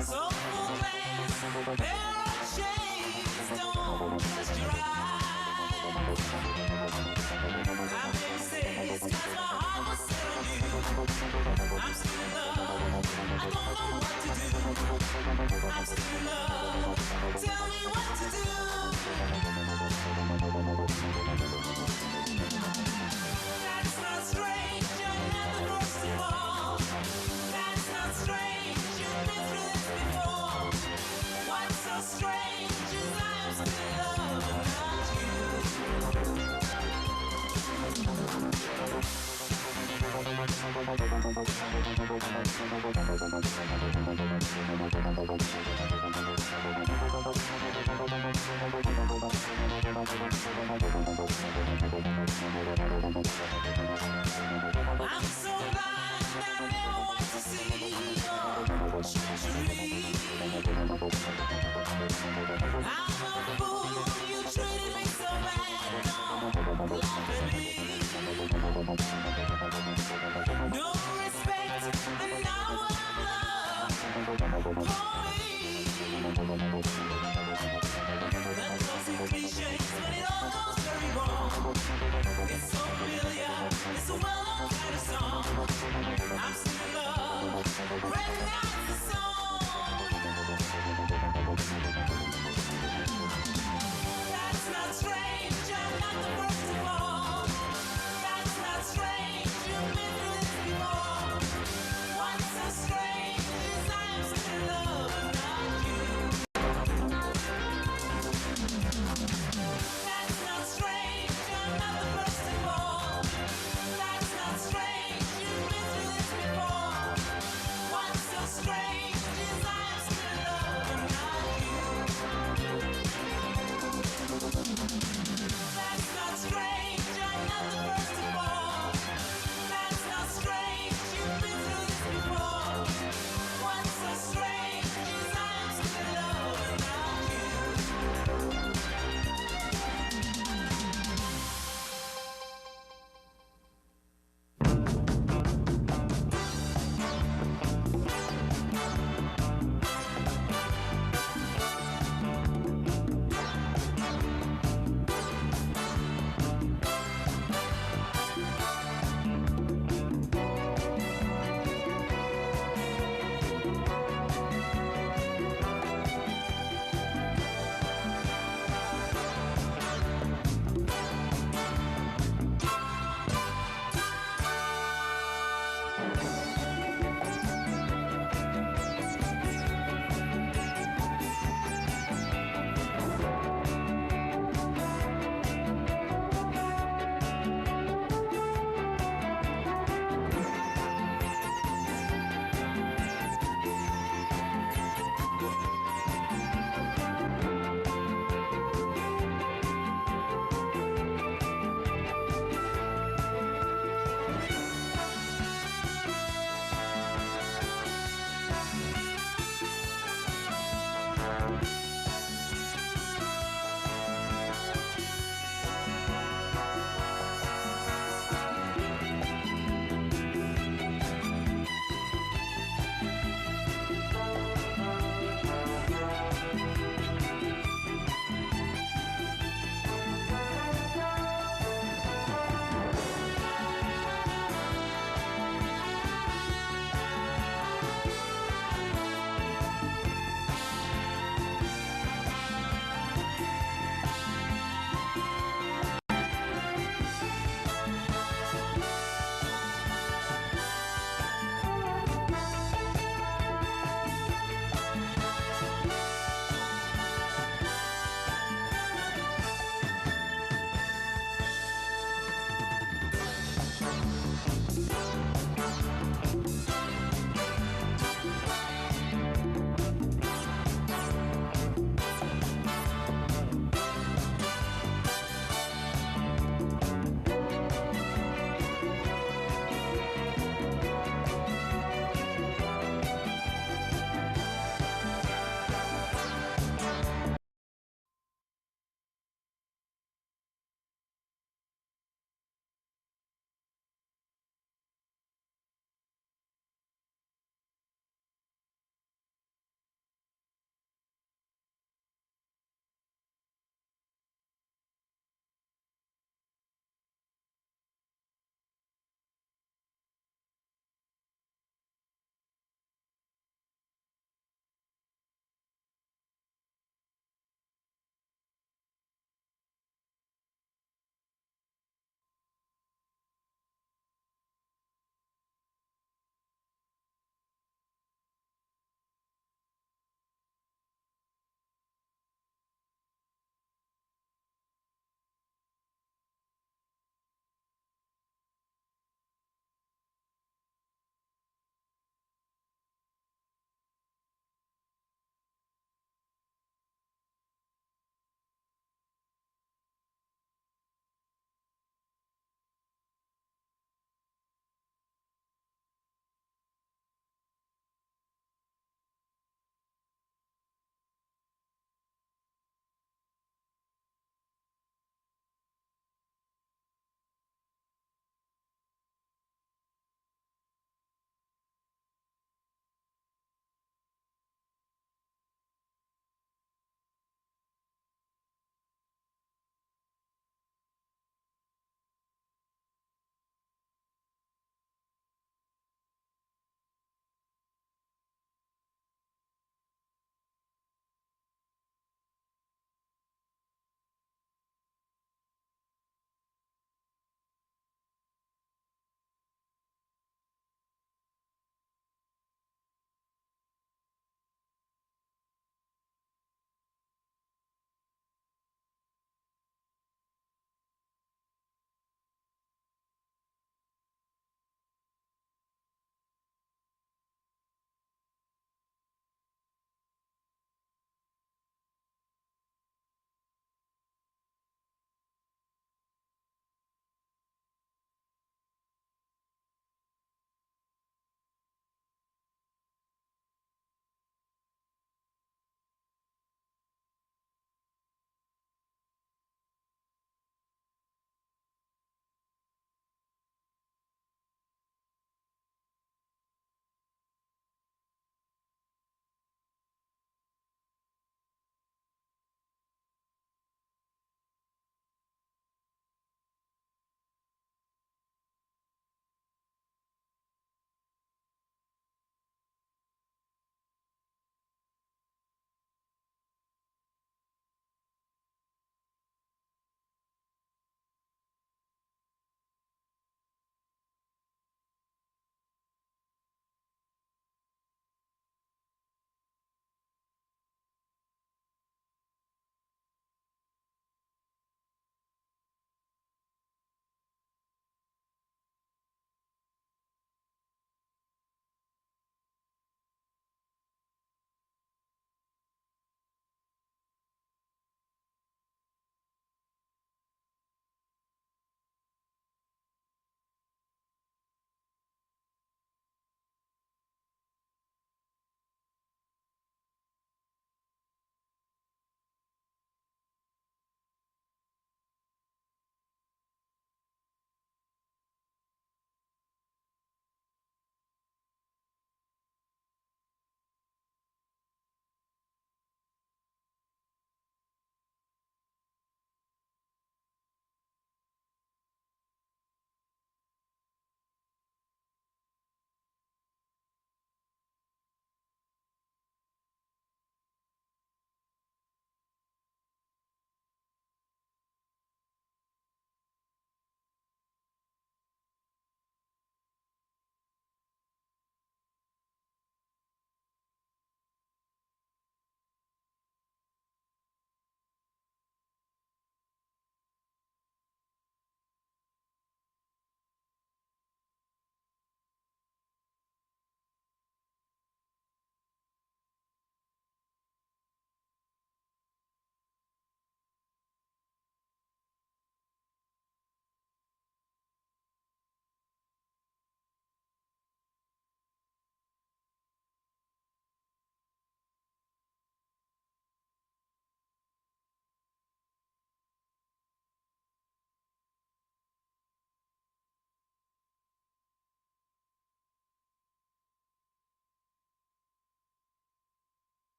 Soulful glance, there are shades, don't close your eyes. I may say it's 'cause my heart was set on you. I'm still in love, I don't know what to do. I'm still in love, tell me what to do. That's not strange, you're not the first to fall. That's not strange, you've been through this before. What's so strange is I am still in love without you. I'm so blind, I never want to see your treachery. I'm a fool, you treated me so bad, don't laugh at me. No respect, and now I'm love for me. That goes in cliches, but it all goes very wrong. It's so familiar, it's a well-known kind of song. I'm still in love, recognize the song. That's not strange, I'm not the first to fall. That's not strange, you've been through this before. What's so strange is I am still in love and not you. That's not strange, I'm not the first to fall. That's not strange, you've been through this before. What's so strange?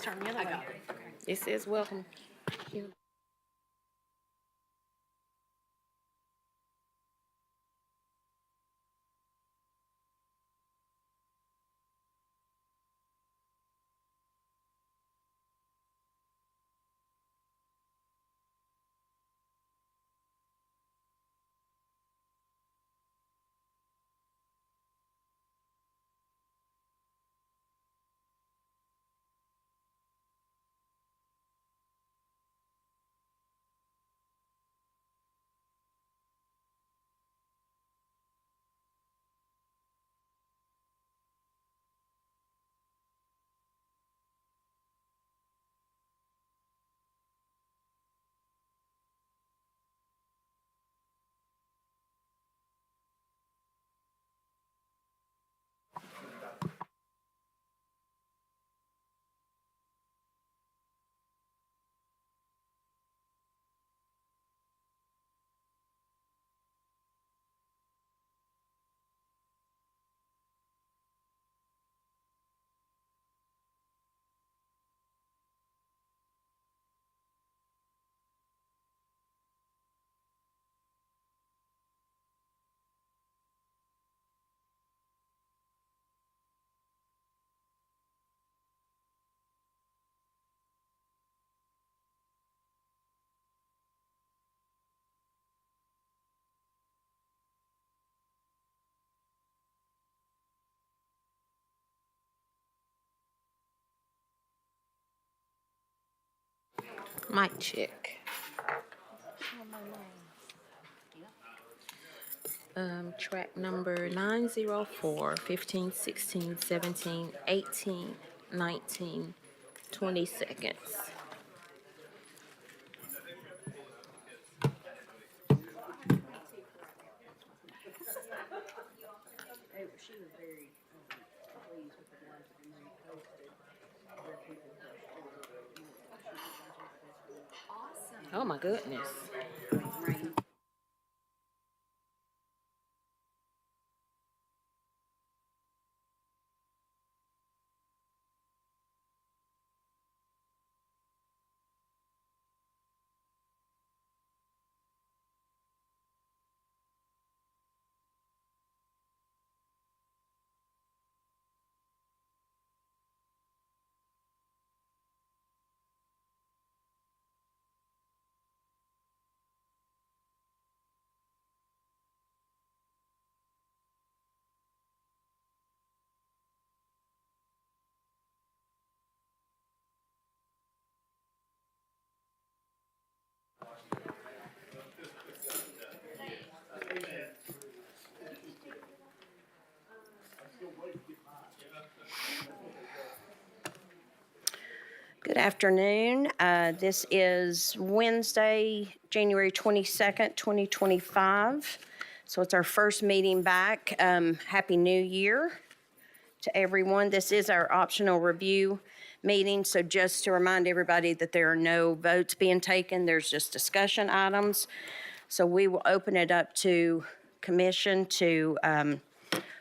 Turn the other way. It says welcome. Mic check. Track number 904, 15, 16, 17, 18, 19, 20 seconds. She was very pleased with the ones that we posted. Where people posted. Oh my goodness. Rain. Good afternoon. This is Wednesday, January 22nd, 2025. So it's our first meeting back. Happy New Year to everyone. This is our optional review meeting. So just to remind everybody that there are no votes being taken, there's just discussion items. So we will open it up to commission to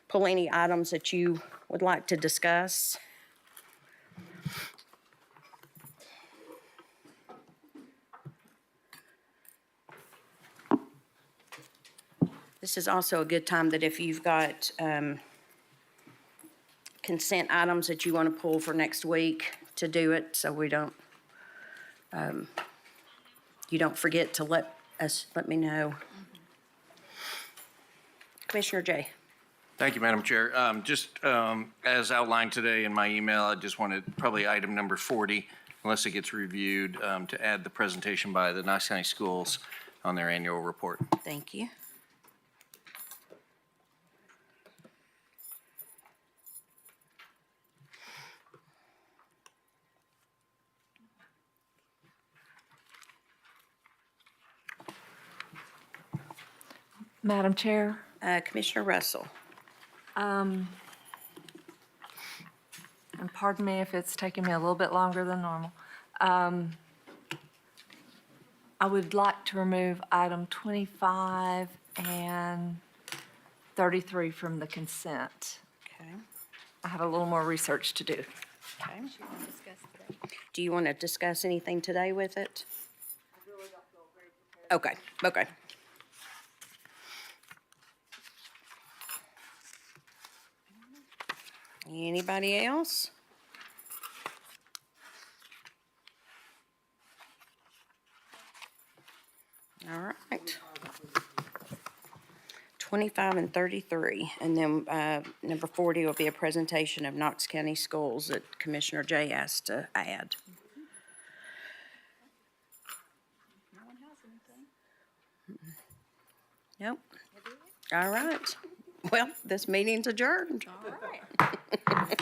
pull any items that you would like to discuss. This is also a good time that if you've got consent items that you want to pull for next week to do it, so we don't, you don't forget to let me know. Commissioner Jay. Thank you, Madam Chair. Just as outlined today in my email, I just wanted probably item number 40, unless it gets reviewed, to add the presentation by the Knoxville County Schools on their annual report. Thank you. Madam Chair, Commissioner Russell. and pardon me if it's taking me a little bit longer than normal. I would like to remove item 25 and 33 from the consent. Okay. I have a little more research to do. Okay. Do you want to discuss anything today with it? Okay, okay. Anybody else? All right. 25 and 33, and then number 40 will be a presentation of Knox County Schools that Commissioner Jay asked to add. No one has anything. Nope. All right. Well, this meeting's adjourned. All right.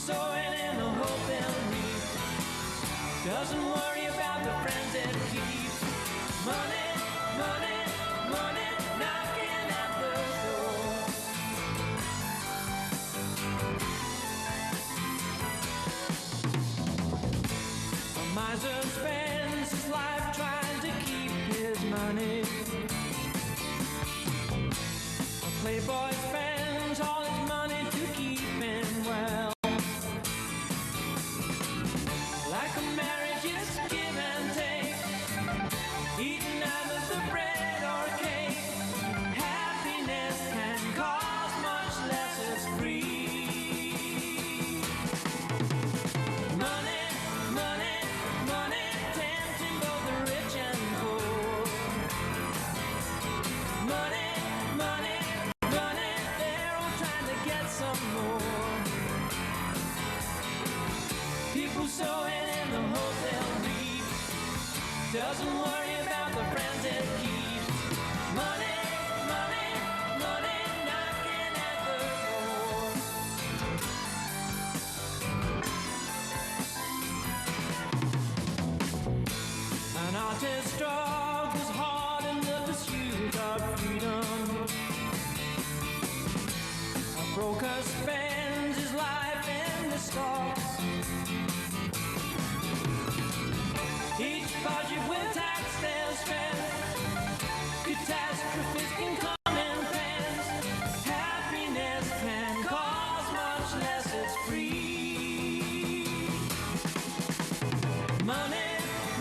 sowing in the hope they'll reap. Doesn't worry about the friends it keeps. Money, money, money, knocking at the door. A miser spends his life trying to keep his money. A playboy spends all his money to keep him well. Like a marriage, it's give and take, eating either the bread or cake. Happiness can cost much less, it's free. Doesn't worry about the friends it keeps. Money, money, money knocking at the door. An artist struggles hard in the pursuit of freedom. A broker spends his life in the stocks. Each budget will tax their strength. Catastrophes can come in pairs. Happiness can cost much less, it's free. Money,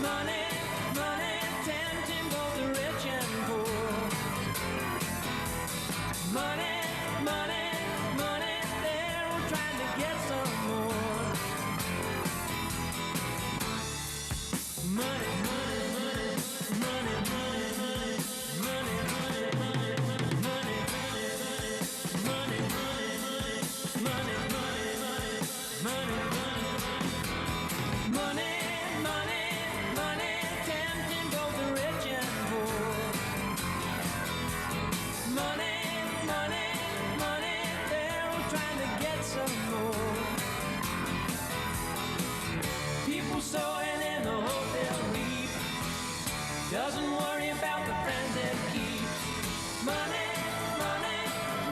money, money, tempting both the rich and poor. Money, money, money, they're all trying to get some more. Money, money, money, money, money, money, money, money, money, money, money, money, money, money, money, tempting both the rich and poor. Money, money, money, they're all trying to get some more. People sowing in the hope they'll reap. Doesn't worry about the friends it keeps. Money, money,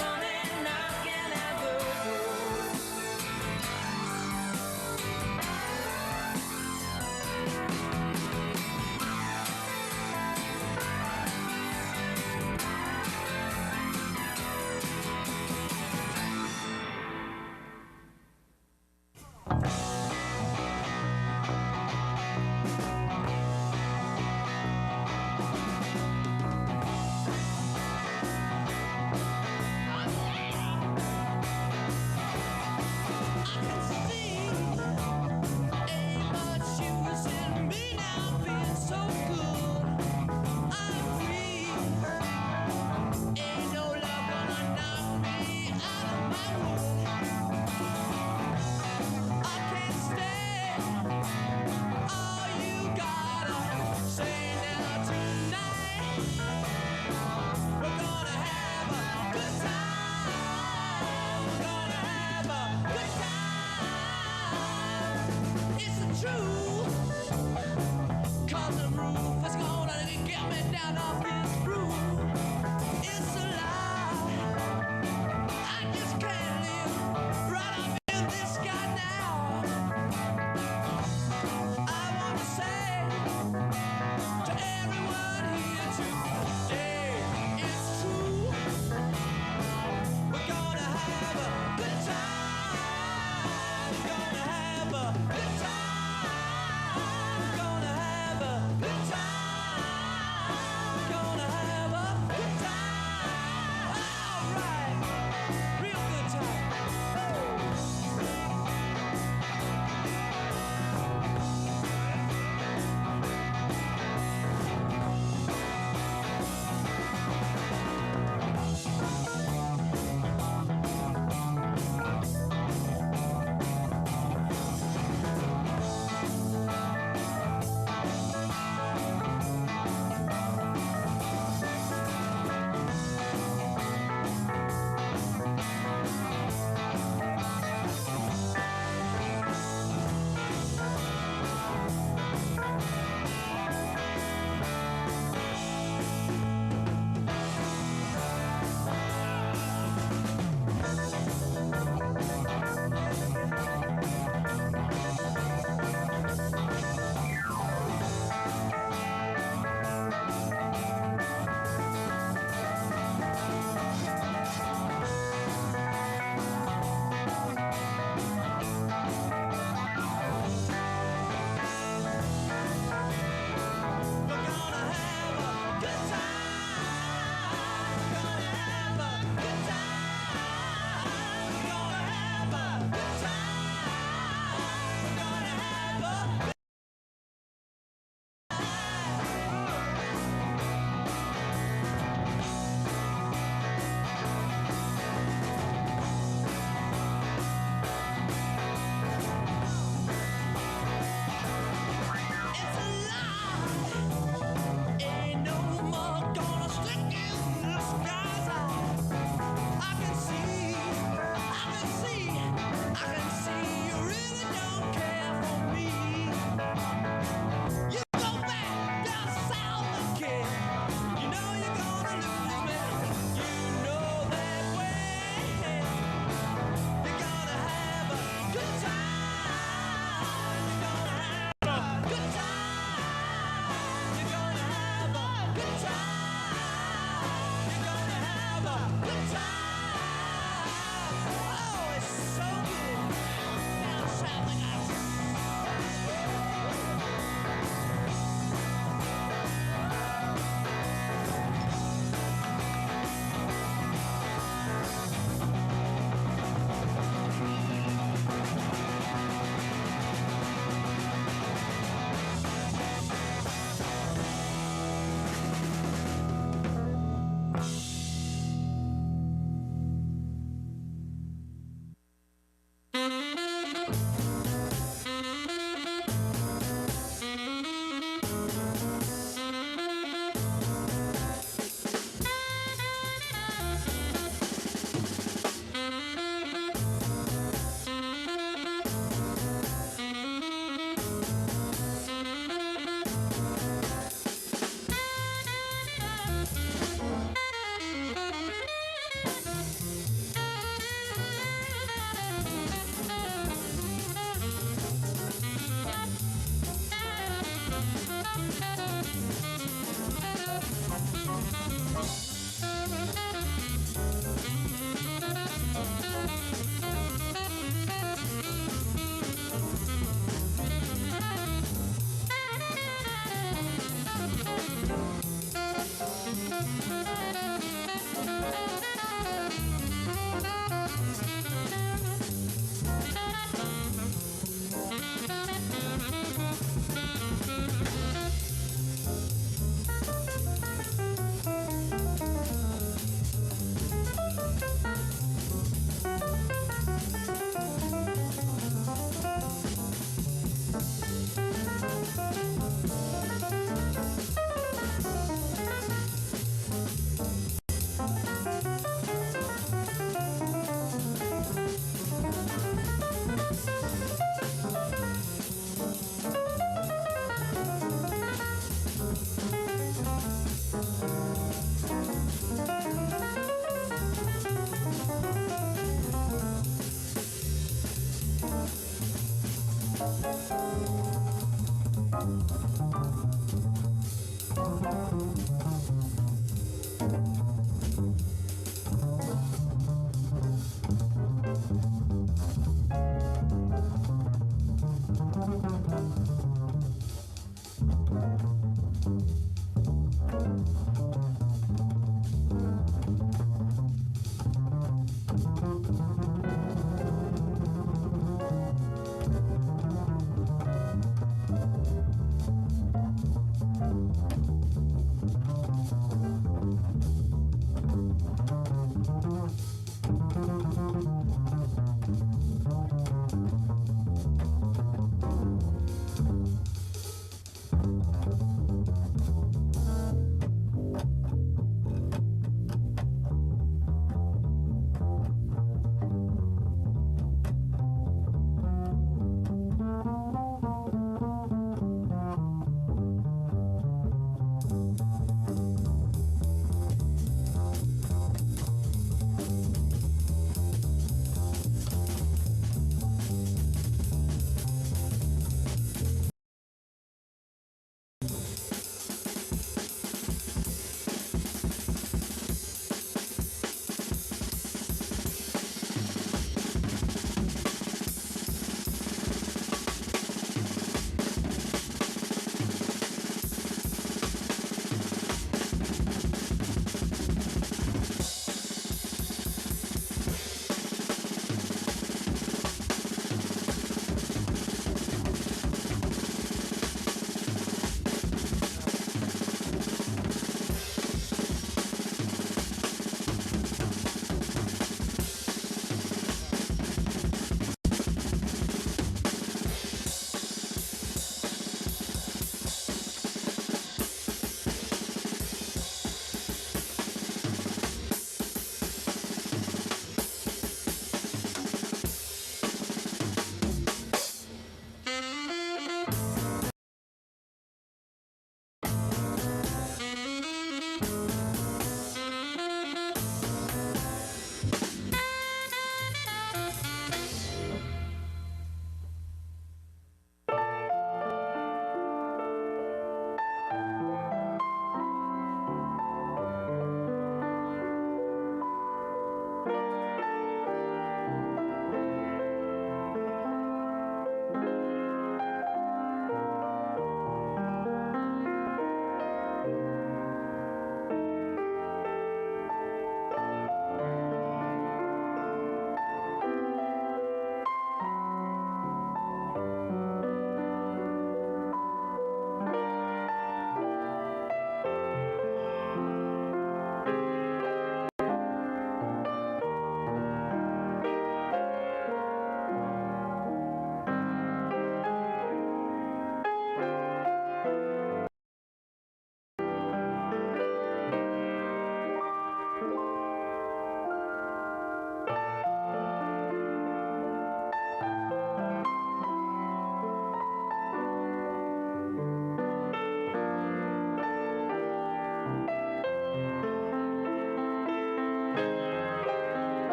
money knocking at the door.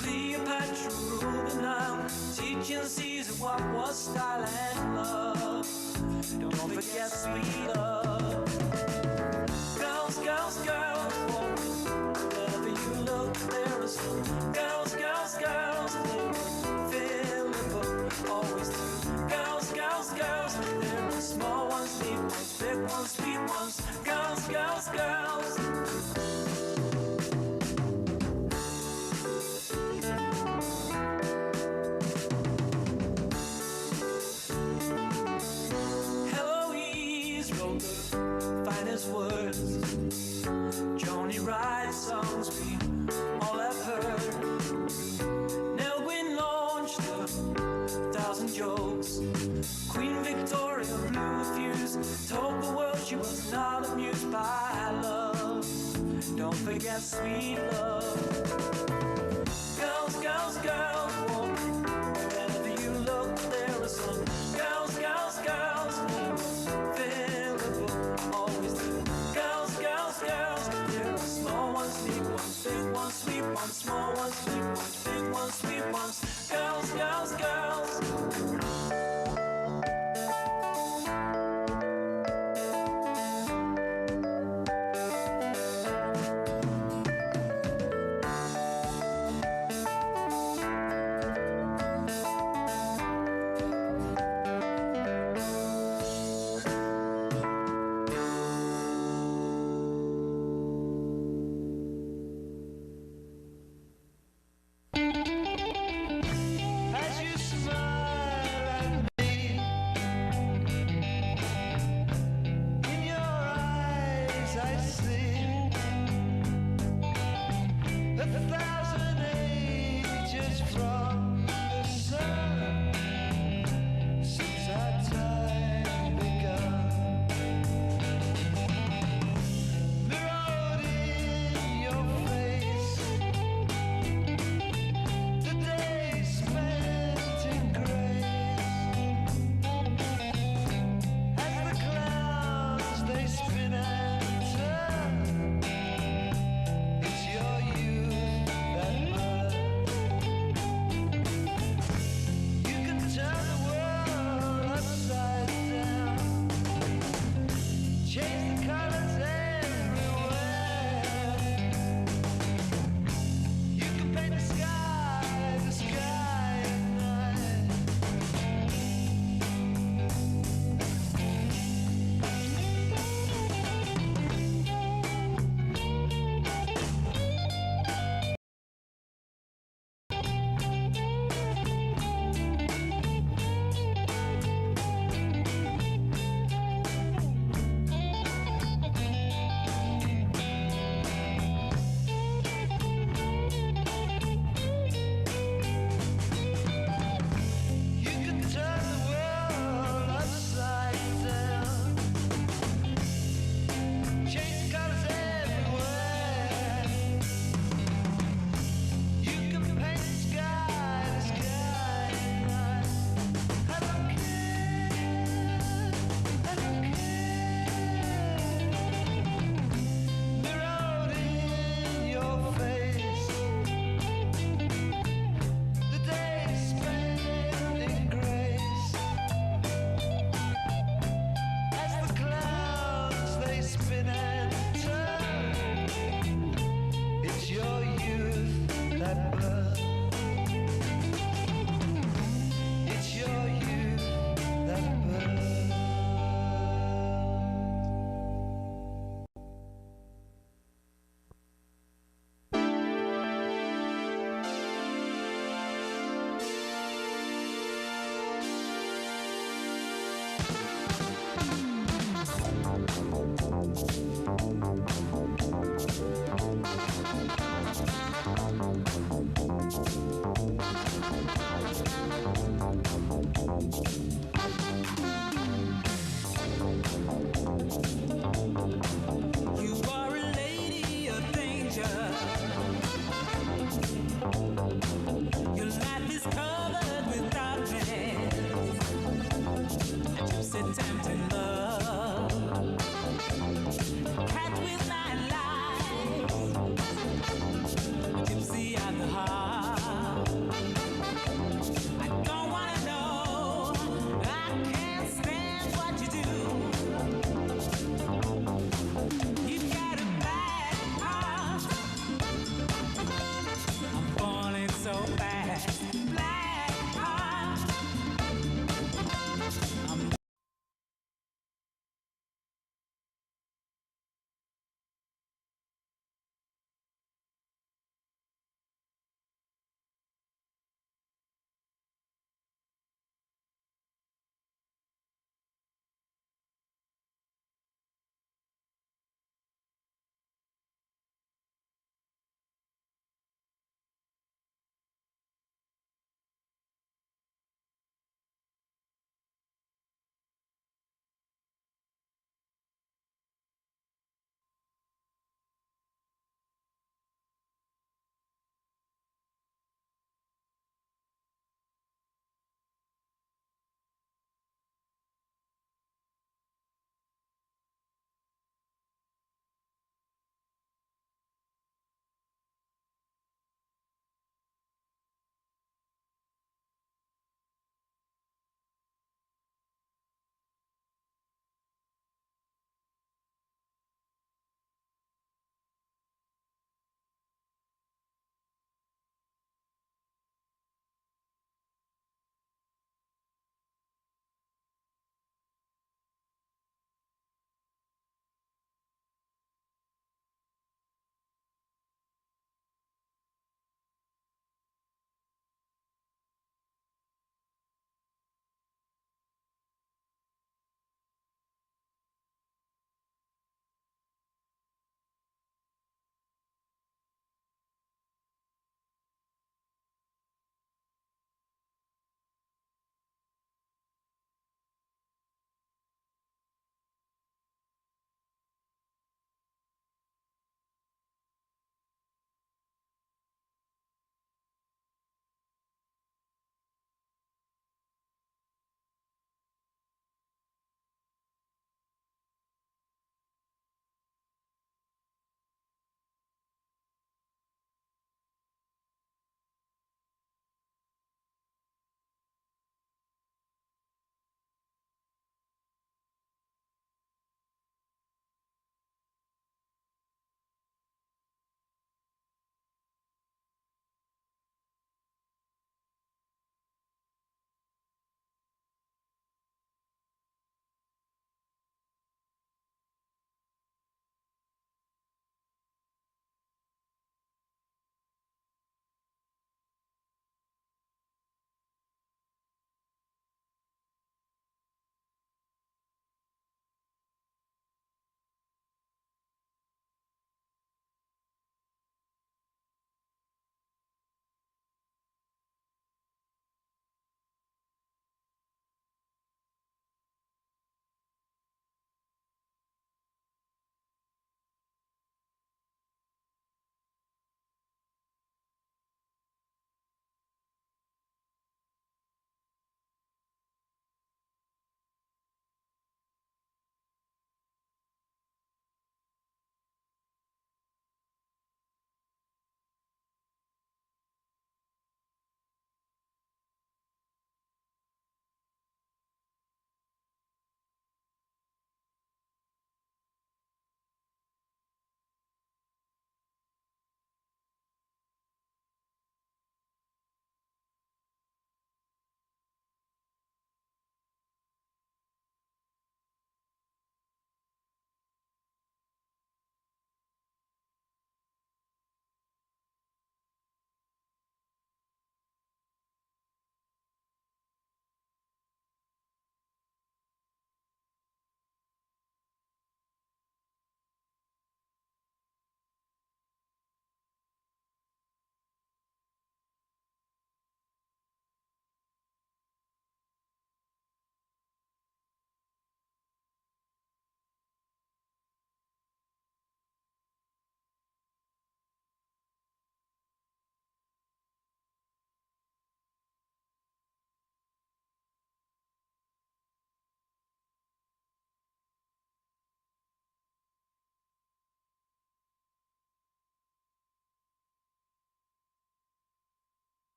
Cleopatra ruled the Nile, teaching Caesar what was style and love. Don't forget sweet love. Girls, girls, girls, wherever you look, there is girls, girls, girls. Philip always do. Girls, girls, girls, there are small ones, big ones, big ones, sweet ones. Girls, girls, girls. Heloise wrote the finest words. Joni writes songs we all have heard. Nell Gwyn launched 1,000 jokes. Queen Victoria blew a fuse, told the world she was not amused by love. Don't forget sweet love. Girls, girls, girls, wherever you look, there are some girls, girls, girls. Available, always do. Girls, girls, girls, there are small ones, big ones, big ones, sweet ones, small ones, big ones, big ones, sweet ones. Girls, girls, girls.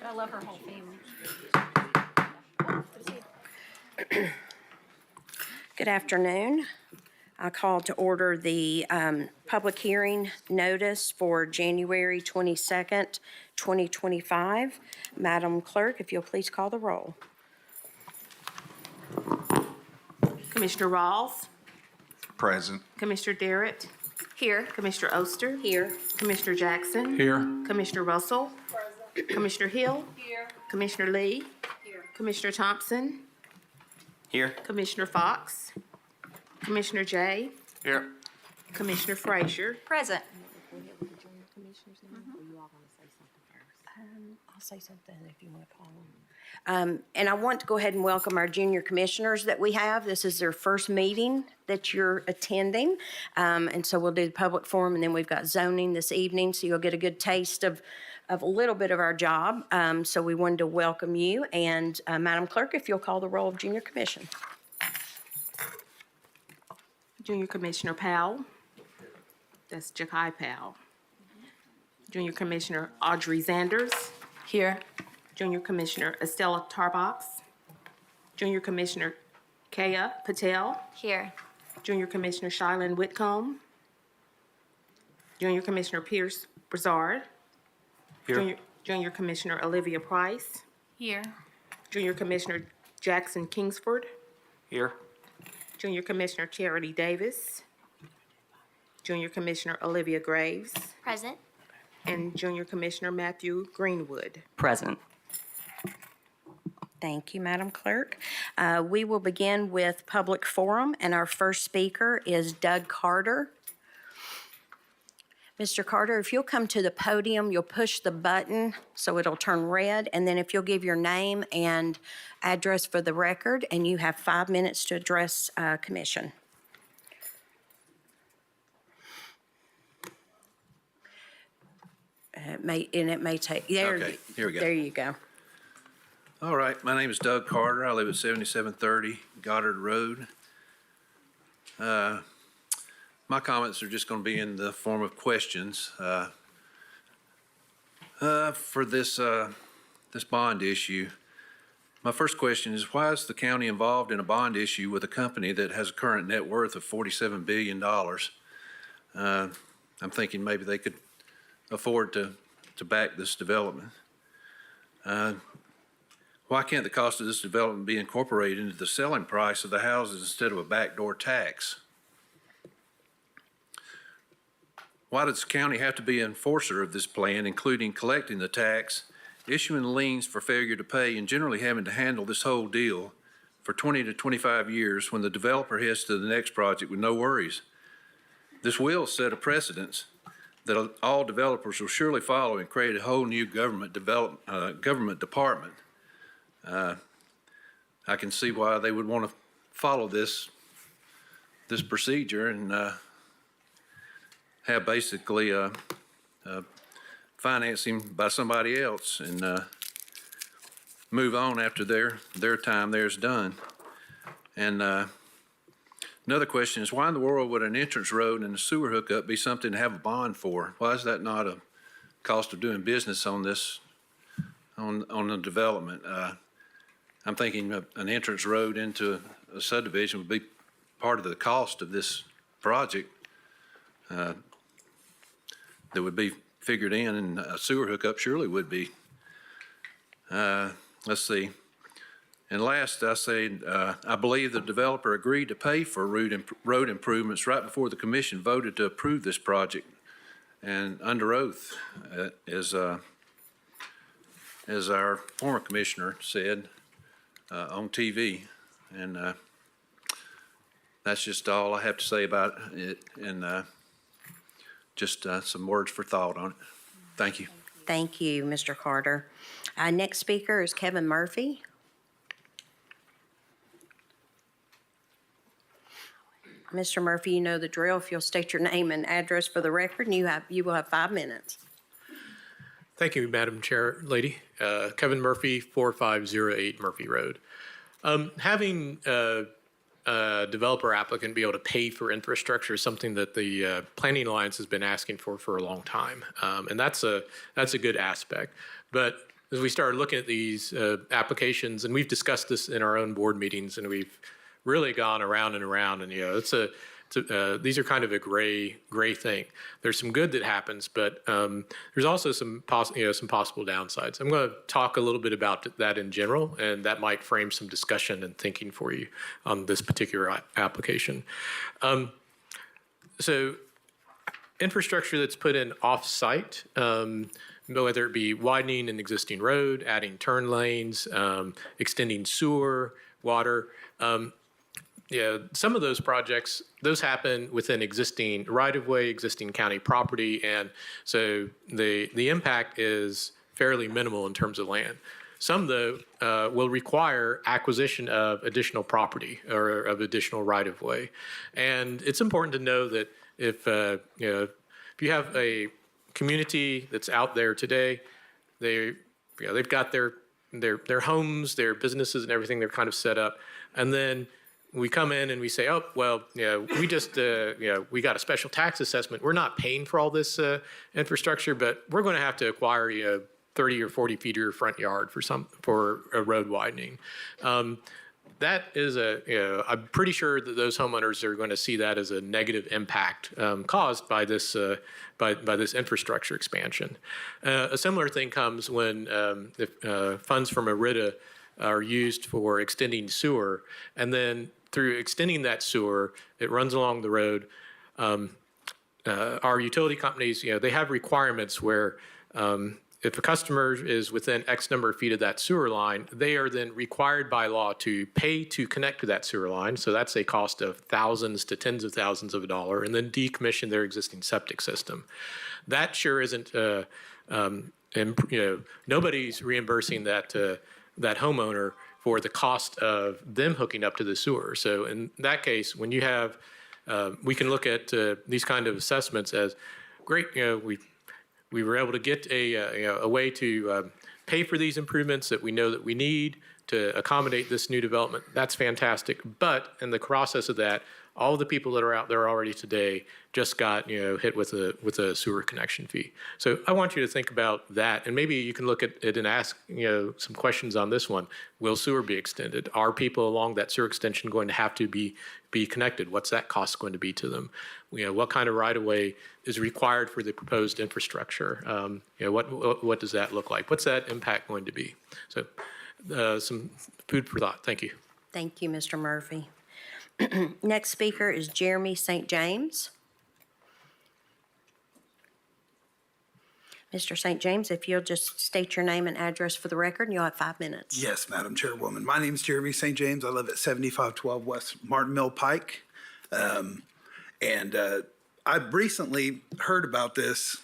I love her whole family. Good afternoon. I call to order the public hearing notice for January 22nd, 2025. Madam Clerk, if you'll please call the roll. Commissioner Rawls, Present. Commissioner Darrett. Here. Commissioner Oster. Here. Commissioner Jackson. Here. Commissioner Russell. Commissioner Hill. Here. Commissioner Lee. Here. Commissioner Thompson. Here. Commissioner Fox. Commissioner Jay. Here. Commissioner Frazier. Present. I'll say something if you want to call them. And I want to go ahead and welcome our junior commissioners that we have. This is their first meeting that you're attending. And so we'll do the public forum, and then we've got zoning this evening, so you'll get a good taste of a little bit of our job. So we wanted to welcome you. And Madam Clerk, if you'll call the roll of junior commission. Junior Commissioner Powell. That's Jakai Powell. Junior Commissioner Audrey Zanders. Here. Junior Commissioner Estella Tarbox. Junior Commissioner Kaya Patel. Here. Junior Commissioner Shylin Whitcomb. Junior Commissioner Pierce Brazard. Junior Commissioner Olivia Price. Here. Junior Commissioner Jackson Kingsford. Here. Junior Commissioner Charity Davis. Junior Commissioner Olivia Graves. Present. And Junior Commissioner Matthew Greenwood. Present. Thank you, Madam Clerk. We will begin with public forum, and our first speaker is Doug Carter. Mr. Carter, if you'll come to the podium, you'll push the button so it'll turn red, and then if you'll give your name and address for the record, and you have 5 minutes to address commission. It may take, Okay, here we go. There you go. All right, my name is Doug Carter. I live at 7730 Goddard Road. My comments are just going to be in the form of questions for this bond issue. My first question is, why is the county involved in a bond issue with a company that has a current net worth of $47 billion? I'm thinking maybe they could afford to back this development. Why can't the cost of this development be incorporated into the selling price of the houses instead of a backdoor tax? Why does the county have to be an enforcer of this plan, including collecting the tax, issuing liens for failure to pay, and generally having to handle this whole deal for 20 to 25 years when the developer heads to the next project with no worries? This will set a precedence that all developers will surely follow and create a whole new government department. I can see why they would want to follow this procedure and have basically financing by somebody else and move on after their time there's done. And another question is, why in the world would an entrance road and a sewer hookup be something to have a bond for? Why is that not a cost of doing business on this, on the development? I'm thinking an entrance road into a subdivision would be part of the cost of this project that would be figured in, and a sewer hookup surely would be. Let's see. And last, I say, I believe the developer agreed to pay for road improvements right before the commission voted to approve this project, and under oath, as our former commissioner said on TV. And that's just all I have to say about it, and just some words for thought on it. Thank you. Thank you, Mr. Carter. Next speaker is Kevin Murphy. Mr. Murphy, you know the drill. If you'll state your name and address for the record, and you will have 5 minutes. Thank you, Madam Chair, Lady. Kevin Murphy, 4508 Murphy Road. Having a developer applicant be able to pay for infrastructure is something that the Planning Alliance has been asking for a long time, and that's a good aspect. But as we started looking at these applications, and we've discussed this in our own board meetings, and we've really gone around and around, and these are kind of a gray thing. There's some good that happens, but there's also some possible downsides. I'm going to talk a little bit about that in general, and that might frame some discussion and thinking for you on this particular application. So infrastructure that's put in off-site, whether it be widening an existing road, adding turn lanes, extending sewer, water. Some of those projects, those happen within existing right-of-way, existing county property, and so the impact is fairly minimal in terms of land. Some, though, will require acquisition of additional property or of additional right-of-way. And it's important to know that if you have a community that's out there today, they've got their homes, their businesses, and everything. They're kind of set up, and then we come in and we say, oh, well, we just we got a special tax assessment. We're not paying for all this infrastructure, but we're going to have to acquire 30 or 40 feet of your front yard for a road widening. That is I'm pretty sure that those homeowners are going to see that as a negative impact caused by this by this infrastructure expansion. A similar thing comes when funds from ERITA are used for extending sewer, and then through extending that sewer, it runs along the road. Our utility companies, they have requirements where if a customer is within X number of feet of that sewer line, they are then required by law to pay to connect to that sewer line. So that's a cost of thousands to tens of thousands of dollars, and then decommission their existing septic system. That sure isn't, nobody's reimbursing that homeowner for the cost of them hooking up to the sewer. So in that case, when you have, we can look at these kind of assessments as great. We were able to get a way to pay for these improvements that we know that we need to accommodate this new development. That's fantastic. But in the process of that, all the people that are out there already today just got hit with a sewer connection fee. So I want you to think about that, and maybe you can look at it and ask some questions on this one. Will sewer be extended? Are people along that sewer extension going to have to be connected? What's that cost going to be to them? What kind of right-of-way is required for the proposed infrastructure? What does that look like? What's that impact going to be? So some food for thought. Thank you. Thank you, Mr. Murphy. Next speaker is Jeremy St. James. Mr. St. James, if you'll just state your name and address for the record, and you'll have 5 minutes. Yes, Madam Chairwoman. My name is Jeremy St. James. I live at 7512 West Martin Mill Pike. I recently heard about this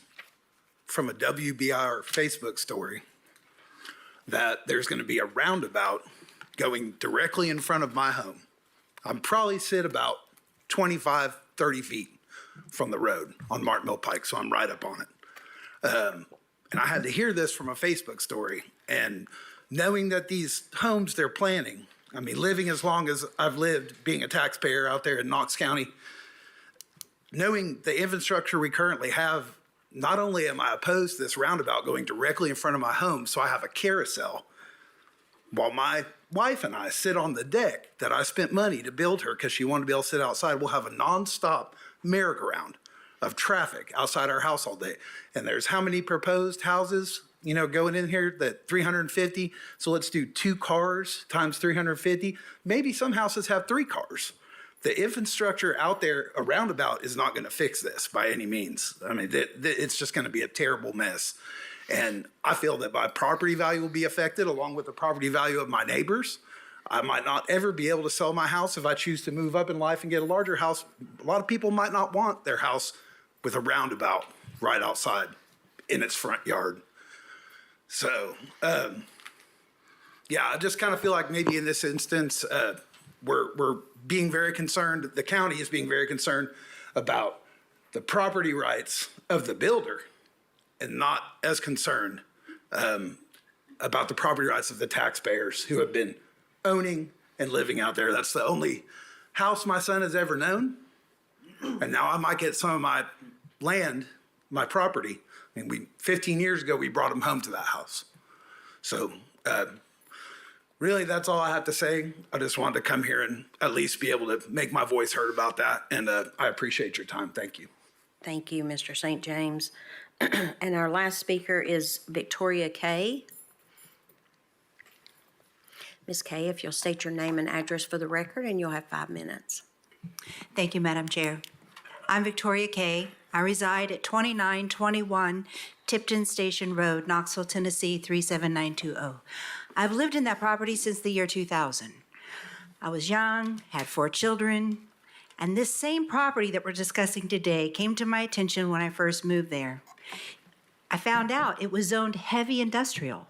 from a WBIR Facebook story that there's going to be a roundabout going directly in front of my home. I'm probably sit about 25, 30 feet from the road on Martin Mill Pike, so I'm right up on it. And I had to hear this from a Facebook story, and knowing that these homes they're planning, I mean, living as long as I've lived, being a taxpayer out there in Knox County, knowing the infrastructure we currently have, not only am I opposed to this roundabout going directly in front of my home, so I have a carousel while my wife and I sit on the deck that I spent money to build her because she wanted to be able to sit outside. We'll have a nonstop merry-go-round of traffic outside our house all day. And there's how many proposed houses, going in here, that 350. So let's do 2 cars times 350. Maybe some houses have 3 cars. The infrastructure out there, a roundabout is not going to fix this by any means. I mean, it's just going to be a terrible mess. And I feel that my property value will be affected along with the property value of my neighbors. I might not ever be able to sell my house if I choose to move up in life and get a larger house. A lot of people might not want their house with a roundabout right outside in its front yard. So, I just kind of feel like maybe in this instance, we're being very concerned, the county is being very concerned about the property rights of the builder and not as concerned about the property rights of the taxpayers who have been owning and living out there. That's the only house my son has ever known. And now I might get some of my land, my property. I mean, 15 years ago, we brought him home to that house. So really, that's all I have to say. I just wanted to come here and at least be able to make my voice heard about that. And I appreciate your time. Thank you. Thank you, Mr. St. James. And our last speaker is Victoria Kay. Ms. Kay, if you'll state your name and address for the record, and you'll have 5 minutes. Thank you, Madam Chair. I'm Victoria Kay. I reside at 2921 Tipton Station Road, Knoxville, Tennessee 37920. I've lived in that property since the year 2000. I was young, had 4 children, and this same property that we're discussing today came to my attention when I first moved there. I found out it was zoned heavy industrial,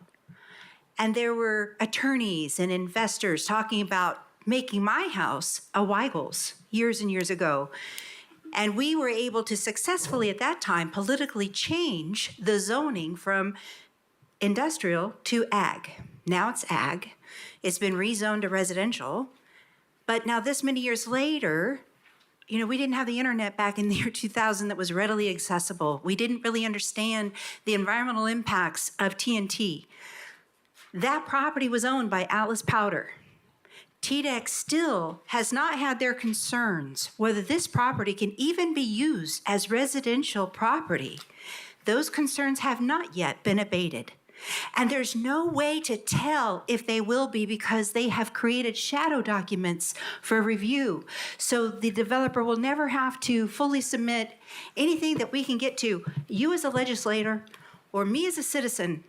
and there were attorneys and investors talking about making my house a Weigel's years and years ago. And we were able to successfully, at that time, politically change the zoning from industrial to ag. Now it's ag. It's been rezoned to residential. But now this many years later, we didn't have the internet back in the year 2000 that was readily accessible. We didn't really understand the environmental impacts of TNT. That property was owned by Atlas Powder. TDEC still has not had their concerns whether this property can even be used as residential property. Those concerns have not yet been abated. And there's no way to tell if they will be because they have created shadow documents for review. So the developer will never have to fully submit anything that we can get to. You as a legislator or me as a citizen,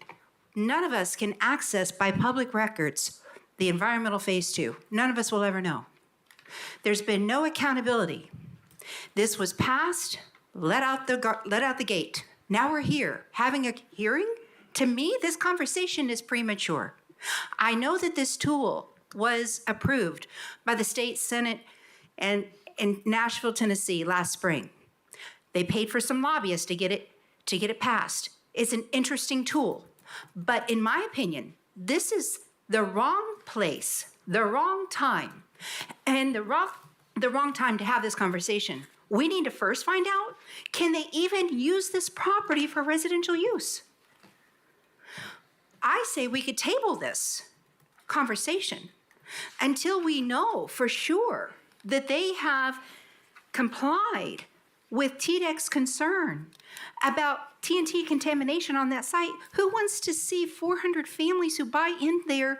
none of us can access by public records the environmental phase 2. None of us will ever know. There's been no accountability. This was passed, let out the gate. Now we're here having a hearing. To me, this conversation is premature. I know that this tool was approved by the state Senate and in Nashville, Tennessee last spring. They paid for some lobbyists to get it passed. It's an interesting tool. But in my opinion, this is the wrong place, the wrong time, and the wrong time to have this conversation. We need to first find out, can they even use this property for residential use? I say we could table this conversation until we know for sure that they have complied with TDEC's concern about TNT contamination on that site. Who wants to see 400 families who buy in there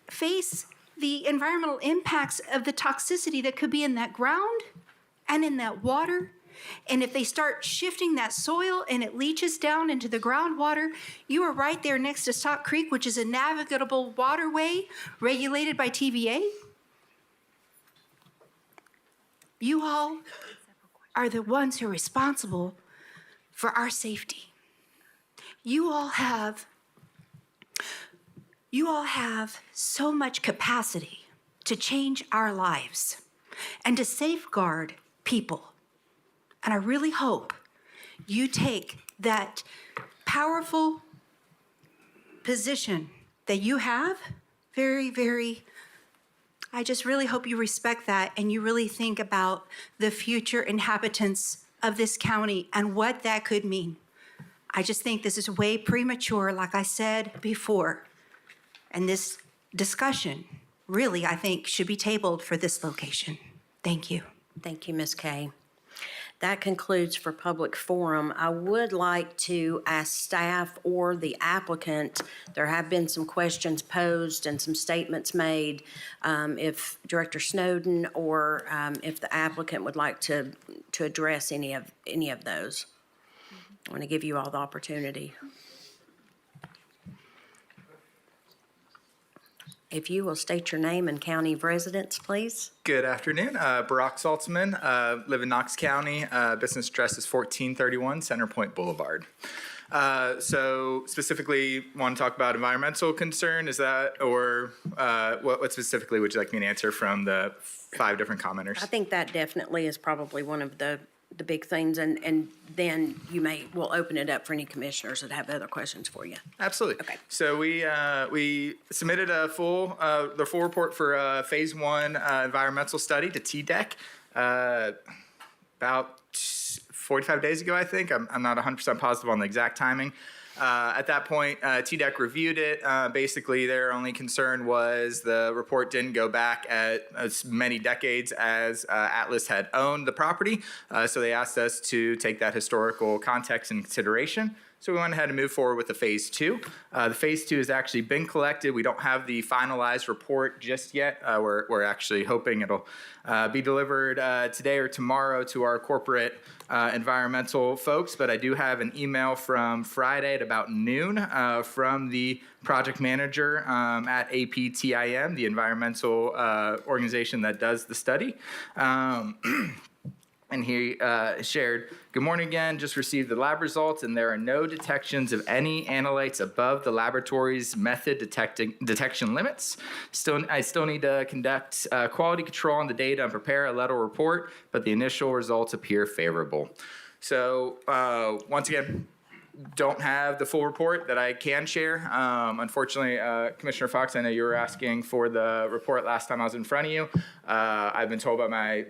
face the environmental impacts of the toxicity that could be in that ground and in that water? And if they start shifting that soil and it leaches down into the groundwater, you are right there next to Stock Creek, which is a navigable waterway regulated by TVA. You all are the ones who are responsible for our safety. You all have so much capacity to change our lives and to safeguard people. And I really hope you take that powerful position that you have I just really hope you respect that and you really think about the future inhabitants of this county and what that could mean. I just think this is way premature, like I said before. And this discussion really, I think, should be tabled for this location. Thank you. Thank you, Ms. Kay. That concludes for public forum. I would like to ask staff or the applicant, there have been some questions posed and some statements made. If Director Snowden or if the applicant would like to address any of those. I want to give you all the opportunity. If you will state your name and county of residence, please. Good afternoon. Barack Saltzman, live in Knox County. Business address is 1431 Centerpoint Boulevard. So specifically want to talk about environmental concern, is that, or what specifically would you like me to answer from the 5 different commenters? I think that definitely is probably one of the big things, and then we'll open it up for any commissioners that have other questions for you. Absolutely. Okay. So we submitted the full report for phase 1 environmental study to TDEC about 45 days ago, I think. I'm not 100% positive on the exact timing. At that point, TDEC reviewed it. Basically, their only concern was the report didn't go back as many decades as Atlas had owned the property. So they asked us to take that historical context in consideration. So we went ahead and moved forward with the phase 2. The phase 2 has actually been collected. We don't have the finalized report just yet. We're actually hoping it'll be delivered today or tomorrow to our corporate environmental folks, but I do have an email from Friday at about noon from the project manager at APTIM, the environmental organization that does the study. And he shared, "Good morning again, just received the lab results and there are no detections of any analytes above the laboratory's method detection limits. I still need to conduct quality control on the data and prepare a letter report, but the initial results appear favorable." So once again, don't have the full report that I can share. Unfortunately, Commissioner Fox, I know you were asking for the report last time I was in front of you. I've been told by my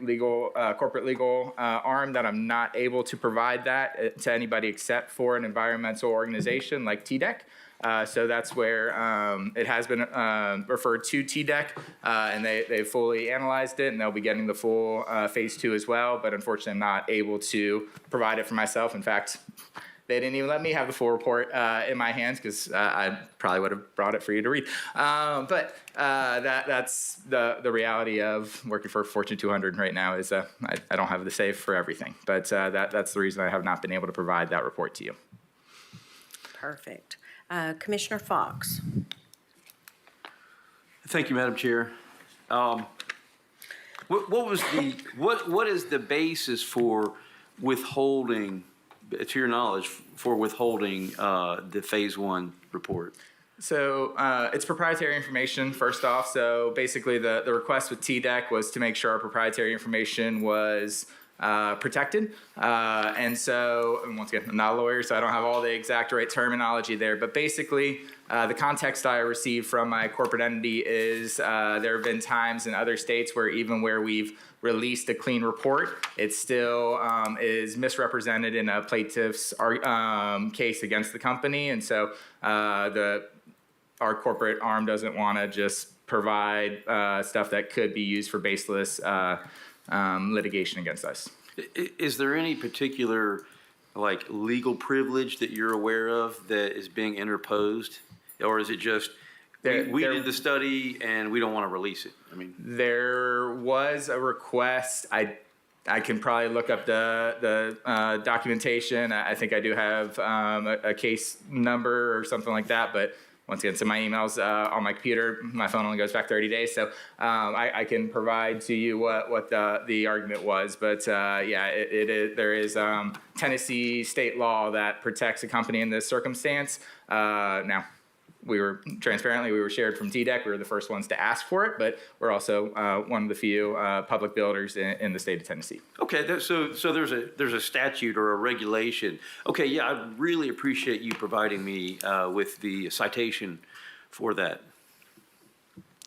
corporate legal arm that I'm not able to provide that to anybody except for an environmental organization like TDEC. So that's where it has been referred to TDEC, and they fully analyzed it, and they'll be getting the full phase 2 as well. But unfortunately, I'm not able to provide it for myself. In fact, they didn't even let me have the full report in my hands because I probably would have brought it for you to read. But that's the reality of working for Fortune 200 right now is I don't have the save for everything. But that's the reason I have not been able to provide that report to you. Perfect. Commissioner Fox. Thank you, Madam Chair. What is the basis for withholding, to your knowledge, for withholding the phase 1 report? So it's proprietary information, first off. So basically the request with TDEC was to make sure our proprietary information was protected. And once again, I'm not a lawyer, so I don't have all the exact right terminology there. But basically, the context I received from my corporate entity is there have been times in other states where even where we've released a clean report, it still is misrepresented in a plaintiff's case against the company. And so our corporate arm doesn't want to just provide stuff that could be used for baseless litigation against us. Is there any particular legal privilege that you're aware of that is being interposed, or is it just we did the study and we don't want to release it? I mean, there was a request. I can probably look up the documentation. I think I do have a case number or something like that, but once again, so my emails on my computer, my phone only goes back 30 days, so I can provide to you what the argument was. But there is Tennessee state law that protects a company in this circumstance. Now, we were shared from TDEC. We were the first ones to ask for it, but we're also one of the few public builders in the state of Tennessee. Okay, so there's a statute or a regulation. Okay, yeah, I really appreciate you providing me with the citation for that.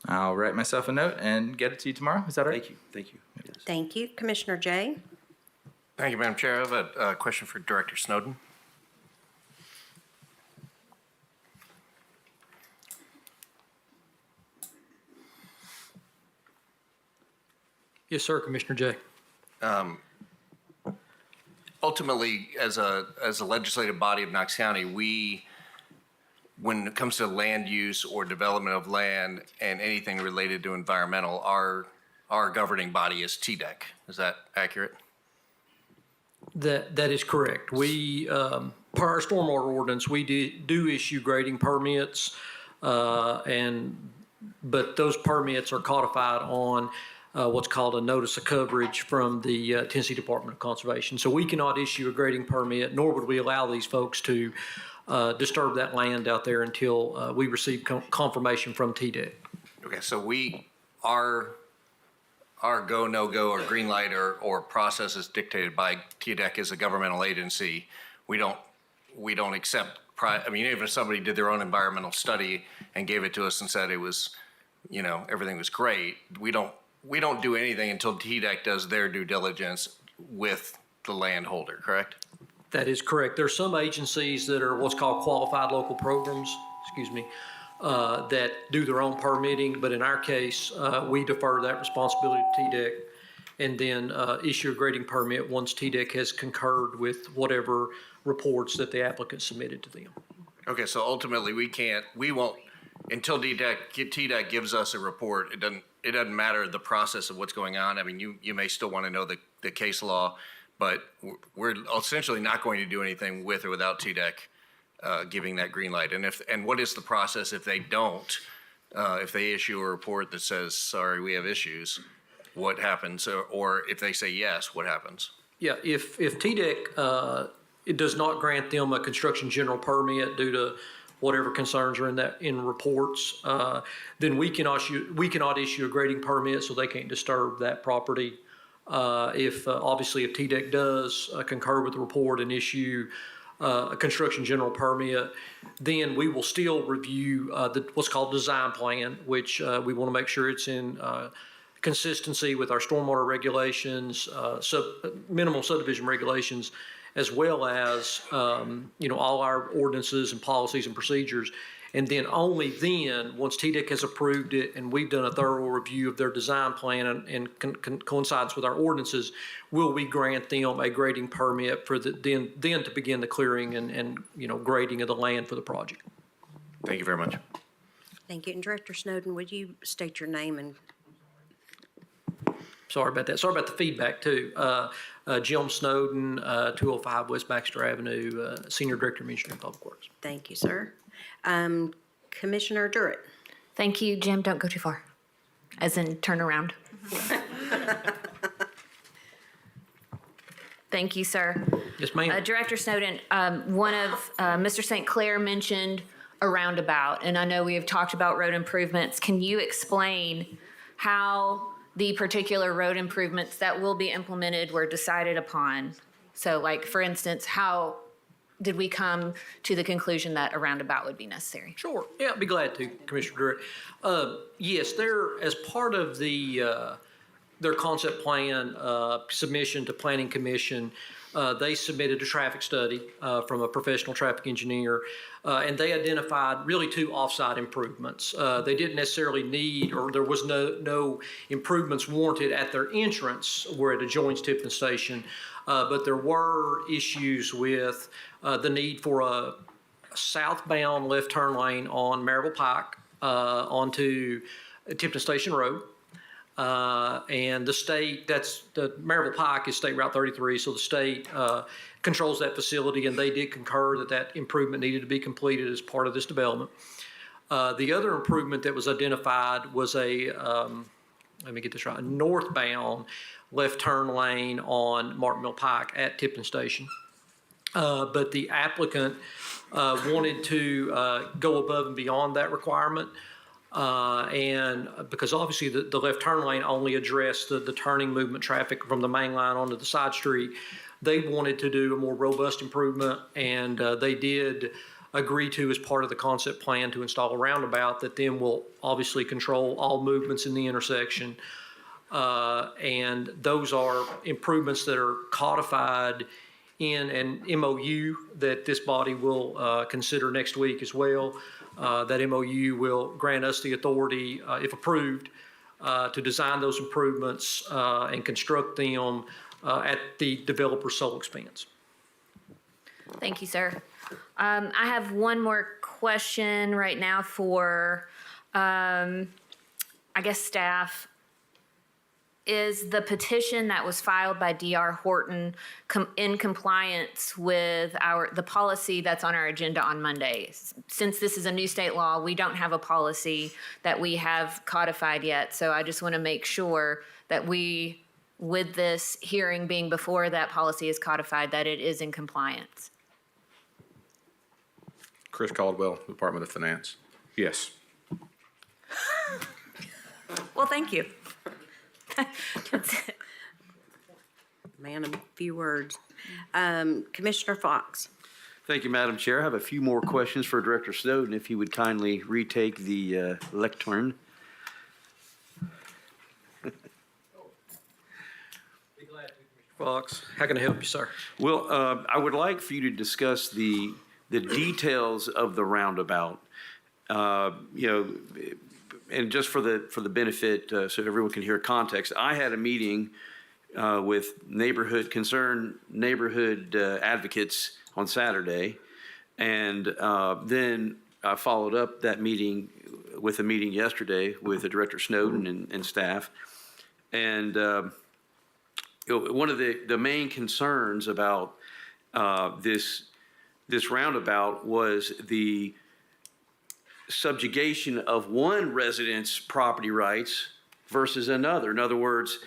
I'll write myself a note and get it to you tomorrow. Is that all right? Thank you. Yes. Thank you. Commissioner Jay. Thank you, Madam Chair. I have a question for Director Snowden. Yes, sir, Commissioner Jay. Ultimately, as a legislative body of Knox County, when it comes to land use or development of land and anything related to environmental, our governing body is TDEC. Is that accurate? That is correct. We, per our stormwater ordinance, we do issue grading permits, but those permits are codified on what's called a notice of coverage from the Tennessee Department of Conservation. So we cannot issue a grading permit, nor would we allow these folks to disturb that land out there until we receive confirmation from TDEC. Okay, so our go, no-go, or green light or process is dictated by TDEC as a governmental agency. We don't accept, even if somebody did their own environmental study and gave it to us and said it was, everything was great, we don't do anything until TDEC does their due diligence with the landholder, correct? That is correct. There are some agencies that are what's called qualified local programs, that do their own permitting, but in our case, we defer that responsibility to TDEC and then issue a grading permit once TDEC has concurred with whatever reports that the applicant submitted to them. Okay, so ultimately, we won't, until TDEC gives us a report, it doesn't matter the process of what's going on. I mean, you may still want to know the case law, but we're essentially not going to do anything with or without TDEC giving that green light. And what is the process if they don't, if they issue a report that says, sorry, we have issues, what happens? Or if they say yes, what happens? Yeah, if TDEC, it does not grant them a construction general permit due to whatever concerns are in reports, then we cannot issue a grading permit, so they can't disturb that property. Obviously if TDEC does concur with the report and issue a construction general permit, then we will still review what's called design plan, which we want to make sure it's in consistency with our stormwater regulations, minimum subdivision regulations, as well as all our ordinances and policies and procedures. And then only then, once TDEC has approved it and we've done a thorough review of their design plan and coincides with our ordinances, will we grant them a grading permit for then to begin the clearing and grading of the land for the project. Thank you very much. Thank you. And Director Snowden, would you state your name and? Sorry about that. Sorry about the feedback too. Jim Snowden, 205 West Baxter Avenue, Senior Director of Engineering and Public Works. Thank you, sir. Commissioner Durrett. Thank you, Jim. Don't go too far. As in, turn around. Thank you, sir. Yes, ma'am. Director Snowden, one of Mr. St. Clair mentioned a roundabout, and I know we have talked about road improvements. Can you explain how the particular road improvements that will be implemented were decided upon? So, like, for instance, how did we come to the conclusion that a roundabout would be necessary? Sure. Yeah, I'd be glad to, Commissioner Durrett. Yes, they're, as part of their concept plan submission to Planning Commission, they submitted a traffic study from a professional traffic engineer, and they identified really two off-site improvements. They didn't necessarily need, or there was no improvements warranted at their entrance where it adjoins Tipton Station, but there were issues with the need for a southbound left turn lane on Maryville Pike onto Tipton Station Road. And the state, the Maryville Pike is State Route 33, so the state controls that facility, and they did concur that improvement needed to be completed as part of this development. The other improvement that was identified was a, let me get this right, a northbound left turn lane on Martin Mill Pike at Tipton Station. But the applicant wanted to go above and beyond that requirement. And because obviously the left turn lane only addressed the turning movement traffic from the main line onto the side street, they wanted to do a more robust improvement, and they did agree to, as part of the concept plan, to install a roundabout that then will obviously control all movements in the intersection. And those are improvements that are codified in an MOU that this body will consider next week as well. That MOU will grant us the authority, if approved, to design those improvements and construct them at the developer's sole expense. Thank you, sir. I have one more question right now for, I guess, staff. Is the petition that was filed by D.R. Horton in compliance with the policy that's on our agenda on Monday? Since this is a new state law, we don't have a policy that we have codified yet. So I just want to make sure that we, with this hearing being before that policy is codified, that it is in compliance. Chris Caldwell, Department of Finance. Yes. Well, thank you. That's it. Man, a few words. Commissioner Fox. Thank you, Madam Chair. I have a few more questions for Director Snowden, if he would kindly retake the lectern. Fox, how can I help you, sir? Well, I would like for you to discuss the details of the roundabout. And just for the benefit, so everyone can hear context, I had a meeting with concerned neighborhood advocates on Saturday, and then I followed up that meeting with a meeting yesterday with Director Snowden and staff. And one of the main concerns about this roundabout was the subjugation of one resident's property rights versus another. In other words,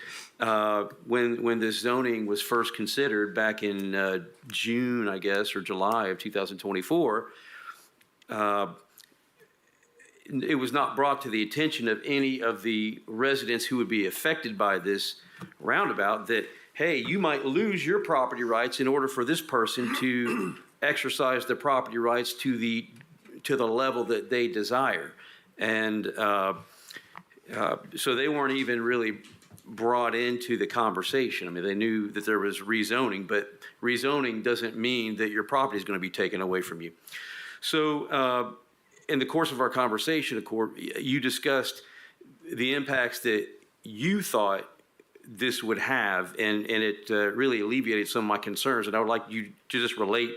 when this zoning was first considered back in June, I guess, or July of 2024, it was not brought to the attention of any of the residents who would be affected by this roundabout that, hey, you might lose your property rights in order for this person to exercise their property rights to the level that they desire. And so they weren't even really brought into the conversation. I mean, they knew that there was rezoning, but rezoning doesn't mean that your property is going to be taken away from you. So in the course of our conversation, of course, you discussed the impacts that you thought this would have, and it really alleviated some of my concerns. And I would like you to just relate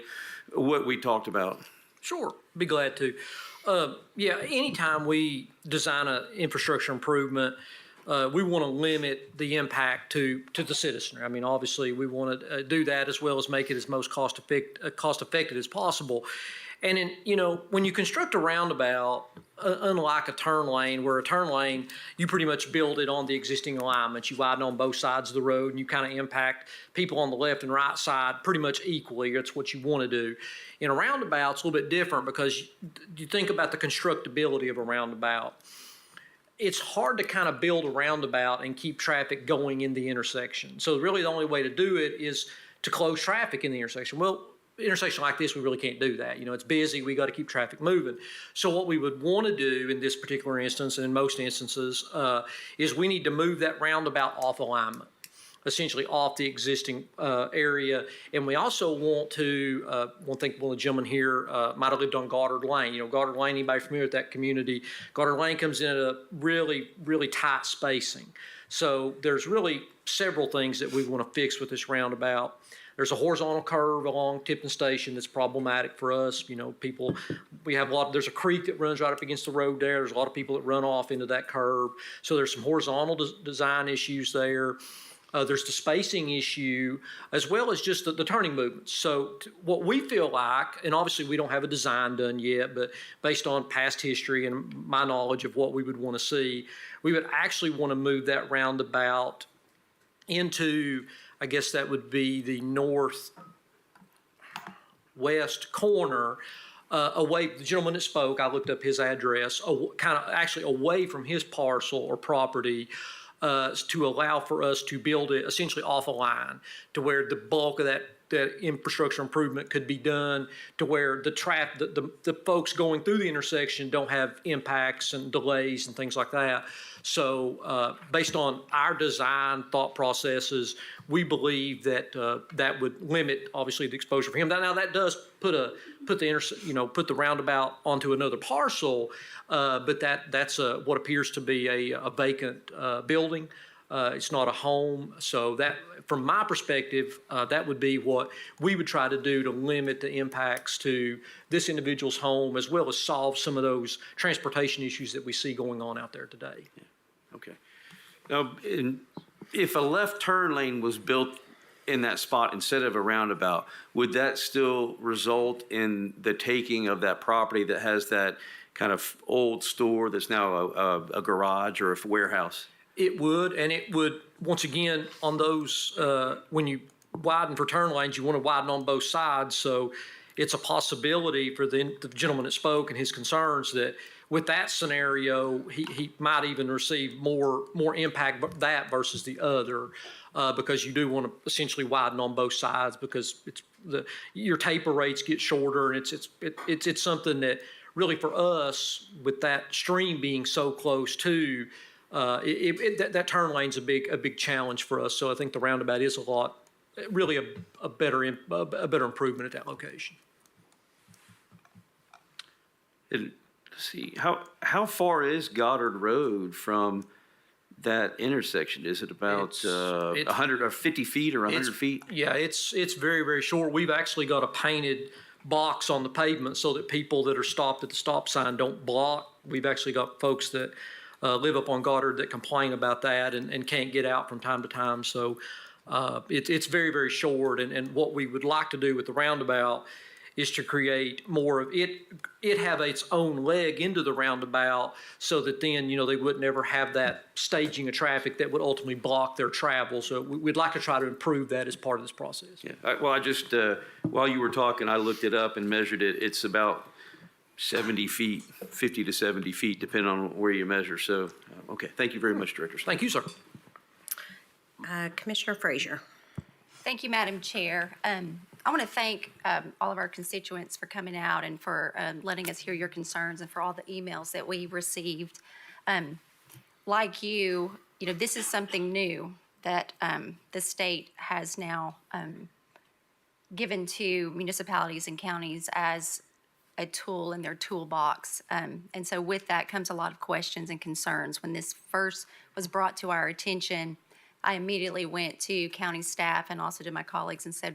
what we talked about. Sure, be glad to. Yeah, anytime we design an infrastructure improvement, we want to limit the impact to the citizenry. I mean, obviously, we want to do that as well as make it as most cost effective as possible. And when you construct a roundabout, unlike a turn lane, where a turn lane, you pretty much build it on the existing alignments. You widen on both sides of the road, and you kind of impact people on the left and right side pretty much equally. That's what you want to do. In a roundabout, it's a little bit different because you think about the constructability of a roundabout. It's hard to kind of build a roundabout and keep traffic going in the intersection. So really the only way to do it is to close traffic in the intersection. Well, intersection like this, we really can't do that. It's busy. We got to keep traffic moving. So what we would want to do in this particular instance, and in most instances, is we need to move that roundabout off alignment, essentially off the existing area. And we also want to, one of the gentlemen here might have lived on Goddard Lane. Goddard Lane, anybody familiar with that community? Goddard Lane comes in at a really, really tight spacing. So there's really several things that we want to fix with this roundabout. There's a horizontal curve along Tipton Station that's problematic for us. We have there's a creek that runs right up against the road there. There's a lot of people that run off into that curve. So there's some horizontal design issues there. There's the spacing issue, as well as just the turning movements. So what we feel like, and obviously we don't have a design done yet, but based on past history and my knowledge of what we would want to see, we would actually want to move that roundabout into, I guess that would be the northwest corner, away. The gentleman that spoke, I looked up his address, kind of actually away from his parcel or property, to allow for us to build it essentially off a line to where the bulk of that infrastructure improvement could be done, to where the folks going through the intersection don't have impacts and delays and things like that. So based on our design thought processes, we believe that that would limit obviously the exposure for him. Now that does put the roundabout onto another parcel, but that's what appears to be a vacant building. It's not a home. So that, from my perspective, that would be what we would try to do to limit the impacts to this individual's home, as well as solve some of those transportation issues that we see going on out there today. Yeah. Okay. Now, if a left turn lane was built in that spot instead of a roundabout, would that still result in the taking of that property that has that kind of old store that's now a garage or a warehouse? It would, and it would, once again, on those, when you widen for turn lanes, you want to widen on both sides. So it's a possibility for the gentleman that spoke and his concerns that with that scenario, he might even receive more impact that versus the other, because you do want to essentially widen on both sides, because your taper rates get shorter, and it's something that really for us, with that stream being so close to, that turn lane's a big challenge for us. So I think the roundabout is a lot really a better improvement at that location. Let's see, how far is Goddard Road from that intersection? Is it about 100 or 50 feet or 100 feet? Yeah, it's very, very short. We've actually got a painted box on the pavement so that people that are stopped at the stop sign don't block. We've actually got folks that live up on Goddard that complain about that and can't get out from time to time. So it's very, very short. And what we would like to do with the roundabout is to create more of it have its own leg into the roundabout so that then, they would never have that staging of traffic that would ultimately block their travel. So we'd like to try to improve that as part of this process. Yeah. I just, while you were talking, I looked it up and measured it. It's about 70 feet, 50 to 70 feet, depending on where you measure. So, okay. Thank you very much, Director. Thank you, sir. Commissioner Frazier. Thank you, Madam Chair. I want to thank all of our constituents for coming out and for letting us hear your concerns and for all the emails that we received. Like you, this is something new that the state has now given to municipalities and counties as a tool in their toolbox. And so with that comes a lot of questions and concerns. When this first was brought to our attention, I immediately went to county staff and also to my colleagues and said,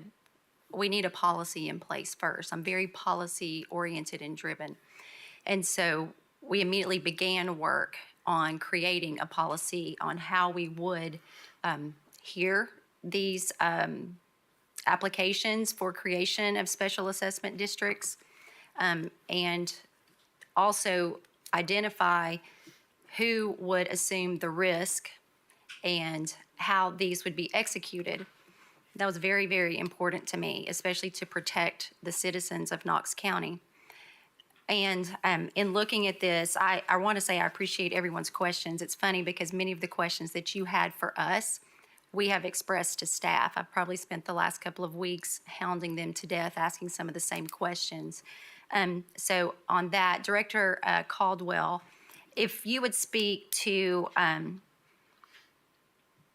we need a policy in place first. I'm very policy oriented and driven. And so we immediately began work on creating a policy on how we would hear these applications for creation of special assessment districts, and also identify who would assume the risk and how these would be executed. That was very, very important to me, especially to protect the citizens of Knox County. And in looking at this, I want to say I appreciate everyone's questions. It's funny because many of the questions that you had for us, we have expressed to staff. I've probably spent the last couple of weeks hounding them to death, asking some of the same questions. So on that, Director Caldwell, if you would speak to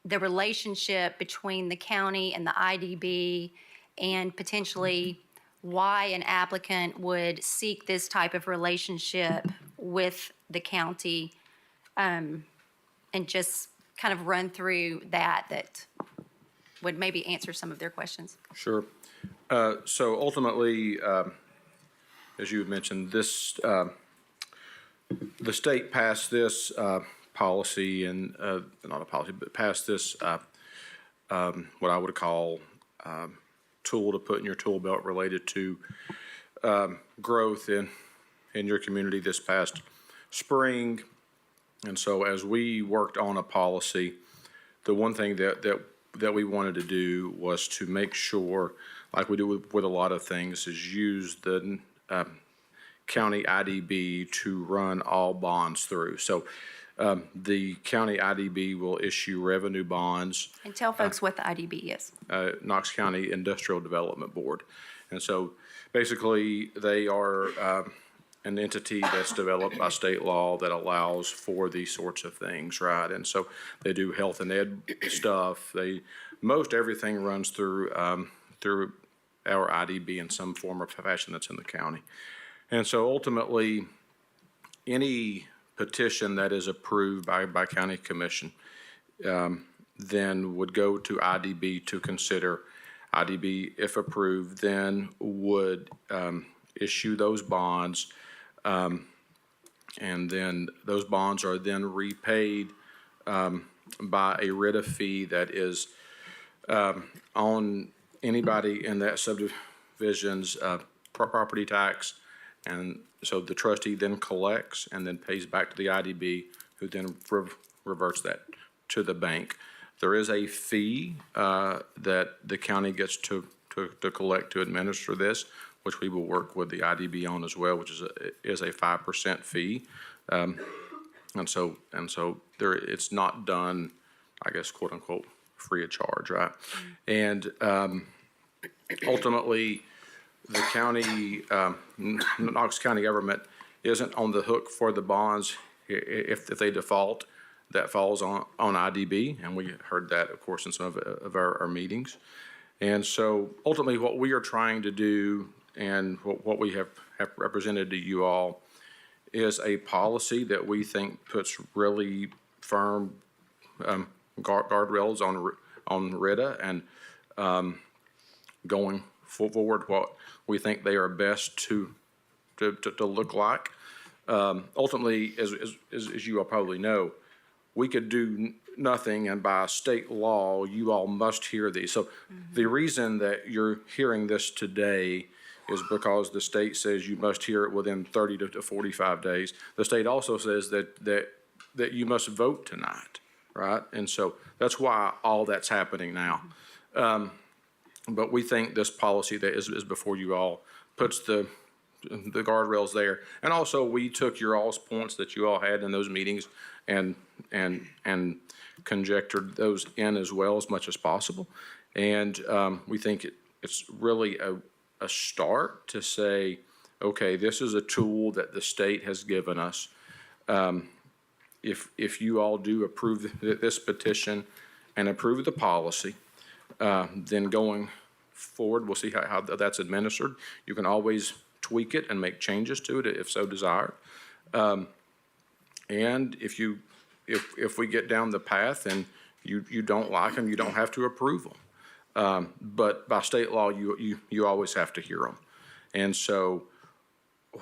the relationship between the county and the IDB and potentially why an applicant would seek this type of relationship with the county, and just kind of run through that would maybe answer some of their questions. Sure. So ultimately, as you had mentioned, this the state passed this policy and not a policy, but passed this what I would call tool to put in your tool belt related to growth in your community this past spring. And so as we worked on a policy, the one thing that we wanted to do was to make sure, like we do with a lot of things, is use the county IDB to run all bonds through. So the county IDB will issue revenue bonds. And tell folks what the IDB is. Knox County Industrial Development Board. And so basically they are an entity that's developed by state law that allows for these sorts of things, right? And so they do health and ed stuff. Most everything runs through through our IDB in some form or fashion that's in the county. And so ultimately, any petition that is approved by county commission then would go to IDB to consider. IDB, if approved, then would issue those bonds, and then those bonds are then repaid by a writ of fee that is on anybody in that subdivision's property tax. And so the trustee then collects and then pays back to the IDB, who then reverts that to the bank. There is a fee that the county gets to collect to administer this, which we will work with the IDB on as well, which is a 5% fee. And so there, it's not done, I guess, quote unquote, free of charge, right? And ultimately, the county, Knox County government isn't on the hook for the bonds if they default. That falls on IDB, and we heard that, of course, in some of our meetings. And so ultimately what we are trying to do and what we have represented to you all is a policy that we think puts really firm guardrails on RITA and going forward what we think they are best to look like. Ultimately, as you all probably know, we could do nothing, and by state law, you all must hear these. So the reason that you're hearing this today is because the state says you must hear it within 30 to 45 days. The state also says that you must vote tonight, right? And so that's why all that's happening now. But we think this policy that is before you all puts the guardrails there. And also, we took your all's points that you all had in those meetings and conjectured those in as well as much as possible. And we think it's really a start to say, okay, this is a tool that the state has given us. If you all do approve this petition and approve the policy, then going forward, we'll see how that's administered. You can always tweak it and make changes to it if so desired. And if we get down the path and you don't like them, you don't have to approve them. But by state law, you always have to hear them. And so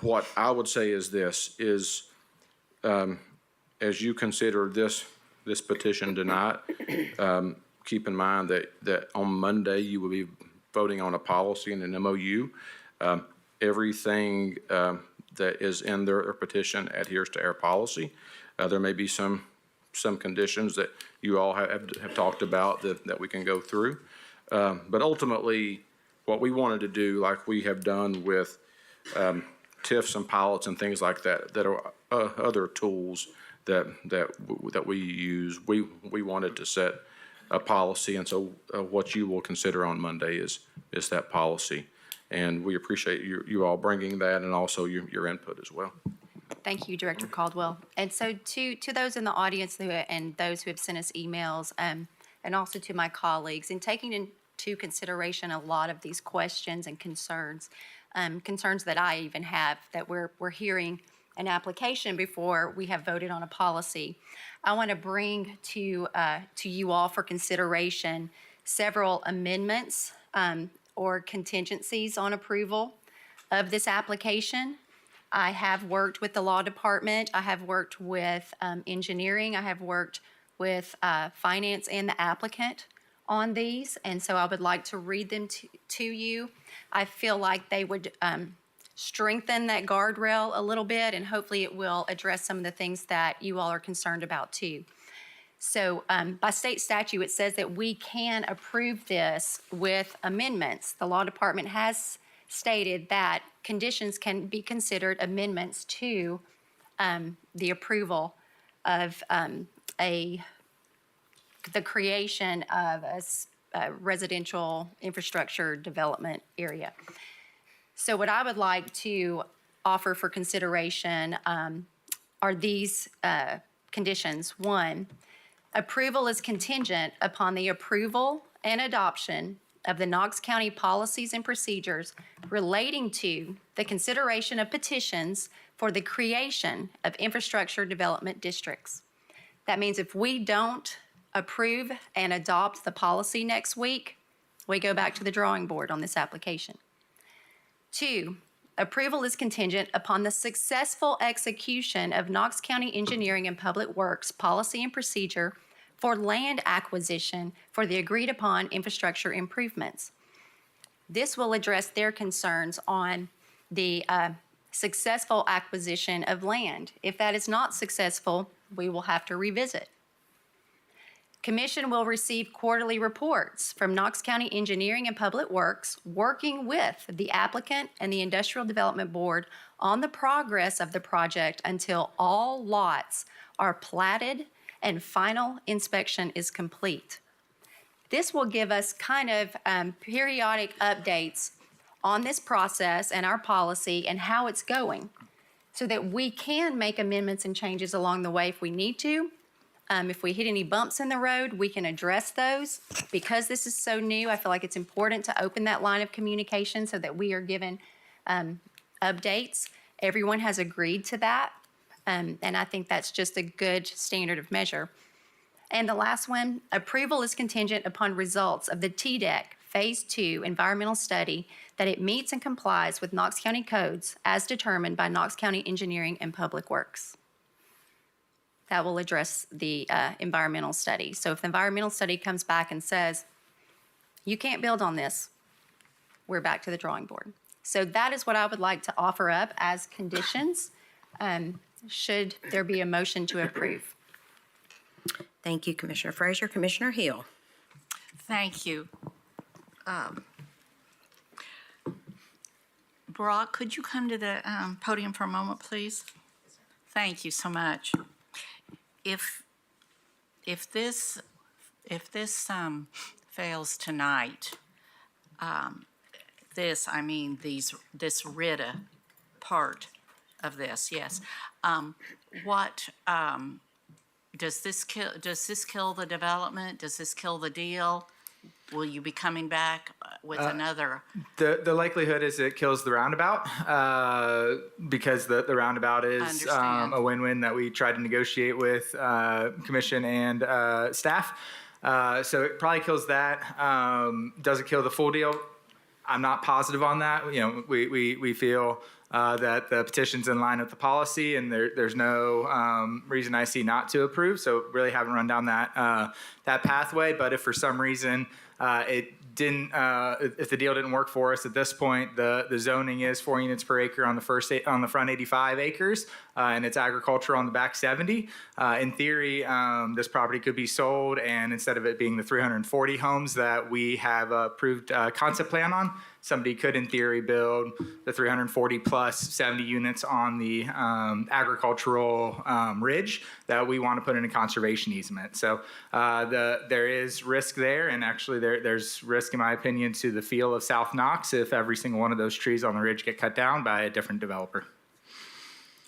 what I would say is this, is as you consider this petition tonight, keep in mind that on Monday you will be voting on a policy and an MOU. Everything that is in their petition adheres to our policy. There may be some conditions that you all have talked about that we can go through. But ultimately, what we wanted to do, like we have done with TIFs and pilots and things like that, that are other tools that we use, we wanted to set a policy. And so what you will consider on Monday is that policy. And we appreciate you all bringing that and also your input as well. Thank you, Director Caldwell. And so to those in the audience and those who have sent us emails, and also to my colleagues, in taking into consideration a lot of these questions and concerns that I even have, that we're hearing an application before we have voted on a policy, I want to bring to you all for consideration several amendments or contingencies on approval of this application. I have worked with the law department. I have worked with engineering. I have worked with finance and the applicant on these. And so I would like to read them to you. I feel like they would strengthen that guardrail a little bit, and hopefully it will address some of the things that you all are concerned about too. So by state statute, it says that we can approve this with amendments. The law department has stated that conditions can be considered amendments to the approval of the creation of a residential infrastructure development area. So what I would like to offer for consideration are these conditions. One, approval is contingent upon the approval and adoption of the Knox County policies and procedures relating to the consideration of petitions for the creation of infrastructure development districts. That means if we don't approve and adopt the policy next week, we go back to the drawing board on this application. Two, approval is contingent upon the successful execution of Knox County Engineering and Public Works policy and procedure for land acquisition for the agreed upon infrastructure improvements. This will address their concerns on the successful acquisition of land. If that is not successful, we will have to revisit. Commission will receive quarterly reports from Knox County Engineering and Public Works, working with the applicant and the Industrial Development Board on the progress of the project until all lots are platted and final inspection is complete. This will give us kind of periodic updates on this process and our policy and how it's going, so that we can make amendments and changes along the way if we need to. If we hit any bumps in the road, we can address those. Because this is so new, I feel like it's important to open that line of communication so that we are given updates. Everyone has agreed to that, and I think that's just a good standard of measure. And the last one, approval is contingent upon results of the TDEC Phase 2 environmental study that it meets and complies with Knox County codes as determined by Knox County Engineering and Public Works. That will address the environmental study. So if the environmental study comes back and says, you can't build on this, we're back to the drawing board. So that is what I would like to offer up as conditions, should there be a motion to approve. Thank you, Commissioner Frazier. Commissioner Hill. Thank you. Brock, could you come to the podium for a moment, please? Thank you so much. If this fails tonight, this RITA part of this, yes. What does this kill? Does this kill the development? Does this kill the deal? Will you be coming back with another? The likelihood is it kills the roundabout because the roundabout is a win-win that we tried to negotiate with commission and staff. So it probably kills that. Does it kill the full deal? I'm not positive on that. We feel that the petition's in line with the policy, and there's no reason I see not to approve. So really haven't run down that pathway. But if for some reason it didn't, if the deal didn't work for us at this point, the zoning is 4 units per acre on the front 85 acres, and it's agriculture on the back 70. In theory, this property could be sold, and instead of it being the 340 homes that we have approved concept plan on, somebody could, in theory, build the 340 plus 70 units on the agricultural ridge that we want to put in a conservation easement. So there is risk there, and actually there's risk, in my opinion, to the feel of South Knox if every single one of those trees on the ridge get cut down by a different developer.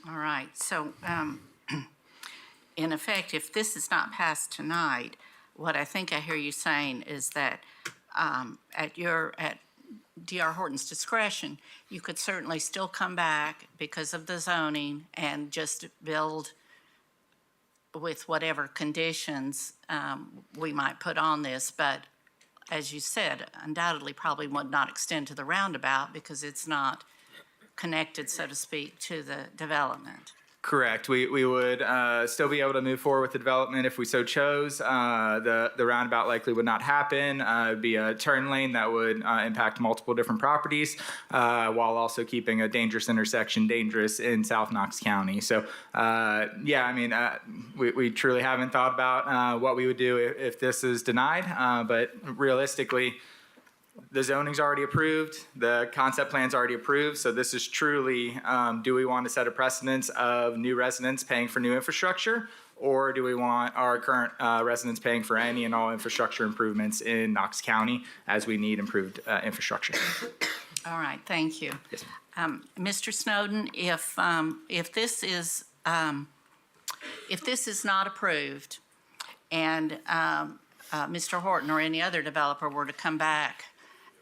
All right. So in effect, if this is not passed tonight, what I think I hear you saying is that at D.R. Horton's discretion, you could certainly still come back because of the zoning and just build with whatever conditions we might put on this. But as you said, undoubtedly probably would not extend to the roundabout because it's not connected, so to speak, to the development. Correct. We would still be able to move forward with the development if we so chose. The roundabout likely would not happen. It would be a turn lane that would impact multiple different properties while also keeping a dangerous intersection dangerous in South Knox County. So, yeah, I mean, we truly haven't thought about what we would do if this is denied. But realistically, the zoning's already approved, the concept plan's already approved, so this is truly, do we want to set a precedence of new residents paying for new infrastructure, or do we want our current residents paying for any and all infrastructure improvements in Knox County as we need improved infrastructure? All right, thank you. Yes. Mr. Snowden, if this is not approved and Mr. Horton or any other developer were to come back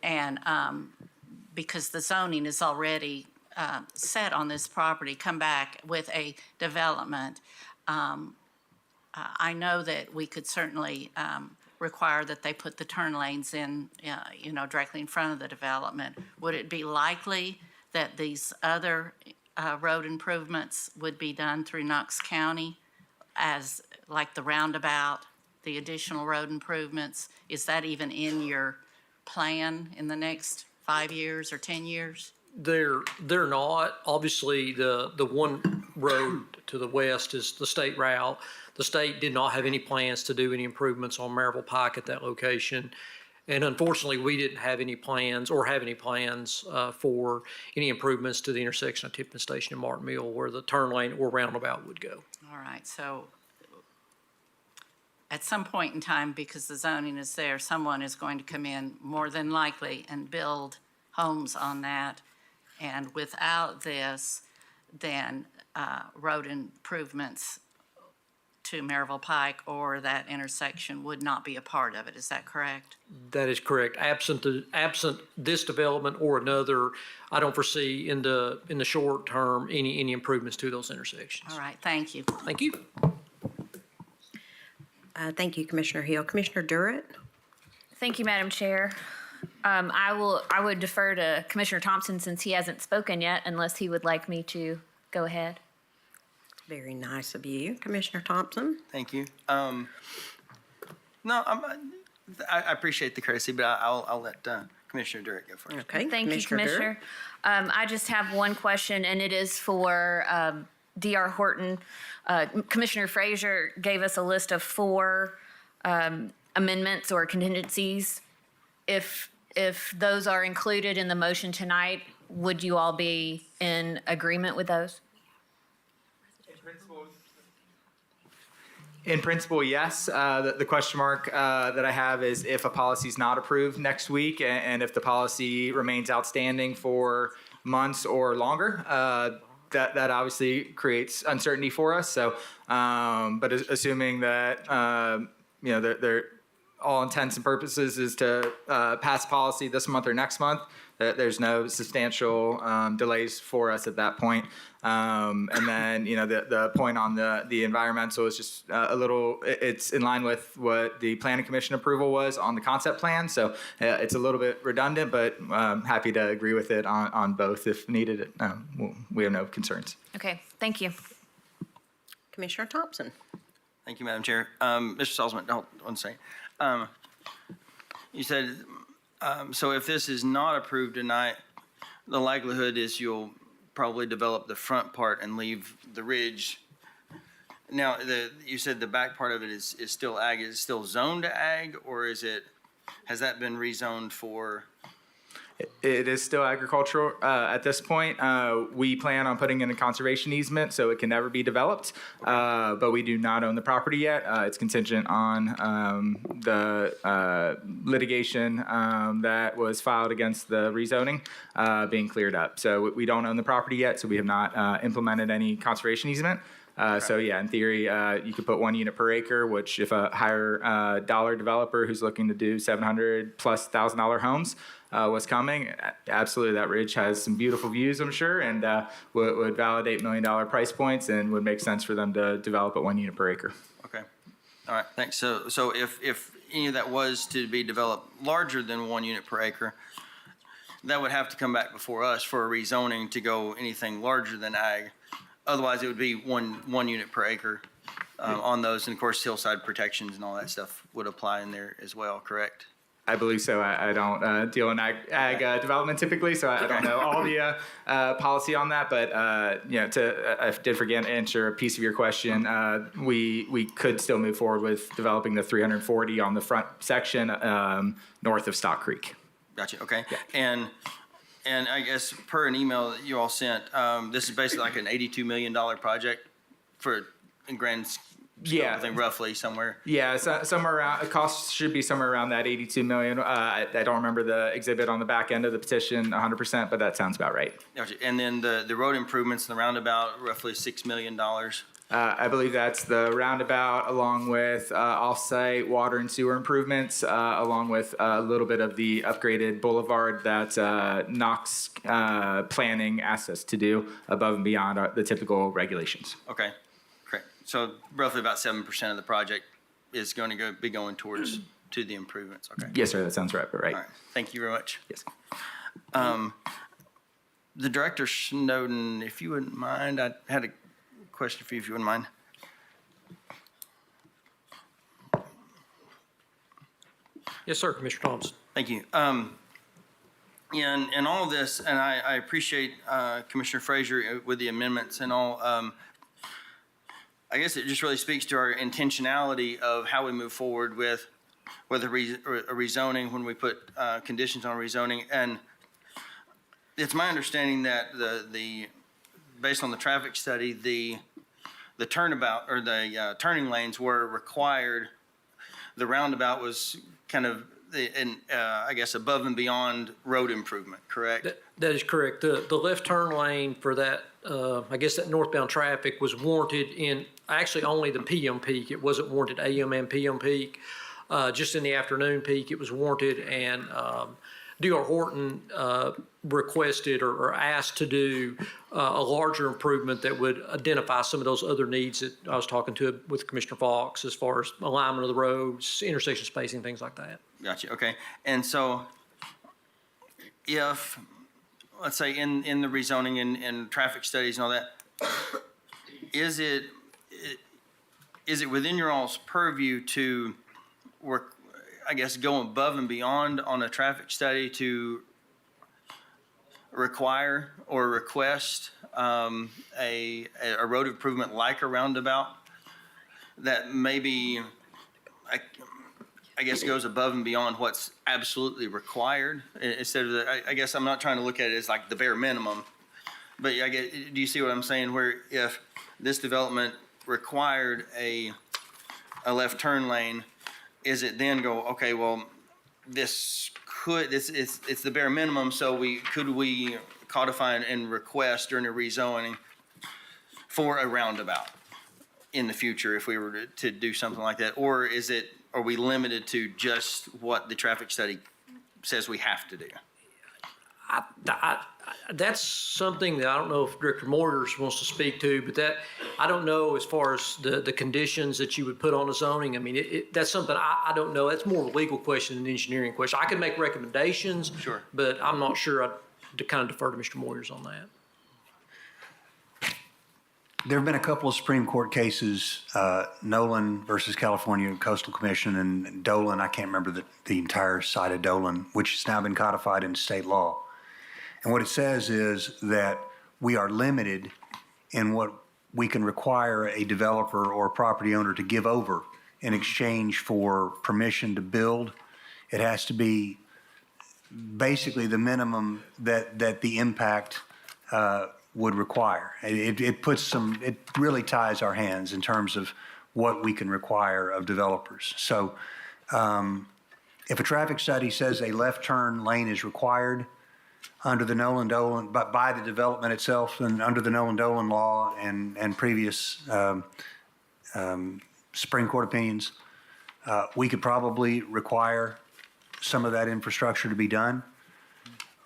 and because the zoning is already set on this property, come back with a development, I know that we could certainly require that they put the turn lanes in, directly in front of the development. Would it be likely that these other road improvements would be done through Knox County as like the roundabout, the additional road improvements? Is that even in your plan in the next 5 years or 10 years? They're not. Obviously, the one road to the west is the state route. The state did not have any plans to do any improvements on Maryville Pike at that location. And unfortunately, we didn't have any plans for any improvements to the intersection of Tipton Station and Martin Mill where the turn lane or roundabout would go. All right, so at some point in time, because the zoning is there, someone is going to come in more than likely and build homes on that. And without this, then road improvements to Maryville Pike, or that intersection would not be a part of it. Is that correct? That is correct. Absent this development or another, I don't foresee in the short term any improvements to those intersections. All right, thank you. Thank you. Thank you, Commissioner Hill. Commissioner Durrett? Thank you, Madam Chair. I would defer to Commissioner Thompson since he hasn't spoken yet, unless he would like me to go ahead. Very nice of you. Commissioner Thompson? Thank you. No, I appreciate the courtesy, but I'll let Commissioner Durrett go first. Okay. Thank you, Commissioner. I just have one question, and it is for D.R. Horton. Commissioner Frazier gave us a list of 4 amendments or contingencies. If those are included in the motion tonight, would you all be in agreement with those? In principle, yes. The question mark that I have is if a policy is not approved next week and if the policy remains outstanding for months or longer, that obviously creates uncertainty for us. So, but assuming that, they're all intents and purposes is to pass policy this month or next month, there's no substantial delays for us at that point. And then, the point on the environmental is just a little, it's in line with what the Planning Commission approval was on the concept plan. So it's a little bit redundant, but happy to agree with it on both if needed. We have no concerns. Okay, thank you. Commissioner Thompson? Thank you, Madam Chair. Mr. Salzman, hold one second. You said, so if this is not approved tonight, the likelihood is you'll probably develop the front part and leave the ridge. Now, you said the back part of it is still ag. Is it still zoned to ag, or has that been rezoned for? It is still agricultural at this point. We plan on putting in a conservation easement so it can never be developed, but we do not own the property yet. It's contingent on the litigation that was filed against the rezoning being cleared up. So we don't own the property yet, so we have not implemented any conservation easement. So yeah, in theory, you could put 1 unit per acre, which if a higher dollar developer who's looking to do $700,000+ homes was coming, absolutely that ridge has some beautiful views, I'm sure, and would validate $1 million price points and would make sense for them to develop at 1 unit per acre. Okay. All right, thanks. So if any of that was to be developed larger than 1 unit per acre, that would have to come back before us for a rezoning to go anything larger than ag. Otherwise, it would be one unit per acre on those. And of course, hillside protections and all that stuff would apply in there as well, correct? I believe so. I don't deal in ag development typically, so I don't know all the policy on that. But I did forget to answer a piece of your question. We could still move forward with developing the 340 on the front section north of Stock Creek. Gotcha. Okay. Yeah. And I guess per an email that you all sent, this is basically like an $82 million project in grand scope, I think roughly somewhere. Yeah, somewhere around, cost should be somewhere around that 82 million. I don't remember the exhibit on the back end of the petition 100%, but that sounds about right. Gotcha. And then the road improvements in the roundabout, roughly $6 million. I believe that's the roundabout, along with off-site water and sewer improvements, along with a little bit of the upgraded boulevard that Knox planning asks us to do above and beyond the typical regulations. Okay, great. So roughly about 7% of the project is going to be going towards to the improvements. Okay. Yes, sir. That sounds right. But right. All right. Thank you very much. Yes. The Director Snowden, if you wouldn't mind, I had a question for you, if you wouldn't mind. Yes, sir, Commissioner Thompson. Thank you. In all of this, and I appreciate Commissioner Frazier with the amendments and all, I guess it just really speaks to our intentionality of how we move forward with a rezoning when we put conditions on rezoning. And it's my understanding that based on the traffic study, the turnabout or the turning lanes were required. The roundabout was kind of I guess, above and beyond road improvement, correct? That is correct. The left turn lane for that, I guess that northbound traffic was warranted in actually only the PM peak. It wasn't warranted AM and PM peak. Just in the afternoon peak, it was warranted, and D.R. Horton requested or asked to do a larger improvement that would identify some of those other needs that I was talking to with Commissioner Fox as far as alignment of the roads, intersection spacing, things like that. Gotcha, okay. And so if, let's say in the rezoning and traffic studies and all that, is it within your all's purview to work, I guess, go above and beyond on a traffic study to require or request a road improvement like a roundabout that maybe, I guess, goes above and beyond what's absolutely required instead of I guess I'm not trying to look at it as like the bare minimum, but do you see what I'm saying? Where if this development required a left turn lane, is it then go, okay, well, it's the bare minimum, so could we codify and request during a rezoning for a roundabout in the future if we were to do something like that? Or are we limited to just what the traffic study says we have to do? That's something that I don't know if Director Moyers wants to speak to, but that I don't know as far as the conditions that you would put on the zoning. I mean, that's something I don't know. That's more of a legal question than an engineering question. I can make recommendations, sure, but I'm not sure. I'd kind of defer to Mr. Moyers on that. There have been a couple of Supreme Court cases, Nolan versus California Coastal Commission and Dolan. I can't remember the entire side of Dolan, which has now been codified in state law. And what it says is that we are limited in what we can require a developer or a property owner to give over in exchange for permission to build. It has to be basically the minimum that the impact would require. It really ties our hands in terms of what we can require of developers. So if a traffic study says a left turn lane is required under the Nolan-Dolan, but by the development itself and under the Nolan-Dolan law and previous Supreme Court opinions, we could probably require some of that infrastructure to be done.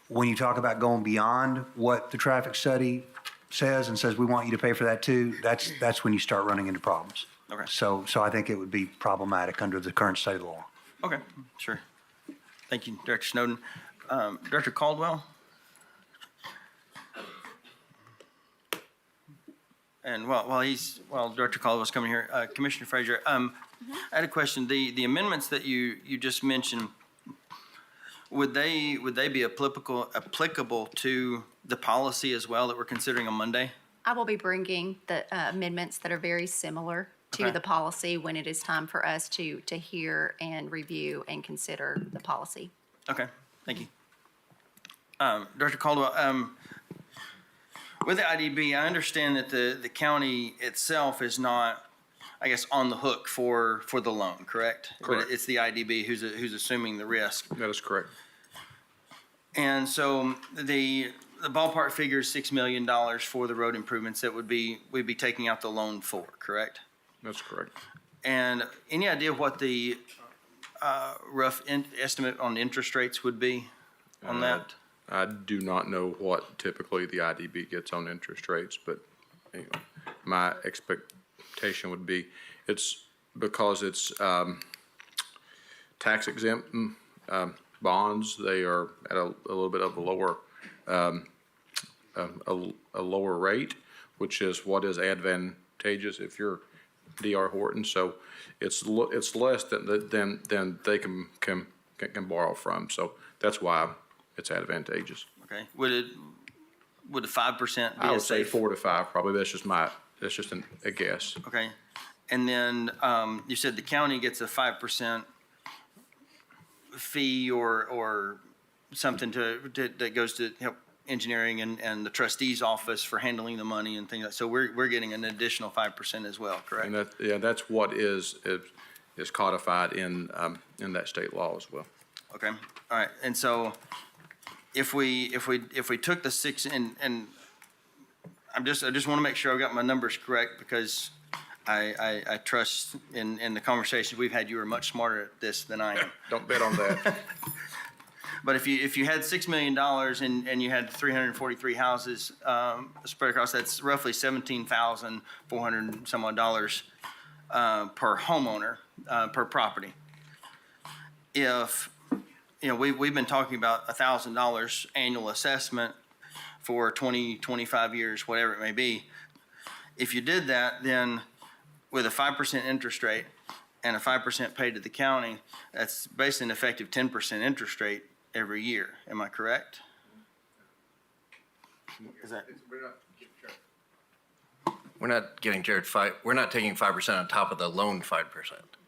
When you talk about going beyond what the traffic study says and says we want you to pay for that too, that's when you start running into problems. Okay. So I think it would be problematic under the current state of the law. Okay, sure. Thank you, Director Snowden. Director Caldwell? And while Director Caldwell's coming here, Commissioner Frazier, I had a question. The amendments that you just mentioned, would they be applicable to the policy as well that we're considering on Monday? I will be bringing the amendments that are very similar to Okay. the policy when it is time for us to hear and review and consider the policy. Okay, thank you. Director Caldwell, with the IDB, I understand that the county itself is not, I guess, on the hook for the loan, correct? Correct. But it's the IDB who's assuming the risk. That is correct. And so the ballpark figure is $6 million for the road improvements that we'd be taking out the loan for, correct? That's correct. And any idea what the rough estimate on interest rates would be on that? I do not know what typically the IDB gets on interest rates, but my expectation would be it's because it's tax exempt bonds. They are at a little bit of a lower rate, which is what is advantageous if you're D.R. Horton. So it's less than they can borrow from. So that's why it's advantageous. Okay. Would a 5% be I would a say safe? 4 to 5 probably. That's just a guess. Okay. And then you said the county gets a 5% fee or something that goes to help engineering and the trustee's office for handling the money and things like that. So we're getting an additional 5% as well, correct? And that's what is codified in that state law as well. Okay, all right, and so if we took the six and I just want to make sure I've got my numbers correct because I trust in the conversation we've had, you were much smarter at this than I am. Don't bet on that. But if you had $6 million and you had 343 houses spread across, that's roughly $17,400 some odd dollars per homeowner per property. If we've been talking about $1,000 annual assessment for 20, 25 years, whatever it may be. If you did that, then with a 5% interest rate and a 5% paid to the county, that's basically an effective 10% interest rate every year. Am I correct? Is that? We're not getting Jared we're not taking 5% on top of the loan 5%.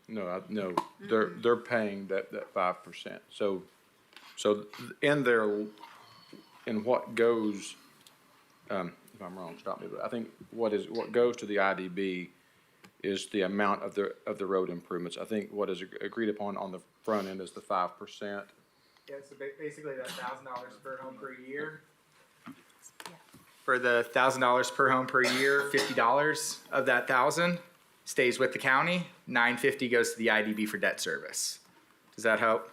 No, no, they're paying that 5%. So in what goes, if I'm wrong, stop me, but I think what goes to the IDB is the amount of the road improvements. I think what is agreed upon on the front end is the 5%. Yeah, so basically that $1,000 per home per year. For the $1,000 per home per year, $50 of that 1,000 stays with the county. $950 goes to the IDB for debt service. Does that help?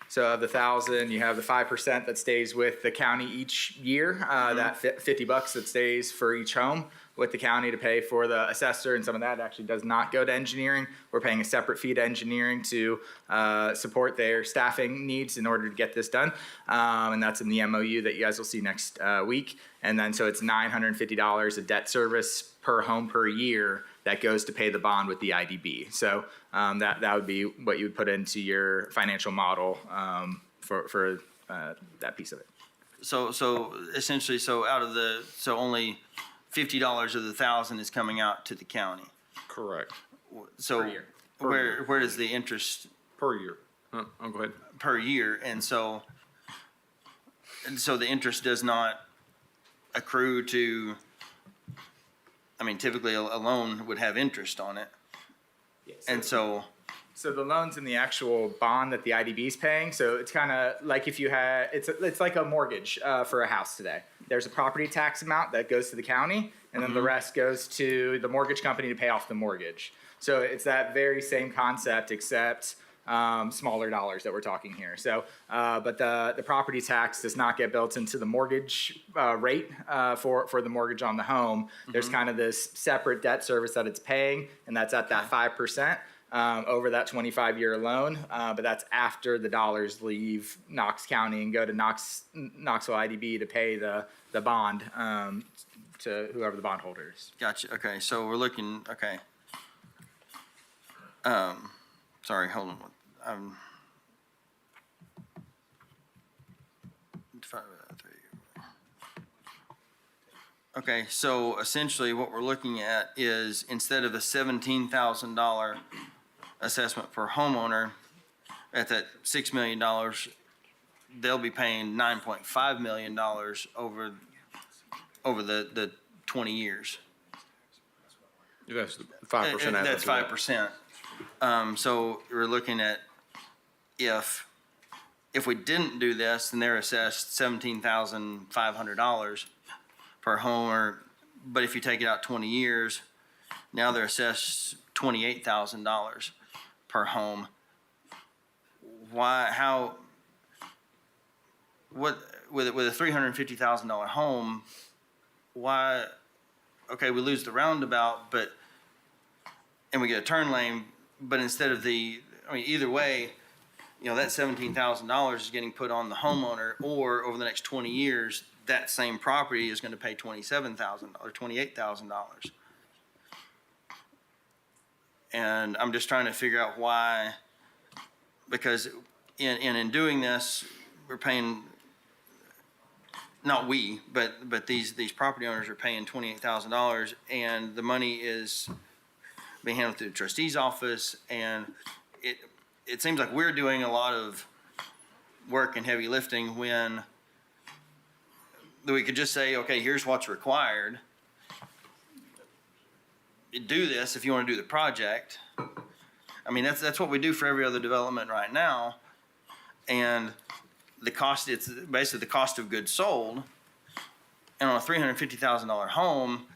So of the 1,000, you have the 5% that stays with the county each year. That $50 that stays for each home with the county to pay for the assessor, and some of that actually does not go to engineering. We're paying a separate fee to engineering to support their staffing needs in order to get this done. And that's in the MOU that you guys will see next week. And then so it's $950 of debt service per home per year that goes to pay the bond with the IDB. So that would be what you would put into your financial model for that piece of it. So essentially, only $50 of the 1,000 is coming out to the county. Correct. So Per year. where does the interest Per year. Go ahead. per year, and so the interest does not accrue to. I mean, typically a loan would have interest on it, and so. So the loan's in the actual bond that the IDB is paying. So it's kind of like if you had, it's like a mortgage for a house today. There's a property tax amount that goes to the county, and then the rest goes to the mortgage company to pay off the mortgage. So it's that very same concept, except smaller dollars that we're talking here. So, but the property tax does not get built into the mortgage rate for the mortgage on the home. There's kind of this separate debt service that it's paying, and that's at that 5%. Over that 25-year loan, but that's after the dollars leave Knox County and go to Knoxville IDB to pay the bond to whoever the bondholder is. Gotcha. Okay, so we're looking. Okay. Sorry, hold on. Okay, so essentially what we're looking at is instead of a $17,000 assessment per homeowner at that $6 million, they'll be paying $9.5 million over the 20 years. That's 5%. That's 5%. So we're looking at if we didn't do this, then they're assessed $17,500 per homeowner. But if you take it out 20 years, now they're assessed $28,000 per home. Why? How? What? With a $350,000 home, why? Okay, we lose the roundabout, and we get a turn lane, but instead of either way, that $17,000 is getting put on the homeowner, or over the next 20 years, that same property is going to pay $27,000 or $28,000. And I'm just trying to figure out why, because in doing this, we're paying, not we, but these property owners are paying $28,000, and the money is being handled through the trustee's office, and it seems like we're doing a lot of work and heavy lifting when we could just say, okay, here's what's required. Do this if you want to do the project. I mean, that's what we do for every other development right now. and the cost, it's basically the cost of goods sold. And on a $350,000 home,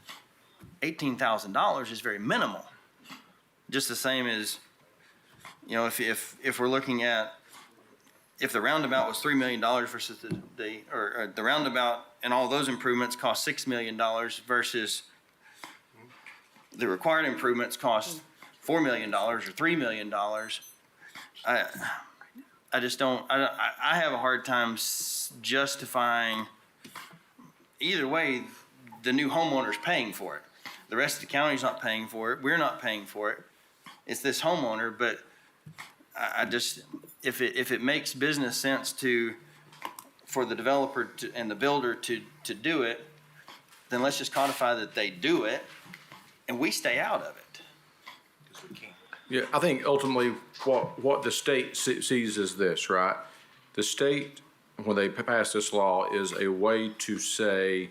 $18,000 is very minimal. Just the same as, you know, if we're looking at, if the roundabout was $3 million versus the roundabout and all those improvements cost $6 million versus the required improvements cost $4 million or $3 million, I just don't, I have a hard time justifying, either way, the new homeowner's paying for it. The rest of the county's not paying for it. We're not paying for it. It's this homeowner, but I just, if it makes business sense for the developer and the builder to do it, then let's just codify that they do it and we stay out of it. Because we can't. Yeah, I think ultimately what the state sees is this, right? The state, when they pass this law, is a way to say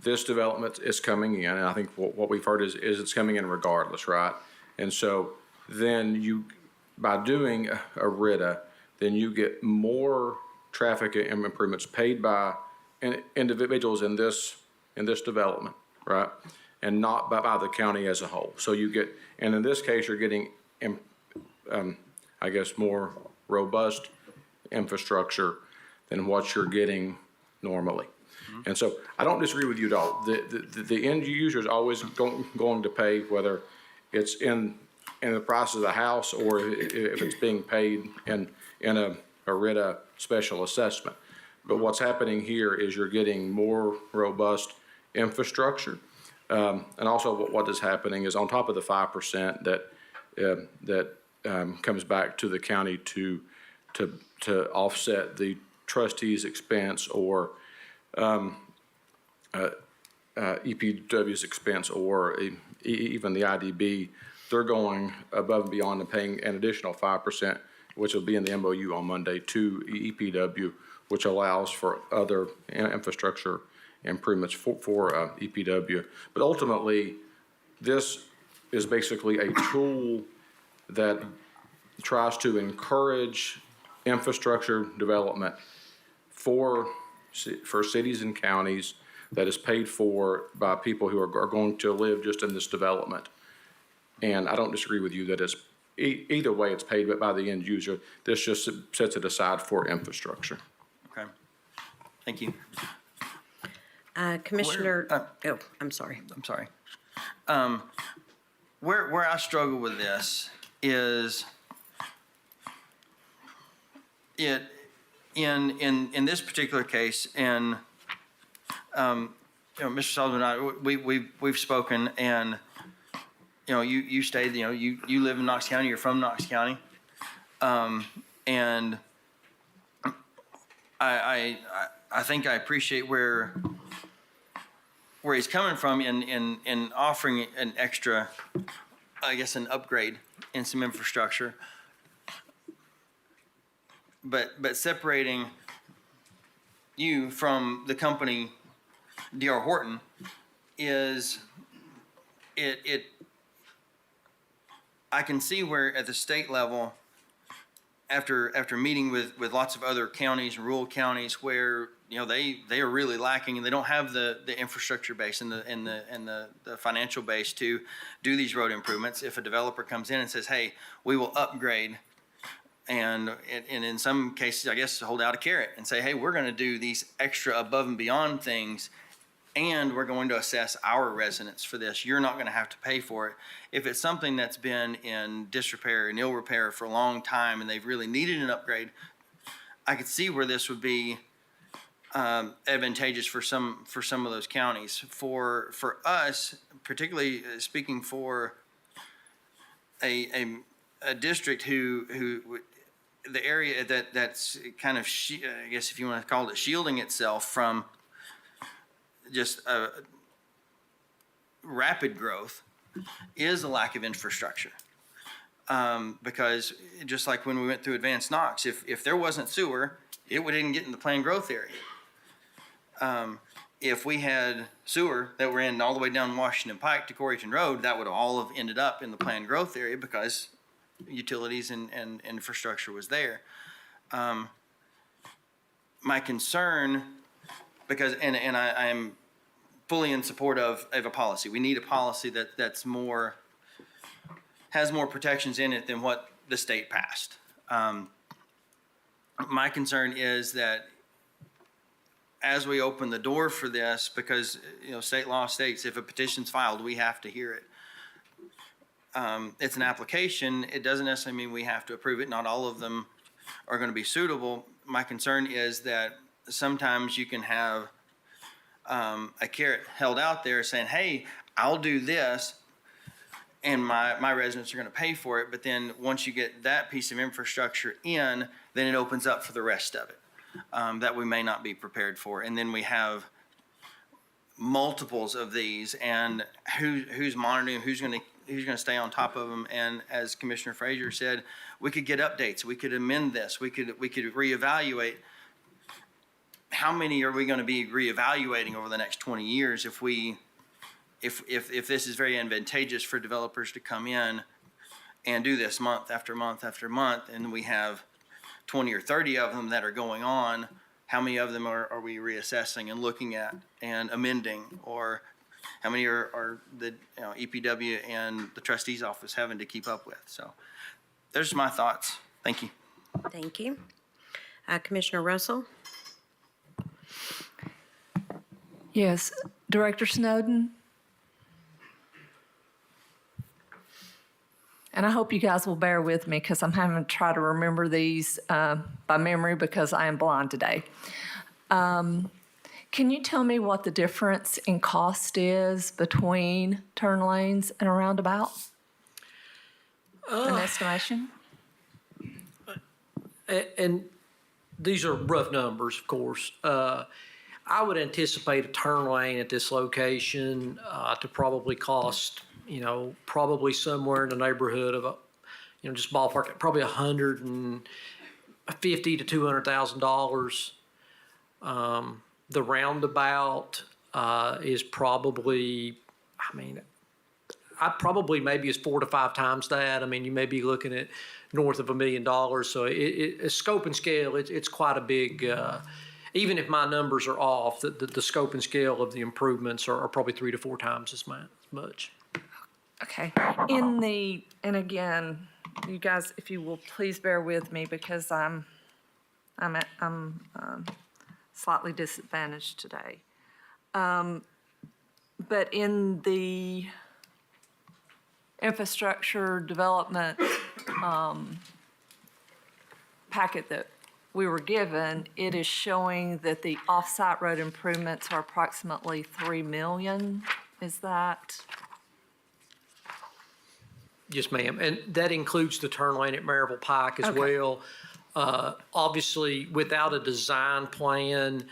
this development is coming in, and I think what we've heard is it's coming in regardless, right? And so then you, by doing a RITA, then you get more traffic improvements paid by individuals in this development, right? And not by the county as a whole. So you get, and in this case, you're getting, I guess, more robust infrastructure than what you're getting normally. And so I don't disagree with you at all. The end user is always going to pay, whether it's in the price of the house or if it's being paid in a RITA special assessment. But what's happening here is you're getting more robust infrastructure. And also what is happening is on top of the 5% that comes back to the county to offset the trustee's expense or EPW's expense or even the IDB, they're going above and beyond and paying an additional 5%, which will be in the MOU on Monday, to EPW, which allows for other infrastructure improvements for EPW. But ultimately, this is basically a tool that tries to encourage infrastructure development for cities and counties that is paid for by people who are going to live just in this development. And I don't disagree with you that it's either way it's paid by the end user. This just sets it aside for infrastructure. Okay. Thank you. Commissioner, I'm sorry. I'm sorry. Where I struggle with this is it in this particular case, and Mr. Sullivan and I, we've spoken, and you stayed, you live in Knox County, you're from Knox County, and I think I appreciate where he's coming from in offering an extra, I guess, an upgrade in some infrastructure, but separating you from the company D.R. Horton is it I can see where at the state level, after meeting with lots of other counties and rural counties where they are really lacking and they don't have the infrastructure base and the financial base to do these road improvements. If a developer comes in and says, hey, we will upgrade, and in some cases, I guess, hold out a carrot and say, hey, we're going to do these extra above and beyond things, and we're going to assess our residents for this. You're not going to have to pay for it. If it's something that's been in disrepair and ill repair for a long time and they've really needed an upgrade, I could see where this would be advantageous for some of those counties. For us, particularly speaking for a district who the area that's kind of I guess if you want to call it shielding itself from just rapid growth is a lack of infrastructure. Because just like when we went through Advanced Knox, if there wasn't sewer, it didn't get in the planned growth area. If we had sewer that were in all the way down Washington Pike to Coreyton Road, that would all have ended up in the planned growth area because utilities and infrastructure was there. My concern, because, and I am fully in support of a policy. We need a policy that's more, has more protections in it than what the state passed. My concern is that as we open the door for this, because, state law states if a petition's filed, we have to hear it. It's an application. It doesn't necessarily mean we have to approve it. Not all of them are going to be suitable. My concern is that sometimes you can have a carrot held out there saying, hey, I'll do this, and my residents are going to pay for it. But then once you get that piece of infrastructure in, then it opens up for the rest of it that we may not be prepared for. And then we have multiples of these, and who's monitoring, who's going to stay on top of them. And as Commissioner Frazier said, we could get updates, we could amend this, we could reevaluate. How many are we going to be reevaluating over the next 20 years if this is very advantageous for developers to come in and do this month after month after month, and we have 20 or 30 of them that are going on? How many of them are we reassessing and looking at and amending? Or how many are the EPW and the trustee's office having to keep up with? So there's my thoughts. Thank you. Thank you. Commissioner Russell? Yes, Director Snowden. And I hope you guys will bear with me because I'm having to try to remember these by memory because I am blind today. Can you tell me what the difference in cost is between turn lanes and a roundabout? An estimation? And these are rough numbers, of course. I would anticipate a turn lane at this location to probably cost, probably somewhere in the neighborhood of, just ballpark, probably $150,000 to $200,000. The roundabout is probably, probably maybe is 4 to 5 times that. You may be looking at north of $1 million. So scope and scale, it's quite a big. Even if my numbers are off, the scope and scale of the improvements are probably 3 to 4 times as much. Okay. And again, you guys, if you will please bear with me because I'm slightly disadvantaged today. But in the infrastructure development packet that we were given, it is showing that the off-site road improvements are approximately $3 million. Is that? Yes, ma'am. And that includes the turn lane at Maryville Pike as well. Obviously, without a design plan,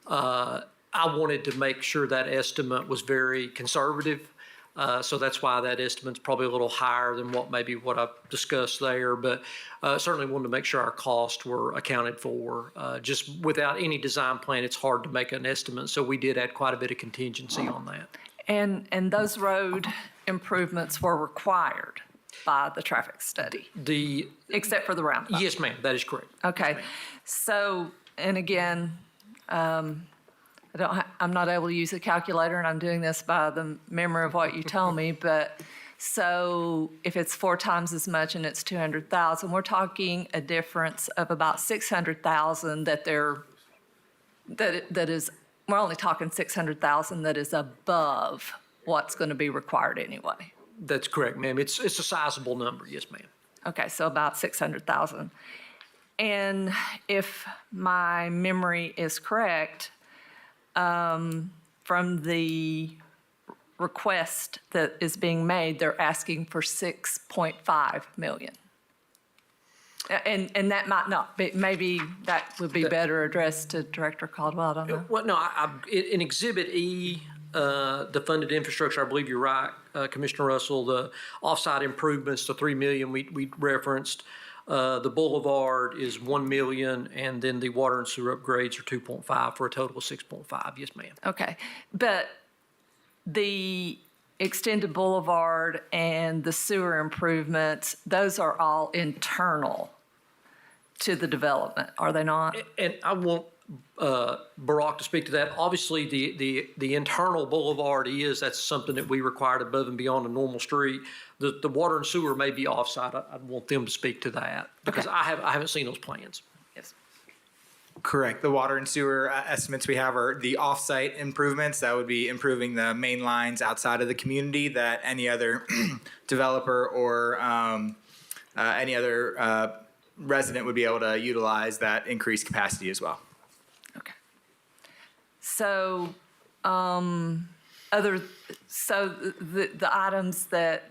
I wanted to make sure that estimate was very conservative. So that's why that estimate's probably a little higher than what I've discussed there. But certainly wanted to make sure our costs were accounted for. Just without any design plan, it's hard to make an estimate. So we did add quite a bit of contingency on that. And those road improvements were required by the traffic study? Except for the roundabout? Yes, ma'am, that is correct. Okay. So, and again, I'm not able to use a calculator, and I'm doing this by the memory of what you told me, but so if it's 4 times as much and it's 200,000, we're talking a difference of about 600,000 that is, we're only talking 600,000 that is above what's going to be required anyway. That's correct, ma'am. It's a sizable number, yes, ma'am. Okay, so about 600,000. And if my memory is correct, from the request that is being made, they're asking for 6.5 million. And that might not be, maybe that would be better addressed to Director Caldwell, I don't know. Well, no, in Exhibit E, the funded infrastructure, I believe you're right, Commissioner Russell, the offsite improvements, the 3 million we referenced. The boulevard is 1 million, and then the water and sewer upgrades are 2.5 for a total of 6.5. Yes, ma'am. Okay, but the extended boulevard and the sewer improvements, those are all internal to the development, are they not? And I want Barack to speak to that. Obviously, the internal boulevard that's something that we required above and beyond a normal street. The water and sewer may be offsite. I want them to speak to that because I haven't seen those plans. Yes. Correct. The water and sewer estimates we have are the off-site improvements. That would be improving the main lines outside of the community that any other developer or any other resident would be able to utilize that increased capacity as well. So, the items that,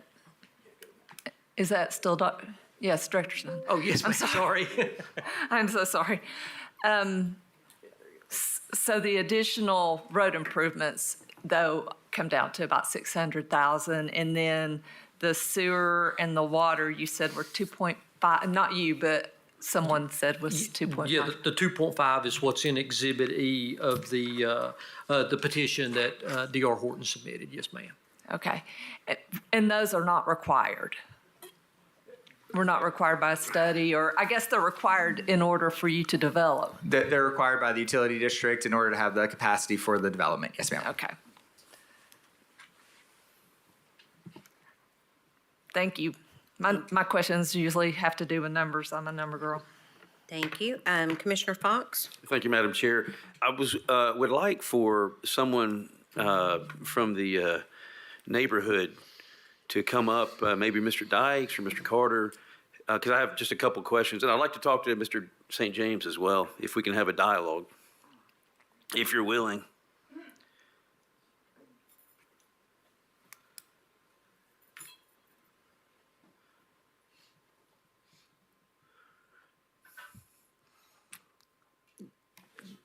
is that still, yes, Director Snow? Oh, yes, I'm sorry. I'm so sorry. So the additional road improvements, though, come down to about 600,000, and then the sewer and the water, you said were 2.5, not you, but someone said was 2.5. Yeah, the 2.5 is what's in Exhibit E of the petition that D.R. Horton submitted. Yes, ma'am. Okay. And those are not required? We're not required by a study, or I guess they're required in order for you to develop? They're required by the utility district in order to have the capacity for the development. Yes, ma'am. Okay. Thank you. My questions usually have to do with numbers. I'm a number girl. Thank you. Commissioner Fox? Thank you, Madam Chair. I would like for someone from the neighborhood to come up, maybe Mr. Dykes or Mr. Carter, because I have just a couple questions. And I'd like to talk to Mr. St. James as well, if we can have a dialogue, if you're willing.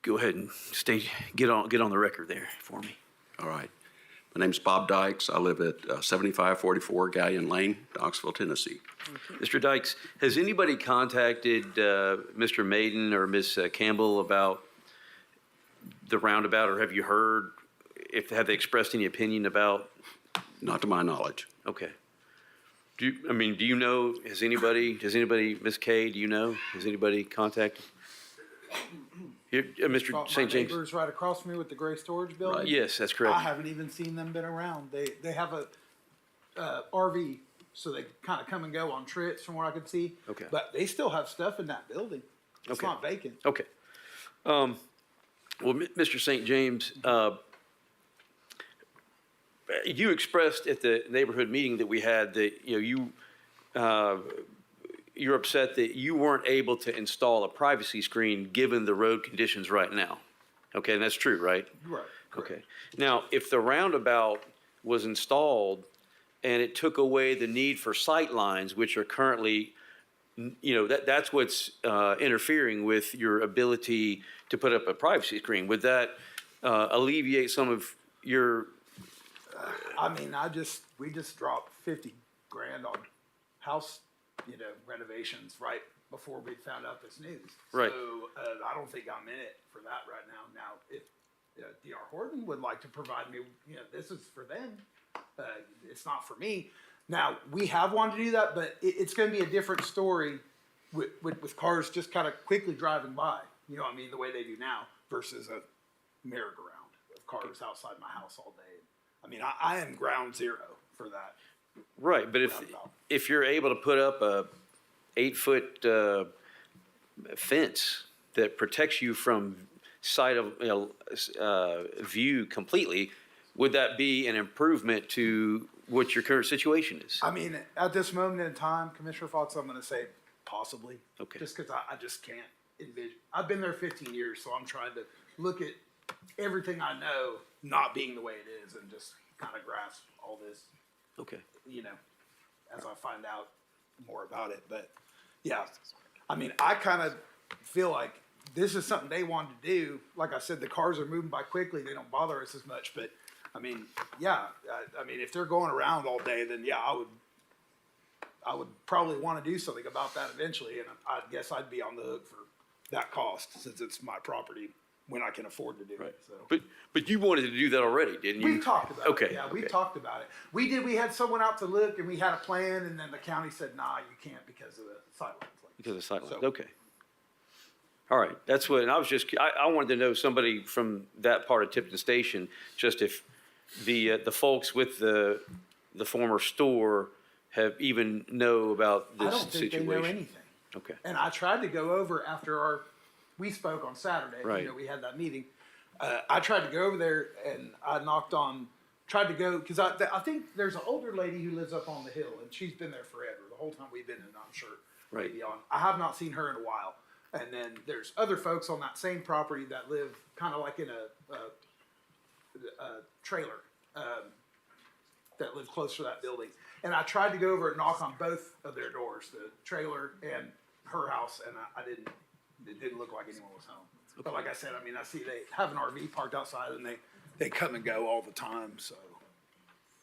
Go ahead and get on the record there for me. All right. My name's Bob Dykes. I live at 7544 Galleon Lane, Knoxville, Tennessee. Mr. Dykes, has anybody contacted Mr. Maiden or Ms. Campbell about the roundabout, or have you heard, have they expressed any opinion about? Not to my knowledge. Okay. Do you know, has anybody, Ms. Kay, do you know, has anybody contacted? Mr. St. James? My neighbors right across from me with the gray storage building. Right. Yes, that's correct. I haven't even seen them been around. They have a RV, so they kind of come and go on trips from what I could see. Okay. But they still have stuff in that building. It's Okay. not vacant. Okay. Well, Mr. St. James, you expressed at the neighborhood meeting that we had that, you're upset that you weren't able to install a privacy screen given the road conditions right now. Okay, and that's true, right? Right. Okay. Now, if the roundabout was installed and it took away the need for sight lines, which are currently, that's what's interfering with your ability to put up a privacy screen. Would that alleviate some of your? I mean, we just dropped $50,000 on house, renovations right before we found out this news. Right. So I don't think I'm in it for that right now. Now, if D.R. Horton would like to provide me, this is for them. It's not for me. Now, we have wanted to do that, but it's going to be a different story with cars just kind of quickly driving by. The way they do now versus a merry-go-round of cars outside my house all day. I mean, I am ground zero for that. Right, but if you're able to put up a 8-foot fence that protects you from sight of view completely, would that be an improvement to what your current situation is? I mean, at this moment in time, Commissioner Fox, I'm going to say possibly. Okay. Just because I just can't envision. I've been there 15 years, so I'm trying to look at everything I know not being the way it is and just kind of grasp all this. Okay. As I find out more about it. But yeah, I mean, I kind of feel like this is something they wanted to do. Like I said, the cars are moving by quickly. They don't bother us as much. But I mean, yeah, I mean, if they're going around all day, then yeah, I would probably want to do something about that eventually. And I guess I'd be on the hook for that cost since it's my property when I can afford to do it. So. But you wanted to do that already, didn't you? We talked about Okay. it. Yeah, we talked about it. We did. We had someone out to look, and we had a plan, and then the county said, "Nah, you can't because of the sight lines." Because of sight lines. So, Okay. All right, that's what, and I was just, I wanted to know somebody from that part of Tipton Station, just if the folks with the former store have even know about I this don't think situation. they know anything. Okay. And I tried to go over after we spoke on Saturday. Right. You know, we had that meeting. I tried to go over there and I knocked on, tried to go, because I think there's an older lady who lives up on the hill and she's been there forever, the whole time we've been in, I'm sure. Right. Maybe on. I have not seen her in a while. And then there's other folks on that same property that live kind of like in a trailer that live close to that building. And I tried to go over and knock on both of their doors, the trailer and her house, and it didn't look like anyone was home. But like I said, I mean, I see they have an RV parked outside and they come and go all the time, so.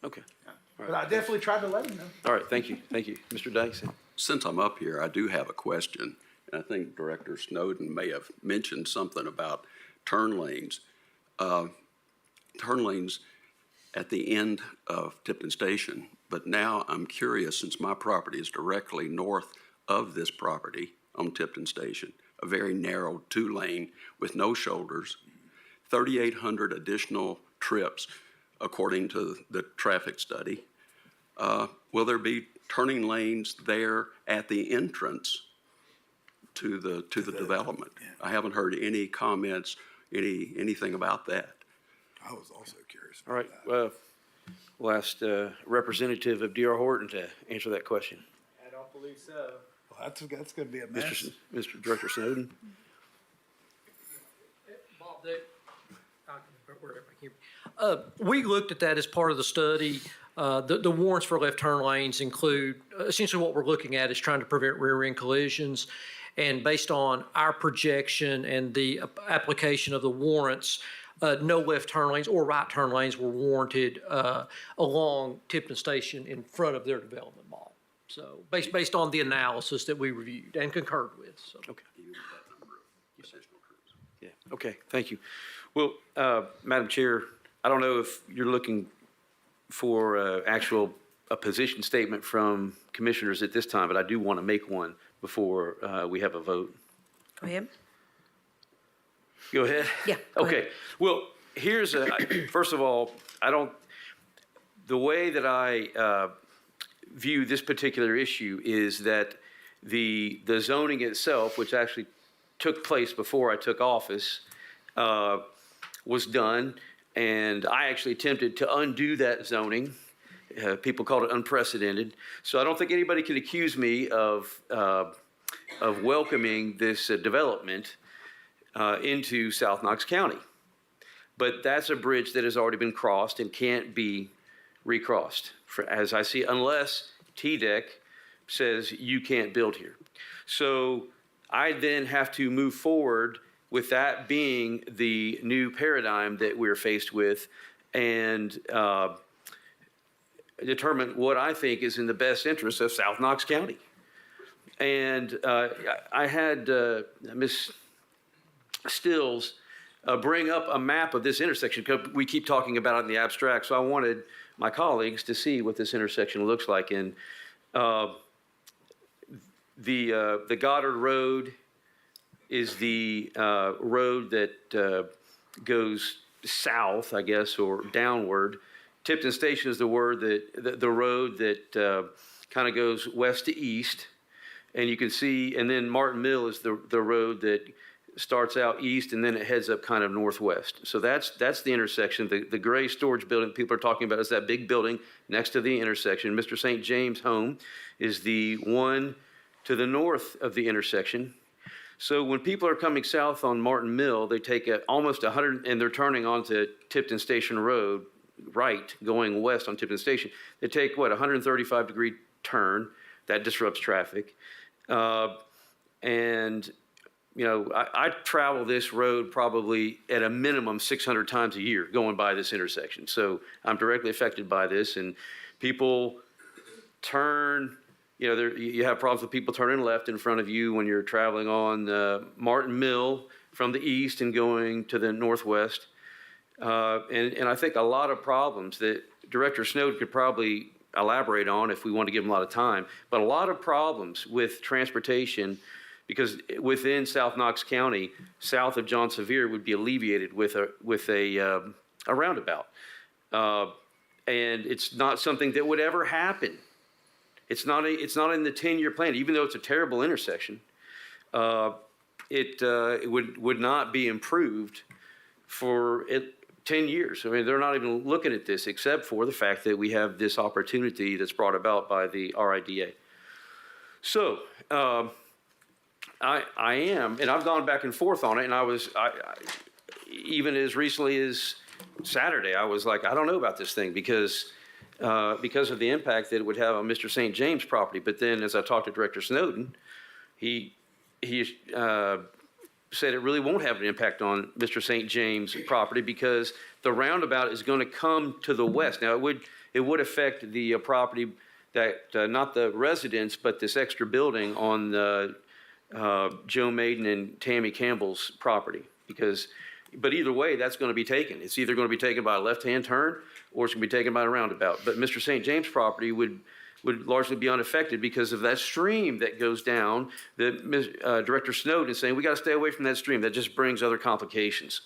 Okay. Yeah. All But right. I definitely tried to let them know. All right, thank you. Mr. Dykes? Since I'm up here, I do have a question. And I think Director Snowden may have mentioned something about turn lanes. Turn lanes at the end of Tipton Station. But now I'm curious, since my property is directly north of this property on Tipton Station, a very narrow 2-lane with no shoulders, 3,800 additional trips, according to the traffic study. Will there be turning lanes there at the entrance to the development? I haven't heard any comments, anything about that. I was also curious. All right, we'll ask the representative of D.R. Horton to answer that question. I don't believe so. Well, that's going to be a mess. Mr. Director Snowden? Bob, we looked at that as part of the study. The warrants for left turn lanes include, essentially what we're looking at is trying to prevent rear-end collisions. And based on our projection and the application of the warrants, no left turn lanes or right turn lanes were warranted along Tipton Station in front of their development mall. So based on the analysis that we reviewed and concurred with. So. Okay. Yeah, okay, thank you. Well, Madam Chair, I don't know if you're looking for a position statement from commissioners at this time, but I do want to make one before we have a vote. Go ahead. Go ahead? Yeah. Okay. Well, here's first of all, the way that I view this particular issue is that the zoning itself, which actually took place before I took office, was done, and I actually attempted to undo that zoning. People called it unprecedented. So I don't think anybody can accuse me of welcoming this development into South Knox County. But that's a bridge that has already been crossed and can't be recrossed, as I see, unless TDEC says you can't build here. So I then have to move forward with that being the new paradigm that we're faced with, and determine what I think is in the best interest of South Knox County. And I had Ms. Stills bring up a map of this intersection, because we keep talking about it in the abstract. So I wanted my colleagues to see what this intersection looks like. And the Goddard Road is the road that goes south, I guess, or downward. Tipton Station is the road that kind of goes west to east. And you can see, and then Martin Mill is the road that starts out east and then it heads up kind of northwest. So that's the intersection. The gray storage building people are talking about is that big building next to the intersection. Mr. St. James' home is the one to the north of the intersection. So when people are coming south on Martin Mill, they take almost 100, and they're turning onto Tipton Station Road, right, going west on Tipton Station. They take, 135-degree turn. That disrupts traffic. And, I travel this road probably at a minimum 600 times a year going by this intersection. So I'm directly affected by this. And people turn, you have problems with people turning left in front of you when you're traveling on Martin Mill from the east and going to the northwest. And I think a lot of problems that Director Snowden could probably elaborate on if we want to give him a lot of time, but a lot of problems with transportation because within South Knox County, south of John Sevier would be alleviated with a roundabout. And it's not something that would ever happen. It's not in the 10-year plan, even though it's a terrible intersection. It would not be improved for 10 years. I mean, they're not even looking at this except for the fact that we have this opportunity that's brought about by the RIDA. So I am, and I've gone back and forth on it, and I even as recently as Saturday, I was like, I don't know about this thing because of the impact that it would have on Mr. St. James property. But then as I talked to Director Snowden, he said it really won't have an impact on Mr. St. James property because the roundabout is going to come to the west. Now, it would affect the property that, not the residents, but this extra building on Joe Maiden and Tammy Campbell's property. But either way, that's going to be taken. It's either going to be taken by a left-hand turn or it's going to be taken by a roundabout. But Mr. St. James property would largely be unaffected because of that stream that goes down that Director Snowden is saying, we got to stay away from that stream. That just brings other complications.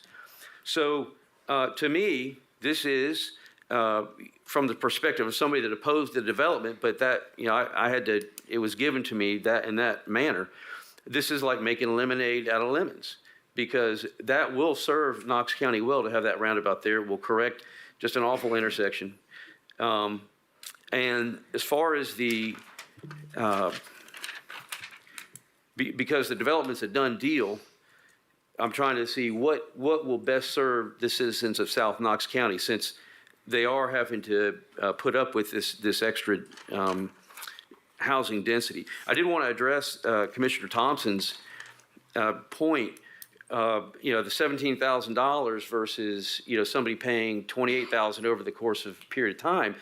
So to me, this is from the perspective of somebody that opposed the development, but that, it was given to me that in that manner. This is like making lemonade out of lemons because that will serve Knox County well to have that roundabout there. It will correct just an awful intersection. And as far as because the development's a done deal, I'm trying to see what will best serve the citizens of South Knox County since they are having to put up with this extra housing density. I did want to address Commissioner Thompson's point. The $17,000 versus somebody paying $28,000 over the course of a period of time.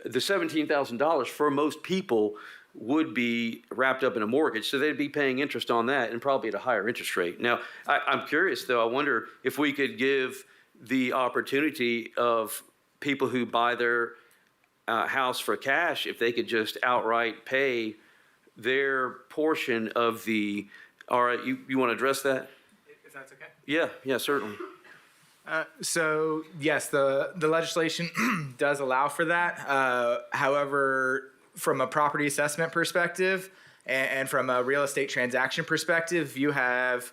The $17,000 for most people would be wrapped up in a mortgage, so they'd be paying interest on that and probably at a higher interest rate. Now, I'm curious, though. I wonder if we could give the opportunity of people who buy their house for cash, if they could just outright pay their portion of the. All right, you want to address that? If that's okay. Yeah, certainly. So yes, the legislation does allow for that. However, from a property assessment perspective and from a real estate transaction perspective, you have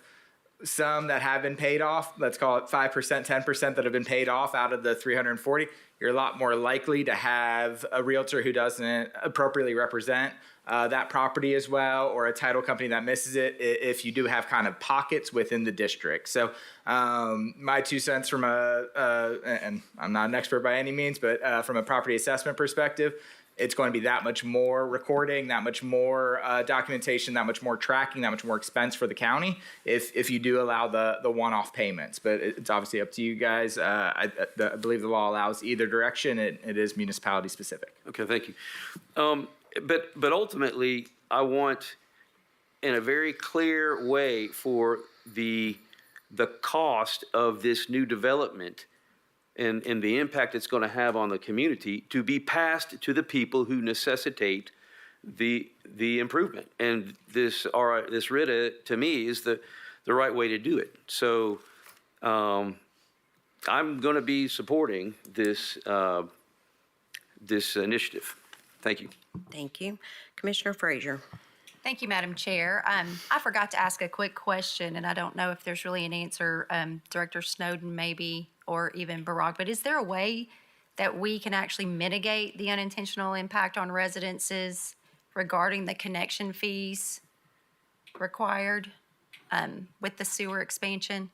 some that have been paid off. Let's call it 5%, 10% that have been paid off out of the 340. You're a lot more likely to have a realtor who doesn't appropriately represent that property as well, or a title company that misses it if you do have kind of pockets within the district. So my 2 cents from and I'm not an expert by any means, but from a property assessment perspective, it's going to be that much more recording, that much more documentation, that much more tracking, that much more expense for the county if you do allow the one-off payments. But it's obviously up to you guys. I believe the law allows either direction. It is municipality specific. Okay, thank you. But ultimately, I want in a very clear way for the cost of this new development and the impact it's going to have on the community to be passed to the people who necessitate the improvement. And this RIDA, to me, is the right way to do it. So I'm going to be supporting this initiative. Thank you. Thank you. Commissioner Frazier. Thank you, Madam Chair. I forgot to ask a quick question, and I don't know if there's really an answer, Director Snowden maybe, or even Barack, but is there a way that we can actually mitigate the unintentional impact on residences regarding the connection fees required with the sewer expansion?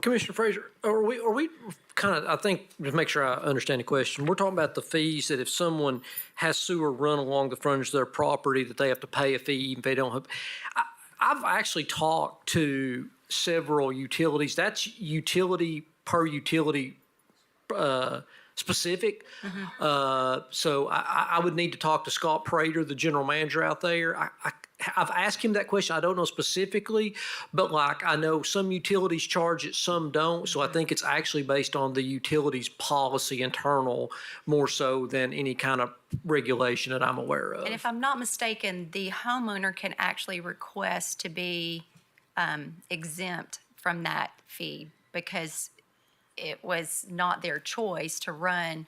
Commissioner Frazier, are we kind of, I think, to make sure I understand the question, we're talking about the fees that if someone has sewer run along the frontage of their property, that they have to pay a fee even if they don't have. I've actually talked to several utilities. That's utility per utility specific. Mm-hmm. So I would need to talk to Scott Prater, the general manager out there. I've asked him that question. I don't know specifically, but like I know some utilities charge it, some don't. So I think it's actually based on the utilities policy internal more so than any kind of regulation that I'm aware of. And if I'm not mistaken, the homeowner can actually request to be exempt from that fee because it was not their choice to run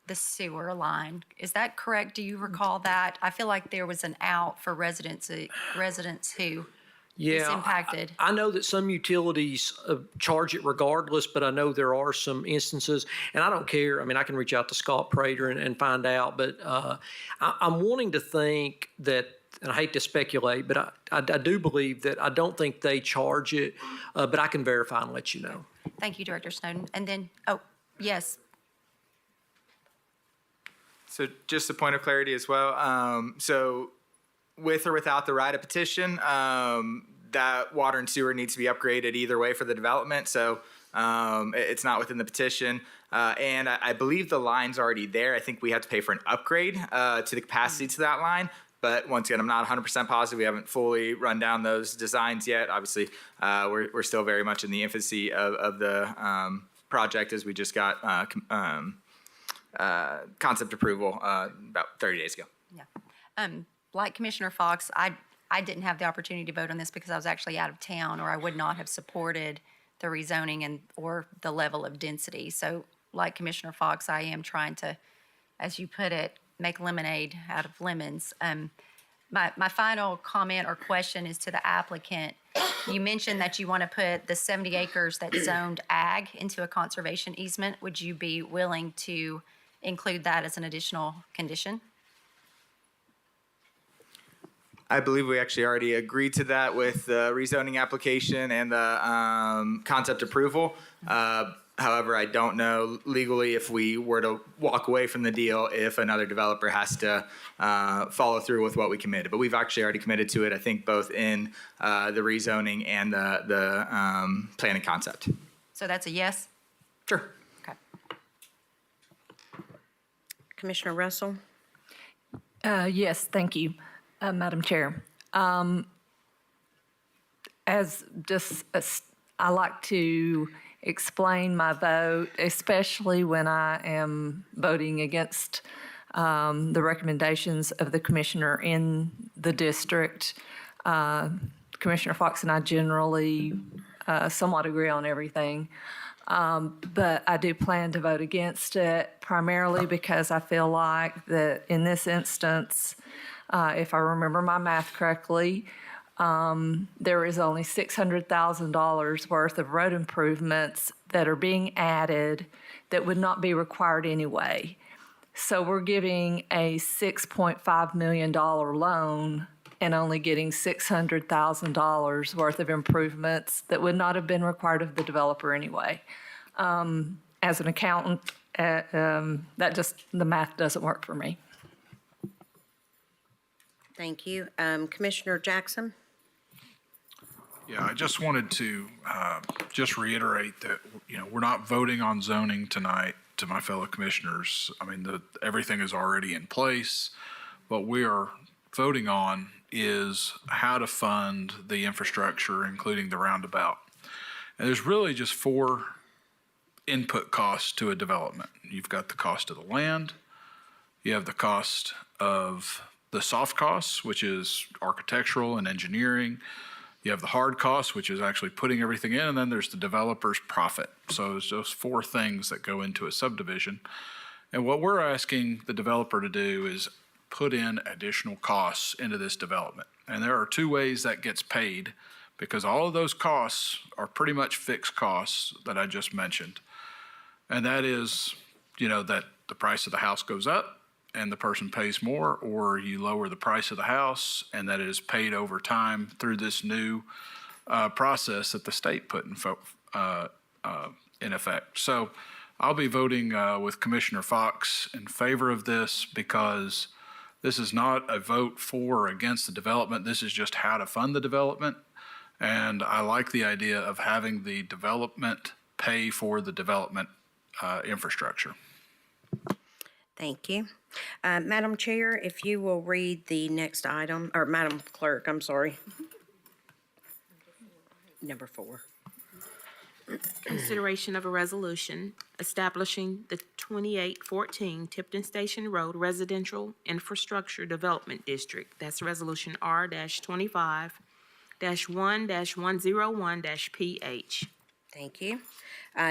the sewer line. Is that correct? Do you recall that? I feel like there was an out for residents who is impacted. I know that some utilities charge it regardless, but I know there are some instances, and I don't care. I mean, I can reach out to Scott Prater and find out, but I'm wanting to think that, and I hate to speculate, but I do believe that I don't think they charge it, but I can verify and let you know. Thank you, Director Snowden. And then, yes. So just a point of clarity as well. So with or without the right of petition, that water and sewer needs to be upgraded either way for the development. So it's not within the petition. And I believe the line's already there. I think we have to pay for an upgrade to the capacity to that line. But once again, I'm not 100% positive. We haven't fully run down those designs yet. Obviously, we're still very much in the infancy of the project as we just got concept approval about 30 days ago. Yeah. Like Commissioner Fox, I didn't have the opportunity to vote on this because I was actually out of town, or I would not have supported the rezoning or the level of density. So like Commissioner Fox, I am trying to, as you put it, make lemonade out of lemons. My final comment or question is to the applicant. You mentioned that you want to put the 70 acres that's zoned ag into a conservation easement. Would you be willing to include that as an additional condition? I believe we actually already agreed to that with the rezoning application and the concept approval. However, I don't know legally if we were to walk away from the deal if another developer has to follow through with what we committed. But we've actually already committed to it, I think, both in the rezoning and the planning concept. So that's a yes? Sure. Okay. Commissioner Russell? Yes, thank you, Madam Chair. I like to explain my vote, especially when I am voting against the recommendations of the commissioner in the district. Commissioner Fox and I generally somewhat agree on everything, but I do plan to vote against it primarily because I feel like that in this instance, if I remember my math correctly, there is only $600,000 worth of road improvements that are being added that would not be required anyway. So we're giving a $6.5 million loan and only getting $600,000 worth of improvements that would not have been required of the developer anyway. As an accountant, the math doesn't work for me. Thank you. Commissioner Jackson? Yeah, I just wanted to just reiterate that, we're not voting on zoning tonight to my fellow commissioners. I mean, everything is already in place. What we are voting on is how to fund the infrastructure, including the roundabout. And there's really just 4 input costs to a development. You've got the cost of the land, you have the cost of the soft costs, which is architectural and engineering. You have the hard costs, which is actually putting everything in, and then there's the developer's profit. So there's those 4 things that go into a subdivision. And what we're asking the developer to do is put in additional costs into this development. And there are 2 ways that gets paid, because all of those costs are pretty much fixed costs that I just mentioned. And that is, that the price of the house goes up and the person pays more, or you lower the price of the house and that it is paid over time through this new process that the state put in effect. So I'll be voting with Commissioner Fox in favor of this, because this is not a vote for or against the development. This is just how to fund the development. And I like the idea of having the development pay for the development infrastructure. Thank you. Madam Chair, if you will read the next item, or Madam Clerk, I'm sorry. Number 4. Consideration of a resolution establishing the 2814 Tipton Station Road Residential Infrastructure Development District. That's Resolution R-25-1-101-PH. Thank you.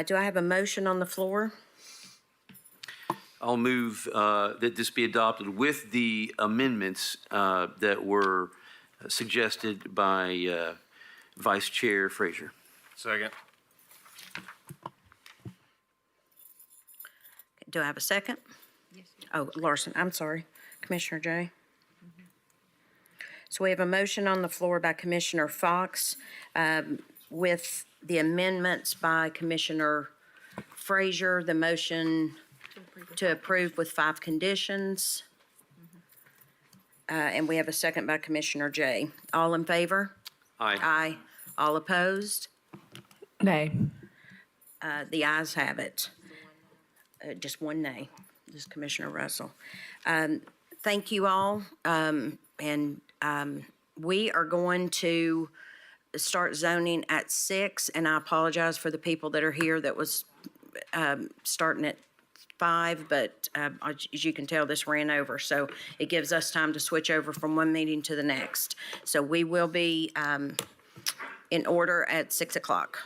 Do I have a motion on the floor? I'll move that this be adopted with the amendments that were suggested by Vice Chair Frazier. Second. Do I have a second? Yes. Oh, Larson, I'm sorry. Commissioner Jay. So we have a motion on the floor by Commissioner Fox with the amendments by Commissioner Frazier, the motion to approve with 5 conditions. And we have a second by Commissioner Jay. All in favor? Aye. Aye. All opposed? Nay. The ayes have it. Just one nay, just Commissioner Russell. Thank you all. We are going to start zoning at 6, and I apologize for the people that are here that was starting at 5, but as you can tell, this ran over. So it gives us time to switch over from one meeting to the next. So we will be in order at 6 o'clock.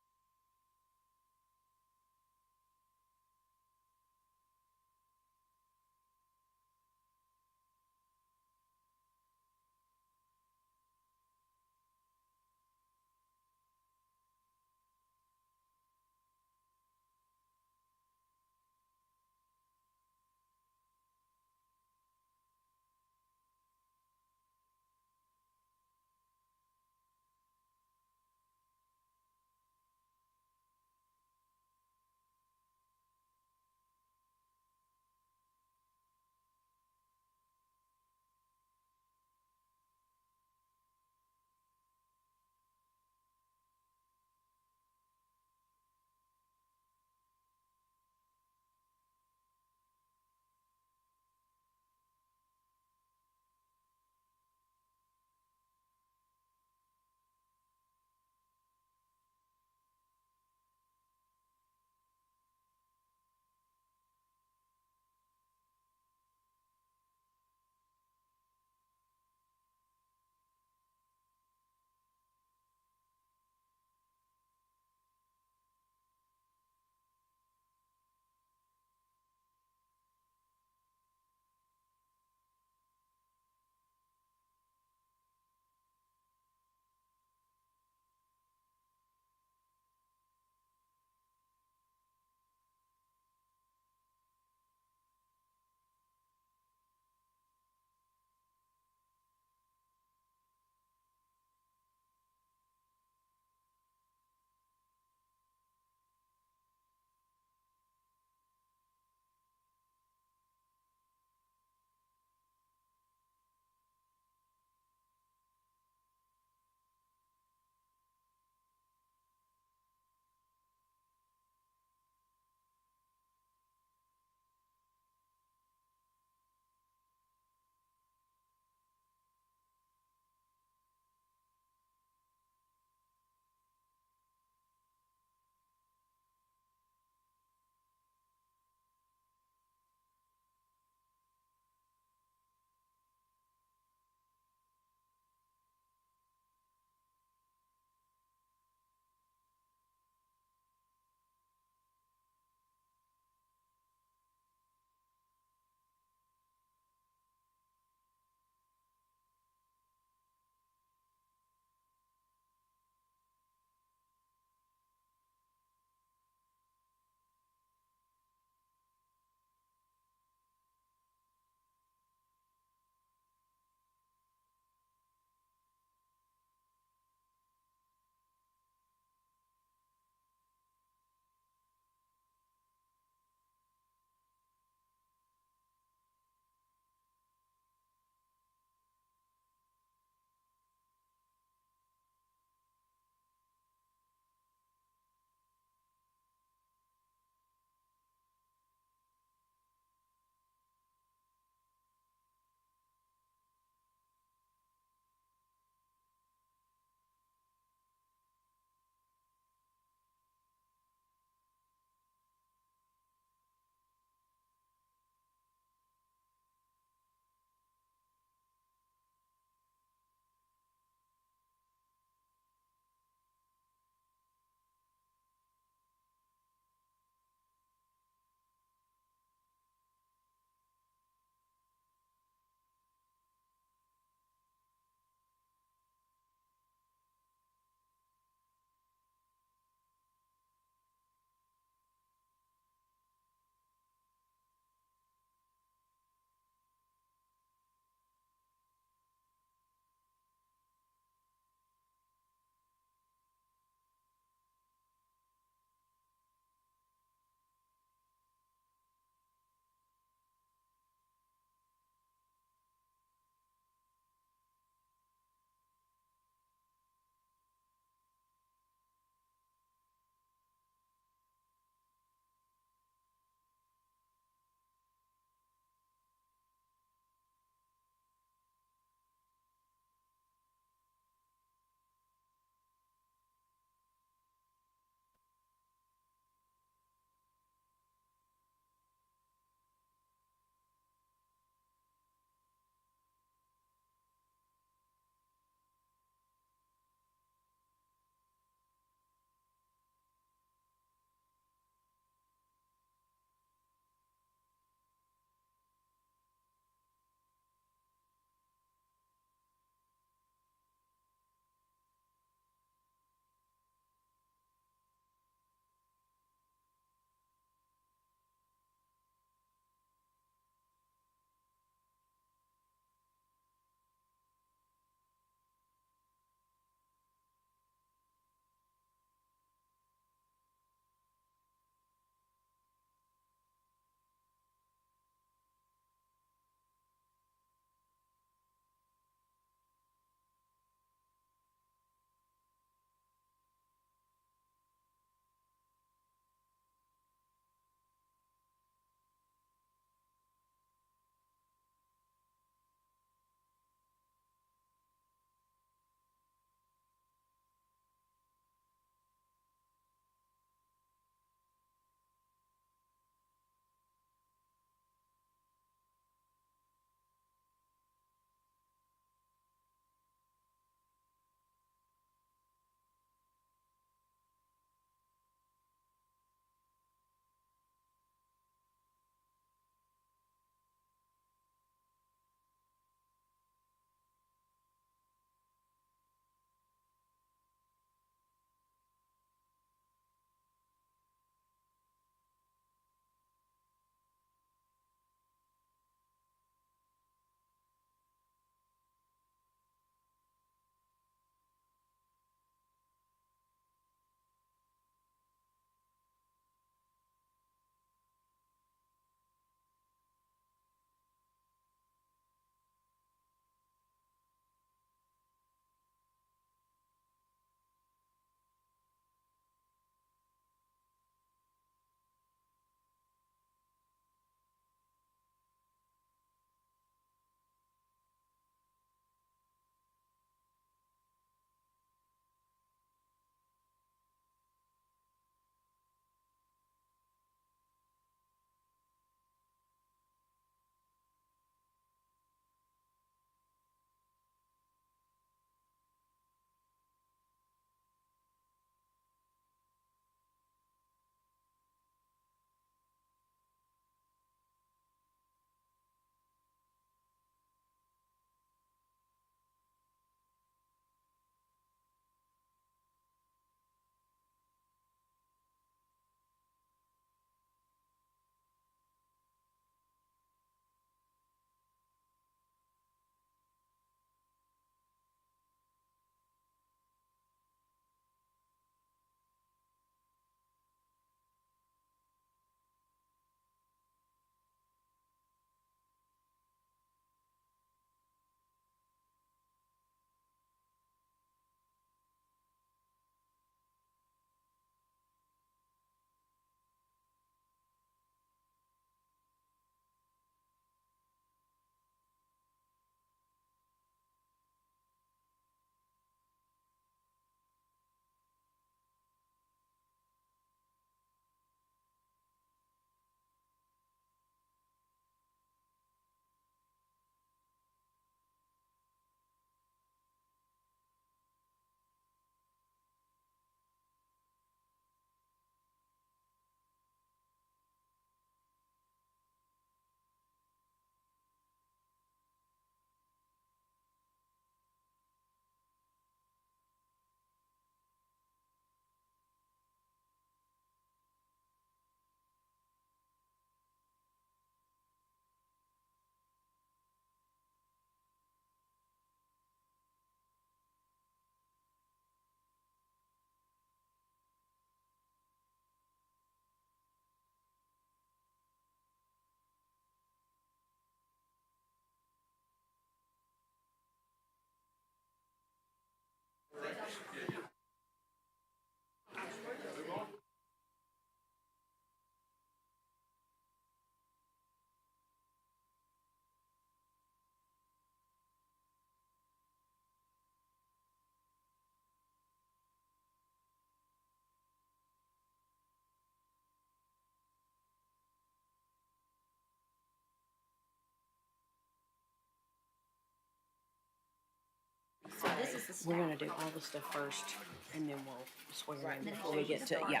We're gonna do all the stuff first, and then we'll swear in before we get to, yeah.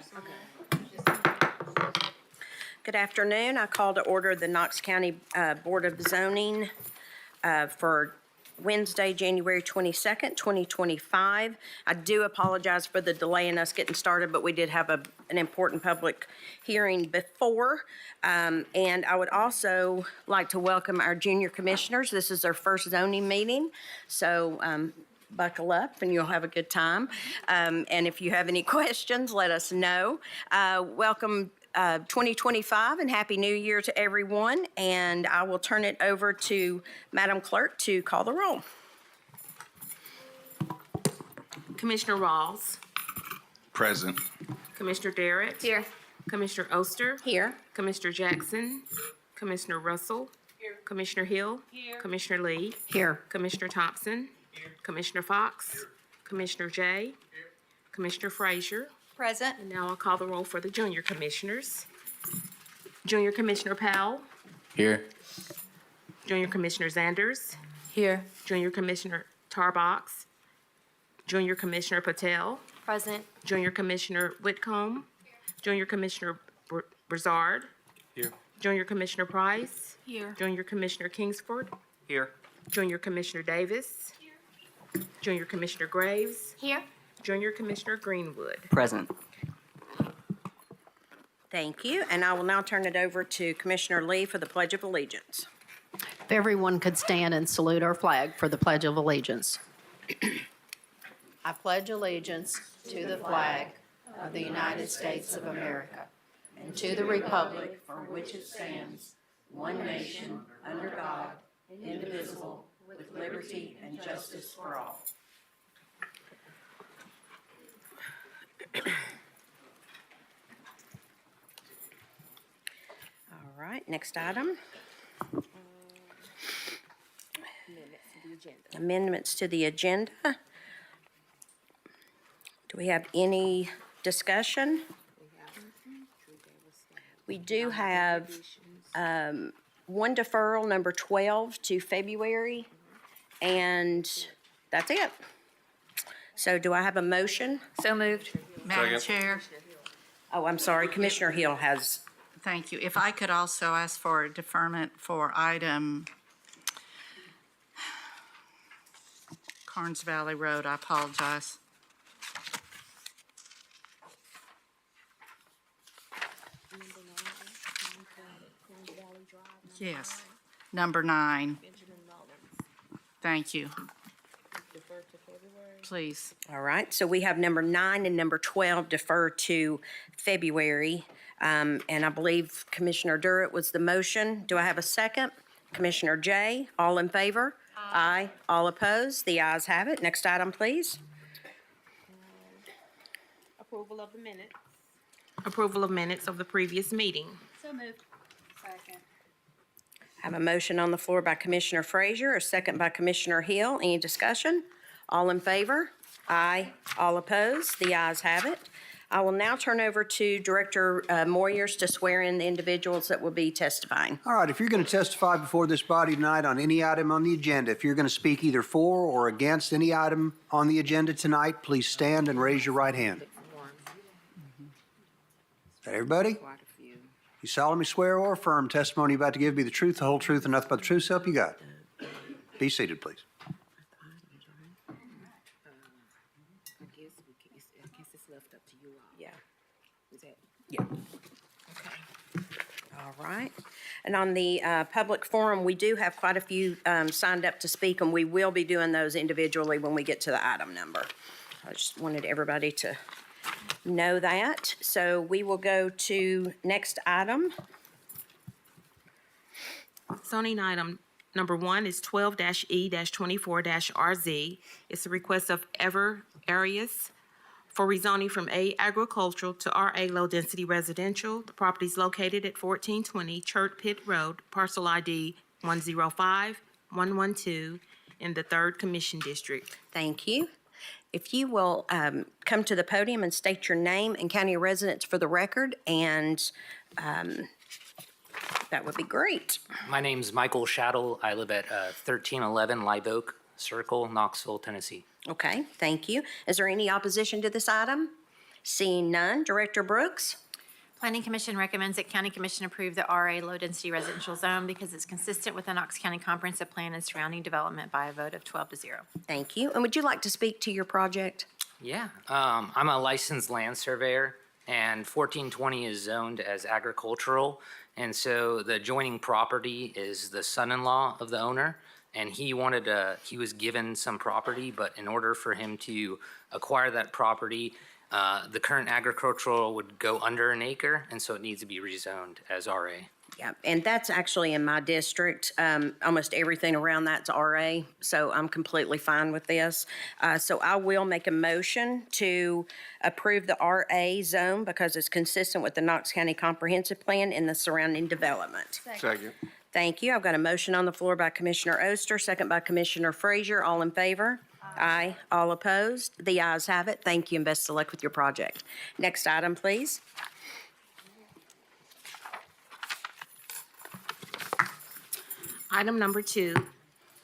Good afternoon. I call to order the Knox County Board of Zoning for Wednesday, January 22nd, 2025. I do apologize for the delay in us getting started, but we did have an important public hearing before. And I would also like to welcome our junior commissioners. This is their first zoning meeting, so buckle up and you'll have a good time. And if you have any questions, let us know. Welcome 2025 and Happy New Year to everyone. And I will turn it over to Madam Clerk to call the roll. Commissioner Rawls. Present. Commissioner Darrett. Here. Commissioner Oster. Here. Commissioner Jackson. Commissioner Russell. Here. Commissioner Hill. Here. Commissioner Lee. Here. Commissioner Thompson. Here. Commissioner Fox. Commissioner Jay. Here. Commissioner Frazier. Present. And now I'll call the roll for the junior commissioners. Junior Commissioner Powell. Here. Junior Commissioner Zanders. Here. Junior Commissioner Tarbox. Junior Commissioner Patel. Present. Junior Commissioner Whitcomb. Junior Commissioner Brizard. Here. Junior Commissioner Price. Here. Junior Commissioner Kingsford. Here. Junior Commissioner Davis. Junior Commissioner Graves. Here. Junior Commissioner Greenwood. Present. Thank you. And I will now turn it over to Commissioner Lee for the Pledge of Allegiance. If everyone could stand and salute our flag for the Pledge of Allegiance. I pledge allegiance to the flag of the United States of America and to the republic for which it stands, one nation, under God, indivisible, with liberty and justice for all. All right, next item. Amendments to the agenda. Do we have any discussion? We do have one deferral, number 12, to February, and that's it. So do I have a motion? So moved. Madam Chair, Oh, I'm sorry, Commissioner Hill has, thank you. If I could also ask for a deferment for item Carnes Valley Road, I apologize. Yes, number 9. Thank you. Please. all right. So we have number 9 and number 12 defer to February. And I believe Commissioner Durrett was the motion. Do I have a second? Commissioner Jay, all in favor? Aye. All opposed? The ayes have it. Next item, please. Approval of the minutes. Approval of minutes of the previous meeting. So moved. Second. I have a motion on the floor by Commissioner Frazier, a second by Commissioner Hill. Any discussion? All in favor? Aye. All opposed? The ayes have it. I will now turn over to Director Moyers to swear in the individuals that will be testifying. All right, if you're going to testify before this body tonight on any item on the agenda, if you're going to speak either for or against any item on the agenda tonight, please stand and raise your right hand. Is that everybody? You solemnly swear or affirm testimony you're about to give be the truth, the whole truth, and nothing but the truth, so help you God. Be seated, please. I guess it's left up to you all. Yeah. Is that? Yeah. Okay. All right. And on the public forum, we do have quite a few signed up to speak, and we will be doing those individually when we get to the item number. I just wanted everybody to know that. So we will go to next item. Zoning item number 1 is 12-E-24-RZ. It's a request of Arias for rezoning from A agricultural to RA low-density residential. The property is located at 1420 Church Pit Road, parcel ID 105-112 in the 3rd Commission District. Thank you. If you will come to the podium and state your name and county residence for the record, and that would be great. My name's Michael Shaddle. I live at 1311 Live Oak Circle, Knoxville, Tennessee. Okay, thank you. Is there any opposition to this item? Seeing none, Director Brooks? Planning Commission recommends that County Commission approve the RA low-density residential zone because it's consistent with the Knox County Comprehensive Plan and surrounding development by a vote of 12-0. Thank you. And would you like to speak to your project? Yeah, I'm a licensed land surveyor, and 1420 is zoned as agricultural. And so the adjoining property is the son-in-law of the owner. And he was given some property, but in order for him to acquire that property, the current agricultural would go under an acre, and so it needs to be rezoned as RA. Yeah, and that's actually in my district. Almost everything around that's RA, so I'm completely fine with this. So I will make a motion to approve the RA zone because it's consistent with the Knox County Comprehensive Plan and the surrounding development. Second. Thank you. I've got a motion on the floor by Commissioner Oster, second by Commissioner Frazier. All in favor? Aye. All opposed? The ayes have it. Thank you and best of luck with your project. Next item, please. Item number 2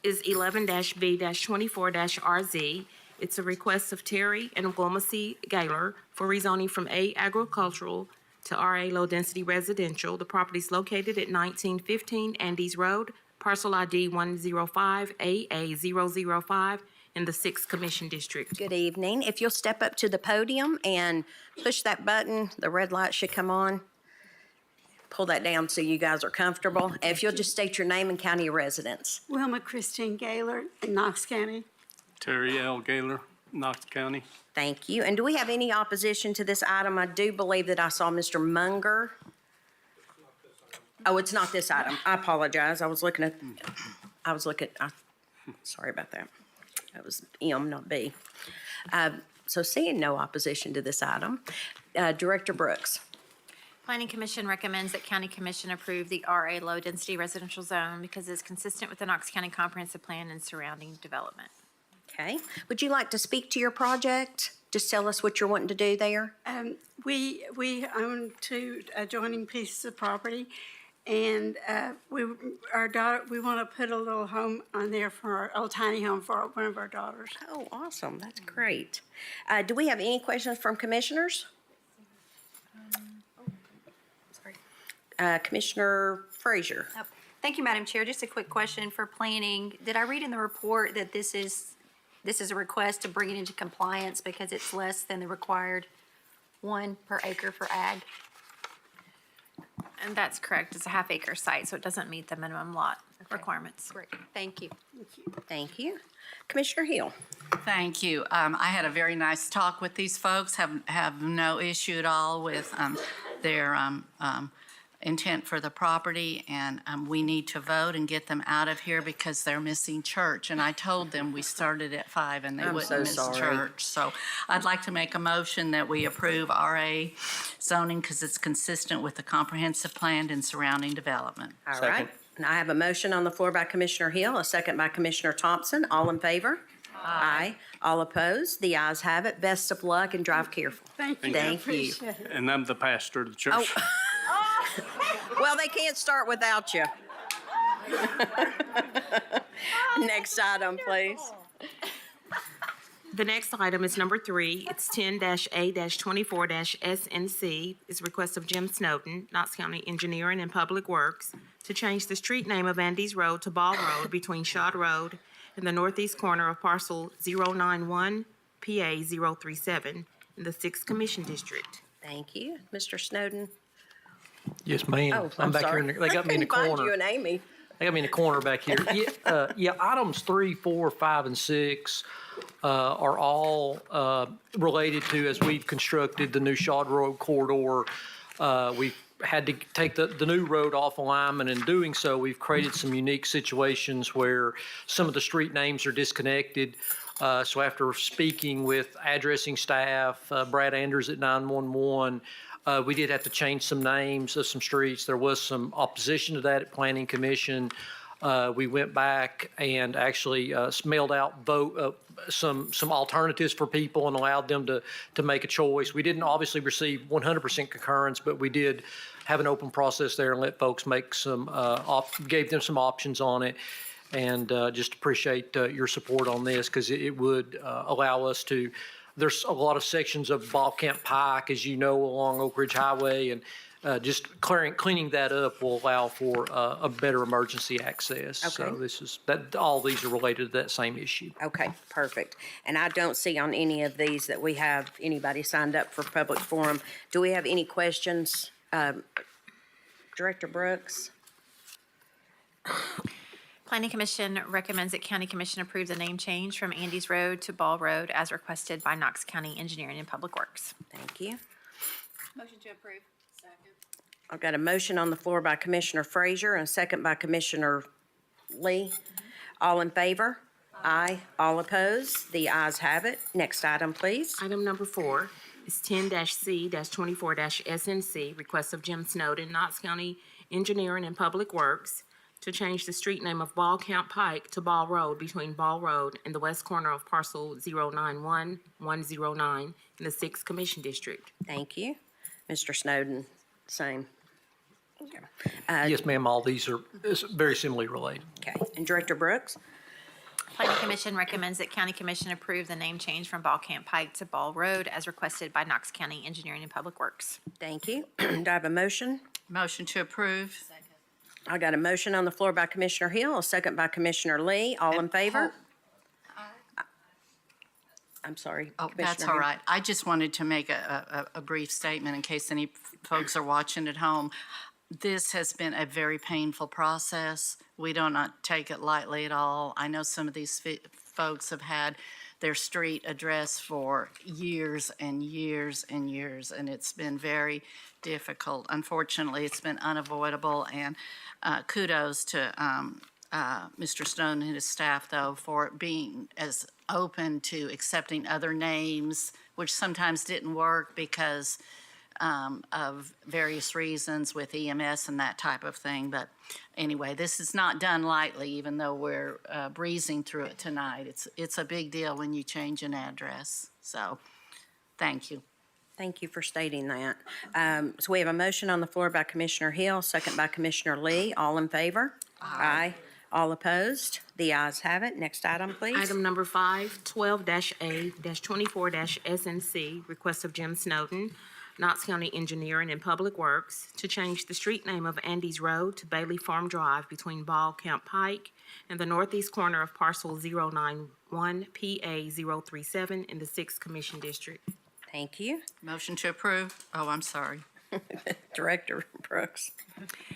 is 11-B-24-RZ. It's a request of Terry and Wilma C. Gaylor for rezoning from A agricultural to RA low-density residential. The property is located at 1915 Andes Road, parcel ID 105AA005 in the 6th Commission District. Good evening. If you'll step up to the podium and push that button, the red light should come on. Pull that down so you guys are comfortable. If you'll just state your name and county of residence. Wilma Christine Gaylor in Knox County. Terry L. Gaylor, Knox County. Thank you. And do we have any opposition to this item? I do believe that I saw Mr. Munger. Oh, it's not this item. I apologize. Sorry about that. That was M, not B. So seeing no opposition to this item, Director Brooks. Planning Commission recommends that County Commission approve the RA low-density residential zone because it's consistent with the Knox County Comprehensive Plan and surrounding development. Okay. Would you like to speak to your project? Just tell us what you're wanting to do there. We own 2 adjoining pieces of property, and our daughter, we want to put a little home on there a little tiny home for one of our daughters. Oh, awesome. That's great. Do we have any questions from commissioners? Commissioner Frazier. Thank you, Madam Chair. Just a quick question for planning. Did I read in the report that this is a request to bring it into compliance because it's less than the required 1 per acre for ag? And that's correct. It's a half-acre site, so it doesn't meet the minimum lot requirements. Great. Thank you. Thank you. Commissioner Hill. Thank you. I had a very nice talk with these folks. Have no issue at all with their intent for the property, and we need to vote and get them out of here because they're missing church. And I told them we started at 5 and they wouldn't miss church. So I'd like to make a motion that we approve RA zoning because it's consistent with the comprehensive plan and surrounding development. All right. And I have a motion on the floor by Commissioner Hill, a second by Commissioner Thompson. All in favor? Aye. All opposed? The ayes have it. Best of luck and drive careful. Thank you. Thank you. And I'm the pastor of the church. Oh. Well, they can't start without you. Next item, please. The next item is number 3. It's 10-A-24-SNC. It's a request of Jim Snowden, Knox County Engineering and Public Works, to change the street name of Andes Road to Ball Road between Shad Road and the northeast corner of parcel 091 PA 037 in the 6th Commission District. Thank you. Mr. Snowden. Yes, ma'am. Oh, I'm back sorry. here. They got me in the I couldn't corner. find you and Amy. They got me in the corner back here. Yeah, items 3, 4, 5, and 6 are all related to as we've constructed the new Shad Road corridor. We've had to take the new road off alignment. In doing so, we've created some unique situations where some of the street names are disconnected. So after speaking with addressing staff, Brad Anders at 911, we did have to change some names of some streets. There was some opposition to that at Planning Commission. We went back and actually mailed out some alternatives for people and allowed them to make a choice. We didn't obviously receive 100% concurrence, but we did have an open process there and let folks make gave them some options on it. And just appreciate your support on this, because it would allow us to. There's a lot of sections of Ball Camp Pike, as you know, along Oak Ridge Highway, and just cleaning that up will allow for a better emergency access. Okay. So all these are related to that same issue. Okay, perfect. And I don't see on any of these that we have anybody signed up for public forum. Do we have any questions? Director Brooks? Planning Commission recommends that County Commission approve the name change from Andes Road to Ball Road as requested by Knox County Engineering and Public Works. Thank you. Motion to approve. Second. I've got a motion on the floor by Commissioner Frazier and a second by Commissioner Lee. All in favor? Aye. All opposed? The ayes have it. Next item, please. Item number 4 is 10-C-24-SNC, request of Jim Snowden, Knox County Engineering and Public Works, to change the street name of Ball Camp Pike to Ball Road between Ball Road and the west corner of parcel 091109 in the 6th Commission District. Thank you. Mr. Snowden, same. Yes, ma'am, all these are very similarly related. Okay, and Director Brooks? Planning Commission recommends that County Commission approve the name change from Ball Camp Pike to Ball Road as requested by Knox County Engineering and Public Works. Thank you. Do I have a motion? Motion to approve. I got a motion on the floor by Commissioner Hill, a second by Commissioner Lee. All in favor? I'm sorry. Oh, Commissioner that's all Hill. right. I just wanted to make a brief statement in case any folks are watching at home. This has been a very painful process. We do not take it lightly at all. I know some of these folks have had their street address for years and years and years, and it's been very difficult. Unfortunately, it's been unavoidable, and kudos to Mr. Stone and his staff, though, for being as open to accepting other names, which sometimes didn't work because of various reasons with EMS and that type of thing. But anyway, this is not done lightly, even though we're breezing through it tonight. It's a big deal when you change an address. So, thank you. Thank you for stating that. So we have a motion on the floor by Commissioner Hill, second by Commissioner Lee. All in favor? Aye. All opposed? The ayes have it. Next item, please. Item number 5, 12-A-24-SNC, request of Jim Snowden, Knox County Engineering and Public Works, to change the street name of Andes Road to Bailey Farm Drive between Ball Camp Pike and the northeast corner of parcel 091PA037 in the 6th Commission District. Thank you. Motion to approve. Oh, I'm sorry. Director Brooks.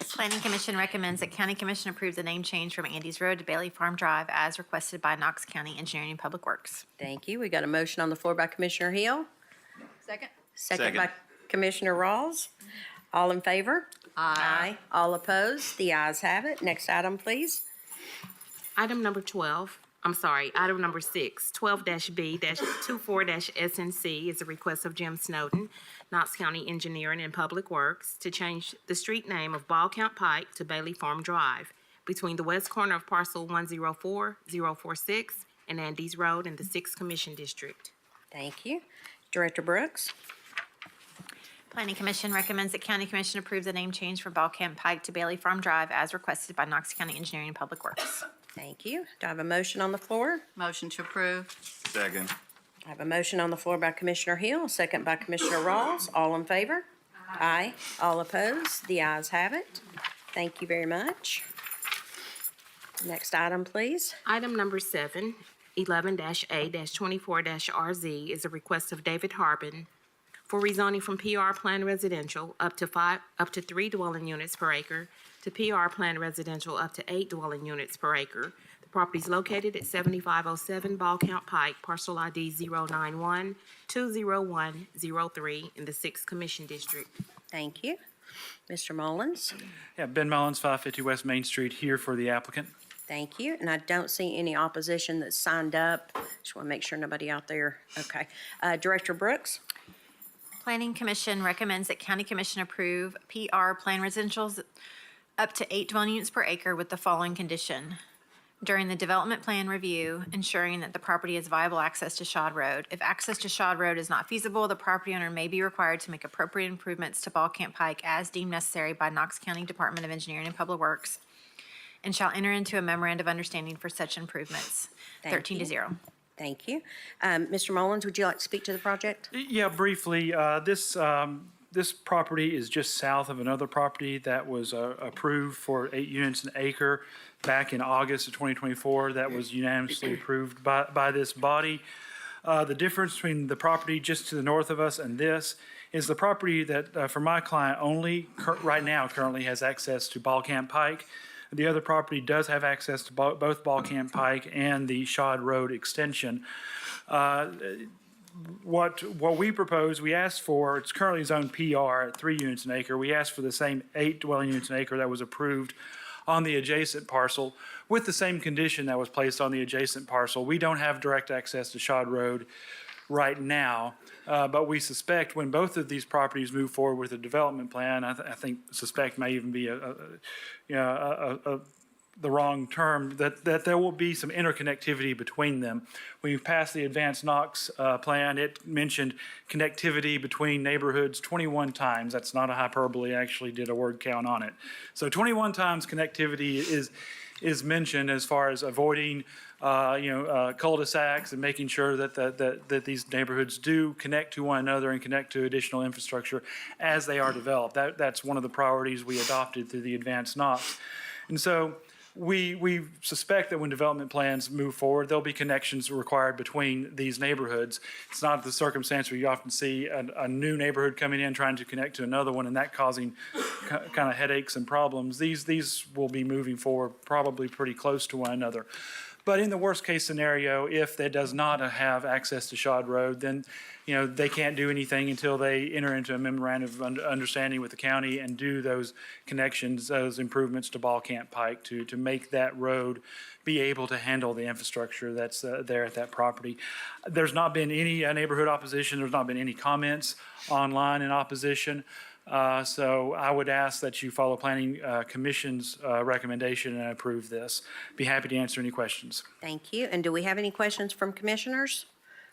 Planning Commission recommends that County Commission approve the name change from Andes Road to Bailey Farm Drive as requested by Knox County Engineering and Public Works. Thank you. We got a motion on the floor by Commissioner Hill. Second. Second by Commissioner Rawls. All in favor? Aye. All opposed? The ayes have it. Next item, please. Item number 6, 12-B-24-SNC is a request of Jim Snowden, Knox County Engineering and Public Works, to change the street name of Ball Camp Pike to Bailey Farm Drive between the west corner of parcel 104046 and Andes Road in the 6th Commission District. Thank you. Director Brooks. Planning Commission recommends that County Commission approve the name change from Ball Camp Pike to Bailey Farm Drive as requested by Knox County Engineering and Public Works. Thank you. Do I have a motion on the floor? Motion to approve. Second. I have a motion on the floor by Commissioner Hill, a second by Commissioner Rawls. All in favor? Aye. All opposed? The ayes have it. Thank you very much. Next item, please. Item number 7, 11-A-24-RZ is a request of David Harbin for rezoning from PR Plan Residential up to 3 dwelling units per acre to PR Plan Residential up to 8 dwelling units per acre. The property is located at 7507 Ball Camp Pike, parcel ID 091-20103 in the 6th Commission District. Thank you. Mr. Mullins. Yeah, Ben Mullins, 550 West Main Street, here for the applicant. Thank you. And I don't see any opposition that's signed up. Just want to make sure nobody out there. Okay. Director Brooks? Planning Commission recommends that County Commission approve PR Plan Residential's up to 8 dwelling units per acre with the following condition. During the development plan review, ensuring that the property has viable access to Shad Road. If access to Shad Road is not feasible, the property owner may be required to make appropriate improvements to Ball Camp Pike as deemed necessary by Knox County Department of Engineering and Public Works, and shall enter into a memorandum of understanding for such improvements. Thank 13-0. Thank you. Mr. Mullins, would you like to speak to the project? Yeah, briefly, this property is just south of another property that was approved for 8 units an acre back in August of 2024. That was unanimously approved by this body. The difference between the property just to the north of us and this is the property that, for my client only, right now currently has access to Ball Camp Pike. The other property does have access to both Ball Camp Pike and the Shad Road extension. What we propose, we asked for, it's currently zoned PR at 3 units an acre. We asked for the same 8 dwelling units an acre that was approved on the adjacent parcel with the same condition that was placed on the adjacent parcel. We don't have direct access to Shad Road right now, but we suspect when both of these properties move forward with a development plan, I think suspect may even be the wrong term, that there will be some interconnectivity between them. When you passed the Advanced Knox plan, it mentioned connectivity between neighborhoods 21 times. That's not a hyperbole, I actually did a word count on it. So 21 times connectivity is mentioned as far as avoiding cul-de-sacs and making sure that these neighborhoods do connect to one another and connect to additional infrastructure as they are developed. That's one of the priorities we adopted through the Advanced Knox. And so we suspect that when development plans move forward, there'll be connections required between these neighborhoods. It's not the circumstance where you often see a new neighborhood coming in trying to connect to another one and that causing kind of headaches and problems. These will be moving forward probably pretty close to one another. But in the worst case scenario, if they does not have access to Shad Road, then they can't do anything until they enter into a memorandum of understanding with the county and do those connections, those improvements to Ball Camp Pike to make that road be able to handle the infrastructure that's there at that property. There's not been any neighborhood opposition. There's not been any comments online in opposition. So I would ask that you follow Planning Commission's recommendation and approve this. Be happy to answer any questions. Thank you. And do we have any questions from commissioners?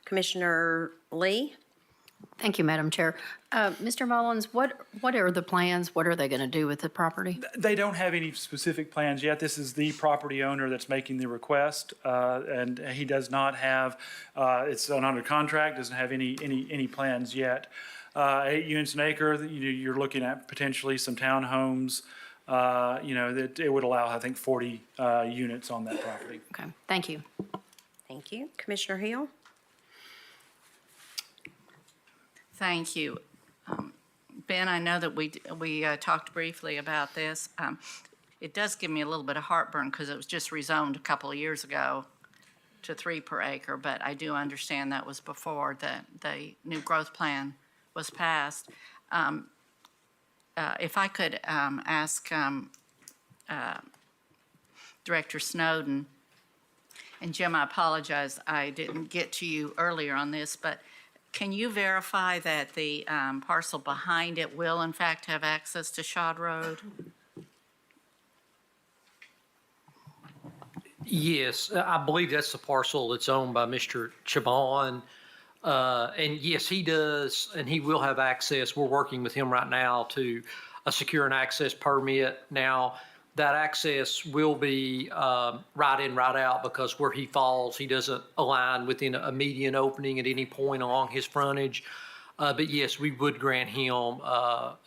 Commissioner Lee? Thank you, Madam Chair. Mr. Mullins, what are the plans? What are they going to do with the property? They don't have any specific plans yet. This is the property owner that's making the request, and he does not have, it's under contract, doesn't have any plans yet. 8 units an acre, you're looking at potentially some townhomes, that it would allow, I think, 40 units on that property. Okay, thank you. Thank you. Commissioner Hill? Thank you. Ben, I know that we talked briefly about this. It does give me a little bit of heartburn because it was just rezoned a couple of years ago to 3 per acre, but I do understand that was before the new growth plan was passed. If I could ask Director Snowden, and Jim, I apologize, I didn't get to you earlier on this, but can you verify that the parcel behind it will in fact have access to Shad Road? Yes, I believe that's the parcel that's owned by Mr. Chabon. And yes, he does, and he will have access. We're working with him right now to secure an access permit. Now, that access will be right in, right out, because where he falls, he doesn't align within a median opening at any point along his frontage. But yes, we would grant him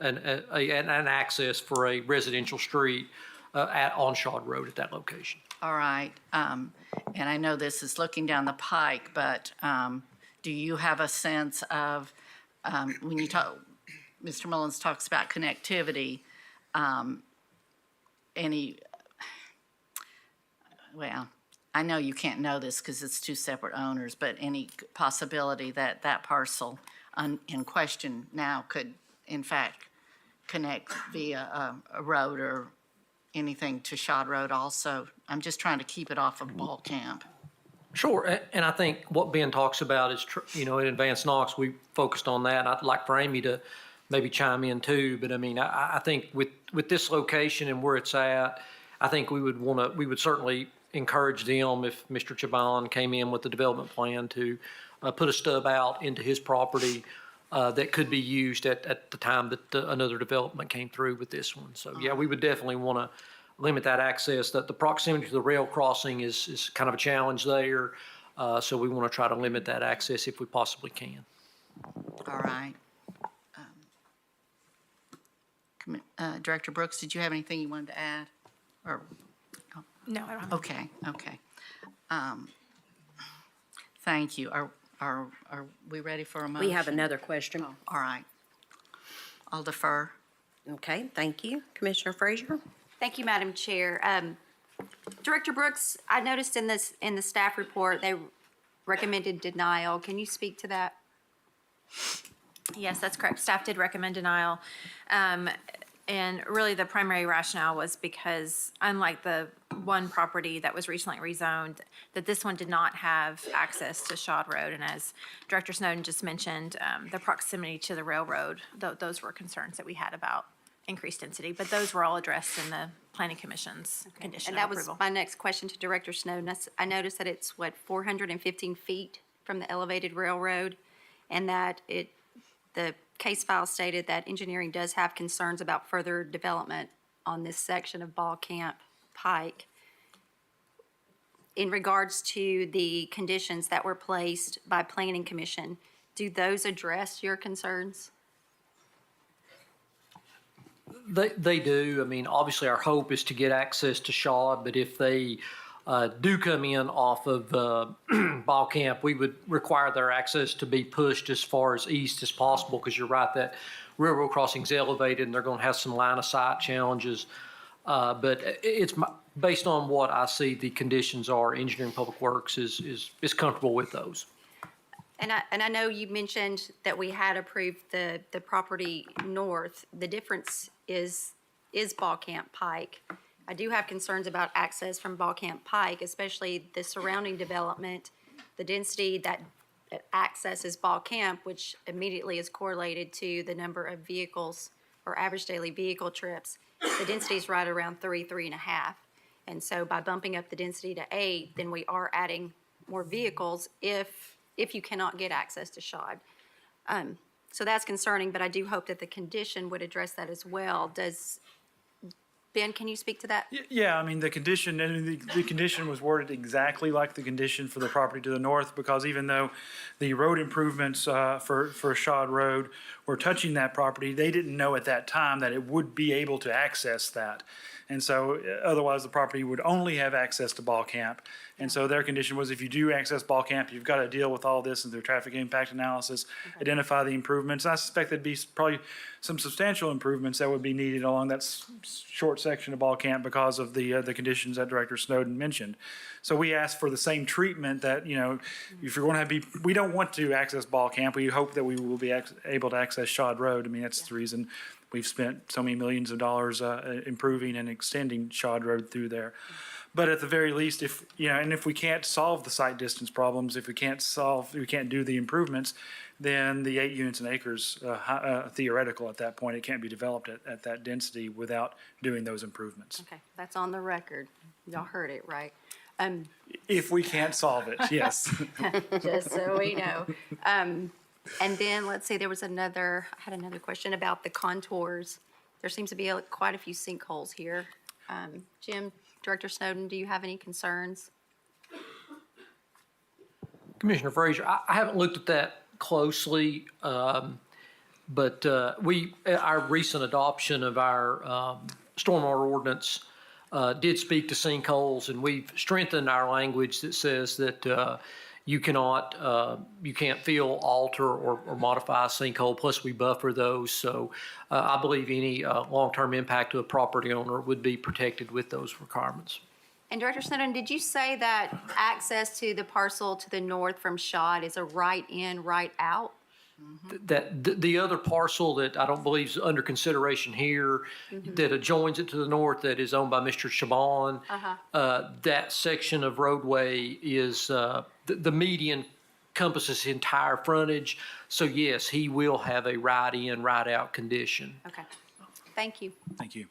an access for a residential street on Shad Road at that location. All right. And I know this is looking down the pike, but do you have a sense of, when you talk, Mr. Mullins talks about connectivity, well, I know you can't know this because it's 2 separate owners, but any possibility that that parcel in question now could in fact connect via a road or anything to Shad Road also? I'm just trying to keep it off of Ball Camp. Sure, and I think what Ben talks about is, in Advanced Knox, we focused on that. I'd like for Amy to maybe chime in too, but I mean, I think with this location and where it's at, I think we would certainly encourage them, if Mr. Chabon came in with the development plan, to put a stub out into his property that could be used at the time that another development came through with this one. So yeah, we would definitely want to limit that access. That the proximity to the rail crossing is kind of a challenge there. So we want to try to limit that access if we possibly can. All right. Director Brooks, did you have anything you wanted to add? Or, No, I don't have. okay. Thank you. Are we ready for a motion? We have another question. All right. I'll defer. Okay, thank you. Commissioner Frazier? Thank you, Madam Chair. Director Brooks, I noticed in the staff report, they recommended denial. Can you speak to that? Yes, that's correct. Staff did recommend denial. And really the primary rationale was because unlike the one property that was recently rezoned, that this one did not have access to Shad Road. And as Director Snowden just mentioned, the proximity to the railroad, those were concerns that we had about increased density. But those were all addressed in the Planning Commission's condition And of that was approval. my next question to Director Snowden. I noticed that it's, 415 feet from the elevated railroad, and that the case file stated that engineering does have concerns about further development on this section of Ball Camp Pike. In regards to the conditions that were placed by Planning Commission, do those address your concerns? They do. I mean, obviously, our hope is to get access to Shad, but if they do come in off of Ball Camp, we would require their access to be pushed as far as east as possible, because you're right, that railroad crossing is elevated and they're going to have some line of sight challenges. But it's based on what I see the conditions are. Engineering Public Works is comfortable with those. And I know you mentioned that we had approved the property north. The difference is Ball Camp Pike. I do have concerns about access from Ball Camp Pike, especially the surrounding development, the density that accesses Ball Camp, which immediately is correlated to the number of vehicles or average daily vehicle trips. The density is right around 3.5. And so by bumping up the density to 8, then we are adding more vehicles if you cannot get access to Shad. So that's concerning, but I do hope that the condition would address that as well. Ben, can you speak to that? Yeah, I mean, the condition was worded exactly like the condition for the property to the north, because even though the road improvements for Shad Road were touching that property, they didn't know at that time that it would be able to access that. And so otherwise, the property would only have access to Ball Camp. And so their condition was, if you do access Ball Camp, you've got to deal with all this and through traffic impact analysis, identify the improvements. And I suspect there'd be probably some substantial improvements that would be needed along that short section of Ball Camp because of the conditions that Director Snowden mentioned. So we asked for the same treatment that, if you're going to we don't want to access Ball Camp. We hope that we will be able to access Shad Road. I mean, that's the reason we've spent so many millions of dollars improving and extending Shad Road through there. But at the very least, if we can't solve the site distance problems, if we can't do the improvements, then the 8 units and acres theoretical at that point. It can't be developed at that density without doing those improvements. Okay, that's on the record. Y'all heard it, right? If we can't solve it, yes. Just so we know. And then, let's see, I had another question about the contours. There seems to be quite a few sinkholes here. Jim, Director Snowden, do you have any concerns? Commissioner Frazier, I haven't looked at that closely, but our recent adoption of our stormwater ordinance did speak to sinkholes, and we've strengthened our language that says that you can't fill, alter, or modify a sinkhole. Plus, we buffer those. So I believe any long-term impact to a property owner would be protected with those requirements. And Director Snowden, did you say that access to the parcel to the north from Shad is a right in, right out? the other parcel that I don't believe is under consideration here, that adjoins it to the north, that is owned by Mr. Shaban, that section of roadway is, the median encompasses his entire frontage. So yes, he will have a right-in, right-out condition. Okay. Thank you. Thank you.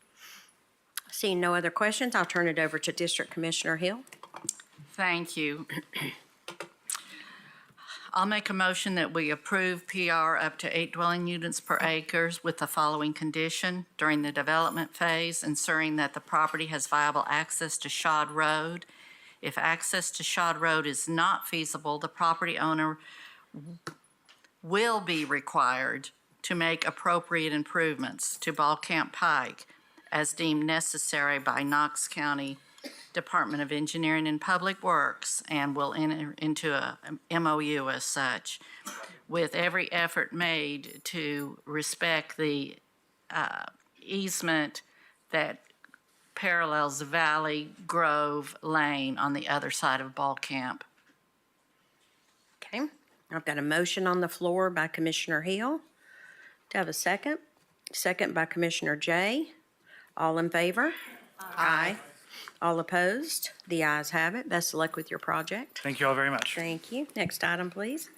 Seeing no other questions, I'll turn it over to District Commissioner Hill. Thank you. I'll make a motion that we approve PR up to 8 dwelling units per acres with the following condition: during the development phase, ensuring that the property has viable access to Shod Road. If access to Shod Road is not feasible, the property owner will be required to make appropriate improvements to Ball Camp Pike as deemed necessary by Knox County Department of Engineering and Public Works, and will enter into a MOU as such, with every effort made to respect the easement that parallels Valley Grove Lane on the other side of Ball Camp. Okay, I've got a motion on the floor by Commissioner Hill. Do I have a second? Second by Commissioner Jay. All in favor? Aye. All opposed? The ayes have it. Best of luck with your project. Thank you all very much. Thank you. Next item, please.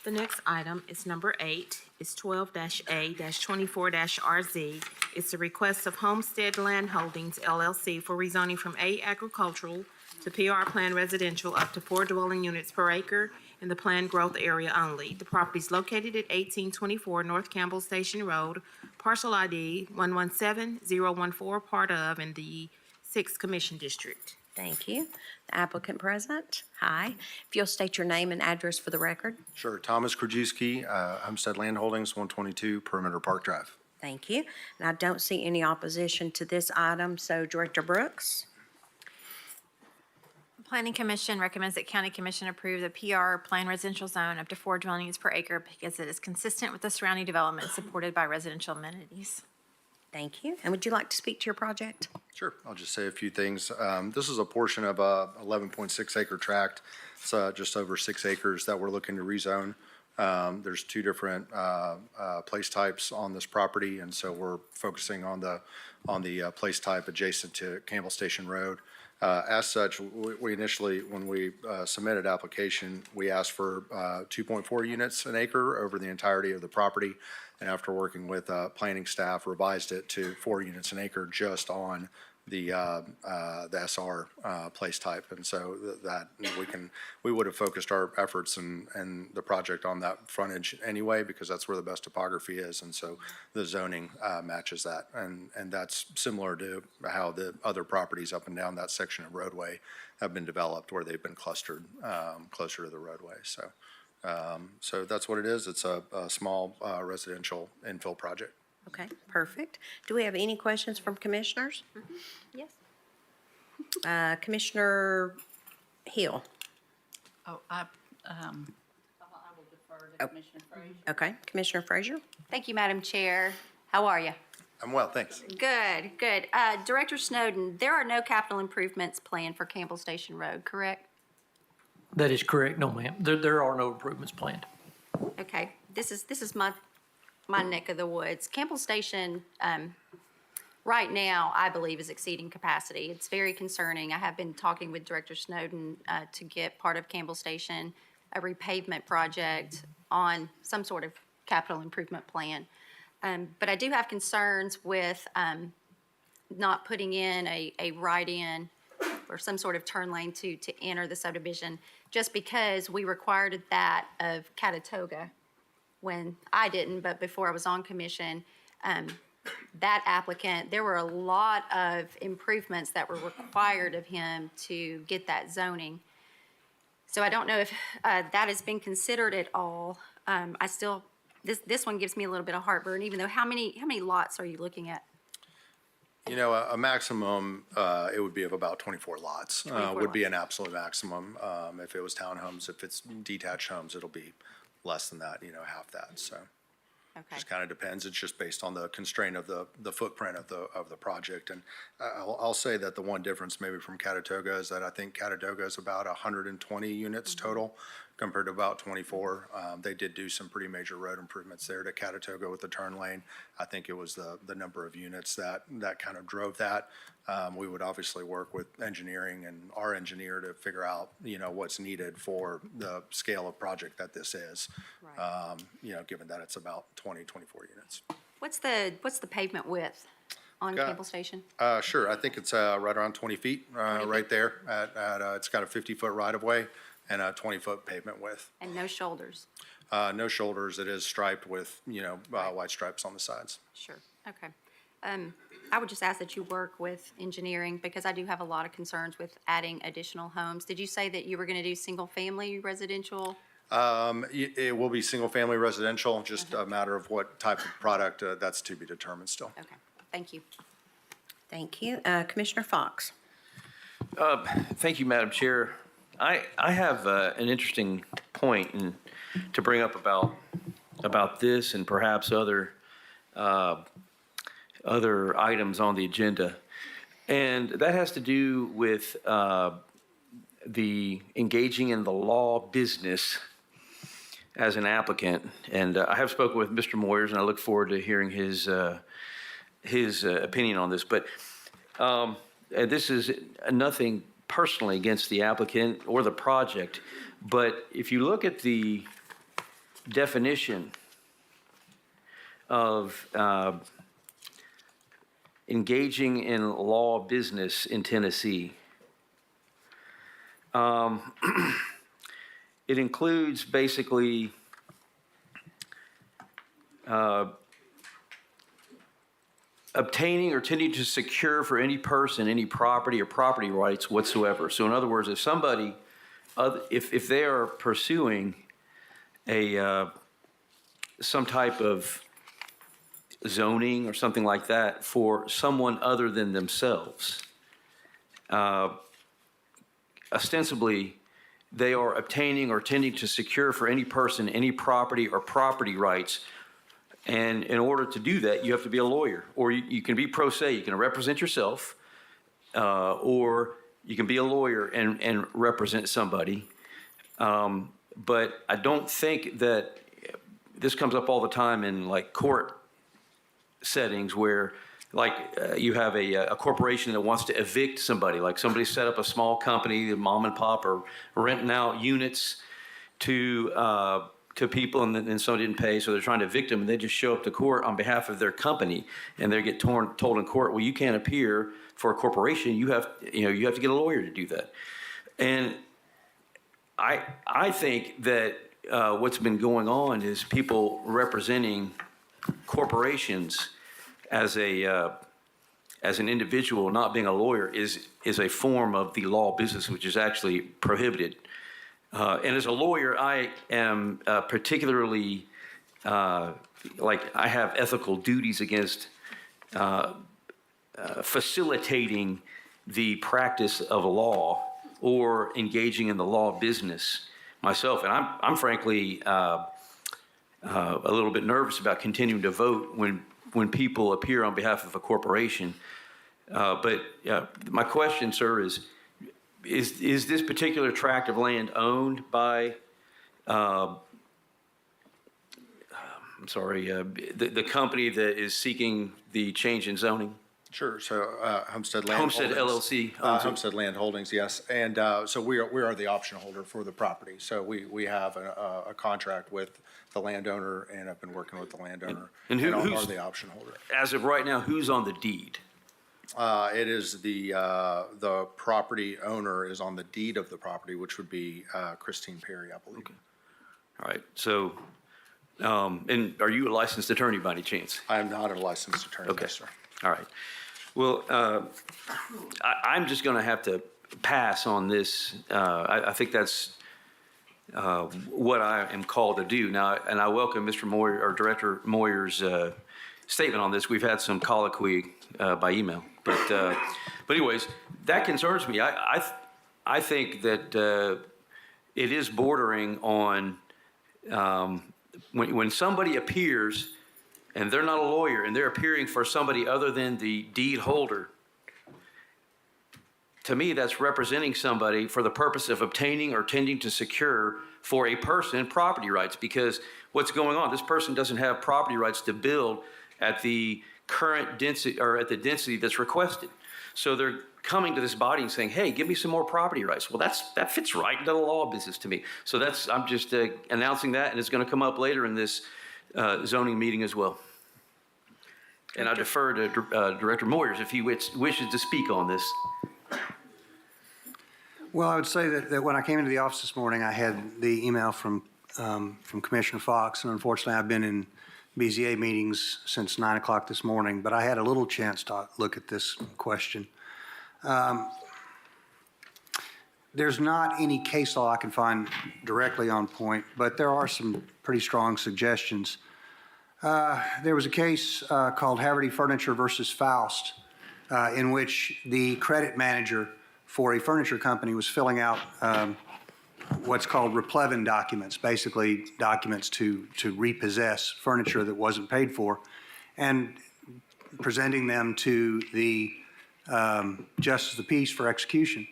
The next item is number 8, is 12-A-24-RZ. It's a request of Homestead Land Holdings LLC for rezoning from A agricultural to PR Plan Residential up to 4 dwelling units per acre in the planned growth area only. The property is located at 1824 North Campbell Station Road, parcel ID 117014, part of, in the 6th Commission District. Thank you. The applicant present. Hi. If you'll state your name and address for the record. Sure. Thomas Krajewski, Homestead Land Holdings, 122 Perimeter Park Drive. Thank you. And I don't see any opposition to this item, so Director Brooks. Planning Commission recommends that County Commission approve the PR Plan Residential Zone up to 4 dwelling units per acre because it is consistent with the surrounding development supported by residential amenities. Thank you. And would you like to speak to your project? Sure. I'll just say a few things. This is a portion of a 11.6 acre tract. It's just over 6 acres that we're looking to rezone. There's 2 different place types on this property, and so we're focusing on the place type adjacent to Campbell Station Road. As such, we initially, when we submitted application, we asked for 2.4 units an acre over the entirety of the property. And after working with planning staff, revised it to 4 units an acre just on the SR place type. And so that we would have focused our efforts and the project on that frontage anyway, because that's where the best topography is. And so the zoning matches that. And that's similar to how the other properties up and down that section of roadway have been developed, where they've been clustered closer to the roadway. So that's what it is. It's a small residential infill project. Okay, perfect. Do we have any questions from commissioners? Yes. Commissioner Hill. Oh, I will defer to Commissioner Frazier. Okay, Commissioner Frazier. Thank you, Madam Chair. How are you? I'm well, thanks. Good, good. Director Snowden, there are no capital improvements planned for Campbell Station Road, correct? That is correct. No, ma'am. There are no improvements planned. Okay, this is my neck of the woods. Campbell Station, right now, I believe, is exceeding capacity. It's very concerning. I have been talking with Director Snowden to get part of Campbell Station a repavement project on some sort of capital improvement plan. But I do have concerns with not putting in a right-in or some sort of turn lane to enter the subdivision, just because we required that of Catatoga when I didn't, but before I was on commission. That applicant, there were a lot of improvements that were required of him to get that zoning. So I don't know if that has been considered at all. This one gives me a little bit of heartburn, even though how many lots are you looking at? You know, a maximum, it would be of about 24 lots. 24 would be lots. an absolute maximum. If it was townhomes, if it's detached homes, it'll be less than that, half that, so. Okay. Just kind of depends. It's just based on the constraint of the footprint of the project. And I'll say that the one difference maybe from Catatoga is that I think Catatoga is about 120 units total, compared to about 24. They did do some pretty major road improvements there to Catatoga with the turn lane. I think it was the number of units that kind of drove that. We would obviously work with engineering and our engineer to figure out, what's needed for the scale of project that this is. Given that it's about 24 units. What's the pavement width on Got- Campbell Station? Sure, I think it's right around 20 feet, right there. It's got a 50-foot right-of-way and a 20-foot pavement width. And no shoulders? No shoulders. It is striped with, white stripes on the sides. Sure, okay. I would just ask that you work with engineering because I do have a lot of concerns with adding additional homes. Did you say that you were going to do single-family residential? It will be single-family residential, just a matter of what type of product, that's to be determined still. Okay, thank you. Thank you. Commissioner Fox. Thank you, Madam Chair. I have an interesting point to bring up about this and perhaps other items on the agenda. And that has to do with the engaging in the law business as an applicant. And I have spoken with Mr. Moyers, and I look forward to hearing his opinion on this. But this is nothing personally against the applicant or the project. But if you look at the definition of engaging in law business in Tennessee, it includes basically obtaining or tending to secure for any person any property or property rights whatsoever. So in other words, if somebody, if they are pursuing some type of zoning or something like that for someone other than themselves, ostensibly, they are obtaining or tending to secure for any person any property or property rights. And in order to do that, you have to be a lawyer, or you can be pro se, you can represent yourself, or you can be a lawyer and represent somebody. But I don't think that this comes up all the time in like court settings where you have a corporation that wants to evict somebody, like somebody set up a small company, the mom and pop are renting out units to people, and then somebody didn't pay, so they're trying to evict them, and they just show up to court on behalf of their company, and they get told in court, well, you can't appear for a corporation. You have to get a lawyer to do that. And I think that what's been going on is people representing corporations as an individual, not being a lawyer, is a form of the law business, which is actually prohibited. And as a lawyer, I am particularly, I have ethical duties against facilitating the practice of a law or engaging in the law business myself. And I'm frankly a little bit nervous about continuing to vote when people appear on behalf of a corporation. But my question, sir, is this particular tract of land owned by, the company that is seeking the change in zoning? Sure. So Homestead Land Homestead Holdings. LLC. Homestead Land Holdings, yes. And so we are the option holder for the property. So we have a contract with the landowner, and I've been working with the landowner. And are who's the option holder? As of right now, who's on the deed? It is the property owner is on the deed of the property, which would be Christine Perry, I believe. Okay. All right. So, and are you a licensed attorney by any chance? I am not a licensed attorney, Okay. yes, sir. All right. Well, I'm just going to have to pass on this. I think that's what I am called to do now, and I welcome Mr. Moyer or Director Moyer's statement on this. We've had some colloquy by email, but anyways, that concerns me. I think that it is bordering on when somebody appears and they're not a lawyer and they're appearing for somebody other than the deed holder. To me, that's representing somebody for the purpose of obtaining or tending to secure for a person property rights, because what's going on, this person doesn't have property rights to build at the current density or at the density that's requested. So they're coming to this body and saying, hey, give me some more property rights. Well, that fits right into the law business to me. So I'm just announcing that, and it's going to come up later in this zoning meeting as well. And I defer to Director Moyers if he wishes to speak on this. Well, I would say that when I came into the office this morning, I had the email from Commissioner Fox, and unfortunately, I've been in BZA meetings since 9 o'clock this morning, but I had a little chance to look at this question. There's not any case law I can find directly on point, but there are some pretty strong suggestions. There was a case called Haverty Furniture versus Faust, in which the credit manager for a furniture company was filling out what's called replevin documents, basically documents to repossess furniture that wasn't paid for, and presenting them to the Justice of the Peace for execution.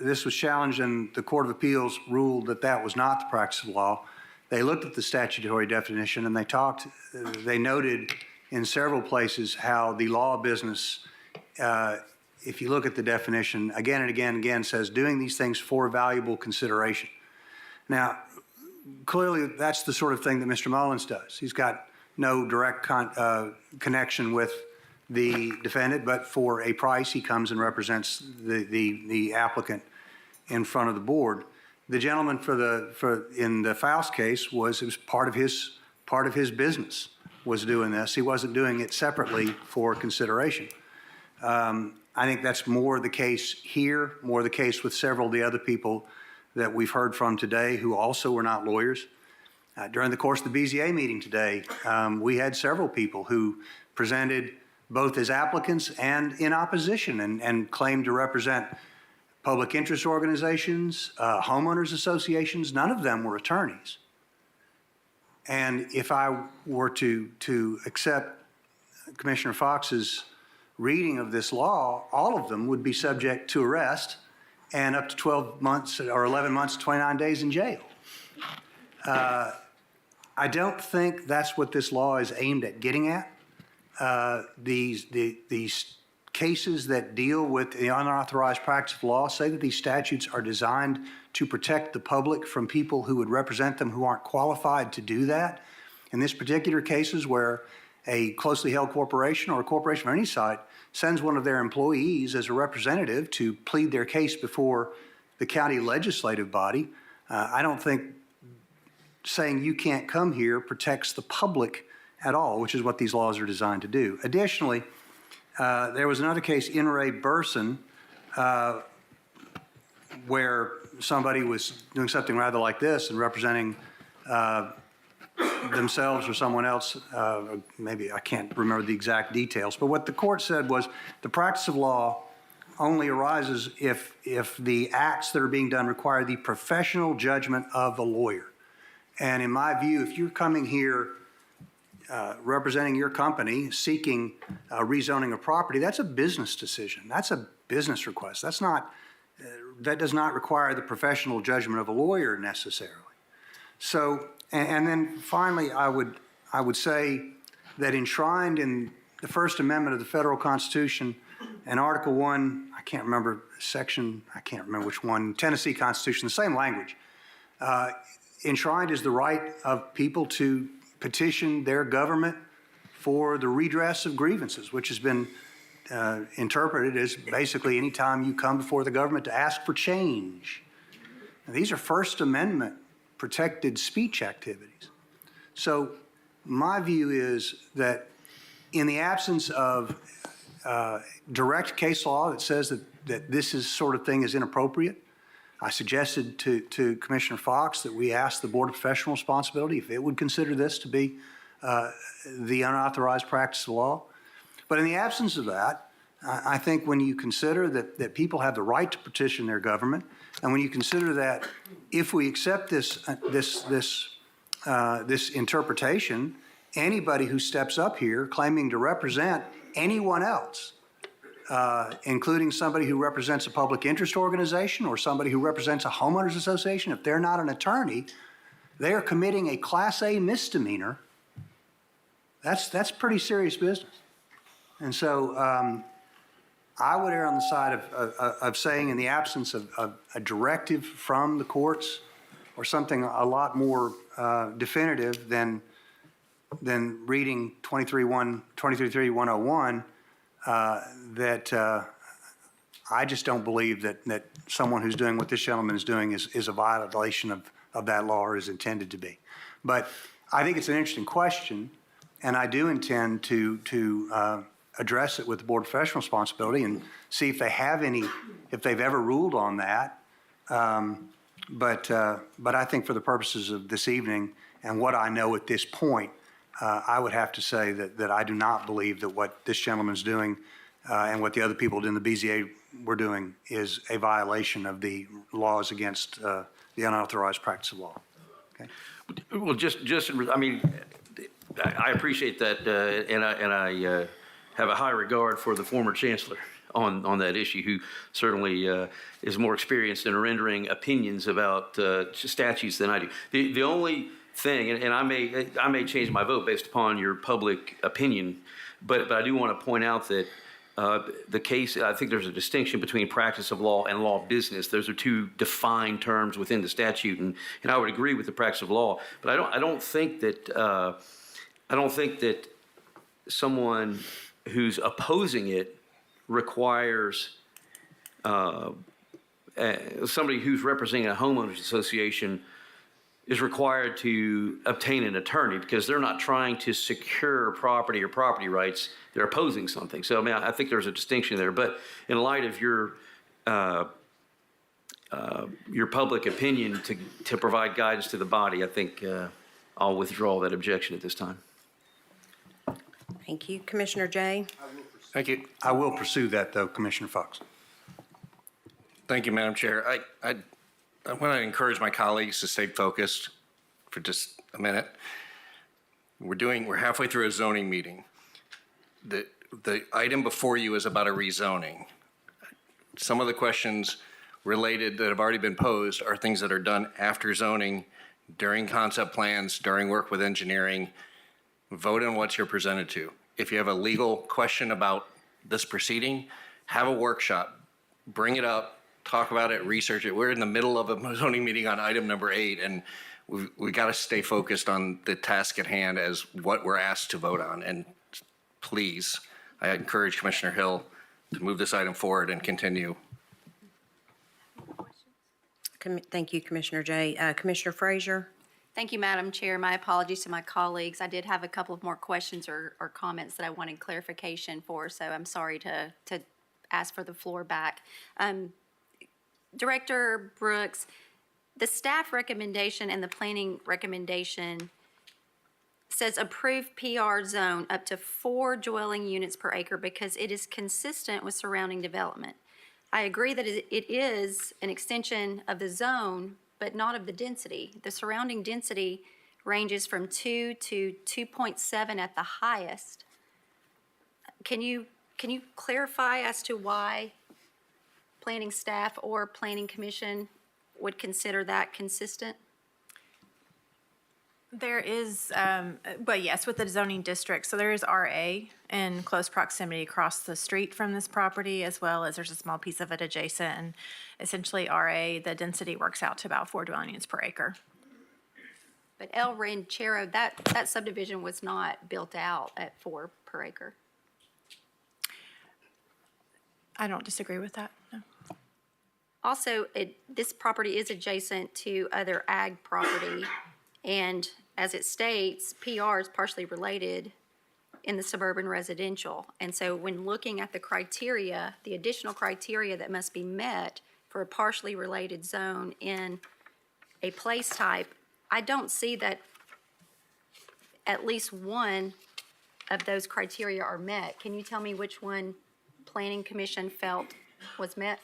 This was challenged, and the Court of Appeals ruled that that was not the practice of law. They looked at the statutory definition, and they noted in several places how the law of business, if you look at the definition, again and again and again, says doing these things for valuable consideration. Now, clearly, that's the sort of thing that Mr. Mullins does. He's got no direct connection with the defendant, but for a price, he comes and represents the applicant in front of the board. The gentleman in the Faust case it was part of his business was doing this. He wasn't doing it separately for consideration. I think that's more the case here, more the case with several of the other people that we've heard from today who also were not lawyers. During the course of the BZA meeting today, we had several people who presented both as applicants and in opposition and claimed to represent public interest organizations, homeowners associations. None of them were attorneys. And if I were to accept Commissioner Fox's reading of this law, all of them would be subject to arrest and up to 12 months or 11 months, 29 days in jail. I don't think that's what this law is aimed at getting at. These cases that deal with the unauthorized practice of law say that these statutes are designed to protect the public from people who would represent them who aren't qualified to do that. In this particular cases where a closely held corporation or a corporation of any site sends one of their employees as a representative to plead their case before the county legislative body, I don't think saying you can't come here protects the public at all, which is what these laws are designed to do. Additionally, there was another case, In re Burson, where somebody was doing something rather like this and representing themselves or someone else. Maybe I can't remember the exact details, but what the court said was the practice of law only arises if the acts that are being done require the professional judgment of a lawyer. And in my view, if you're coming here representing your company, seeking rezoning of property, that's a business decision. That's a business request. That does not require the professional judgment of a lawyer necessarily. So, and then finally, I would say that enshrined in the First Amendment of the Federal Constitution and Article 1, I can't remember which one, Tennessee Constitution, the same language, enshrined is the right of people to petition their government for the redress of grievances, which has been interpreted as basically any time you come before the government to ask for change. Now, these are First Amendment protected speech activities. So my view is that in the absence of direct case law that says that this sort of thing is inappropriate, I suggested to Commissioner Fox that we ask the Board of Professional Responsibility if it would consider this to be the unauthorized practice of law. But in the absence of that, I think when you consider that people have the right to petition their government, and when you consider that if we accept this interpretation, anybody who steps up here claiming to represent anyone else including somebody who represents a public interest organization or somebody who represents a homeowners association, if they're not an attorney, they are committing a Class A misdemeanor. That's pretty serious business. And so I would err on the side of saying, in the absence of a directive from the courts or something a lot more definitive than reading 23.101, that I just don't believe that someone who's doing what this gentleman is doing is a violation of that law or is intended to be. But I think it's an interesting question, and I do intend to address it with the Board of Professional Responsibility and see if they have any, if they've ever ruled on that. But I think for the purposes of this evening and what I know at this point, I would have to say that I do not believe that what this gentleman's doing and what the other people in the BZA were doing is a violation of the laws against the unauthorized practice of law. Okay. Well, I mean, I appreciate that, and I have a high regard for the former chancellor on that issue, who certainly is more experienced in rendering opinions about statutes than I do. The only thing, and I may change my vote based upon your public opinion, but I do want to point out that the case, I think there's a distinction between practice of law and law of business. Those are two defined terms within the statute, and I would agree with the practice of law, but I don't think that someone who's opposing it requires somebody who's representing a homeowners association is required to obtain an attorney, because they're not trying to secure property or property rights. They're opposing something. So, I mean, I think there's a distinction there. But in light of your public opinion to provide guidance to the body, I think I'll withdraw that objection at this time. Thank you. Commissioner Jay? Thank you. I will pursue that, though, Commissioner Fox. Thank you, Madam Chair. I want to encourage my colleagues to stay focused for just a minute. We're halfway through a zoning meeting. The item before you is about a rezoning. Some of the questions related that have already been posed are things that are done after zoning, during concept plans, during work with engineering. Vote on what you're presented to. If you have a legal question about this proceeding, have a workshop, bring it up, talk about it, research it. We're in the middle of a zoning meeting on item number 8, and we got to stay focused on the task at hand as what we're asked to vote on. And please, I encourage Commissioner Hill to move this item forward and continue. Thank you, Commissioner Jay. Commissioner Frazier? Thank you, Madam Chair. My apologies to my colleagues. I did have a couple of more questions or comments that I wanted clarification for, so I'm sorry to ask for the floor back. Director Brooks, the staff recommendation and the planning recommendation says approve PR zone up to 4 dwelling units per acre because it is consistent with surrounding development. I agree that it is an extension of the zone, but not of the density. The surrounding density ranges from 2 to 2.7 at the highest. Can you clarify as to why planning staff or planning commission would consider that consistent? There is, but yes, with the zoning district. So there is RA in close proximity across the street from this property, as well as there's a small piece of it adjacent. And essentially RA, the density works out to about 4 dwelling units per acre. But El Ranchero, that subdivision was not built out at 4 per acre. I don't disagree with that, no. Also, this property is adjacent to other ag property, and as it states, PR is partially related in the suburban residential. And so when looking at the criteria, the additional criteria that must be met for a partially related zone in a place type, I don't see that at least one of those criteria are met. Can you tell me which one Planning Commission felt was met?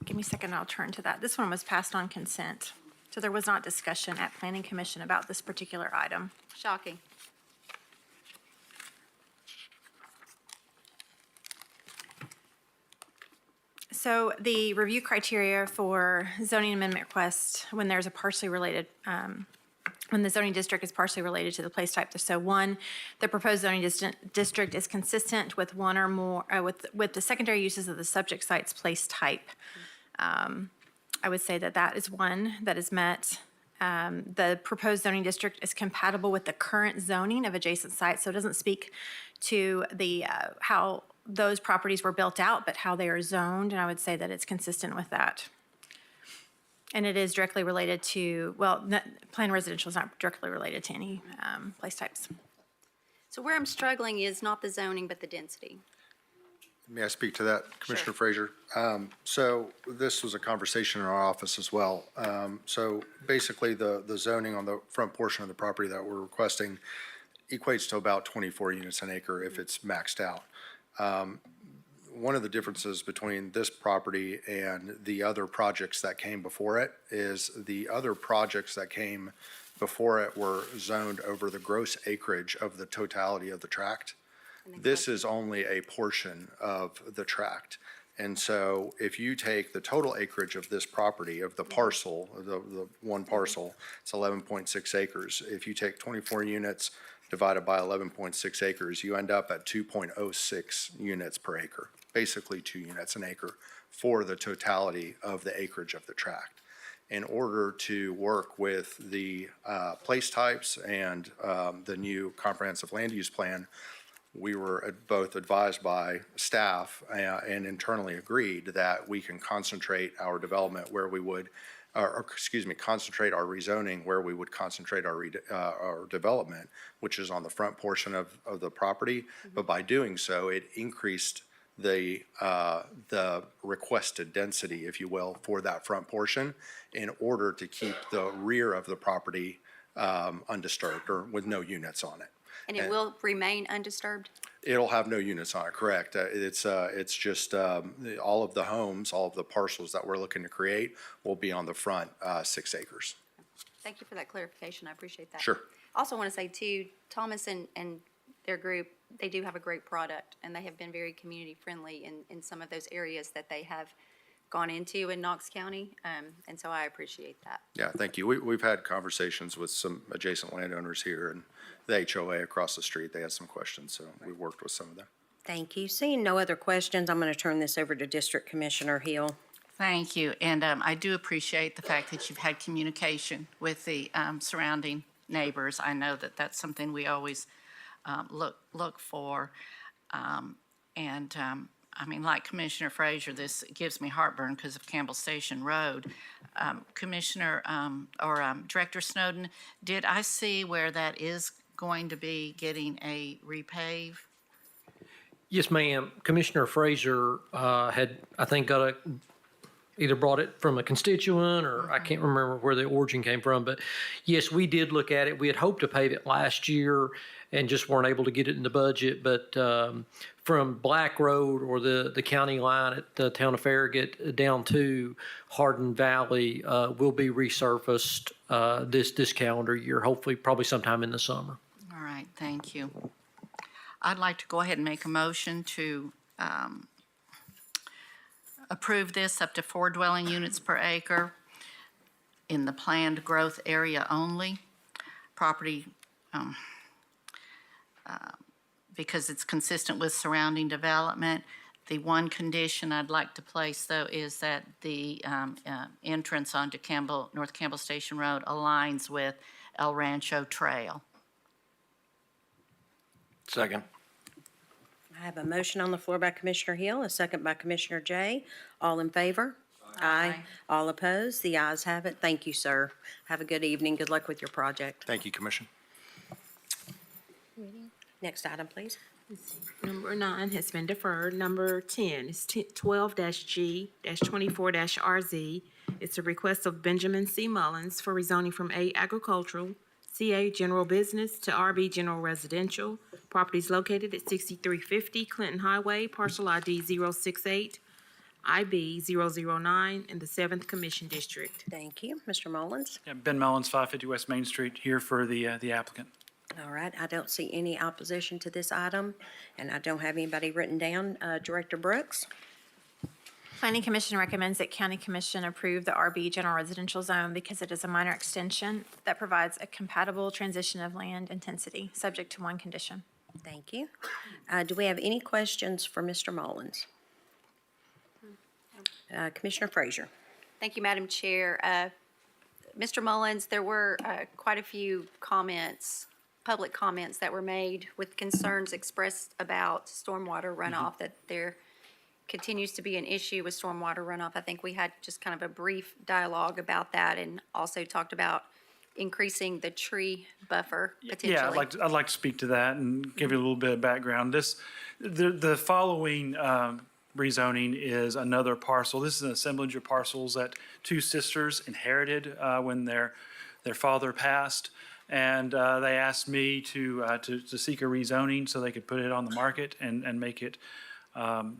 Give me a second, I'll turn to that. This one was passed on consent. So there was not discussion at Planning Commission about this particular item. Shocking. So the review criteria for zoning amendment request, when there's a partially related, when the zoning district is partially related to the place type. So one, the proposed zoning district is consistent with one or more, with the secondary uses of the subject site's place type. I would say that that is one that is met. The proposed zoning district is compatible with the current zoning of adjacent sites, so it doesn't speak to the, how those properties were built out, but how they are zoned, and I would say that it's consistent with that. And it is directly related to, well, planned residential is not directly related to any place types. So where I'm struggling is not the zoning, but the density. May I speak to that, Commissioner Frazier? So this was a conversation in our office as well. So basically, the zoning on the front portion of the property that we're requesting equates to about 24 units an acre if it's maxed out. One of the differences between this property and the other projects that came before it is the other projects that came before it were zoned over the gross acreage of the totality of the tract. This is only a portion of the tract. And so if you take the total acreage of this property, of the parcel, the one parcel, it's 11.6 acres. If you take 24 units divided by 11.6 acres, you end up at 2.06 units per acre, basically 2 units an acre for the totality of the acreage of the tract. In order to work with the place types and the new comprehensive land use plan, we were both advised by staff and internally agreed that we can concentrate our development where we would, concentrate our rezoning where we would concentrate our development, which is on the front portion of the property. But by doing so, it increased the requested density, if you will, for that front portion in order to keep the rear of the property undisturbed or with no units on it. And it will remain undisturbed? It'll have no units on it, correct. It's just all of the homes, all of the parcels that we're looking to create will be on the front 6 acres. Thank you for that clarification. I appreciate that. Sure. Also want to say too, Thomas and their group, they do have a great product and they have been very community friendly in some of those areas that they have gone into in Knox County. And so I appreciate that. Yeah, thank you. We've had conversations with some adjacent landowners here and the HOA across the street. They had some questions, so we worked with some of them. Thank you. Seeing no other questions, I'm going to turn this over to District Commissioner Hill. Thank you. And I do appreciate the fact that you've had communication with the surrounding neighbors. I know that that's something we always look for. I mean, like Commissioner Frazier, this gives me heartburn because of Campbell Station Road. Director Snowden, did I see where that is going to be getting a repave? Yes, ma'am. Commissioner Frazier had, I think, either brought it from a constituent or I can't remember where the origin came from. But yes, we did look at it. We had hoped to pave it last year and just weren't able to get it in the budget. But from Black Road or the county line at the town of Farragut down to Hardin Valley will be resurfaced this calendar year, hopefully probably sometime in the summer. All right, thank you. I'd like to go ahead and make a motion to approve this up to 4 dwelling units per acre in the planned growth area only. Property, because it's consistent with surrounding development. The one condition I'd like to place, though, is that the entrance onto North Campbell Station Road aligns with El Rancho Trail. Second. I have a motion on the floor by Commissioner Hill, a second by Commissioner Jay. All in favor? Aye. All opposed? The ayes have it. Thank you, sir. Have a good evening. Good luck with your project. Thank you, Commission. Next item, please. Number 9 has been deferred. Number 10 is 12-G-24-RZ. It's a request of Benjamin C. Mullins for rezoning from A Agricultural, CA General Business to RB General Residential. Properties located at 6350 Clinton Highway, parcel ID 068 IB 009 in the 7th Commission District. Thank you. Mr. Mullins? Yeah, Ben Mullins, 550 West Main Street, here for the applicant. All right, I don't see any opposition to this item, and I don't have anybody written down. Director Brooks? Planning Commission recommends that County Commission approve the RB General Residential Zone because it is a minor extension that provides a compatible transition of land intensity, subject to one condition. Thank you. Do we have any questions for Mr. Mullins? Commissioner Frazier. Thank you, Madam Chair. Mr. Mullins, there were quite a few comments, public comments that were made with concerns expressed about stormwater runoff, that there continues to be an issue with stormwater runoff. I think we had just kind of a brief dialogue about that and also talked about increasing the tree buffer potentially. Yeah, I'd like to speak to that and give you a little bit of background. The following rezoning is another parcel. This is an assemblage of parcels that two sisters inherited when their father passed. And they asked me to seek a rezoning so they could put it on the market and make it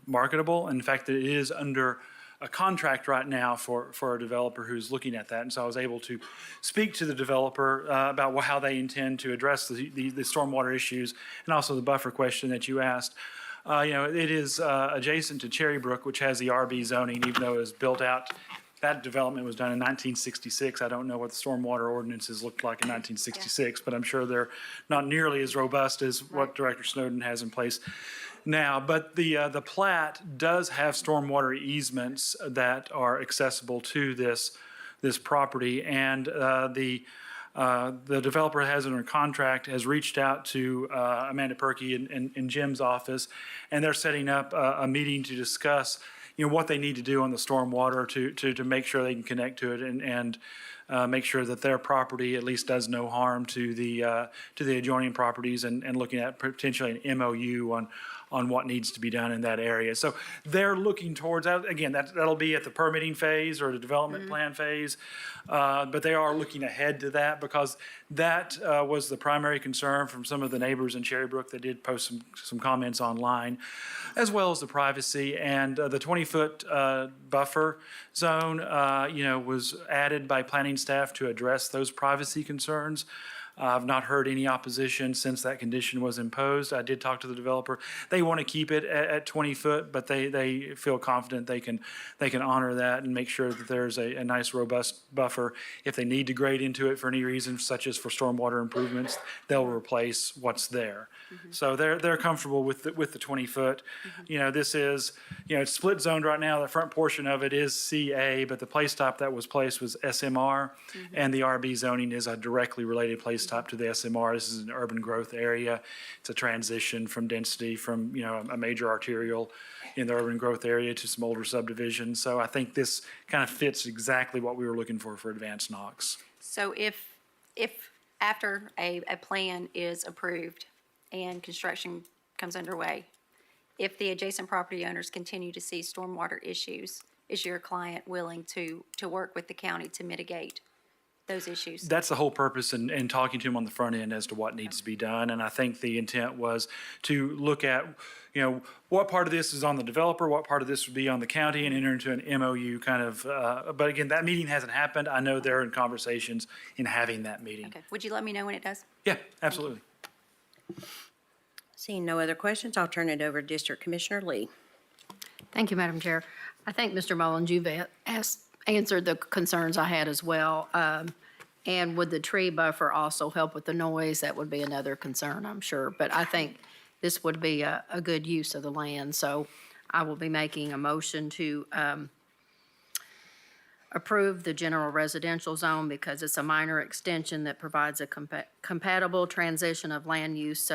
marketable. In fact, it is under a contract right now for a developer who's looking at that. And so I was able to speak to the developer about how they intend to address the stormwater issues and also the buffer question that you asked. It is adjacent to Cherry Brook, which has the RB zoning, even though it was built out. That development was done in 1966. I don't know what the stormwater ordinances looked like in 1966, but I'm sure they're not nearly as robust as what Director Snowden has in place now. But the plat does have stormwater easements that are accessible to this property, and the developer has under contract, has reached out to Amanda Perkey in Jim's office, and they're setting up a meeting to discuss what they need to do on the stormwater to make sure they can connect to it and make sure that their property at least does no harm to the adjoining properties, and looking at potentially an MOU on what needs to be done in that area. So they're looking towards that. Again, that'll be at the permitting phase or the development plan phase. But they are looking ahead to that because that was the primary concern from some of the neighbors in Cherry Brook that did post some comments online, as well as the privacy. And the 20-foot buffer zone, was added by planning staff to address those privacy concerns. I've not heard any opposition since that condition was imposed. I did talk to the developer. They want to keep it at 20 foot, but they feel confident they can honor that and make sure that there's a nice robust buffer. If they need to grade into it for any reason, such as for stormwater improvements, they'll replace what's there. So they're comfortable with the 20 foot. This is, it's split zoned right now. The front portion of it is CA, but the place top that was placed was SMR, and the RB zoning is a directly related place top to the SMR. This is an urban growth area. It's a transition from density from, a major arterial in the urban growth area to some older subdivisions. So I think this kind of fits exactly what we were looking for advanced Knox. So if after a plan is approved and construction comes underway, if the adjacent property owners continue to see stormwater issues, is your client willing to work with the county to mitigate those issues? That's the whole purpose in talking to them on the front end as to what needs to be done. And I think the intent was to look at, what part of this is on the developer, what part of this would be on the county, and enter into an MOU kind of, but again, that meeting hasn't happened. I know they're in conversations in having that meeting. Okay. Would you let me know when it does? Yeah, absolutely. Seeing no other questions, I'll turn it over to District Commissioner Lee. Thank you, Madam Chair. I think, Mr. Mullins, you've answered the concerns I had as well. And would the tree buffer also help with the noise? That would be another concern, I'm sure. But I think this would be a good use of the land. So I will be making a motion to approve the general residential zone because it's a minor extension that provides a compatible transition of land use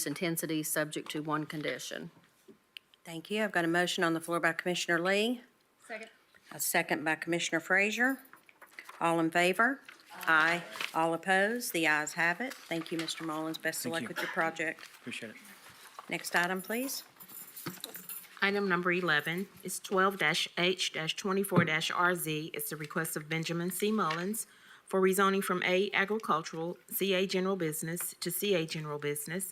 intensity subject to one condition. Thank you. I've got a motion on the floor by Commissioner Lee. Second. A second by Commissioner Frazier. All in favor? Aye. All opposed? The ayes have it. Thank you, Mr. Mullins. Best of luck with your project. Appreciate it. Next item, please. Item number 11 is 12-H-24-RZ. It's the request of Benjamin C. Mullins for rezoning from A Agricultural, CA General Business to CA General Business,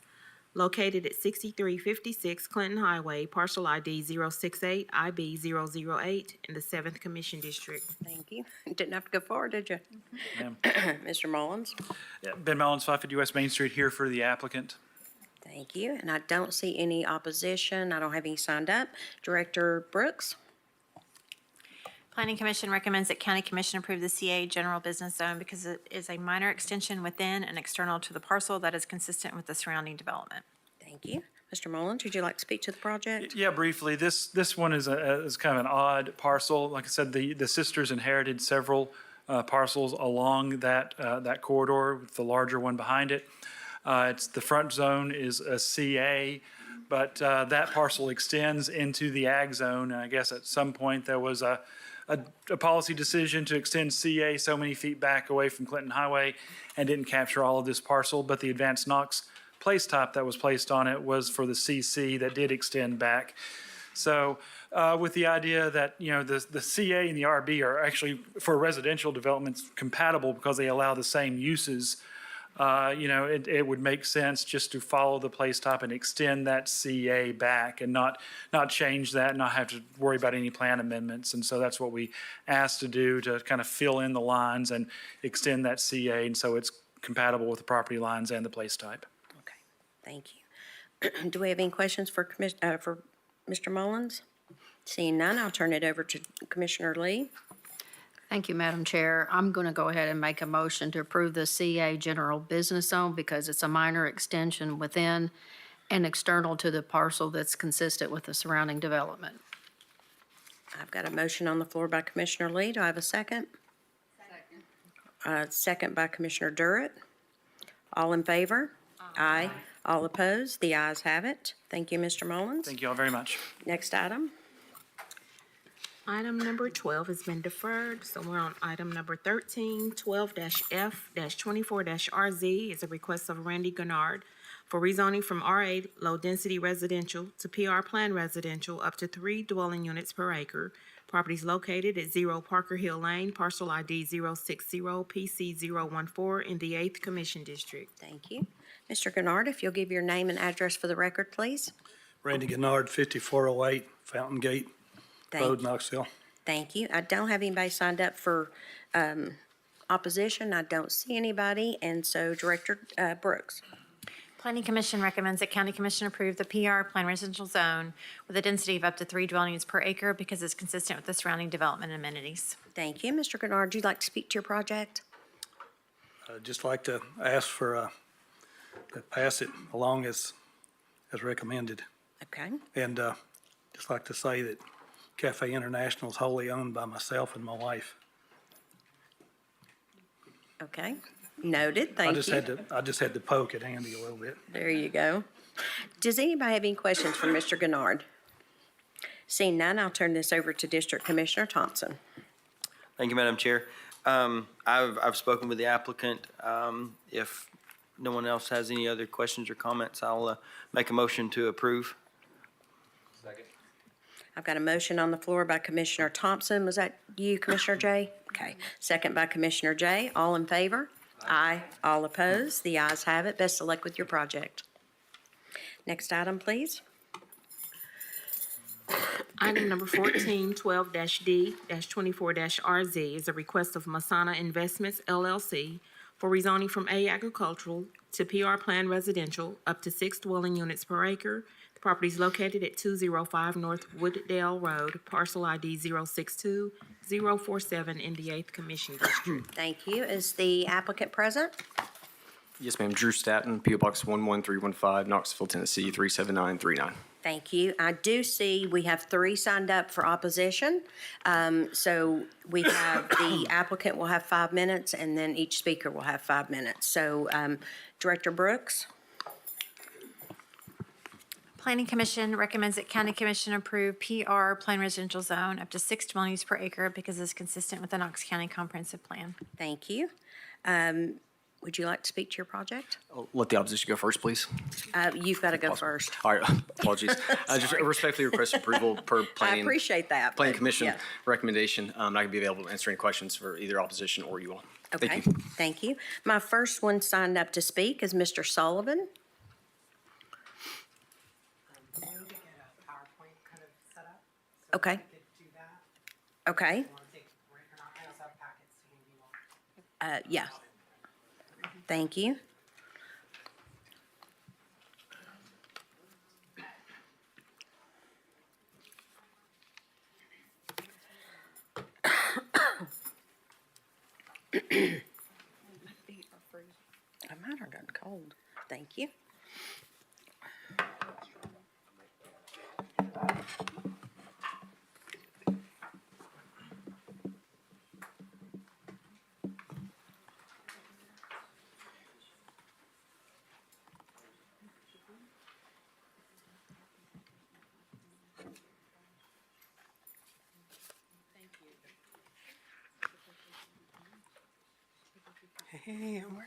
located at 6356 Clinton Highway, parcel ID 068-IB008 in the 7th Commission District. Thank you. Didn't have to go forward, did you? Ma'am. Mr. Mullins. Yeah, Ben Mullins, 550 West Main Street, here for the applicant. Thank you. And I don't see any opposition. I don't have any signed up. Director Brooks? Planning Commission recommends that County Commission approve the CA General Business Zone because it is a minor extension within and external to the parcel that is consistent with the surrounding development. Thank you. Mr. Mullins, would you like to speak to the project? Yeah, briefly, this one is kind of an odd parcel. Like I said, the sisters inherited several parcels along that corridor, with the larger one behind it. It's the front zone is a CA, but that parcel extends into the ag zone. And I guess at some point there was a policy decision to extend CA so many feet back away from Clinton Highway and didn't capture all of this parcel, but the advanced Knox place type that was placed on it was for the CC that did extend back. So with the idea that, the CA and the RB are actually, for residential developments, compatible because they allow the same uses, it would make sense just to follow the place type and extend that CA back and not change that, not have to worry about any plan amendments. And so that's what we asked to do, to kind of fill in the lines and extend that CA, and so it's compatible with the property lines and the place type. Thank you. Do we have any questions for Mr. Mullins? Seeing none, I'll turn it over to Commissioner Lee. Thank you, Madam Chair. I'm going to go ahead and make a motion to approve the CA General Business Zone because it's a minor extension within and external to the parcel that's consistent with the surrounding development. I've got a motion on the floor by Commissioner Lee. Do I have a second? Second. Second by Commissioner Durrett. All in favor? Aye. All opposed? The ayes have it. Thank you, Mr. Mullins. Thank you all very much. Next item. Item number 12 has been deferred, so we're on item number 13. 12-F-24-RZ is a request of Randy Gennard for rezoning from R8 low-density residential to PR Plan residential up to 3 dwelling units per acre. Properties located at 0 Parker Hill Lane, parcel ID 060PC014 in the 8th Commission District. Thank you. Mr. Gennard, if you'll give your name and address for the record, please. Randy Gennard, 5408 Fountain Gate Road, Knoxville. Thank you. I don't have anybody signed up for opposition. I don't see anybody, and so Director Brooks. Planning Commission recommends that County Commission approve the PR Plan Residential Zone with a density of up to 3 dwelling units per acre because it's consistent with the surrounding development and amenities. Thank you. Mr. Gennard, would you like to speak to your project? I'd just like to ask for to pass it along as recommended. Okay. And just like to say that Cafe International is wholly owned by myself and my wife. Okay. Noted. Thank you. I just had to poke at Andy a little bit. There you go. Does anybody have any questions for Mr. Gennard? Seeing none, I'll turn this over to District Commissioner Thompson. Thank you, Madam Chair. I've spoken with the applicant. If no one else has any other questions or comments, I'll make a motion to approve. Second. I've got a motion on the floor by Commissioner Thompson. Was that you, Commissioner Jay? Okay. Second by Commissioner Jay. All in favor? Aye. All opposed? The ayes have it. Best of luck with your project. Next item, please. Item number 14, 12-D-24-RZ is a request of Masana Investments LLC for rezoning from A agricultural to PR Plan residential up to 6 dwelling units per acre. The property is located at 205 North Wooddale Road, parcel ID 062-047 in the 8th Commission District. Thank you. Is the applicant present? Yes, ma'am. Drew Staton, P.O. Box 11315, Knoxville, Tennessee 37939. Thank you. I do see we have 3 signed up for opposition. So we have the applicant will have 5 minutes, and then each speaker will have 5 minutes. So Director Brooks. Planning Commission recommends that County Commission approve PR Plan Residential Zone up to 6 dwelling units per acre because it's consistent with the Knox County Comprehensive Plan. Thank you. Would you like to speak to your project? I'll let the opposition go first, please. You've got to go first. All right, apologies. I just respectfully request approval per I planning. appreciate that. Planning but Commission yeah. recommendation. I can be available to answer any questions for either opposition or you all. Okay, Thank you. thank you. My first one signed up to speak is Mr. Sullivan. Okay. Okay. Yeah. Thank you. Mine are getting cold. Thank you. Hey, it works.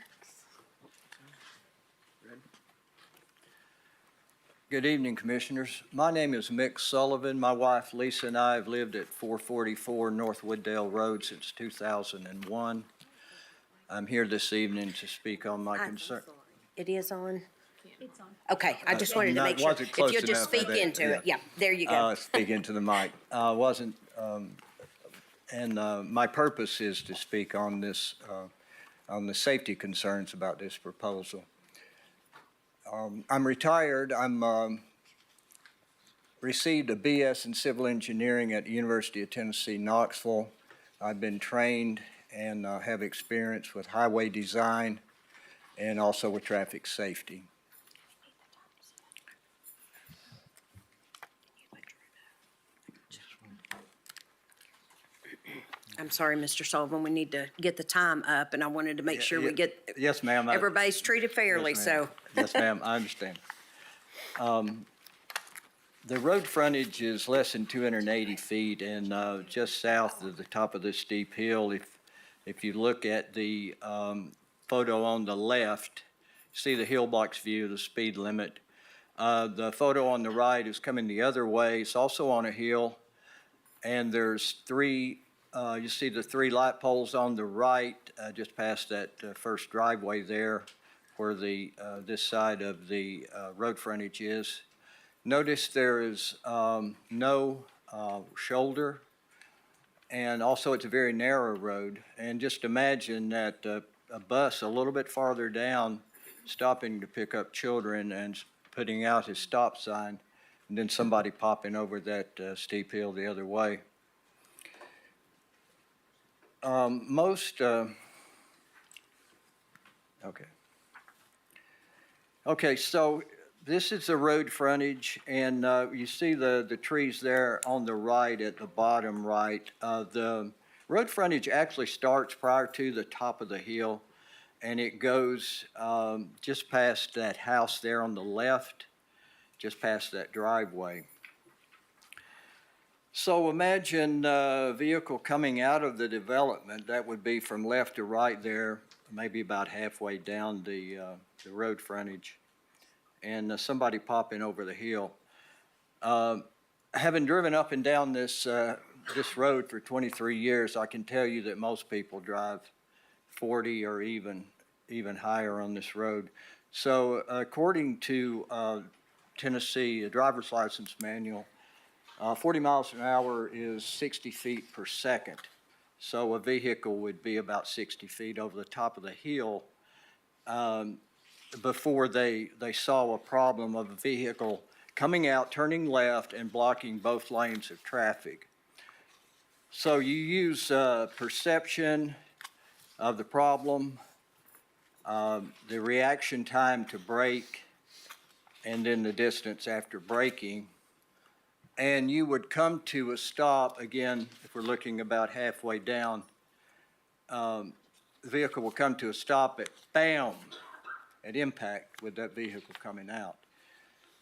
Good evening, Commissioners. My name is Mick Sullivan. My wife Lisa and I have lived at 444 North Wooddale Road since 2001. I'm here this evening to speak on my concern. It is on? It's on. Okay, I just wanted to That make sure. wasn't If close you'll just enough, I speak think. into it. Yeah, there you go. Speak into the mic. Wasn't, and my purpose is to speak on this, on the safety concerns about this proposal. I'm retired. Received a BS in civil engineering at the University of Tennessee, Knoxville. I've been trained and have experience with highway design and also with traffic safety. I'm sorry, Mr. Sullivan, we need to get the time up, and I wanted to make sure we get, Yes, ma'am. everybody's treated fairly, Yes, ma'am. so. Yes, ma'am, I understand. The road frontage is less than 280 feet and just south of the top of this steep hill. If you look at the photo on the left, see the hill blocks view of the speed limit. The photo on the right is coming the other way. It's also on a hill, and there's three, you see the three light poles on the right, just past that first driveway there, where the this side of the road frontage is. Notice there is no shoulder, and also it's a very narrow road. And just imagine that a bus a little bit farther down stopping to pick up children and putting out his stop sign, and then somebody popping over that steep hill the other way. Okay, so this is the road frontage, and you see the trees there on the right at the bottom right. The road frontage actually starts prior to the top of the hill, and it goes just past that house there on the left, just past that driveway. So imagine a vehicle coming out of the development. That would be from left to right there, maybe about halfway down the road frontage, and somebody popping over the hill. Having driven up and down this road for 23 years, I can tell you that most people drive 40 or even higher on this road. So according to Tennessee driver's license manual, 40 miles an hour is 60 feet per second. So a vehicle would be about 60 feet over the top of the hill before they saw a problem of a vehicle coming out, turning left, and blocking both lanes of traffic. So you use perception of the problem, the reaction time to brake, and then the distance after braking. And you would come to a stop, again, if we're looking about halfway down, the vehicle will come to a stop at bam, at impact with that vehicle coming out.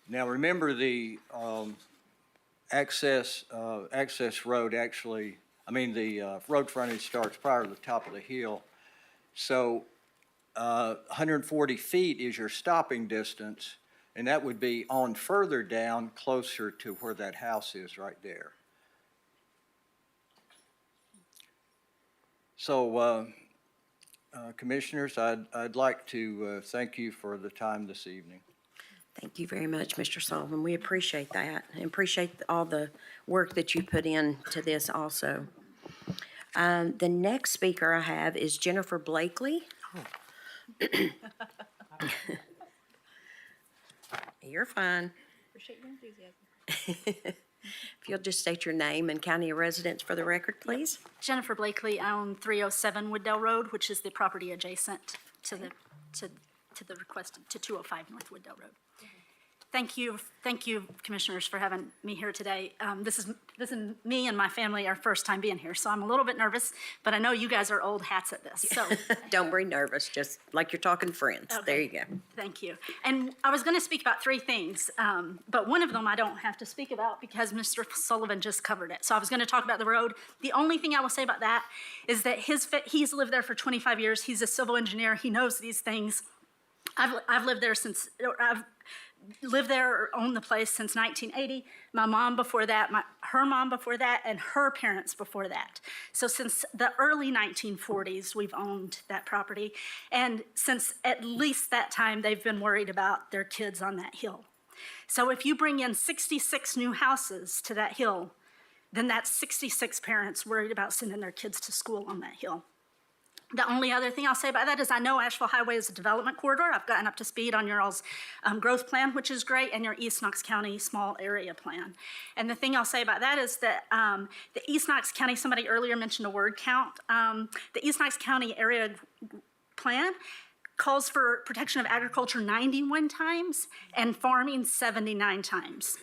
Now remember the access road actually, the road frontage starts prior to the top of the hill. So 140 feet is your stopping distance, and that would be on further down, closer to where that house is right there. So, Commissioners, I'd like to thank you for the time this evening. Thank you very much, Mr. Sullivan. We appreciate that and appreciate all the work that you put into this also. The next speaker I have is Jennifer Blakely. You're fine. Appreciate your enthusiasm. If you'll just state your name and county of residence for the record, please. Jennifer Blakely, I own 307 Wooddale Road, which is the property adjacent to the requested, to 205 North Wooddale Road. Thank you, commissioners, for having me here today. This is me and my family, our first time being here, so I'm a little bit nervous, but I know you guys are old hats at this, so. Don't be nervous, just like you're talking friends. Okay. There you go. Thank you. And I was going to speak about three things, but one of them I don't have to speak about because Mr. Sullivan just covered it. So I was going to talk about the road. The only thing I will say about that is that he's lived there for 25 years. He's a civil engineer. He knows these things. I've lived there since, I've lived there or owned the place since 1980. My mom before that, her mom before that, and her parents before that. So since the early 1940s, we've owned that property. And since at least that time, they've been worried about their kids on that hill. So if you bring in 66 new houses to that hill, then that's 66 parents worried about sending their kids to school on that hill. The only other thing I'll say about that is I know Asheville Highway is a development corridor. I've gotten up to speed on your all's growth plan, which is great, and your East Knox County small area plan. And the thing I'll say about that is that the East Knox County, somebody earlier mentioned a word count. The East Knox County area plan calls for protection of agriculture 91 times and farming 79 times.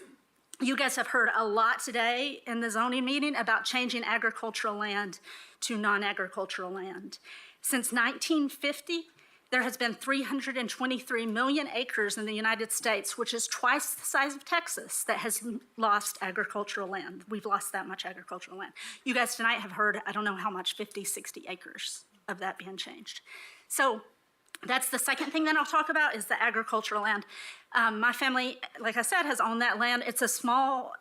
You guys have heard a lot today in the zoning meeting about changing agricultural land to non-agricultural land. Since 1950, there has been 323 million acres in the United States, which is twice the size of Texas, that has lost agricultural land. We've lost that much agricultural land. You guys tonight have heard, I don't know how much, 50, 60 acres of that being changed. So that's the second thing that I'll talk about is the agricultural land. My family, like I said, has owned that land. It's a small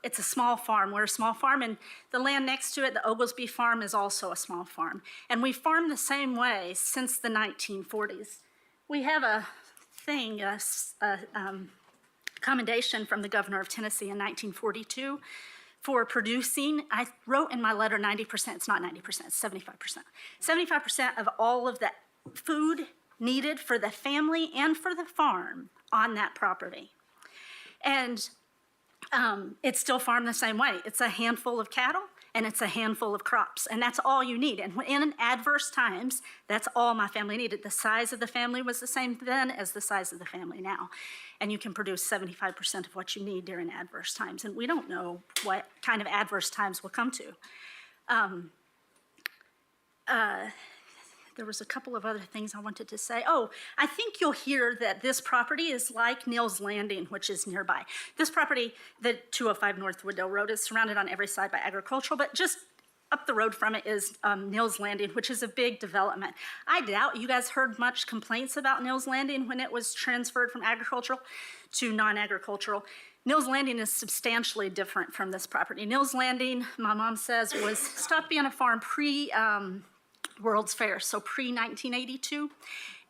farm. We're a small farm, and the land next to it, the Oglesby Farm, is also a small farm. And we farmed the same way since the 1940s. We have a thing, commendation from the governor of Tennessee in 1942 for producing, I wrote in my letter 90%, it's not 90%, it's 75%. 75% of all of the food needed for the family and for the farm on that property. And it's still farmed the same way. It's a handful of cattle and it's a handful of crops, and that's all you need. And in adverse times, that's all my family needed. The size of the family was the same then as the size of the family now. And you can produce 75% of what you need during adverse times. And we don't know what kind of adverse times we'll come to. There was a couple of other things I wanted to say. Oh, I think you'll hear that this property is like Neal's Landing, which is nearby. This property, the 205 North Wooddale Road, is surrounded on every side by agricultural, but just up the road from it is Neal's Landing, which is a big development. I doubt you guys heard much complaints about Neal's Landing when it was transferred from agricultural to non-agricultural. Neal's Landing is substantially different from this property. Neal's Landing, my mom says, was stopped being a farm World's Fair, so pre-1982,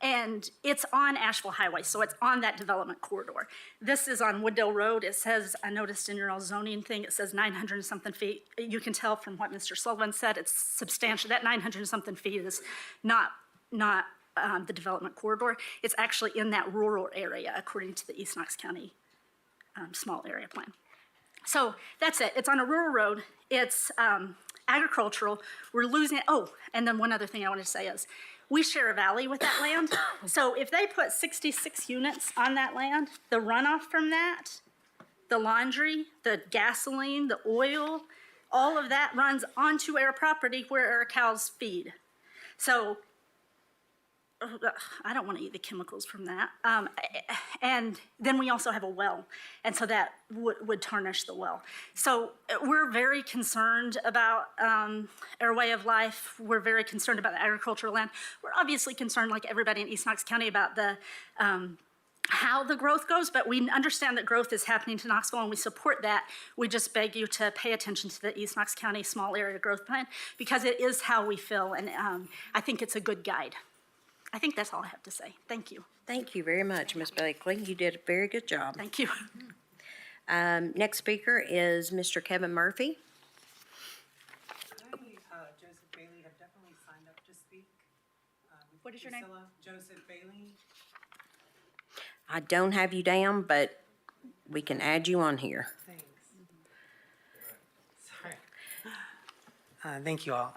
and it's on Asheville Highway, so it's on that development corridor. This is on Wooddale Road. It says, I noticed in your all zoning thing, it says 900 and something feet. You can tell from what Mr. Sullivan said, it's substantial. That 900 and something feet is not the development corridor. It's actually in that rural area, according to the East Knox County small area plan. So that's it. It's on a rural road. It's agricultural. We're losing it. Oh, and then one other thing I want to say is we share a valley with that land. So if they put 66 units on that land, the runoff from that, the laundry, the gasoline, the oil, all of that runs onto our property where our cows feed. So I don't want to eat the chemicals from that. And then we also have a well, and so that would tarnish the well. So we're very concerned about our way of life. We're very concerned about the agricultural land. We're obviously concerned, like everybody in East Knox County, about the how the growth goes, but we understand that growth is happening to Knoxville, and we support that. We just beg you to pay attention to the East Knox County Small Area Growth Plan, because it is how we feel, and I think it's a good guide. I think that's all I have to say. Thank you. Thank you very much, Ms. Blakely. You did a very good job. Thank you. Next speaker is Mr. Kevin Murphy. Joseph Bailey have definitely signed up to speak. What is your name? Joseph Bailey. I don't have you down, but we can add you on here. Thanks. Thank you all.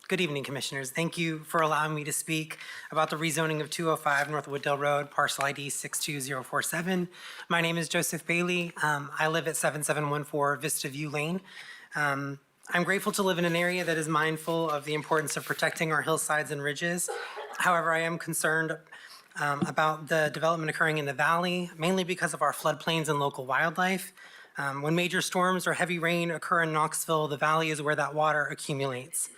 Good evening, Commissioners. Thank you for allowing me to speak about the rezoning of 205 North Wooddale Road, parcel ID 62047. My name is Joseph Bailey. I live at 7714 Vista View Lane. I'm grateful to live in an area that is mindful of the importance of protecting our hillsides and ridges. However, I am concerned about the development occurring in the valley, mainly because of our floodplains and local wildlife. When major storms or heavy rain occur in Knoxville, the valley is where that water accumulates.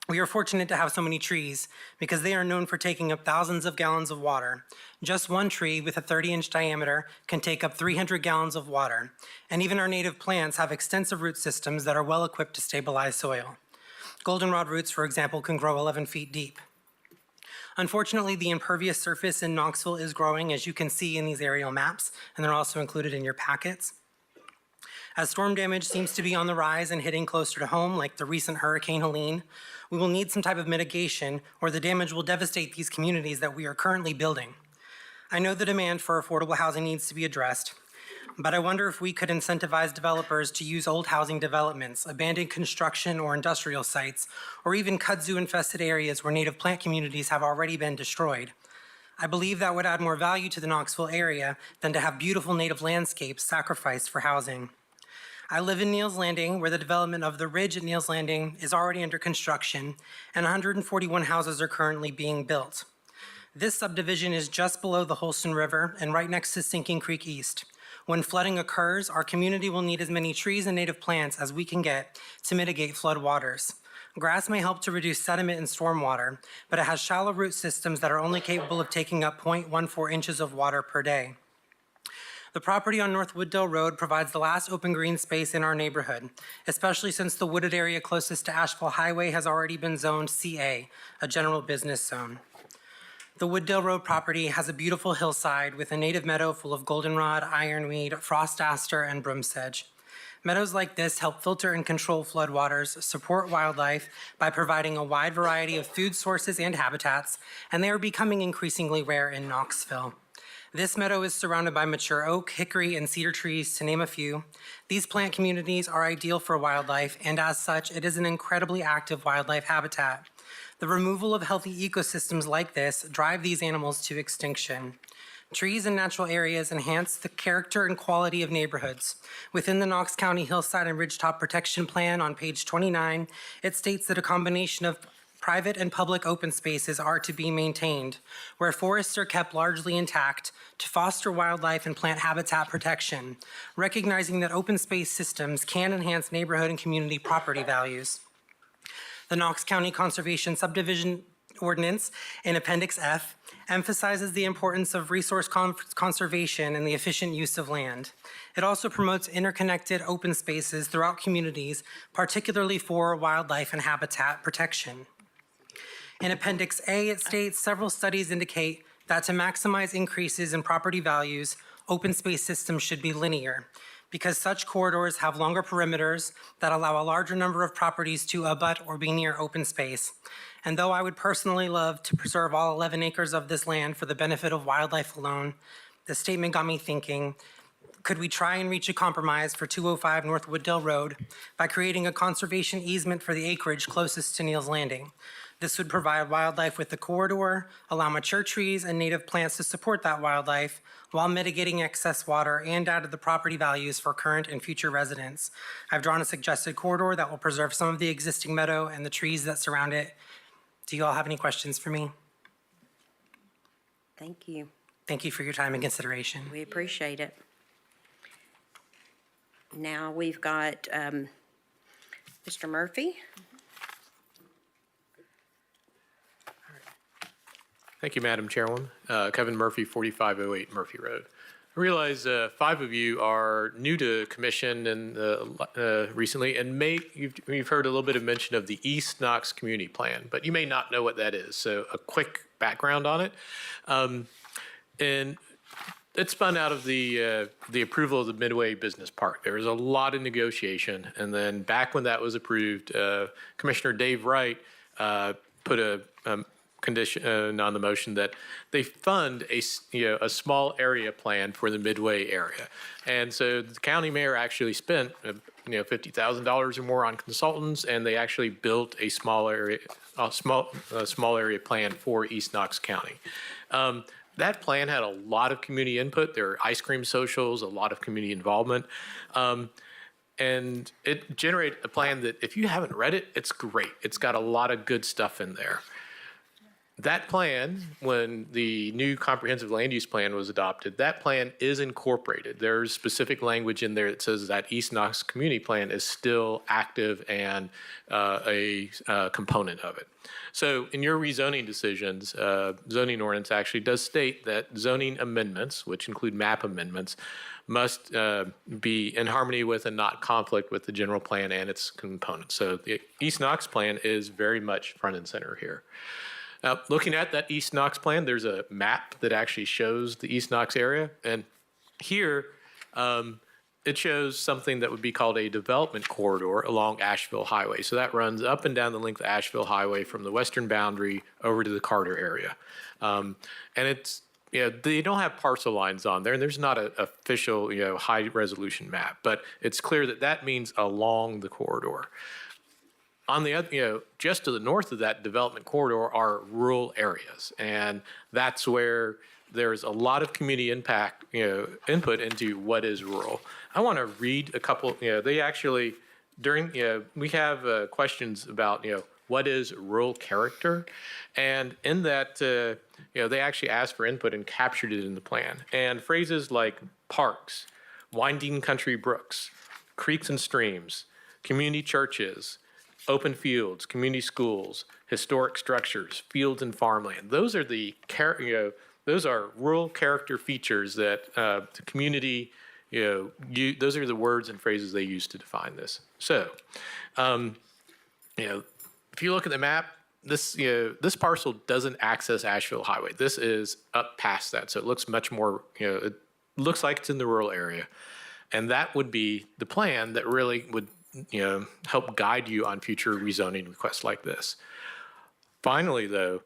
We are fortunate to have so many trees because they are known for taking up thousands of gallons of water. Just one tree with a 30-inch diameter can take up 300 gallons of water. And even our native plants have extensive root systems that are well equipped to stabilize soil. Goldenrod roots, for example, can grow 11 feet deep. Unfortunately, the impervious surface in Knoxville is growing, as you can see in these aerial maps, and they're also included in your packets. As storm damage seems to be on the rise and hitting closer to home, like the recent Hurricane Helene, we will need some type of mitigation or the damage will devastate these communities that we are currently building. I know the demand for affordable housing needs to be addressed, but I wonder if we could incentivize developers to use old housing developments, abandoned construction or industrial sites, or even kudzu-infested areas where native plant communities have already been destroyed. I believe that would add more value to the Knoxville area than to have beautiful native landscapes sacrificed for housing. I live in Neels Landing, where the development of the Ridge at Neels Landing is already under construction, and 141 houses are currently being built. This subdivision is just below the Holston River and right next to Sinking Creek East. When flooding occurs, our community will need as many trees and native plants as we can get to mitigate flood waters. Grass may help to reduce sediment and stormwater, but it has shallow root systems that are only capable of taking up 0.14 inches of water per day. The property on North Wooddale Road provides the last open green space in our neighborhood, especially since the wooded area closest to Asheville Highway has already been zoned CA, a general business zone. The Wooddale Road property has a beautiful hillside with a native meadow full of goldenrod, ironweed, frost aster, and broom sedge. Meadows like this help filter and control floodwaters, support wildlife by providing a wide variety of food sources and habitats, and they are becoming increasingly rare in Knoxville. This meadow is surrounded by mature oak, hickory, and cedar trees, to name a few. These plant communities are ideal for wildlife, and as such, it is an incredibly active wildlife habitat. The removal of healthy ecosystems like this drive these animals to extinction. Trees and natural areas enhance the character and quality of neighborhoods. Within the Knox County Hillside and Ridgetop Protection Plan on page 29, it states that a combination of private and public open spaces are to be maintained, where forests are kept largely intact to foster wildlife and plant habitat protection, recognizing that open space systems can enhance neighborhood and community property values. The Knox County Conservation Subdivision Ordinance in Appendix F emphasizes the importance of resource conservation and the efficient use of land. It also promotes interconnected open spaces throughout communities, particularly for wildlife and habitat protection. In Appendix A, it states several studies indicate that to maximize increases in property values, open space systems should be linear, because such corridors have longer perimeters that allow a larger number of properties to abut or be near open space. And though I would personally love to preserve all 11 acres of this land for the benefit of wildlife alone, the statement got me thinking, could we try and reach a compromise for 205 North Wooddale Road by creating a conservation easement for the acreage closest to Neels Landing? This would provide wildlife with the corridor, allow mature trees and native plants to support that wildlife, while mitigating excess water and added the property values for current and future residents. I've drawn a suggested corridor that will preserve some of the existing meadow and the trees that surround it. Do you all have any questions for me? Thank you. Thank you for your time and consideration. We appreciate it. Now we've got Mr. Murphy. Thank you, Madam Chairwoman. Kevin Murphy, 4508 Murphy Road. I realize 5 of you are new to commission and recently, and you've heard a little bit of mention of the East Knox Community Plan, but you may not know what that is. So a quick background on it. And it spun out of the approval of the Midway Business Park. There was a lot of negotiation, and then back when that was approved, Commissioner Dave Wright put a condition on the motion that they fund a small area plan for the Midway area. And so the county mayor actually spent $50,000 or more on consultants, and they actually built a small area plan for East Knox County. That plan had a lot of community input. There were ice cream socials, a lot of community involvement. And it generated a plan that if you haven't read it, it's great. It's got a lot of good stuff in there. That plan, when the new comprehensive land use plan was adopted, that plan is incorporated. There's specific language in there that says that East Knox Community Plan is still active and a component of it. So in your rezoning decisions, zoning ordinance actually does state that zoning amendments, which include map amendments, must be in harmony with and not conflict with the general plan and its components. So the East Knox plan is very much front and center here. Now, looking at that East Knox plan, there's a map that actually shows the East Knox area. And here, it shows something that would be called a development corridor along Asheville Highway. So that runs up and down the length of Asheville Highway from the western boundary over to the Carter area. And it's, they don't have parcel lines on there, and there's not an official, high resolution map, but it's clear that that means along the corridor. On the other, just to the north of that development corridor are rural areas, and that's where there's a lot of community impact, input into what is rural. I want to read a couple. They actually we have questions about what is rural character, and in that they actually asked for input and captured it in the plan. And phrases like parks, winding country brooks, creeks and streams, community churches, open fields, community schools, historic structures, fields and farmland. Those are the those are rural character features that the community, those are the words and phrases they use to define this. So, if you look at the map, this this parcel doesn't access Asheville Highway. This is up past that, so it looks much more. It looks like it's in the rural area, and that would be the plan that really would help guide you on future rezoning requests like this. Finally, though,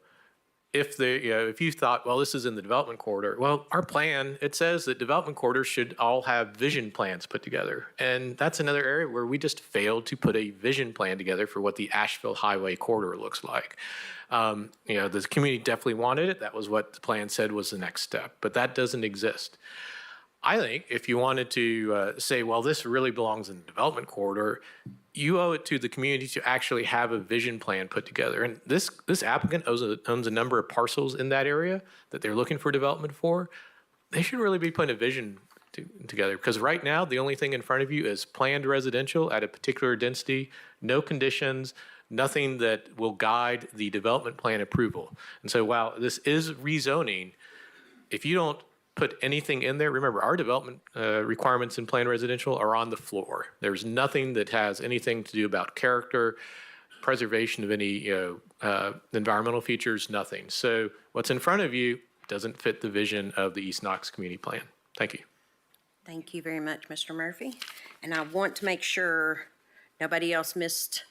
if you thought, well, this is in the development corridor, well, our plan, it says that development corridors should all have vision plans put together. And that's another area where we just failed to put a vision plan together for what the Asheville Highway corridor looks like. The community definitely wanted it. That was what the plan said was the next step, but that doesn't exist. I think if you wanted to say, well, this really belongs in the development corridor, you owe it to the community to actually have a vision plan put together. And this applicant owns a number of parcels in that area that they're looking for development for. They should really be putting a vision together, because right now the only thing in front of you is planned residential at a particular density, no conditions, nothing that will guide the development plan approval. And so while this is rezoning, if you don't put anything in there, remember our development requirements in planned residential are on the floor. There's nothing that has anything to do about character, preservation of any environmental features, nothing. So what's in front of you doesn't fit the vision of the East Knox Community Plan. Thank you. Thank you very much, Mr. Murphy. And I want to make sure nobody else missed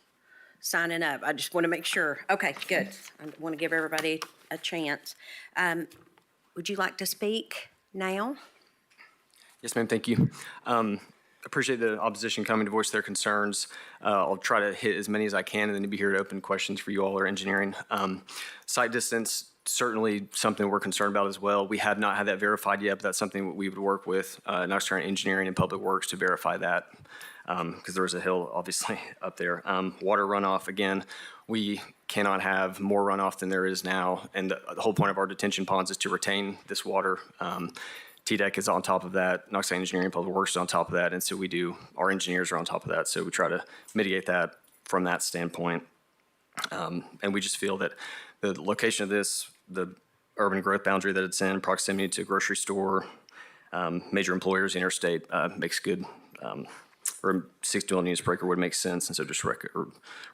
signing up. I just want to make sure. Okay, good. I want to give everybody a chance. Would you like to speak now? Yes, ma'am. Thank you. Appreciate the opposition coming to voice their concerns. I'll try to hit as many as I can and then be here to open questions for you all or engineering. Site distance, certainly something we're concerned about as well. We have not had that verified yet, but that's something we would work with Knox County Engineering and Public Works to verify that, because there is a hill obviously up there. Water runoff, again, we cannot have more runoff than there is now, and the whole point of our detention ponds is to retain this water. TDEC is on top of that, Knox County Engineering and Public Works is on top of that, and so our engineers are on top of that, so we try to mitigate that from that standpoint. And we just feel that the location of this, the urban growth boundary that it's in, proximity to a grocery store, major employers, interstate, makes good, or 6 dwelling units per acre would make sense, and so just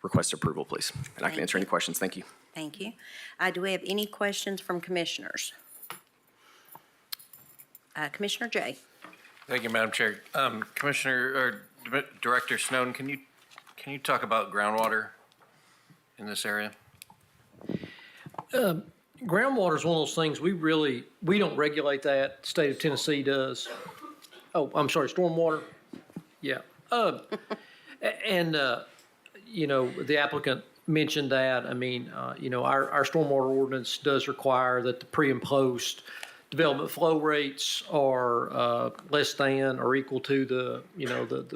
request approval, please. And I can answer any questions. Thank you. Thank you. Do we have any questions from commissioners? Commissioner Jay. Thank you, Madam Chair. Commissioner or Director Snowden, can you talk about groundwater in this area? Groundwater is one of those things we don't regulate that. The state of Tennessee does. Oh, I'm sorry, stormwater? Yeah. And, the applicant mentioned that. I mean, our stormwater ordinance does require that the pre and post development flow rates are less than or equal to the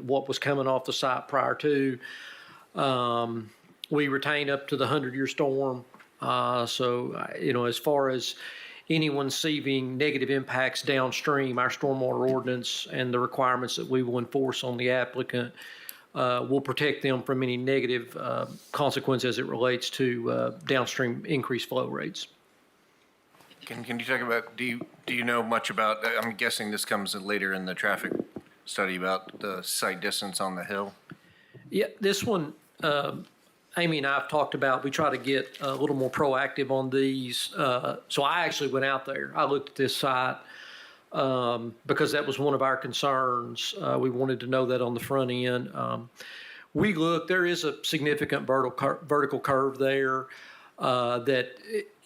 what was coming off the site prior to. We retain up to the 100-year storm. As far as anyone receiving negative impacts downstream, our stormwater ordinance and the requirements that we will enforce on the applicant will protect them from any negative consequence as it relates to downstream increased flow rates. Can you talk about, do you know much about, I'm guessing this comes later in the traffic study about the site distance on the hill? Yeah, this one, Amy and I have talked about, we try to get a little more proactive on these. So I actually went out there. I looked at this site because that was one of our concerns. We wanted to know that on the front end. We looked, there is a significant vertical curve there that,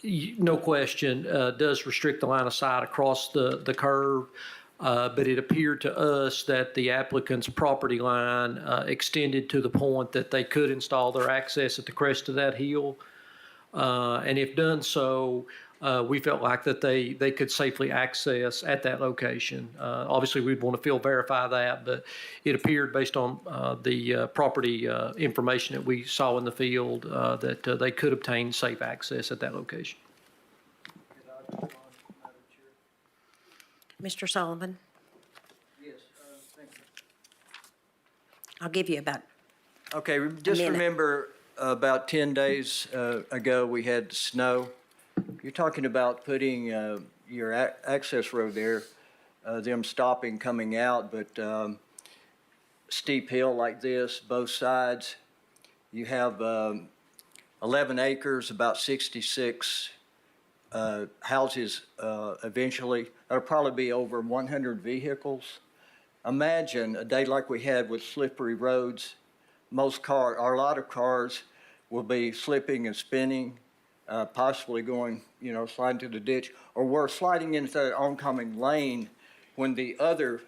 no question, does restrict the line of sight across the curve. But it appeared to us that the applicant's property line extended to the point that they could install their access at the crest of that hill. And if done so, we felt like that they could safely access at that location. Obviously, we'd want to verify that, but it appeared based on the property information that we saw in the field that they could obtain safe access at that location. Mr. Sullivan? Yes, thank you. I'll give you about Okay, just minute. remember about 10 days ago, we had snow. You're talking about putting your access road there, them stopping coming out, but steep hill like this, both sides. You have 11 acres, about 66 houses eventually. That'll probably be over 100 vehicles. Imagine a day like we had with slippery roads. Or a lot of cars will be slipping and spinning, possibly going, sliding to the ditch, or we're sliding into the oncoming lane when the other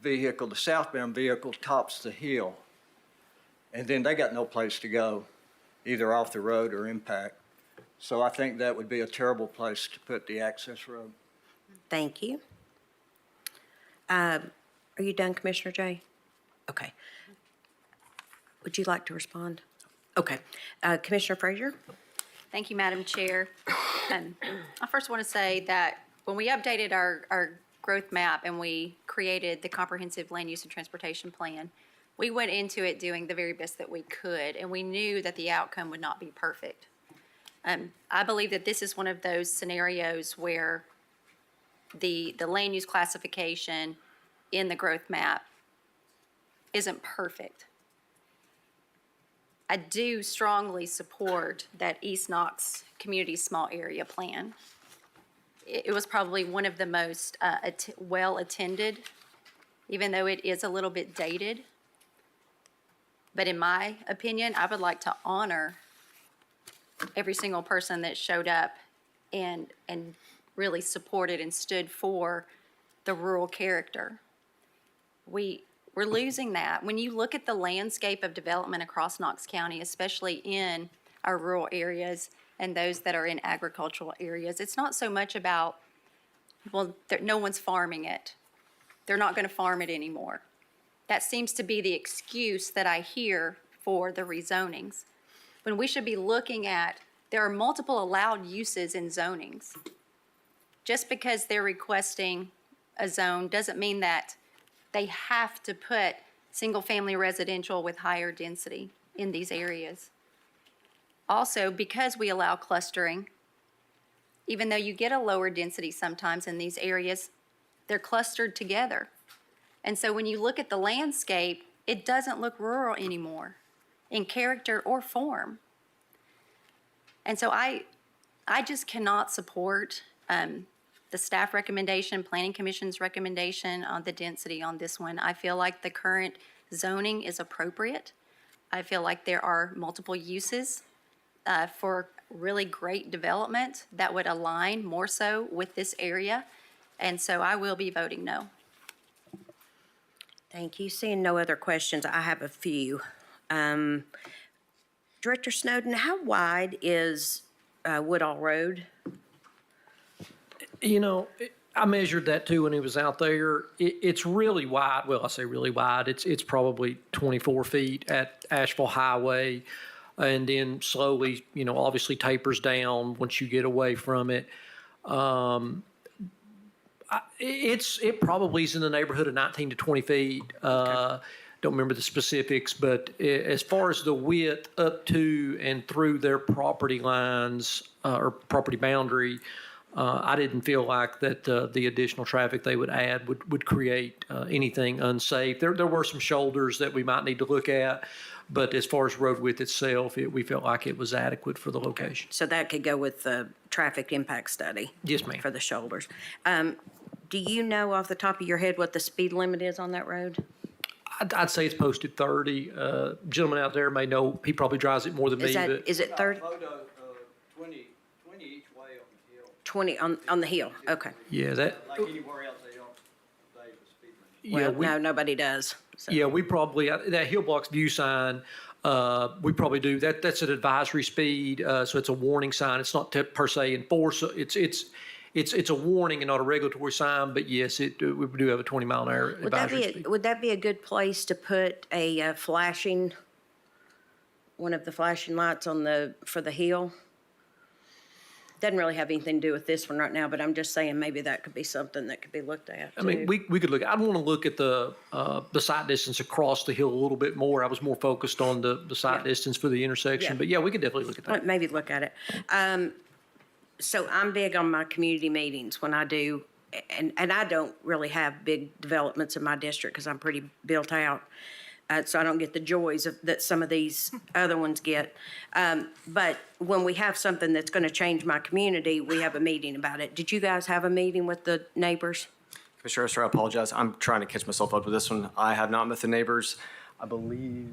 vehicle, the southbound vehicle, tops the hill. And then they got no place to go, either off the road or impact. So I think that would be a terrible place to put the access road. Thank you. Are you done, Commissioner Jay? Okay. Would you like to respond? Okay. Commissioner Frazier? Thank you, Madam Chair. I first want to say that when we updated our growth map and we created the comprehensive land use and transportation plan, we went into it doing the very best that we could, and we knew that the outcome would not be perfect. I believe that this is one of those scenarios where the land use classification in the growth map isn't perfect. I do strongly support that East Knox Community Small Area Plan. It was probably one of the most well-attended, even though it is a little bit dated. But in my opinion, I would like to honor every single person that showed up and really supported and stood for the rural character. We're losing that. When you look at the landscape of development across Knox County, especially in our rural areas and those that are in agricultural areas, it's not so much about, no one's farming it. They're not going to farm it anymore. That seems to be the excuse that I hear for the rezonings. When we should be looking at, there are multiple allowed uses in zonings. Just because they're requesting a zone doesn't mean that they have to put single-family residential with higher density in these areas. Also, because we allow clustering, even though you get a lower density sometimes in these areas, they're clustered together. And so when you look at the landscape, it doesn't look rural anymore in character or form. And so I just cannot support the staff recommendation, Planning Commission's recommendation on the density on this one. I feel like the current zoning is appropriate. I feel like there are multiple uses for really great development that would align more so with this area. And so I will be voting no. Thank you. Seeing no other questions, I have a few. Director Snowden, how wide is Woodall Road? You know, I measured that too when he was out there. It's really wide. Well, I say really wide. It's probably 24 feet at Asheville Highway, and then slowly, you know, obviously tapers down once you get away from it. It probably is in the neighborhood of 19 to 20 feet. Don't remember the specifics, but as far as the width up to and through their property lines or property boundary, I didn't feel like that the additional traffic they would add would create anything unsafe. There were some shoulders that we might need to look at, but as far as road width itself, we felt like it was adequate for the location. So that could go with the traffic impact study? Yes, ma'am. For the shoulders. Do you know off the top of your head what the speed limit is on that road? I'd say it's posted 30. Gentleman out there may know, he probably drives it more than me. Is it 30? 20 each way on the hill. 20 on the hill, okay. Yeah, that. Like anywhere else, they don't obey the speed limit. Well, no, nobody does. So. Yeah, we probably, that Hill Blocks view sign, we probably do, that's an advisory speed, so it's a warning sign. It's not per se enforced. It's a warning and not a regulatory sign, but yes, we do have a 20-mile-an-hour advisory speed. Would that be a good place to put a one of the flashing lights for the hill? Doesn't really have anything to do with this one right now, but I'm just saying maybe that could be something that could be looked at. I mean, we could look, I'd want to look at the sight distance across the hill a little bit more. I was more focused on the sight distance for the intersection, but yeah, we could definitely look at that. Maybe look at it. So I'm big on my community meetings when I do, and I don't really have big developments in my district because I'm pretty built out. So I don't get the joys that some of these other ones get. But when we have something that's going to change my community, we have a meeting about it. Did you guys have a meeting with the neighbors? Commissioner Oster, I apologize. I'm trying to catch myself up with this one. I have not met the neighbors. I believe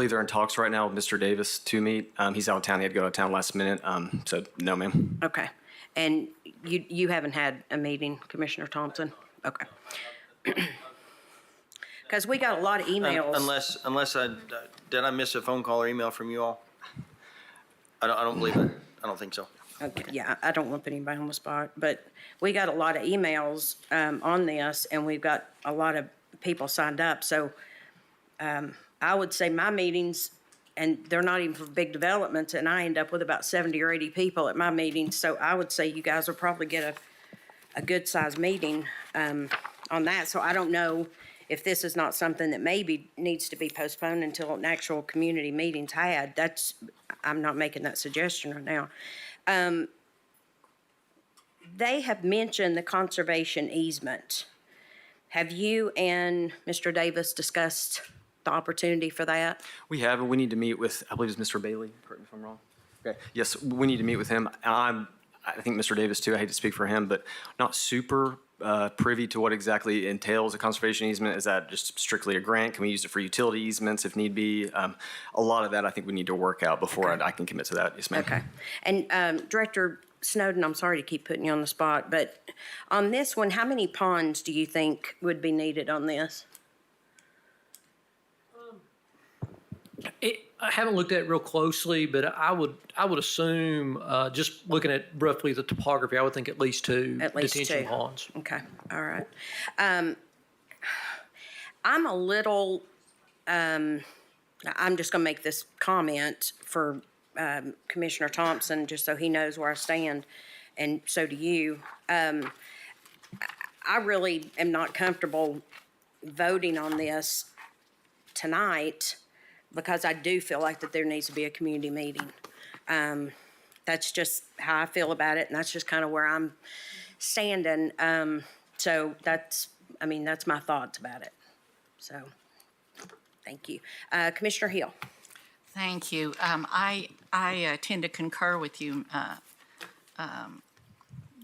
they're in talks right now with Mr. Davis to meet. He's out of town. He had to go out of town last minute. So no, ma'am. Okay. And you haven't had a meeting, Commissioner Thompson? Okay. Because we got a lot of emails. Unless did I miss a phone call or email from you all? I don't believe it. I don't think so. Okay, yeah, I don't want to put anybody on the spot, but we got a lot of emails on this, and we've got a lot of people signed up. So I would say my meetings, and they're not even for big developments, and I end up with about 70 or 80 people at my meetings. So I would say you guys will probably get a good-sized meeting on that. So I don't know if this is not something that maybe needs to be postponed until an actual community meeting's had. I'm not making that suggestion right now. They have mentioned the conservation easement. Have you and Mr. Davis discussed the opportunity for that? We have, and we need to meet with, I believe it's Mr. Bailey, correct me if I'm wrong. Okay. Yes, we need to meet with him. I think Mr. Davis too, I hate to speak for him, but not super privy to what exactly entails a conservation easement. Is that just strictly a grant? Can we use it for utility easements if need be? A lot of that I think we need to work out before I can commit to that. Yes, ma'am. Okay. And Director Snowden, I'm sorry to keep putting you on the spot, but on this one, how many ponds do you think would be needed on this? I haven't looked at it real closely, but I would assume, just looking at roughly the topography, I would think at least two detention ponds. Okay, all right. I'm a little, I'm just going to make this comment for Commissioner Thompson, just so he knows where I stand, and so do you. I really am not comfortable voting on this tonight, because I do feel like that there needs to be a community meeting. That's just how I feel about it, and that's just kind of where I'm standing. So that's my thoughts about it. So, thank you. Commissioner Hill. Thank you. I tend to concur with you,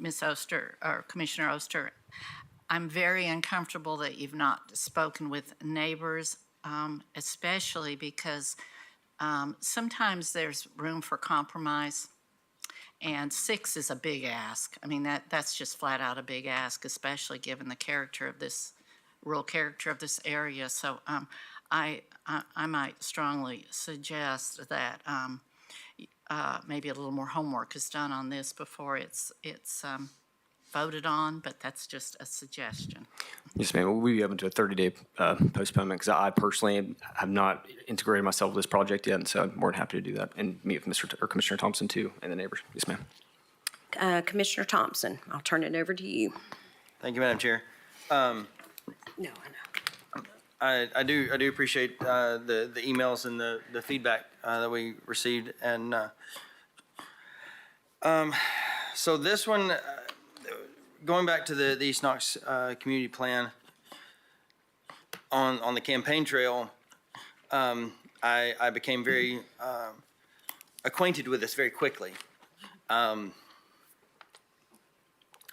Ms. Oster, or Commissioner Oster. I'm very uncomfortable that you've not spoken with neighbors, especially because Sometimes there's room for compromise, and 6 is a big ask. I mean, that's just flat out a big ask, especially given the character of this, rural character of this area. So I might strongly suggest that maybe a little more homework is done on this before it's voted on, but that's just a suggestion. Yes, ma'am. We'll be open to a 30-day postponement because I personally have not integrated myself with this project yet, and so I'm more than happy to do that and meet with Commissioner Thompson too and the neighbors. Yes, ma'am. Commissioner Thompson, I'll turn it over to you. Thank you, Madam Chair. No, I know. I do appreciate the emails and the feedback that we received, and so this one, going back to the East Knox community plan on the campaign trail, I became very acquainted with this very quickly,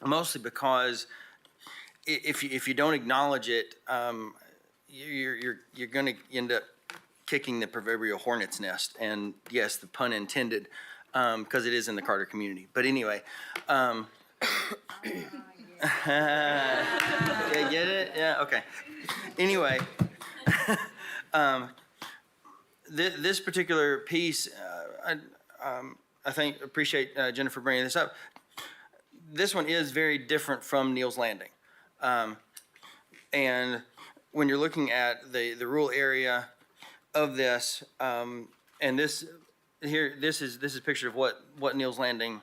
mostly because if you don't acknowledge it, you're going to end up kicking the proverbial hornet's nest, and yes, the pun intended, because it is in the Carter community. But anyway, yeah, get it? Yeah, okay. Anyway, this particular piece, I think appreciate Jennifer bringing this up. This one is very different from Neal's Landing, and when you're looking at the rural area of this, and this here, this is a picture of what Neal's Landing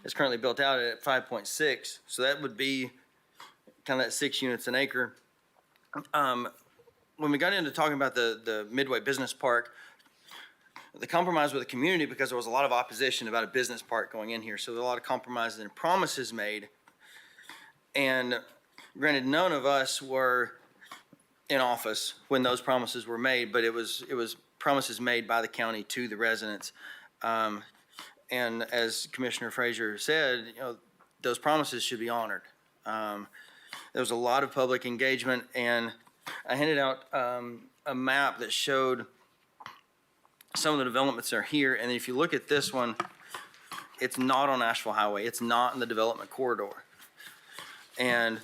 is currently built out at 5.6. So that would be kind of that 6 units an acre. When we got into talking about the Midway Business Park, the compromise with the community, because there was a lot of opposition about a business park going in here. So there were a lot of compromises and promises made. And granted, none of us were in office when those promises were made, but it was promises made by the county to the residents. And as Commissioner Frazier said, those promises should be honored. There was a lot of public engagement, and I handed out a map that showed some of the developments that are here. And if you look at this one, it's not on Asheville Highway. It's not in the development corridor. And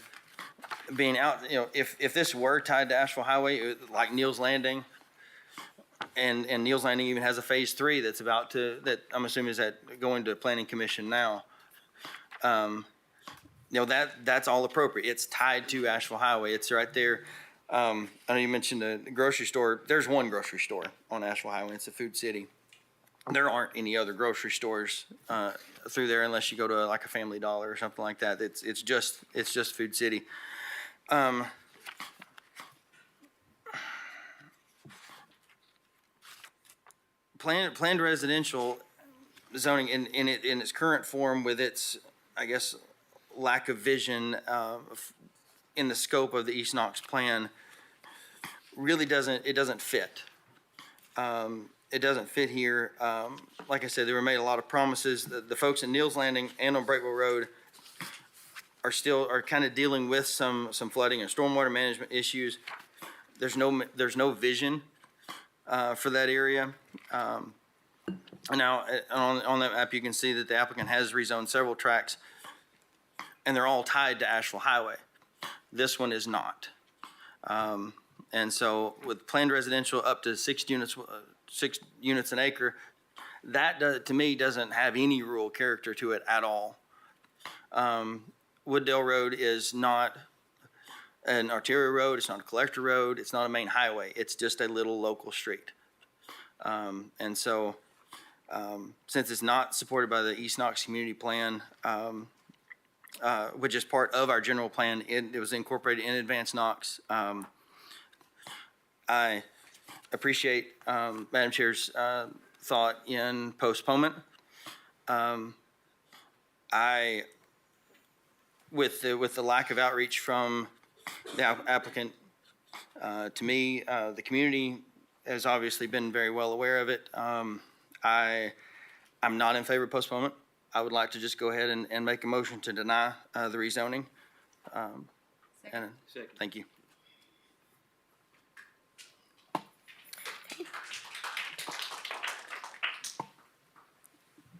being out, if this were tied to Asheville Highway, like Neal's Landing, and Neal's Landing even has a phase 3 that's about to, that I'm assuming is going to Planning Commission now. That's all appropriate. It's tied to Asheville Highway. It's right there. I know you mentioned the grocery store. There's one grocery store on Asheville Highway. It's a Food City. There aren't any other grocery stores through there unless you go to like a Family Dollar or something like that. It's just Food City. Planned residential zoning in its current form, with its, I guess, lack of vision in the scope of the East Knox plan, really doesn't fit. It doesn't fit here. Like I said, they were made a lot of promises. The folks in Neal's Landing and on Breakwell Road are kind of dealing with some flooding and stormwater management issues. There's no vision for that area. Now, on that map, you can see that the applicant has rezoned several tracts, and they're all tied to Asheville Highway. This one is not. And so with planned residential up to 6 units an acre, that to me doesn't have any rural character to it at all. Wooddale Road is not an arterial road. It's not a collector road. It's not a main highway. It's just a little local street. And so since it's not supported by the East Knox Community Plan, which is part of our general plan, it was incorporated in Advanced Knox. I appreciate Madam Chair's thought in postponement. With the lack of outreach from the applicant, to me, the community has obviously been very well aware of it. I'm not in favor of postponement. I would like to just go ahead and make a motion to deny the rezoning. And thank you.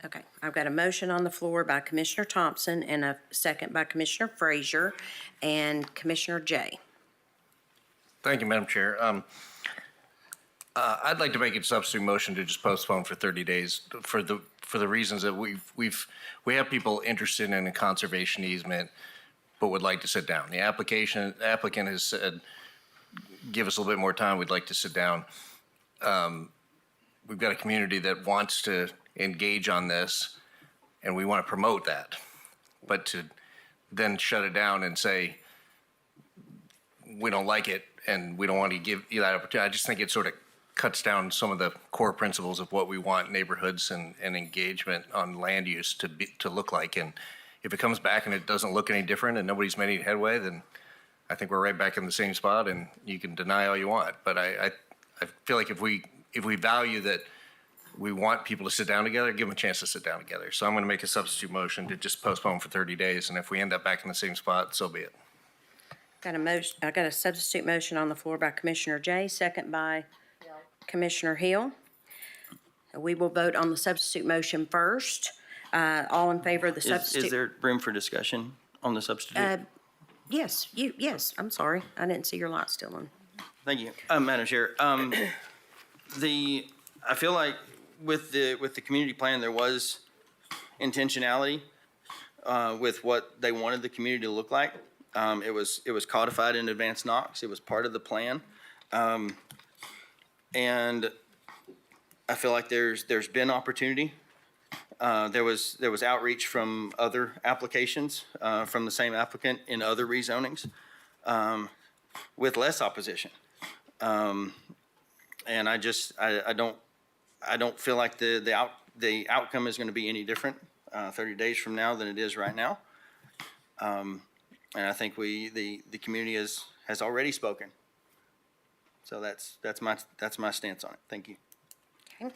Okay, I've got a motion on the floor by Commissioner Thompson and a second by Commissioner Frazier and Commissioner Jay. Thank you, Madam Chair. I'd like to make a substitute motion to just postpone for 30 days for the reasons that we have people interested in a conservation easement, but would like to sit down. The applicant has said, give us a little bit more time. We'd like to sit down. We've got a community that wants to engage on this, and we want to promote that. But to then shut it down and say, we don't like it, and we don't want to give you that opportunity, I just think it sort of cuts down some of the core principles of what we want neighborhoods and engagement on land use to look like. And if it comes back and it doesn't look any different and nobody's made any headway, then I think we're right back in the same spot, and you can deny all you want. But I feel like if we value that we want people to sit down together, give them a chance to sit down together. So I'm going to make a substitute motion to just postpone for 30 days. And if we end up back in the same spot, so be it. Got a motion, I got a substitute motion on the floor by Commissioner Jay, second by Commissioner Hill. We will vote on the substitute motion first. All in favor of the substitute? Is there room for discussion on the substitute? Yes, I'm sorry. I didn't see your light still on. Thank you, Madam Chair. I feel like with the community plan, there was intentionality with what they wanted the community to look like. It was codified in Advanced Knox. It was part of the plan, and I feel like there's been opportunity. There was outreach from other applications from the same applicant in other rezonings with less opposition. And I don't feel like the outcome is going to be any different 30 days from now than it is right now. And I think the community has already spoken. So that's my stance on it. Thank you. Okay.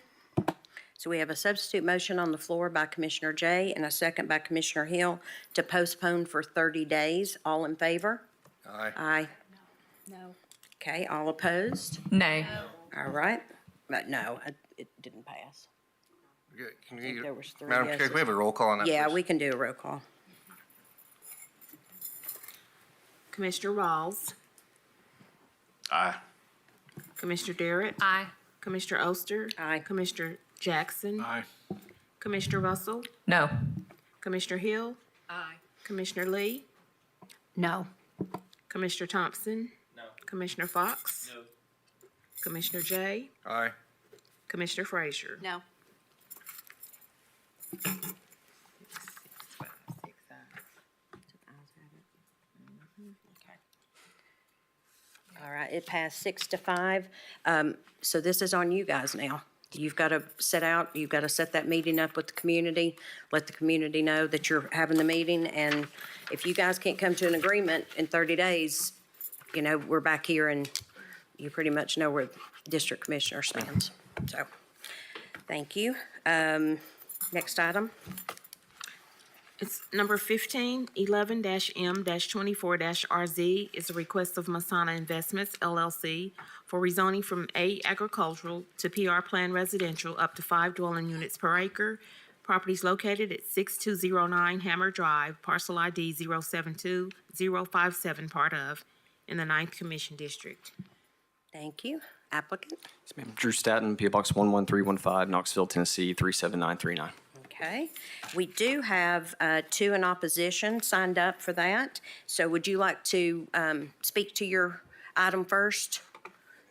So we have a substitute motion on the floor by Commissioner Jay and a second by Commissioner Hill to postpone for 30 days. All in favor? Aye. Aye. No. Okay, all opposed? Nay. All right. But no, it didn't pass. Can think there was 3 Madam Chair, yeses. can we have a roll call on that? Yeah, please? we can do a roll call. Commissioner Rawls. Aye. Commissioner Darrett. Aye. Commissioner Oster. Aye. Commissioner Jackson. Aye. Commissioner Russell. No. Commissioner Hill. Aye. Commissioner Lee. No. Commissioner Thompson. No. Commissioner Fox. No. Commissioner Jay. Aye. Commissioner Frazier. No. All right, it passed 6-5. So this is on you guys now. You've got to set that meeting up with the community, let the community know that you're having the meeting, and if you guys can't come to an agreement in 30 days, we're back here and you pretty much know where District Commissioner stands. So, thank you. Next item. It's number 15, 11-M-24-RZ is a request of Masana Investments LLC for rezoning from A agricultural to PR plan residential up to 5 dwelling units per acre. Properties located at 6209 Hammer Drive, parcel ID 072057, part of, in the 9th Commission District. Thank you. Applicant? Yes, ma'am. Drew Staton, P.O. Box 11315, Knoxville, Tennessee 37939. Okay. We do have 2 in opposition signed up for that. So would you like to speak to your item first?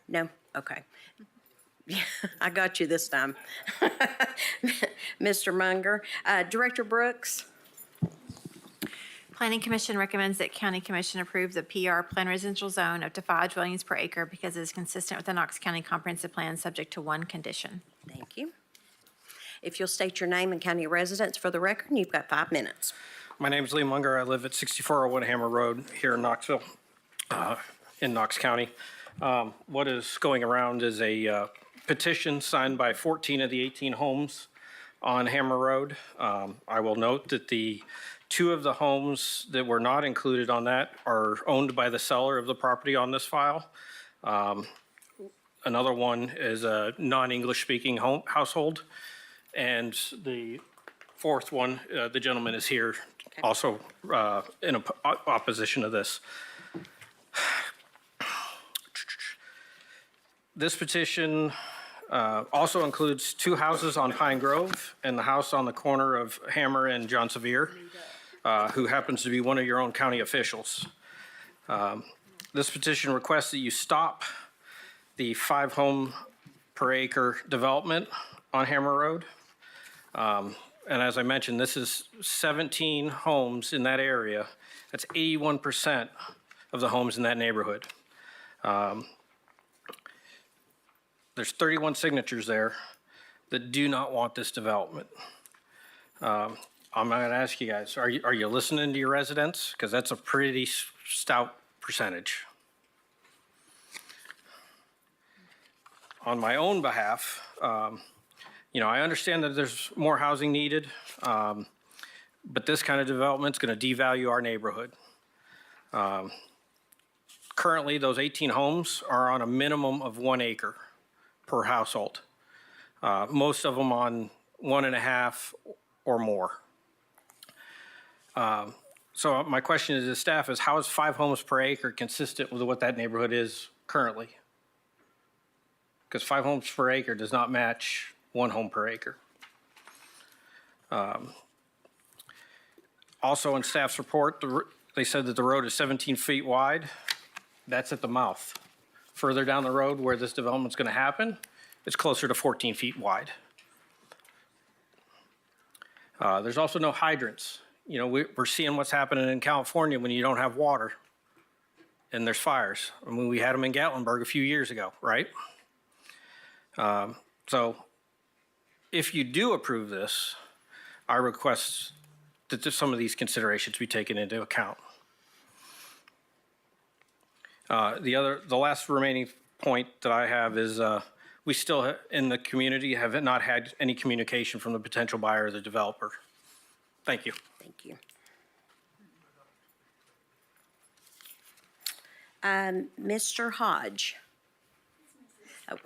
No? Okay. Yeah, I got you this time. Mr. Munger. Director Brooks? Planning Commission recommends that County Commission approve the PR Plan Residential Zone up to 5 dwellings per acre because it is consistent with the Knox County Comprehensive Plan, subject to 1 condition. Thank you. If you'll state your name and county residence for the record, you've got 5 minutes. My name's Lee Munger. I live at 6401 Hammer Road here in Knoxville, in Knox County. What is going around is a petition signed by 14 of the 18 homes on Hammer Road. I will note that the 2 of the homes that were not included on that are owned by the seller of the property on this file. Another one is a non-English speaking household. And the fourth one, the gentleman is here also in opposition to this. This petition also includes 2 houses on Pine Grove and the house on the corner of Hammer and John Sevier, who happens to be one of your own county officials. This petition requests that you stop the 5 home per acre development on Hammer Road. And as I mentioned, this is 17 homes in that area. That's 81% of the homes in that neighborhood. There's 31 signatures there that do not want this development. I'm going to ask you guys, are you listening to your residents? Because that's a pretty stout percentage. On my own behalf, I understand that there's more housing needed, but this kind of development is going to devalue our neighborhood. Currently, those 18 homes are on a minimum of 1 acre per household. Most of them on 1.5 or more. So my question to the staff is, how is 5 homes per acre consistent with what that neighborhood is currently? Because 5 homes per acre does not match 1 home per acre. Also in staff's report, they said that the road is 17 feet wide. That's at the mouth. Further down the road where this development's going to happen, it's closer to 14 feet wide. There's also no hydrants. We're seeing what's happening in California when you don't have water and there's fires. I mean, we had them in Gatlinburg a few years ago, right? So if you do approve this, I request that some of these considerations be taken into account. The last remaining point that I have is we still in the community have not had any communication from the potential buyer or the developer. Thank you. Thank you. Mr. Hodge. Oh.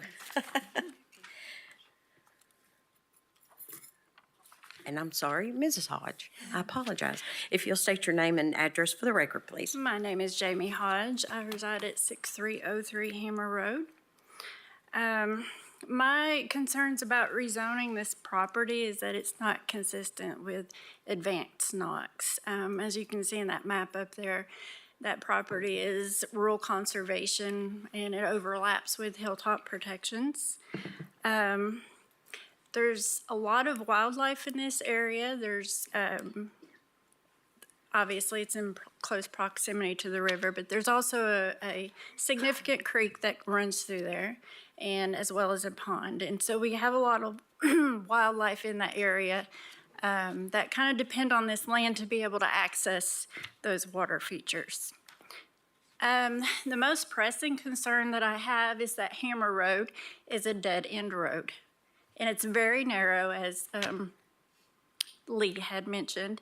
And I'm sorry, Mrs. Hodge. I apologize. If you'll state your name and address for the record, please. My name is Jamie Hodge. I reside at 6303 Hammer Road. My concerns about rezoning this property is that it's not consistent with advanced Knox. As you can see in that map up there, that property is rural conservation and it overlaps with hilltop protections. There's a lot of wildlife in this area. There's obviously it's in close proximity to the river, but there's also a significant creek that runs through there, and as well as a pond. And so we have a lot of wildlife in that area that kind of depend on this land to be able to access those water features. The most pressing concern that I have is that Hammer Road is a dead-end road. And it's very narrow, as Lee had mentioned.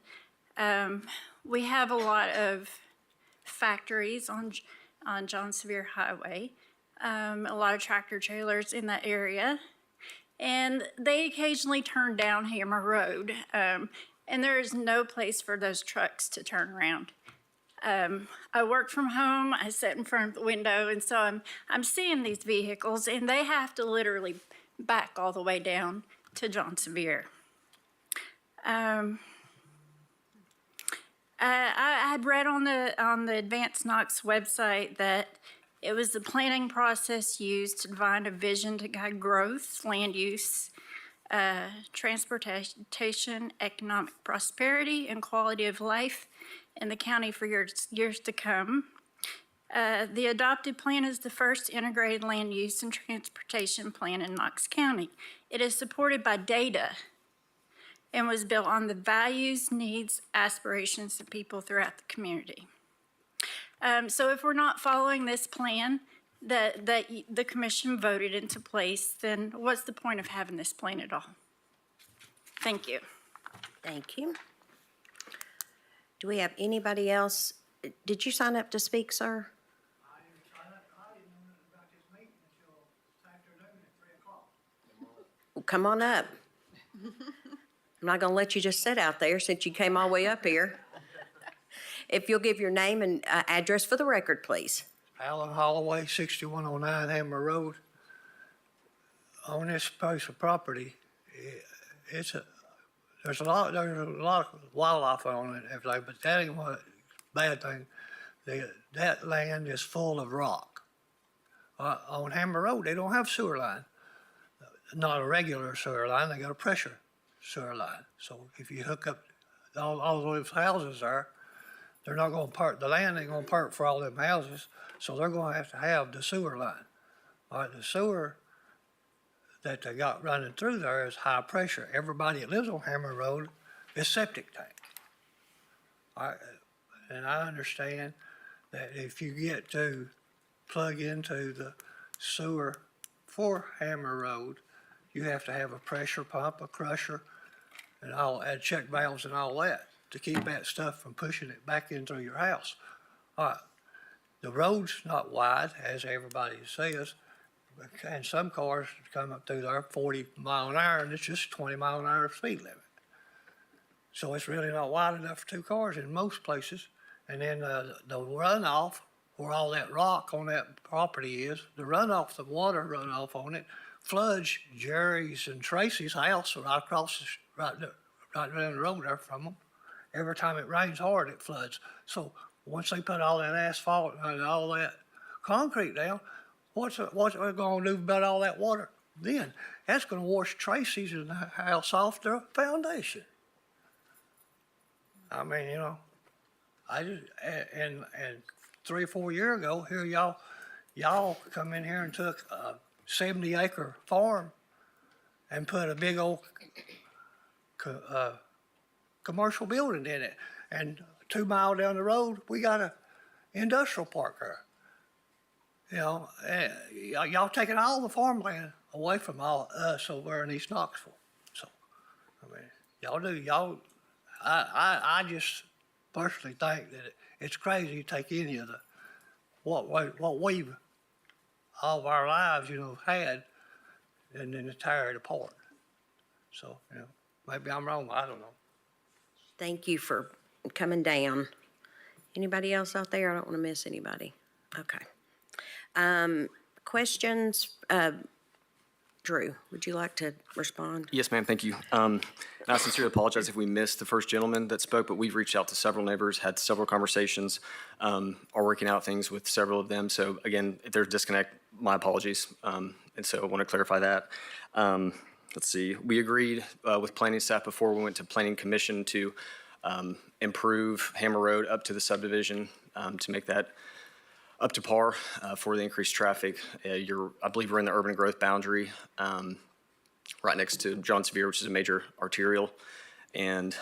We have a lot of factories on John Sevier Highway, a lot of tractor trailers in that area, and they occasionally turn down Hammer Road, and there is no place for those trucks to turn around. I work from home, I sit in front of the window, and so I'm seeing these vehicles, and they have to literally back all the way down to John Sevier. I had read on the Advanced Knox website that it was the planning process used to define a vision to guide growth, land use, transportation, economic prosperity, and quality of life in the county for years to come. The adopted plan is the first integrated land use and transportation plan in Knox County. It is supported by data and was built on the values, needs, aspirations of people throughout the community. So if we're not following this plan that the commission voted into place, then what's the point of having this plan at all? Thank you. Thank you. Do we have anybody else? Did you sign up to speak, sir? Well, come on up. I'm not going to let you just sit out there since you came all the way up here. If you'll give your name and address for the record, please. Alan Holloway, 6109 Hammer Road. On this piece of property, there's a lot of wildlife on it and everything, but that ain't one bad thing. That land is full of rock. On Hammer Road, they don't have sewer line. Not a regular sewer line, they got a pressure sewer line. So if you hook up all those houses there, they're not gonna park, the land ain't gonna park for all them houses, so they're gonna have to have the sewer line. All right, the sewer that they got running through there is high pressure. Everybody that lives on Hammer Road is septic tank. All right, and I understand that if you get to plug into the sewer for Hammer Road, you have to have a pressure pump, a crusher, and and check valves and all that to keep that stuff from pushing it back in through your house. All right, the road's not wide, as everybody says, and some cars come up through there 40 mile an hour, and it's just 20 mile an hour speed limit. So it's really not wide enough for two cars in most places. And then the runoff, where all that rock on that property is, the runoff, the water runoff on it, floods Jerry's and Tracy's house right across, right down the road there from them. Every time it rains hard, it floods. So once they put all that asphalt and all that concrete down, what's it going to do about all that water then? That's going to wash Tracy's and the house off their foundation. I mean, you know, I just, and 3 or 4 years ago, here y'all come in here and took a 70-acre farm and put a big old commercial building in it. And 2 miles down the road, we got a industrial park there. You know, y'all taking all the farmland away from all us over in East Knoxville. So, I mean, I just personally think that it's crazy to take any of the, what we've, all of our lives, you know, had, and then to tear it apart. So, you know, maybe I'm wrong, I don't know. Thank you for coming down. Anybody else out there? I don't want to miss anybody. Okay. Questions? Drew, would you like to respond? Yes, ma'am, thank you. And I sincerely apologize if we missed the first gentleman that spoke, but we've reached out to several neighbors, had several conversations, are working out things with several of them. So again, if there's a disconnect, my apologies. And so I want to clarify that. Let's see, we agreed with planning staff before we went to planning commission to improve Hammer Road up to the subdivision to make that up to par for the increased traffic. I believe we're in the urban growth boundary, right next to John Sevier, which is a major arterial. And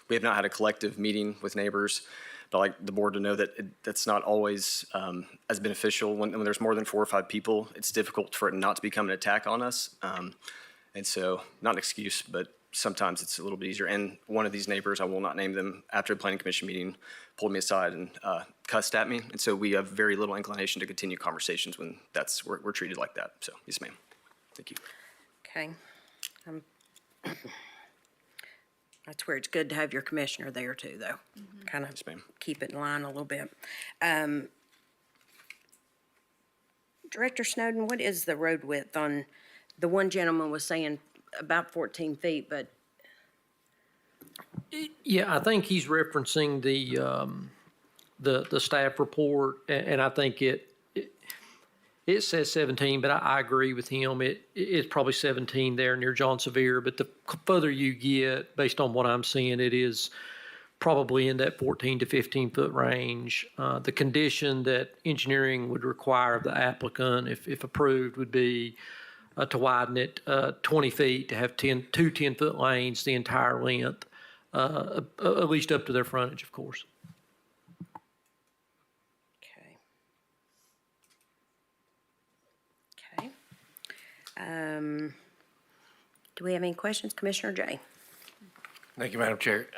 we have not had a collective meeting with neighbors, but I'd like the board to know that that's not always as beneficial. When there's more than 4 or 5 people, it's difficult for it not to become an attack on us. And so, not an excuse, but sometimes it's a little bit easier. And one of these neighbors, I will not name them, after the planning commission meeting, pulled me aside and cussed at me. And so we have very little inclination to continue conversations when we're treated like that. So, yes, ma'am. Thank you. Okay. That's where it's good to have your commissioner there too, though. Kind of keep it in line a little bit. Director Snowden, what is the road width on, the one gentleman was saying about 14 feet, but Yeah, I think he's referencing the staff report, and I think it says 17, but I agree with him. It's probably 17 there near John Sevier, but the further you get, based on what I'm seeing, it is probably in that 14 to 15 foot range. The condition that engineering would require of the applicant, if approved, would be to widen it 20 feet, to have 2 10-foot lanes the entire length, at least up to their frontage, of course. okay. Do we have any questions? Commissioner Jay? Thank you, Madam Chair.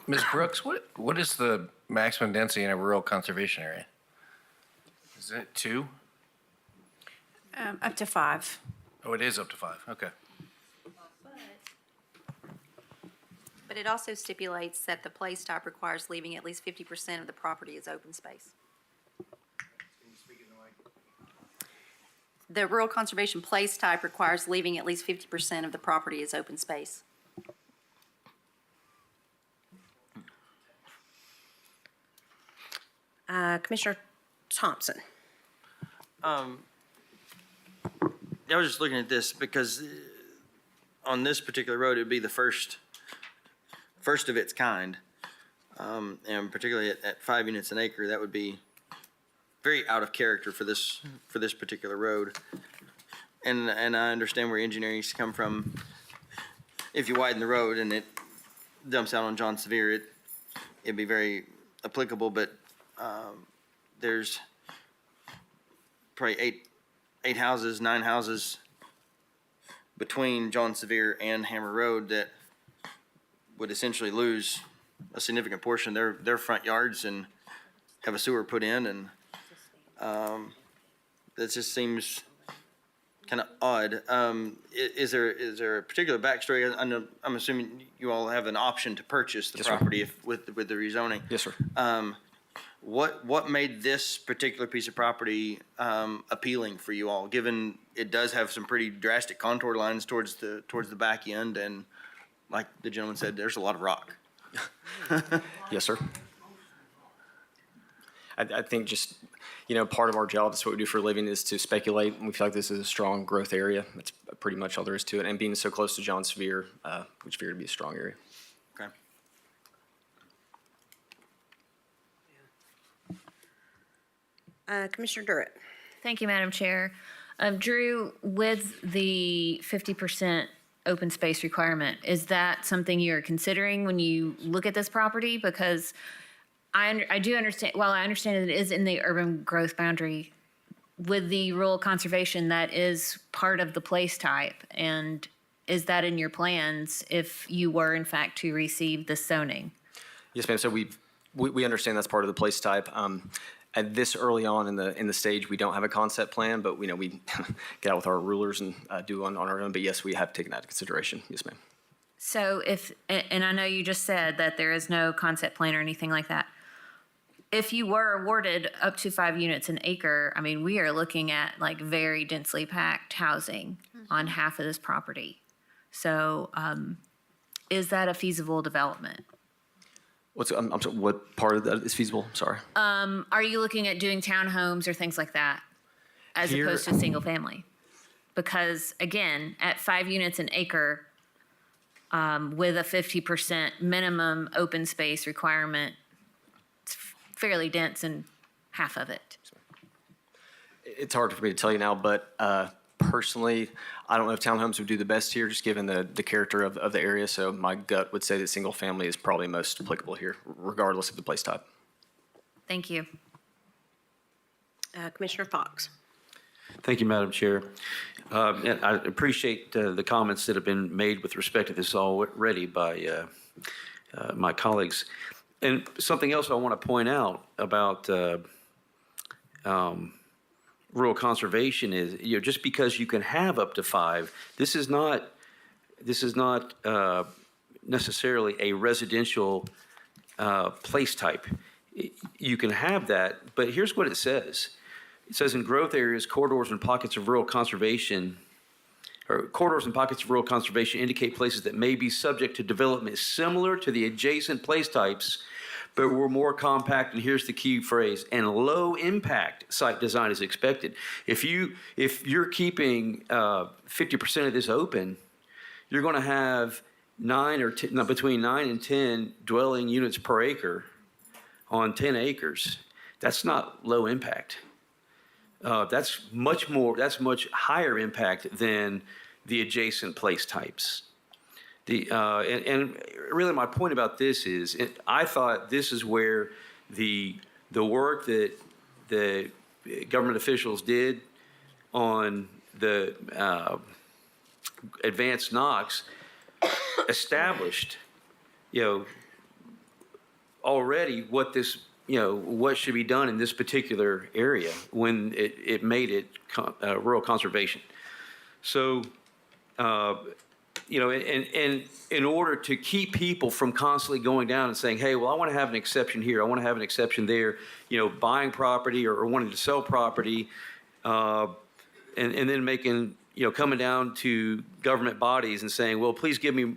Ms. Brooks, what is the maximum density in a rural conservation area? Is it 2? Up to 5. Oh, it is up to 5, okay. but it also stipulates that the place type requires leaving at least 50% of the property as open space. The rural conservation place type requires leaving at least 50% of the property as open space. Commissioner Thompson. I was just looking at this because on this particular road, it'd be the first of its kind. And particularly at 5 units an acre, that would be very out of character for this particular road. And I understand where engineering's come from. If you widen the road and it dumps out on John Sevier, it'd be very applicable, but there's probably eight houses, 9 houses between John Sevier and Hammer Road that would essentially lose a significant portion of their front yards and have a sewer put in, and that just seems kind of odd. Is there a particular backstory? I'm assuming you all have an option to purchase the property with the rezoning. Yes, sir. What made this particular piece of property appealing for you all, given it does have some pretty drastic contour lines towards the back end, and like the gentleman said, there's a lot of rock. Yes, sir. I think just, part of our job, that's what we do for a living, is to speculate, and we feel like this is a strong growth area. That's pretty much all there is to it. And being so close to John Sevier, we figured to be a strong area. Okay. Commissioner Durrett. Thank you, Madam Chair. Drew, with the 50% open space requirement, is that something you're considering when you look at this property? Because I do understand, while I understand that it is in the urban growth boundary, with the rural conservation, that is part of the place type. And is that in your plans if you were in fact to receive the zoning? Yes, ma'am. So we understand that's part of the place type. At this early on in the stage, we don't have a concept plan, but we get out with our rulers and do on our own. But yes, we have taken that into consideration. Yes, ma'am. So and I know you just said that there is no concept plan or anything like that. If you were awarded up to 5 units an acre, I mean, we are looking at like very densely packed housing on half of this property. So is that a feasible development? I'm sorry, what part of that is feasible? Sorry. Are you looking at doing townhomes or things like that as opposed to single family? Because again, at 5 units an acre, with a 50% minimum open space requirement, it's fairly dense in half of it. It's hard for me to tell you now, but personally, I don't know if townhomes would do the best here, just given the character of the area. So my gut would say that single family is probably most applicable here, regardless of the place type. Thank you. Commissioner Fox. Thank you, Madam Chair. And I appreciate the comments that have been made with respect to this already by my colleagues. And something else I want to point out about rural conservation is, just because you can have up to 5, this is not necessarily a residential place type. You can have that, but here's what it says. It says in growth areas, corridors and pockets of rural conservation indicate places that may be subject to development similar to the adjacent place types, but were more compact, and here's the key phrase, and low impact site design is expected. If you're keeping 50% of this open, you're going to have between 9 and 10 dwelling units per acre on 10 acres. That's not low impact. That's much higher impact than the adjacent place types. And really my point about this is, I thought this is where the work that the government officials did on the advanced Knox established, already what should be done in this particular area when it made it rural conservation. So you know, and in order to keep people from constantly going down and saying, hey, well, I want to have an exception here, I want to have an exception there, you know, buying property or wanting to sell property, and then making, you know, coming down to government bodies and saying, well, please give me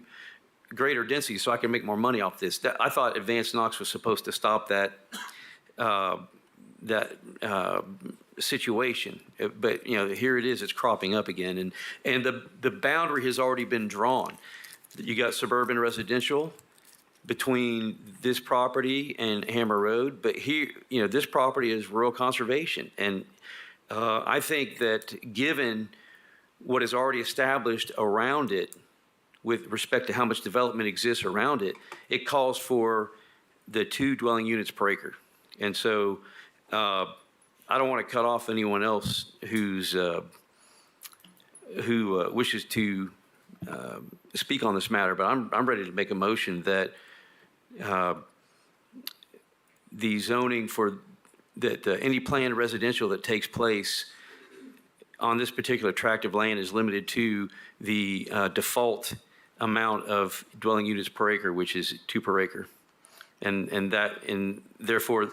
greater density so I can make more money off this. I thought Advanced Knox was supposed to stop that situation, but you know, here it is, it's cropping up again, and the boundary has already been drawn. You got suburban residential between this property and Hammer Road, but here, you know, this property is rural conservation, and I think that given what is already established around it with respect to how much development exists around it, it calls for the 2 dwelling units per acre. And so I don't want to cut off anyone else who wishes to speak on this matter, but I'm ready to make a motion that the zoning for that any planned residential that takes place on this particular tract of land is limited to the default amount of dwelling units per acre, which is 2 per acre. And therefore,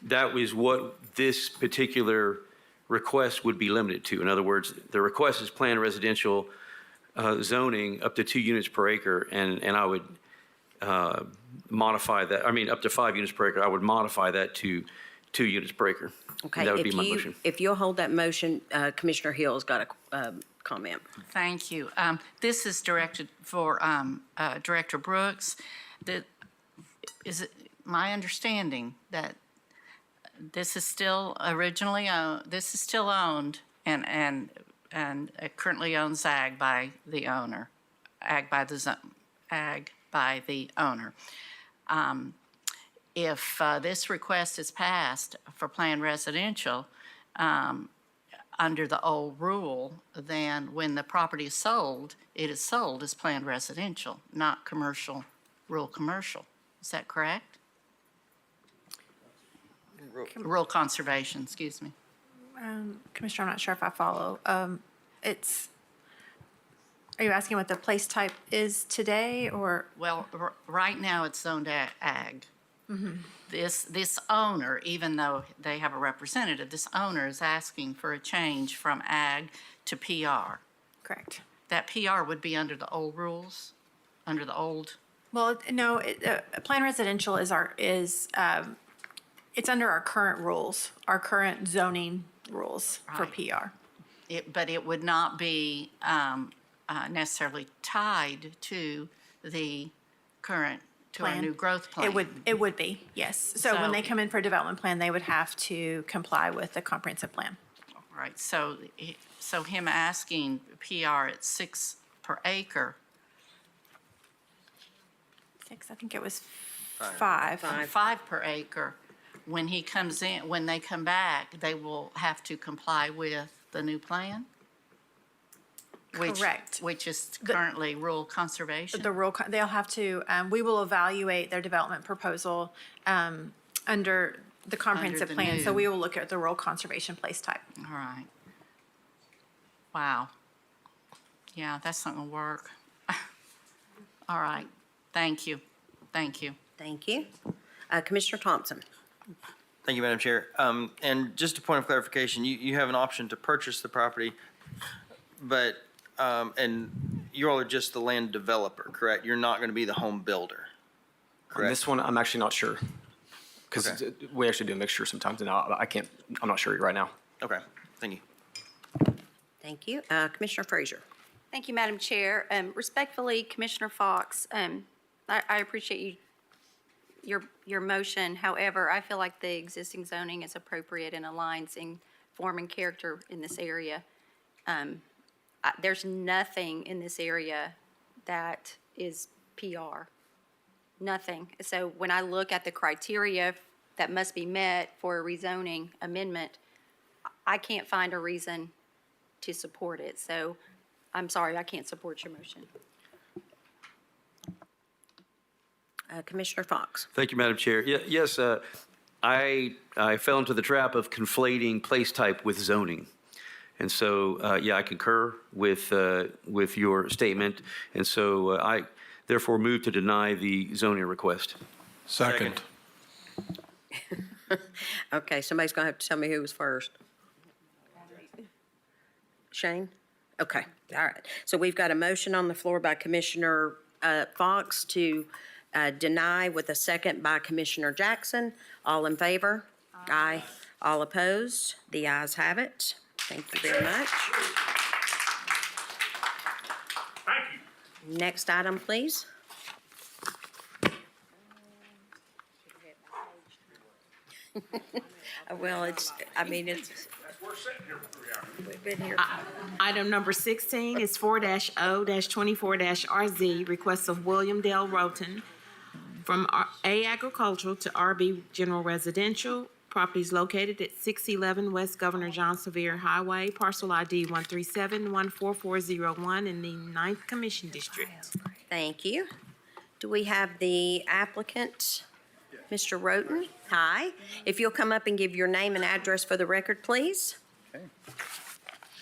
that is what this particular request would be limited to. In other words, the request is planned residential zoning up to 2 units per acre, and I would modify that, I mean, up to 5 units per acre, I would modify that to 2 units per acre. Okay, And that would be my motion. if you'll hold that motion, Commissioner Hill's got a comment. Thank you. This is directed for Director Brooks. Is it my understanding that this is still originally owned, this is still owned and it currently owns ag by the owner, ag by the owner. If this request is passed for planned residential, under the old rule, then when the property is sold, it is sold as planned residential, not commercial, rural commercial. Is that correct? Rural conservation, excuse me. Commissioner, I'm not sure if I follow. Are you asking what the place type is today, or? Well, right now it's zoned ag. Mhm. This owner, even though they have a representative, this owner is asking for a change from ag to PR. Correct. That PR would be under the old rules, under the old. Well, no, planned residential is it's under our current rules, our current zoning rules for Right. PR. But it would not be necessarily tied to the current, to our Plan. new growth plan. It would be, yes. So when So- they come in for a development plan, they would have to comply with the comprehensive plan. Right, so him asking PR at 6 per acre. 6, I think it was 5. 5 per acre. When he comes in, when they come back, they will have to comply with the new plan? Correct. Which is currently rural conservation? They'll have to, we will evaluate their development proposal under the comprehensive the plan. So new. we will look at the rural conservation place type. All right. Wow. Yeah, that's not gonna work. All right, thank you, thank you. Thank you. Commissioner Thompson. Thank you, Madam Chair. And just a point of clarification, you have an option to purchase the property, but, and you all are just the land developer, correct? You're not going to be the home builder, On correct? this one, I'm actually not sure. Because Okay. we actually do a mixture sometimes, and I'm not sure right now. Okay, thank you. Thank you. Commissioner Frazier. Thank you, Madam Chair. Respectfully, Commissioner Fox, I appreciate your motion. However, I feel like the existing zoning is appropriate and aligns in form and character in this area. There's nothing in this area that is PR. Nothing. So when I look at the criteria that must be met for a rezoning amendment, I can't find a reason to support it. So I'm sorry, I can't support your motion. Commissioner Fox. Thank you, Madam Chair. Yes, I fell into the trap of conflating place type with zoning. And so, yeah, I concur with your statement. And so I therefore move to deny the zoning request. Second. Okay, somebody's going to have to tell me who was first. Shane? Okay, all right. So we've got a motion on the floor by Commissioner Fox to deny with a second by Commissioner Jackson. All in favor? Aye. All opposed? The ayes have it. Thank you very much. Thank you. Next item, please. Well, it's, I mean, it's, We're sitting here for 3 hours. we've been here. Item number 16 is 4-0-24-RZ, request of William Dale Roten from A Agricultural to RB General Residential. Properties located at 611 West Governor John Sevier Highway, parcel ID 137-14401 in the 9th Commission District. Thank you. Do we have the applicant, Mr. Roten? Hi. If you'll come up and give your name and address for the record, please.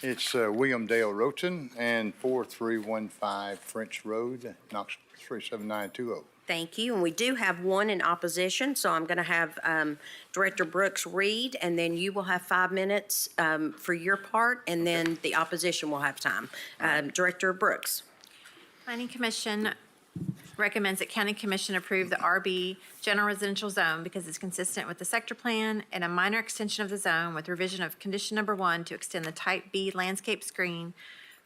It's William Dale Roten and 4315 French Road, Knoxville 37920. Thank you. And we do have one in opposition, so I'm going to have Director Brooks read, and then you will have 5 minutes for your part, and then the opposition will have time. Director Brooks. Planning Commission recommends that County Commission approve the RB General Residential Zone because it's consistent with the sector plan and a minor extension of the zone with revision of condition number 1 to extend the Type B landscape screen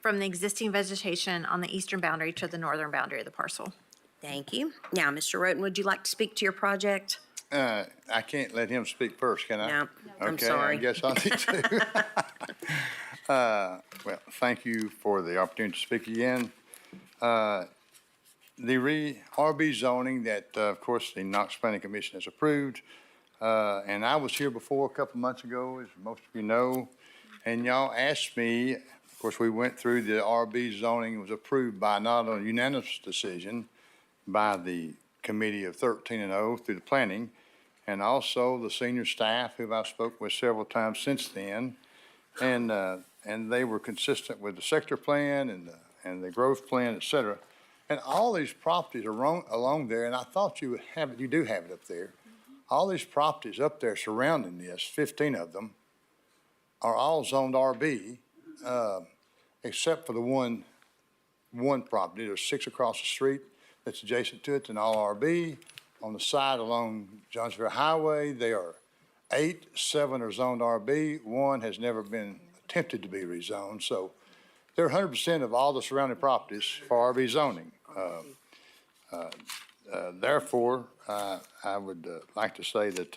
from the existing vegetation on the eastern boundary to the northern boundary of the parcel. Thank you. Now, Mr. Roten, would you like to speak to your project? I can't let him speak first, can I? No, I'm Okay, sorry. I guess I need to. Well, thank you for the opportunity to speak again. The RB zoning that, of course, the Knoxville Planning Commission has approved, and I was here before a couple months ago, as most of you know, and y'all asked me, of course, we went through the RB zoning, was approved by not a unanimous decision by the committee of 13-0 through the planning, and also the senior staff who I've spoken with several times since then, and they were consistent with the sector plan and the growth plan, et cetera. And all these properties are along there, and I thought you would have it, you do have it up there. All these properties up there surrounding this, 15 of them, are all zoned RB, except for the one property. There's 6 across the street that's adjacent to it and all RB. On the side along Johnsville Highway, they are 8, 7 are zoned RB. 1 has never been attempted to be rezoned. So they're 100% of all the surrounding properties for RB zoning. Therefore, I would like to say that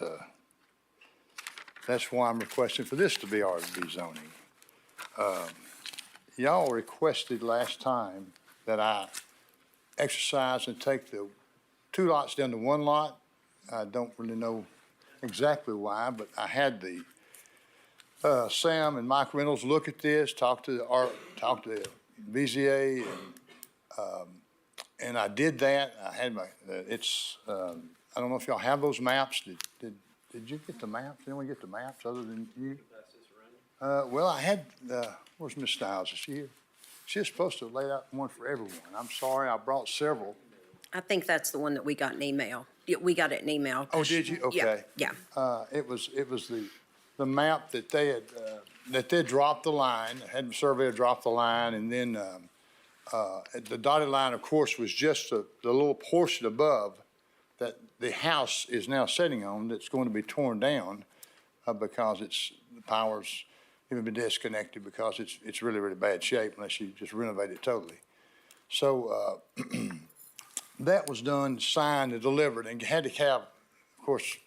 that's why I'm requesting for this to be RB zoning. Y'all requested last time that I exercise and take the 2 lots down to 1 lot. I don't really know exactly why, but I had the Sam and Mike Reynolds look at this, talk to the BZA, and I did that. I had my I don't know if y'all have those maps. Did you get the maps? Did anyone get the maps other than you? Well, I had. Where's Miss Stiles? Is she here? She was supposed to lay out one for everyone. I'm sorry, I brought several. I think that's the one that we got in email. Yeah, we got it in email. Oh, did you? Okay. Yeah. It was the map that they had, that they dropped the line, had the surveyor drop the line, and then the dotted line, of course, was just the little portion above that the house is now sitting on that's going to be torn down because the power's even been disconnected because it's really, really bad shape unless you just renovate it totally. So that was done, signed, and delivered, and had to have, of course,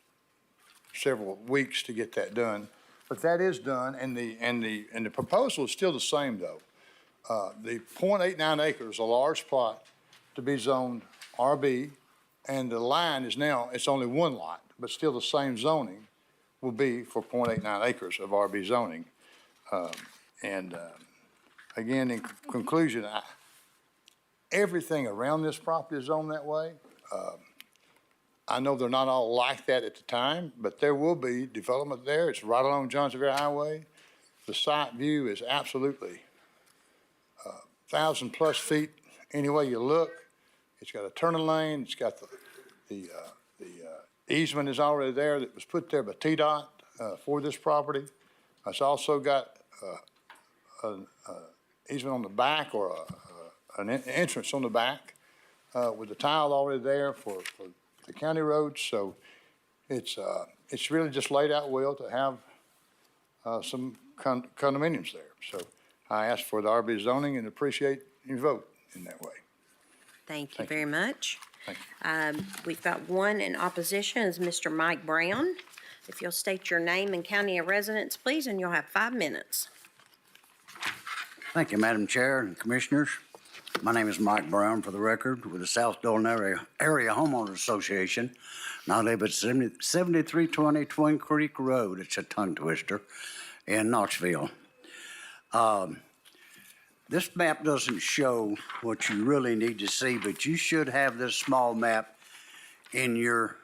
several weeks to get that done. But that is done, and the proposal is still the same, though. The 0.89 acres, a large plot to be zoned RB, and the line is now, it's only 1 lot, but still the same zoning will be for 0.89 acres of RB zoning. Again, in conclusion, everything around this property is zoned that way. I know they're not all like that at the time, but there will be development there. It's right along John Sevier Highway. The site view is absolutely 1,000+ feet any way you look. It's got a turning lane. It's got the easement is already there that was put there by TDOT for this property. It's also got an easement on the back or an entrance on the back with the tile already there for the county roads. So it's really just laid out well to have some condominiums there. So I ask for the RB zoning and appreciate your vote in that way. Thank you very much. Thank We've got one in opposition, is Mr. Mike Brown. If you'll state your name and county of residence, please, and you'll have 5 minutes. Thank you, Madam Chair and Commissioners. My name is Mike Brown, for the record, with the South Dolan Area Homeowners Association. And I live at 7320 Twin Creek Road. It's a tongue twister in Knoxville. This map doesn't show what you really need to see, but you should have this small map in your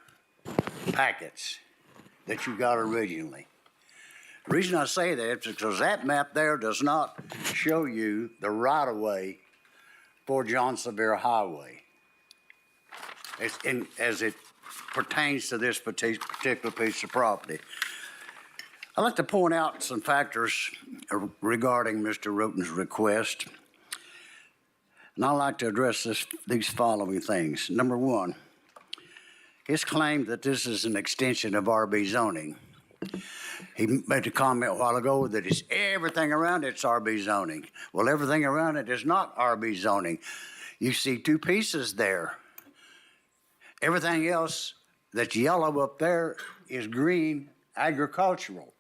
packets that you got originally. The reason I say that is because that map there does not show you the right-of-way for John Sevier Highway as it pertains to this particular piece of property. I'd like to point out some factors regarding Mr. Roten's request, and I'd like to address these following things. Number one, his claim that this is an extension of RB zoning. He made a comment a while ago that everything around it's RB zoning. Well, everything around it is not RB zoning. You see 2 pieces there. Everything else that's yellow up there is green agricultural.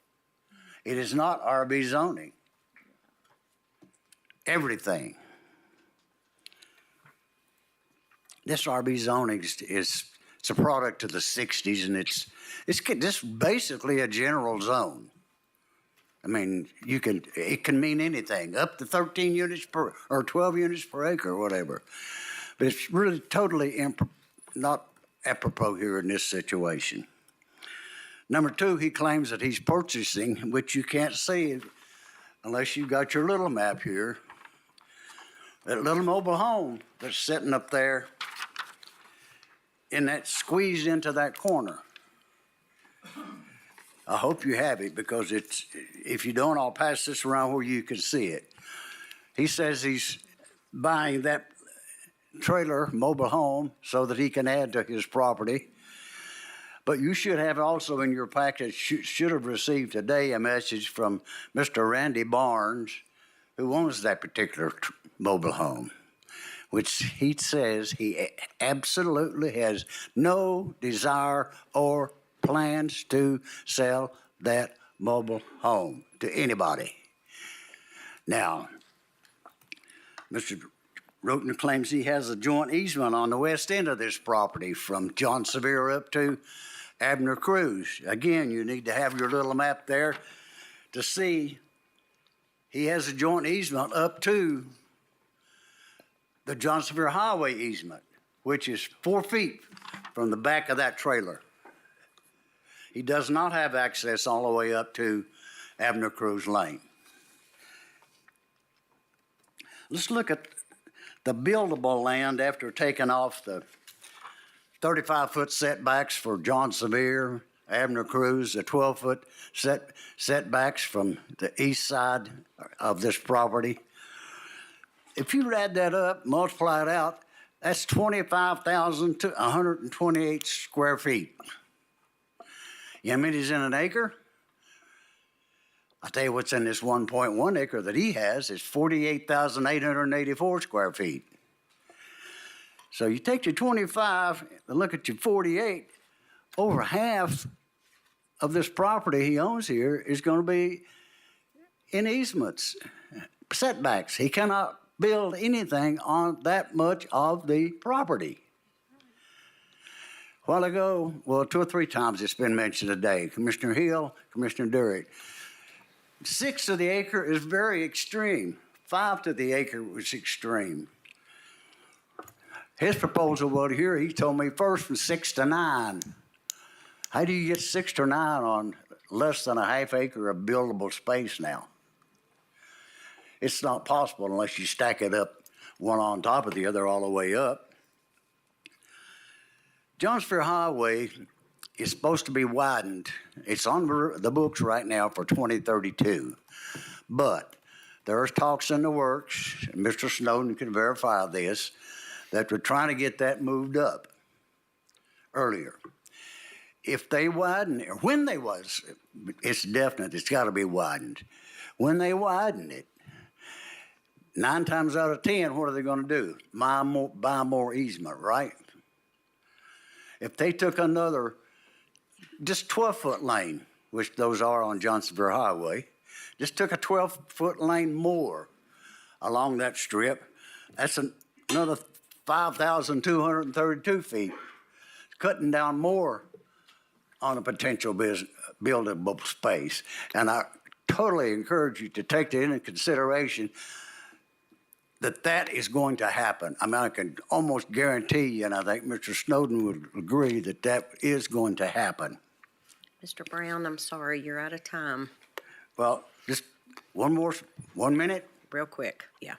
It is not RB zoning. Everything. This RB zoning is a product of the 60s, and it's just basically a general zone. I mean, it can mean anything, up to 13 units per, or 12 units per acre, or whatever. But it's really totally not apropos here in this situation. Number 2, he claims that he's purchasing, which you can't see unless you've got your little map here, that little mobile home that's sitting up there in that, squeezed into that corner. I hope you have it, because if you don't, I'll pass this around where you can see it. He says he's buying that trailer mobile home so that he can add to his property. But you should have also in your package, should have received today a message from Mr. Randy Barnes, who owns that particular mobile home, which he says he absolutely has no desire or plans to sell that mobile home to anybody. Now, Mr. Roten claims he has a joint easement on the west end of this property from John Sevier up to Abner Cruz. Again, you need to have your little map there to see he has a joint easement up to the John Sevier Highway easement, which is 4 feet from the back of that trailer. He does not have access all the way up to Abner Cruz Lane. Let's look at the buildable land after taking off the 35-foot setbacks for John Sevier, Abner Cruz, the 12-foot setbacks from the east side of this property. If you add that up, multiply it out, that's 25,128 square feet. You know how many is in an acre? I'll tell you what's in this 1.1 acre that he has is 48,884 square feet. So you take your 25 and look at your 48, over half of this property he owns here is going to be in easements, setbacks. He cannot build anything on that much of the property. A while ago, well, 2 or 3 times it's been mentioned today, Commissioner Hill, Commissioner Durrett. 6 to the acre is very extreme. 5 to the acre was extreme. His proposal was here, he told me first from 6 to 9. How do you get 6 to 9 on less than a half acre of buildable space now? It's not possible unless you stack it up one on top of the other all the way up. Johnsville Highway is supposed to be widened. It's on the books right now for 2032. But there's talks in the works, and Mr. Snowden can verify this, that we're trying to get that moved up earlier. If they widen it, when they was, it's definite, it's got to be widened. When they widen it, 9 times out of 10, what are they going to do? Buy more easement, right? If they took another, just 12-foot lane, which those are on Johnsonville Highway, just took a 12-foot lane more along that strip, that's another 5,232 feet, cutting down more on a potential buildable space. And I totally encourage you to take that into consideration, that is going to happen. I mean, I can almost guarantee you, and I think Mr. Snowden would agree, that is going to happen. Mr. Brown, I'm sorry, you're out of time. Well, just 1 minute. Real quick, yeah.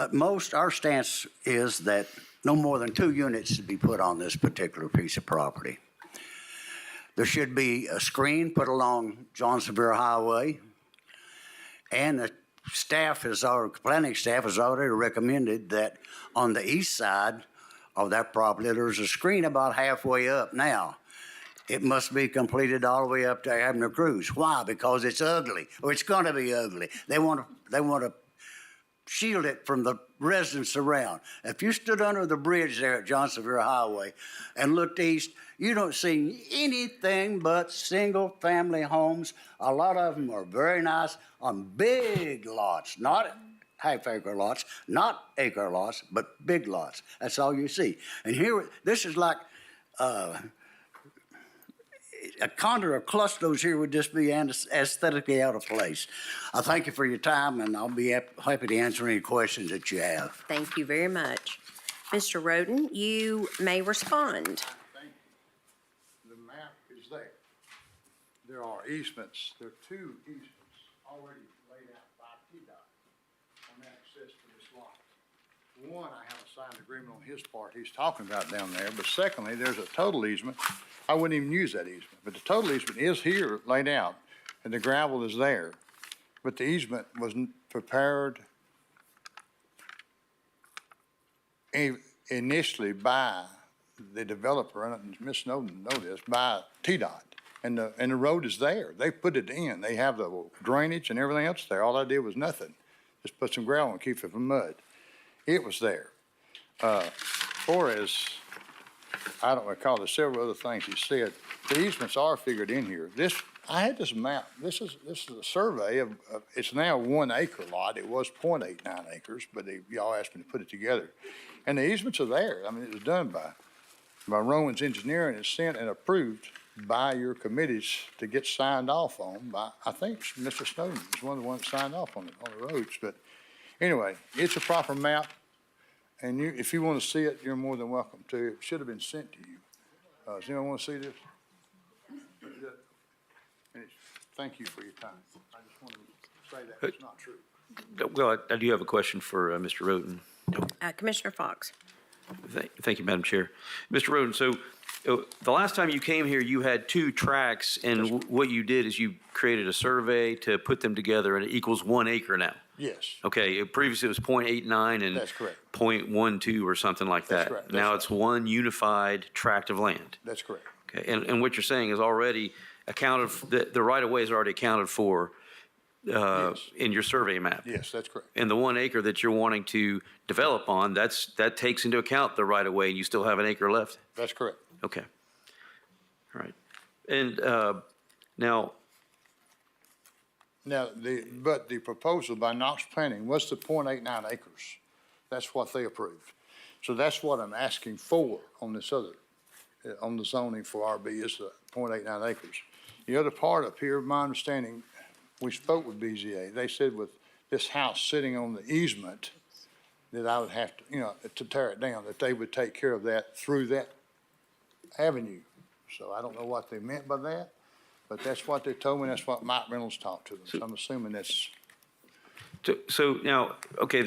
At most, our stance is that no more than 2 units should be put on this particular piece of property. There should be a screen put along Johnsonville Highway, and the planning staff has already recommended that on the east side of that property, there's a screen about halfway up now. It must be completed all the way up to Avenue Cruz. Why? Because it's ugly, or it's going to be ugly. They want to shield it from the residents around. If you stood under the bridge there at Johnsonville Highway and looked east, you don't see anything but single-family homes. A lot of them are very nice on big lots, not half-acre lots, not acre lots, but big lots. That's all you see. And here, this is like a condo or clusters here would just be aesthetically out of place. I thank you for your time, and I'll be happy to answer any questions that you have. Thank you very much. Mr. Roden, you may respond. The map is there. There are easements. There are 2 easements already laid out by TDOT on access to this lot. One, I have a signed agreement on his part he's talking about down there, but secondly, there's a total easement. I wouldn't even use that easement, but the total easement is here laid out, and the gravel is there. But the easement was prepared initially by the developer, and Ms. Snowden knows this, by TDOT. And the road is there. They put it in. They have the drainage and everything else there. All I did was nothing. Just put some gravel and keep it from mud. It was there. Or as, I don't recall, there's several other things he said. The easements are figured in here. I had this map. This is a survey of it's now 1 acre lot. It was 0.89 acres, but y'all asked me to put it together. And the easements are there. I mean, it was done by Rowan's Engineering and sent and approved by your committees to get signed off on by, I think Mr. Snowden was one of the ones that signed off on the roads. But anyway, it's a proper map. And if you want to see it, you're more than welcome to. It should have been sent to you. Does anyone want to see this? Thank you for your time. I just wanted to say that it's not true. Well, I do have a question for Mr. Roden. Commissioner Fox. Thank you, Madam Chair. Mr. Roden, so the last time you came here, you had 2 tracks, and what you did is you created a survey to put them together, and it equals 1 acre now. Yes. Okay, previously it was 0.89 and That's correct. 0.12 or something like that. That's correct. Now it's one unified tract of land. That's correct. Okay, and what you're saying is already accounted, the right-of-way is already accounted for Yes. in your survey map. Yes, that's correct. And the 1 acre that you're wanting to develop on, that takes into account the right-of-way, and you still have 1 acre left? That's correct. Okay. All right. And now, But the proposal by Knox Planning was the 0.89 acres. That's what they approved. So that's what I'm asking for on this other, on the zoning for RB is the 0.89 acres. The other part up here, my understanding, we spoke with BZA. They said with this house sitting on the easement that I would have to, to tear it down, that they would take care of that through that avenue. So I don't know what they meant by that. But that's what they told me, that's what Mike Reynolds talked to them, so I'm assuming that's So now, okay,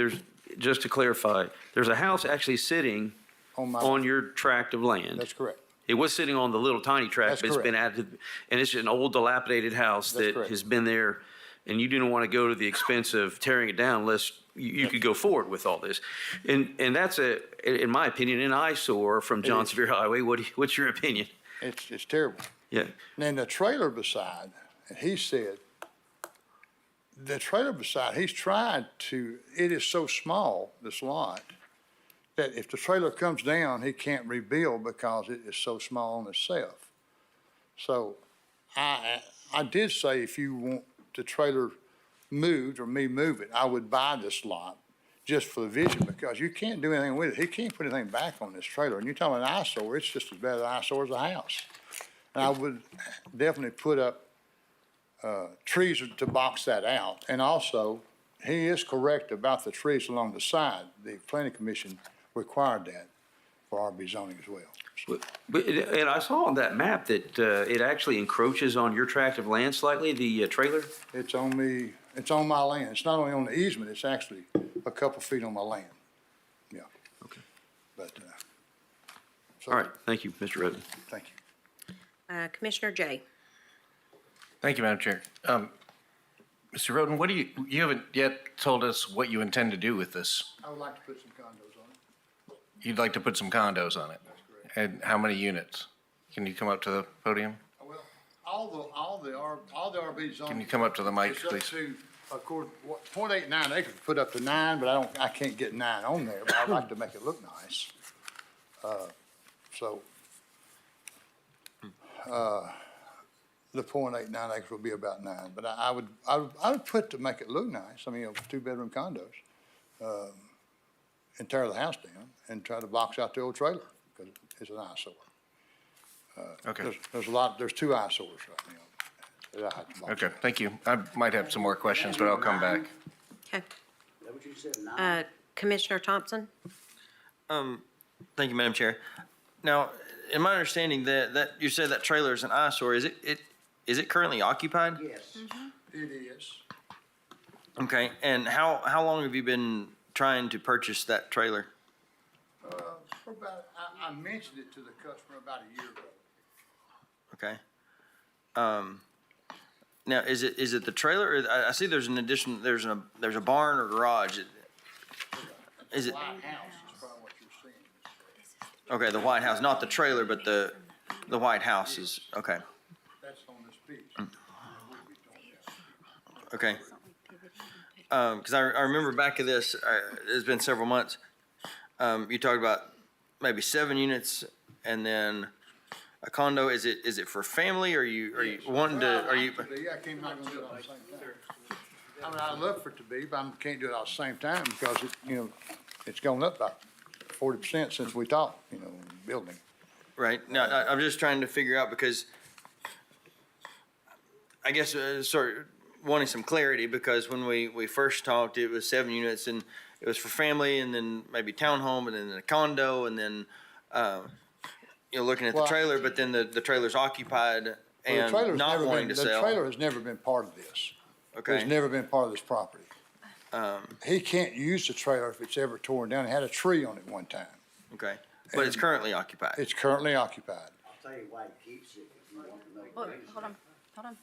just to clarify, there's a house actually sitting on your tract of land. That's correct. It was sitting on the little tiny tract, That's but it's been added, and it's an old dilapidated house That's that correct. has been there, and you didn't want to go to the expense of tearing it down unless you could go forward with all this. And that's in my opinion, an eyesore from John is. Sevier Highway. What's your opinion? It's terrible. Yeah. And then the trailer beside, and he said, the trailer beside, he's tried to, it is so small, this lot, that if the trailer comes down, he can't rebuild because it is so small on itself. So I did say if you want the trailer moved or me move it, I would buy this lot just for the vision because you can't do anything with it. He can't put anything back on this trailer. And you're talking about an eyesore, it's just as bad an eyesore as a house. And I would definitely put up trees to box that out. And also, he is correct about the trees along the side. The planning commission required that for RB zoning as well. And I saw on that map that it actually encroaches on your tract of land slightly, the trailer? It's on my land. It's not only on the easement, it's actually a couple feet on my land. Yeah. Okay. But, All right, thank you, Mr. Roden. thank you. Commissioner Jay. Thank you, Madam Chair. Mr. Roden, what do you haven't yet told us what you intend to do with this. I would like to put some condos on it. You'd like to put some condos on it? And how many units? Can you come up to the podium? Well, all the RB zoning. Can you come up to the mic, It's up please? to, of course, 0.89 acres, put up to 9, but I can't get 9 on there, but I'd like to make it look nice. The 0.89 acres will be about 9, but I would put to make it look nice, I mean, 2-bedroom condos, and tear the house down and try to box out the old trailer, because it's an eyesore. Okay. There's 2 eyesores right now that I have to box. Okay, thank you. I might have some more questions, but I'll come back. Okay. Commissioner Thompson? Thank you, Madam Chair. Now, in my understanding that you said that trailer is an eyesore, is it currently occupied? Yes, it is. Okay, and how long have you been trying to purchase that trailer? For about, I mentioned it to the customer about a year ago. Okay. Now, is it the trailer? Or I see there's an addition. There's a barn or garage. Is it? White house is probably what you're seeing. Okay, the White House, not the trailer, but the White House is okay. That's on this piece. Okay. Because I remember back of this, it's been several months. You talked about maybe 7 units and then a condo. Is it for family? Or are you wanting to? Are you? I can't not gonna do it all at the same time. I mean, I'd love for it to be, but I can't do it all at the same time because it's gone up about 40% since we talked, building. Right. Now, I'm just trying to figure out because I guess sort of wanting some clarity because when we first talked, it was 7 units and it was for family and then maybe townhome and then a condo and then, looking at the Well, trailer, but then the trailer's occupied and not wanting to The sell. trailer has never been part of this. Okay. It's never been part of this property. He can't use the trailer if it's ever torn down. It had a tree on it one time. Okay. But it's currently occupied. It's currently occupied. I'll tell you why he keeps it if you want to know. Well, hold on.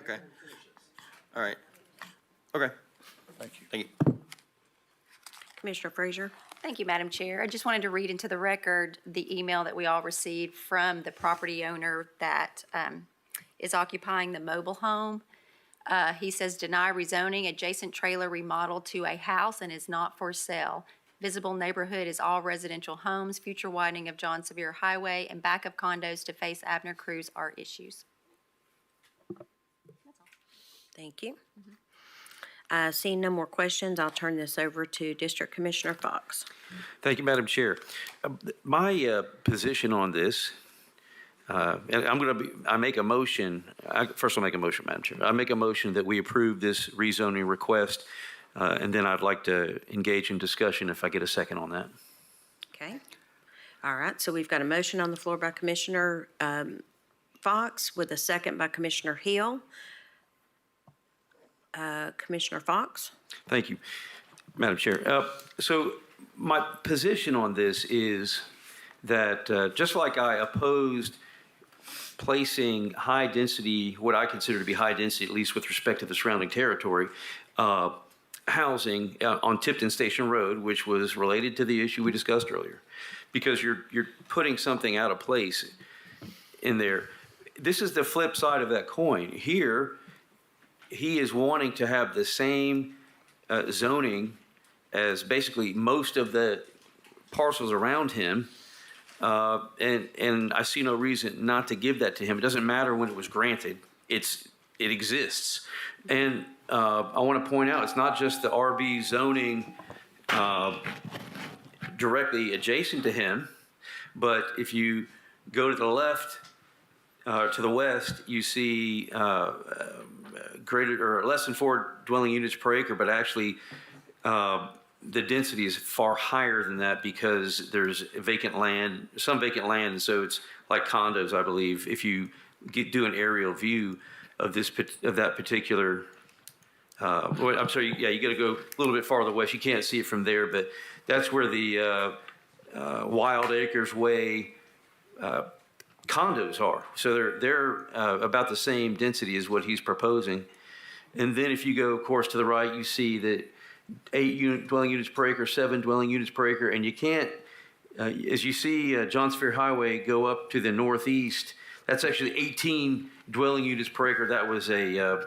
Okay. All right. Okay. Thank you. Thank you. Commissioner Frazier? Thank you, Madam Chair. I just wanted to read into the record the email that we all received from the property owner that is occupying the mobile home. He says, deny rezoning, adjacent trailer remodeled to a house and is not for sale. Visible neighborhood is all residential homes. Future widening of John Sevier Highway and back of condos to face Abner Cruz are issues. Thank you. Seeing no more questions, I'll turn this over to District Commissioner Fox. Thank you, Madam Chair. My position on this, and I make a motion, first I'll make a motion, Madam Chair. I make a motion that we approve this rezoning request, and then I'd like to engage in discussion if I get a second on that. Okay. All right, so we've got a motion on the floor by Commissioner Fox with a second by Commissioner Hill. Commissioner Fox? Thank you, Madam Chair. So my position on this is that just like I opposed placing high density, what I consider to be high density, at least with respect to the surrounding territory, housing on Tipton Station Road, which was related to the issue we discussed earlier, because you're putting something out of place in there. This is the flip side of that coin. Here, he is wanting to have the same zoning as basically most of the parcels around him. And I see no reason not to give that to him. It doesn't matter when it was granted. It exists. And I want to point out, it's not just the RB zoning directly adjacent to him, but if you go to the left, to the west, you see greater or less than 4 dwelling units per acre, but actually the density is far higher than that because there's vacant land, some vacant land, and so it's like condos, I believe. If you do an aerial view of that particular, I'm sorry, yeah, you got to go a little bit farther west. You can't see it from there, but that's where the Wild Acres Way condos are. So they're about the same density as what he's proposing. And then if you go, of course, to the right, you see that 8 dwelling units per acre, 7 dwelling units per acre, and you can't, as you see John Sevier Highway go up to the northeast, that's actually 18 dwelling units per acre. That was a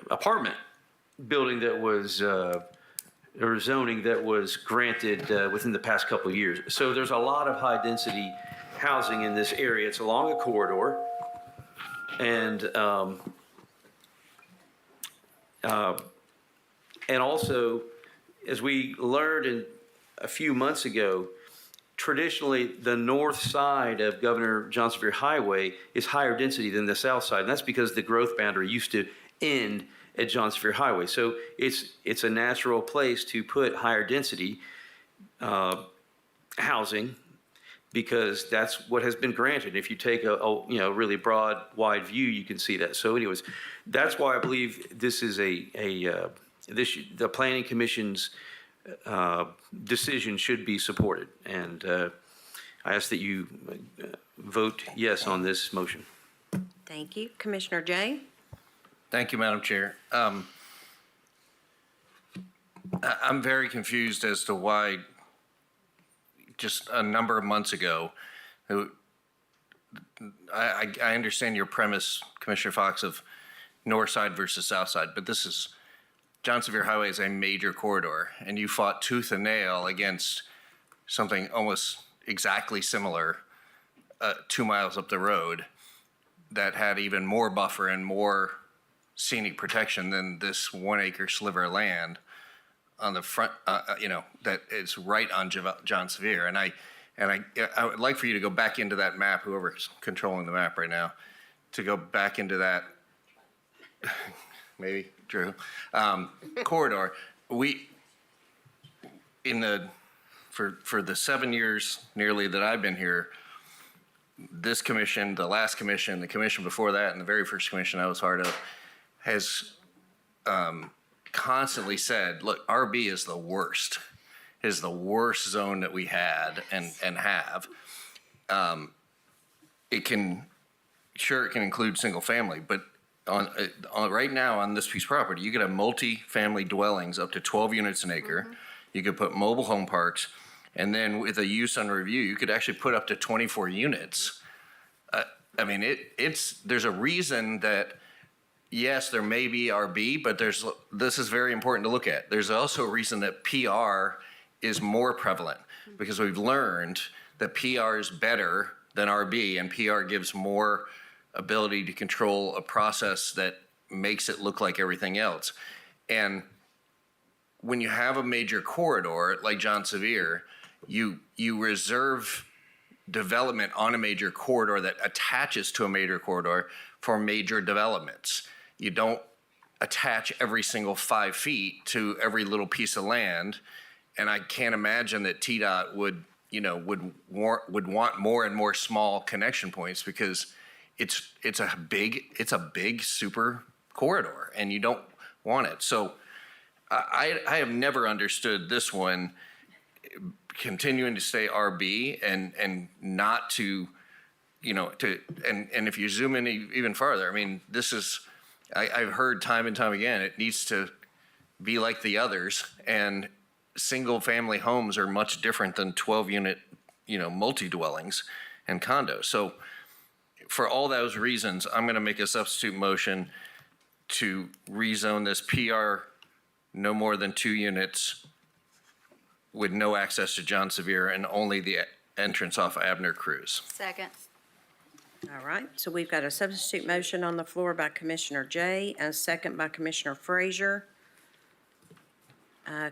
apartment building that was, or zoning that was granted within the past couple of years. So there's a lot of high density housing in this area. It's along a corridor, and also, as we learned a few months ago, traditionally the north side of Governor John Sevier Highway is higher density than the south side, and that's because the growth boundary used to end at John Sevier Highway. So it's a natural place to put higher density housing because that's what has been granted. If you take a really broad, wide view, you can see that. So anyways, that's why I believe this is the Planning Commission's decision should be supported. And I ask that you vote yes on this motion. Thank you. Commissioner Jay? Thank you, Madam Chair. I'm very confused as to why just a number of months ago, I understand your premise, Commissioner Fox, of north side versus south side, but this is, John Sevier Highway is a major corridor, and you fought tooth and nail against something almost exactly similar 2 miles up the road that had even more buffer and more scenic protection than this 1 acre sliver of land on the front, that is right on John Sevier. And I would like for you to go back into that map, whoever's controlling the map right now, to go back into that, maybe Drew, corridor. For the 7 years nearly that I've been here, this commission, the last commission, the commission before that, and the very first commission I was part of, has constantly said, look, RB is the worst. It is the worst zone that we had and have. It can include single family, but on right now on this piece of property, you could have multi-family dwellings up to 12 units an acre. Mm-hmm. You could put mobile home parks, and then with a use on review, you could actually put up to 24 units. There's a reason that, yes, there may be RB, but this is very important to look at. There's also a reason that PR is more prevalent, because we've learned that PR is better than RB, and PR gives more ability to control a process that makes it look like everything else. And when you have a major corridor like John Sevier, you reserve development on a major corridor that attaches to a major corridor for major developments. You don't attach every single 5 feet to every little piece of land. And I can't imagine that TDOT would want more and more small connection points, because it's a big super corridor, and you don't want it. So I have never understood this one continuing to stay RB and not to, and if you zoom in even farther, I mean, this is, I've heard time and time again, it needs to be like the others, and single-family homes are much different than 12-unit, multi-dwellings and condos. So for all those reasons, I'm going to make a substitute motion to rezone this PR no more than 2 units with no access to John Sevier and only the entrance off Abner Cruz. Second. All right, so we've got a substitute motion on the floor by Commissioner Jay and a second by Commissioner Frazier.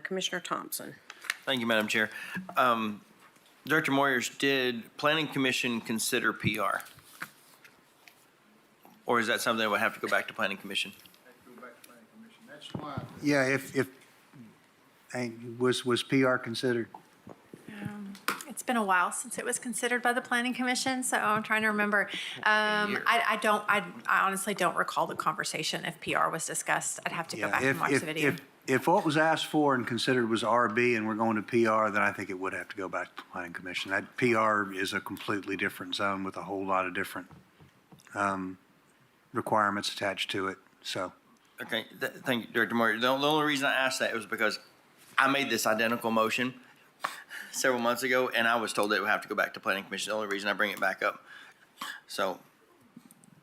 Commissioner Thompson. Thank you, Madam Chair. Director Moyers, did Planning Commission consider PR? Or is that something that would have to go back to Planning Commission? Yeah, if was PR considered? It's been a while since it was considered by the Planning Commission, so I'm trying to remember. I honestly don't recall the conversation if PR was discussed. I'd have to go back and watch the video. If what was asked for and considered was RB and we're going to PR, then I think it would have to go back to Planning Commission. That PR is a completely different zone with a whole lot of different requirements attached to it, so. Okay, thank you, Director Moyer. The only reason I asked that was because I made this identical motion several months ago, and I was told that it would have to go back to Planning Commission. The only reason I bring it back up. So,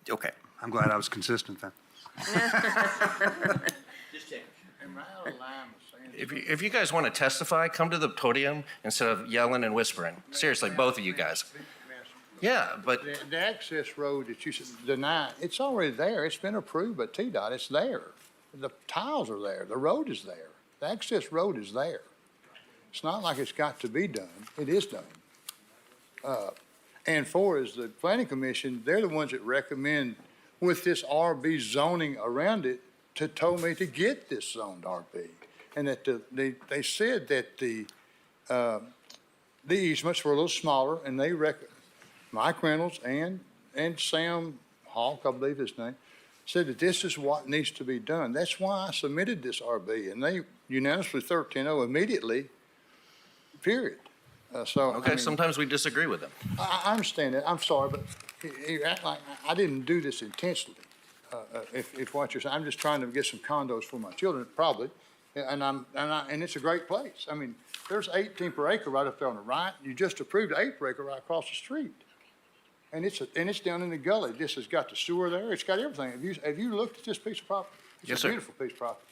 okay. I'm glad I was consistent then. Just checking. If you guys want to testify, come to the podium instead of yelling and whispering. Seriously, both of you guys. Yeah, but The access road that you deny, it's already there. It's been approved by TDOT. It's there. The tiles are there. The road is there. The access road is there. It's not like it's got to be done. It is done. And for as the Planning Commission, they're the ones that recommend with this RB zoning around it told me to get this zoned RB. And that they said that the easements were a little smaller, and they Mike Reynolds and Sam Hawk, I believe his name, said that this is what needs to be done. That's why I submitted this RB, and they unanimously 13-0 immediately, period. okay, sometimes we disagree with them. I understand that. I'm sorry, but you act like I didn't do this intentionally. If what you're saying, I'm just trying to get some condos for my children, probably, and it's a great place. I mean, there's 18 per acre right up there on the right. You just approved 8 per acre right across the street, and it's down in the gully. This has got the sewer there. It's got everything. Have you looked at this piece of property? It's Yes, a sir. beautiful piece of property.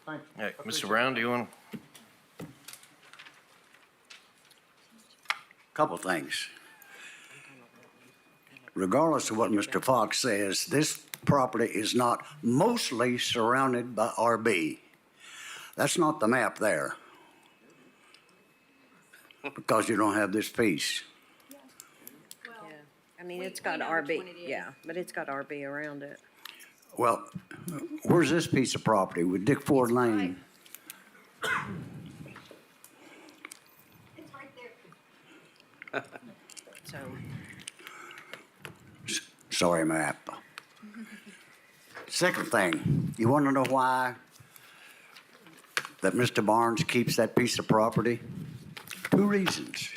Thank you. Hey, Mr. Brown, do you want? Couple things. Regardless of what Mr. Fox says, this property is not mostly surrounded by RB. That's not the map there. Because you don't have this piece. Yeah, I mean, it's got RB, yeah, but it's got RB around it. Well, where's this piece of property with Dick Ford Lane? It's right there. So, Sorry, map. Second thing, you want to know why that Mr. Barnes keeps that piece of property? 2 reasons.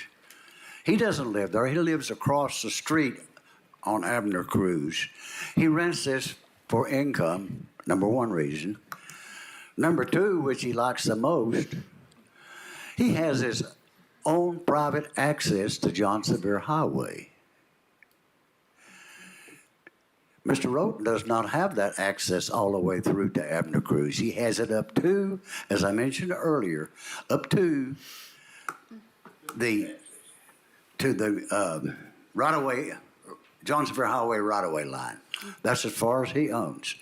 He doesn't live there. He lives across the street on Abner Cruz. He rents this for income, number 1 reason. Number 2, which he likes the most, he has his own private access to John Sevier Highway. Mr. Roten does not have that access all the way through to Abner Cruz. He has it up to, as I mentioned earlier, up to the right-of-way, John Sevier Highway right-of-way line. That's as far as he owns.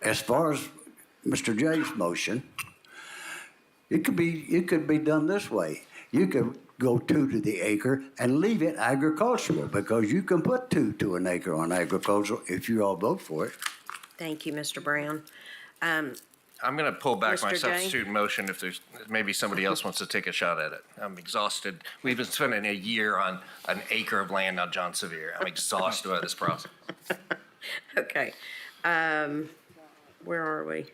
As far as Mr. Jay's motion, it could be done this way. You could go 2 to the acre and leave it agricultural, because you can put 2 to an acre on agricultural if you all vote for it. thank you, Mr. Brown. I'm going to pull back my Mr. Jay? substitute motion if there's, maybe somebody else wants to take a shot at it. I'm exhausted. We've been spending a year on an acre of land on John Sevier. I'm exhausted by this process. Okay. Where are we?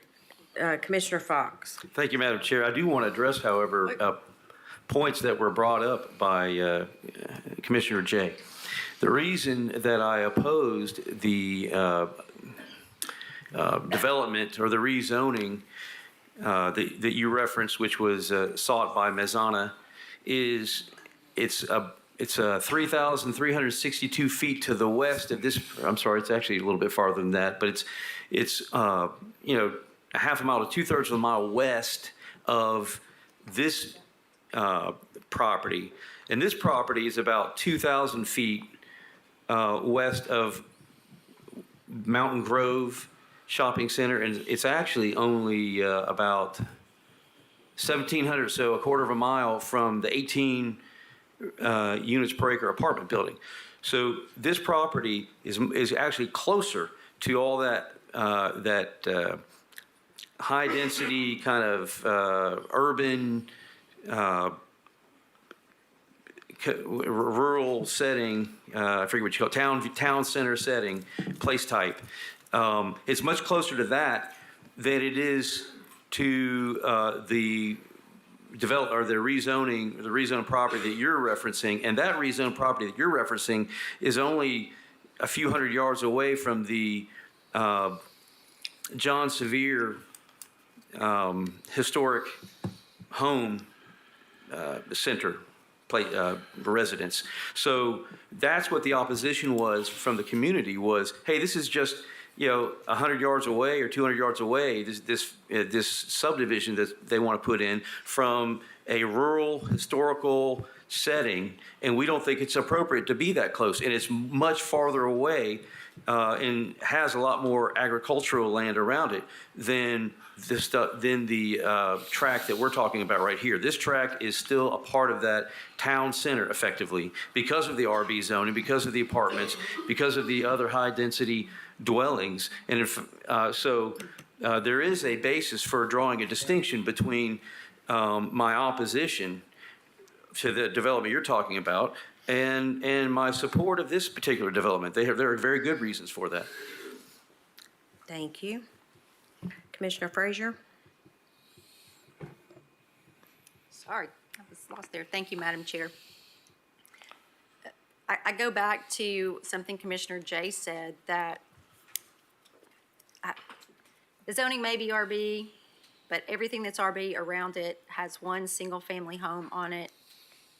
Commissioner Fox. Thank you, Madam Chair. I do want to address, however, points that were brought up by Commissioner Jay. The reason that I opposed the development or the rezoning that you referenced, which was sought by Mezana, is it's 3,362 feet to the west of this. I'm sorry, it's actually a little bit farther than that, but it's a half a mile to 2/3 of a mile west of this property, and this property is about 2,000 feet west of Mountain Grove Shopping Center, and it's actually only about 1,700, so a quarter of a mile from the 18 units per acre apartment building. So this property is actually closer to all that high density kind of urban rural setting. I forget what you call it, town center setting, place type. It's much closer to that than it is to the rezone property that you're referencing, and that rezone property that you're referencing is only a few hundred yards away from the John Sevier historic home center residence. So that's what the opposition was from the community was, hey, this is just 100 yards away or 200 yards away, this subdivision that they want to put in from a rural historical setting, and we don't think it's appropriate to be that close. And it's much farther away and has a lot more agricultural land around it than the tract that we're talking about right here. This tract is still a part of that town center effectively because of the RB zoning, because of the apartments, because of the other high density dwellings. And so there is a basis for drawing a distinction between my opposition to the development you're talking about and my support of this particular development. There are very good reasons for that. Thank you. Commissioner Frazier? Sorry, I was lost there. Thank you, Madam Chair. I go back to something Commissioner Jay said, that the zoning may be RB, but everything that's RB around it has one single-family home on it.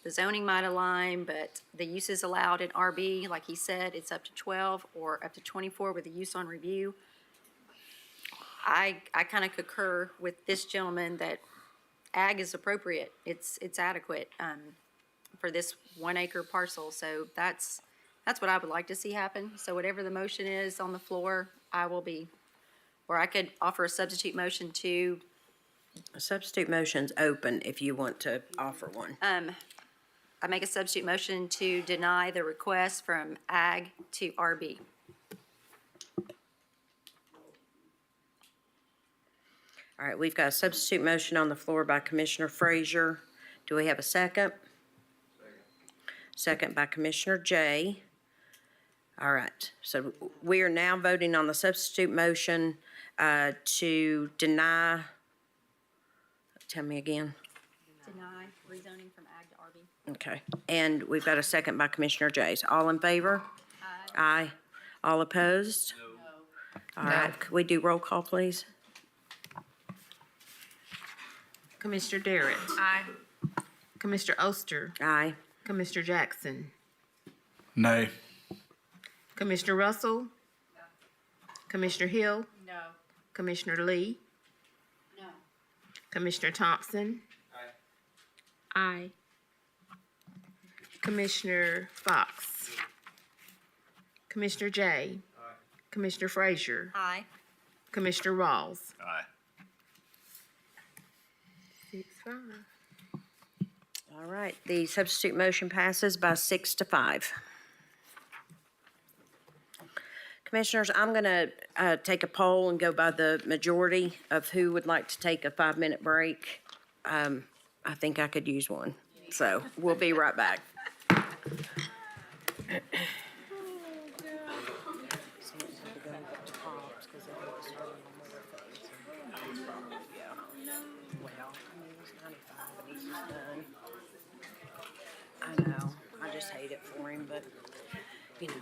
The zoning might align, but the uses allowed in RB, like he said, it's up to 12 or up to 24 with the use on review. I kind of concur with this gentleman that ag is appropriate. It's adequate for this 1 acre parcel. So that's what I would like to see happen. So whatever the motion is on the floor, I will be, or I could offer a substitute motion to. A substitute motion's open if you want to offer one. I make a substitute motion to deny the request from ag to RB. All right, we've got a substitute motion on the floor by Commissioner Frazier. Do we have a second? Second by Commissioner Jay. All right, so we are now voting on the substitute motion to deny. Tell me again. Deny rezoning from ag to RB. Okay, and we've got a second by Commissioner Jays. All in favor? Aye. All opposed? No. All right, could we do roll call, please? Commissioner Darrett. Aye. Commissioner Oster. Aye. Commissioner Jackson. Nay. Commissioner Russell. No. Commissioner Hill. No. Commissioner Lee. No. Commissioner Thompson. Aye. Commissioner Fox. Commissioner Jay. Aye. Commissioner Frazier. Aye. Commissioner Rawls. Aye. 6-5. All right, the substitute motion passes by 6-5. Commissioners, I'm going to take a poll and go by the majority of who would like to take a 5-minute break. I think I could use one, so we'll be right back. I know, I just hate it for him, but, you know.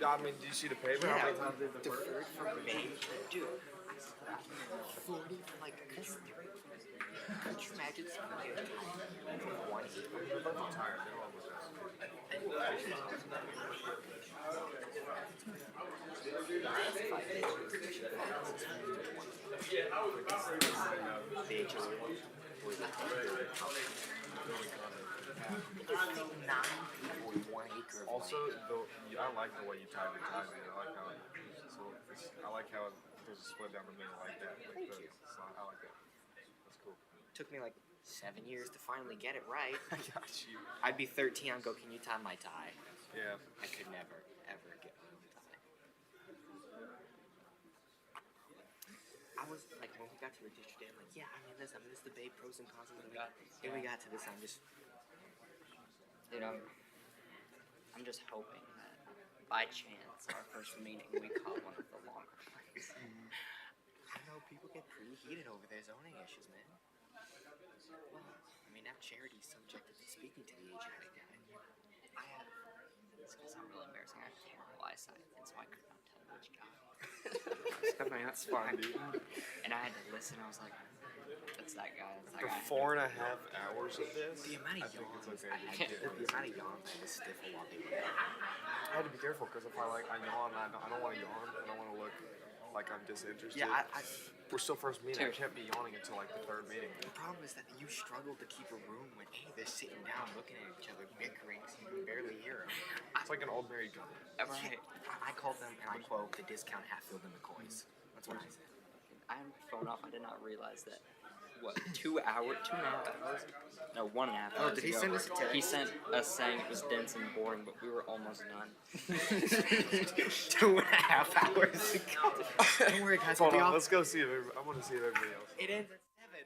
I mean, do you see the paper? How many times they've deferred from May? Dude, 40 for like this. Could you imagine one? They're both retired. They're all with us. Also, I like the way you tie the ties in. I like how I like how there's a split down the middle like that. Like I like that. That's cool. Took me like 7 years to finally get it right. I got you. I'd be 13. I'd go, can you tie my tie? Yeah. I could never, ever get my tie. I was like, when we got to the district day, I'm like, yeah, I'm in this debate, pros and cons. And we got to this, I'm just, you know, I'm just hoping that by chance, our first meeting, we caught one of the longer ones. I know people get pretty heated over their zoning issues, man. Well, I mean, that charity's subjected to speaking to the HOA guy. It's because I'm really embarrassing. I have terrible eyesight, and so I could not tell which guy. I mean, that's fine, dude. And I had to listen. I was like, that's that guy. That's that For guy. 4.5 hours of this, The amount of yawns, the amount of yawns I was stiff a while they were there. I had to be careful because if I yawn, I don't want to yawn. I don't want to look like I'm disinterested. Yeah, we're still first meeting. Dude. I can't be yawning until like the third meeting. The problem is that you struggle to keep a room when, hey, they're sitting down looking at each other, bickering, so you can barely hear them. It's like an old married couple. Right. I called them, and I quote, the discount Hatfield and McCoys. That's what I said. I had my phone off. I did not realize that. What, 2 hours? 2.5 hours? No, 1.5 hours. Oh, did he ago, send us a text? He sent us saying it was dense and boring, but we were almost done. 2.5 hours ago. Don't worry, guys. Hold on, let's go see if I want to see if everybody else. It ends at 7.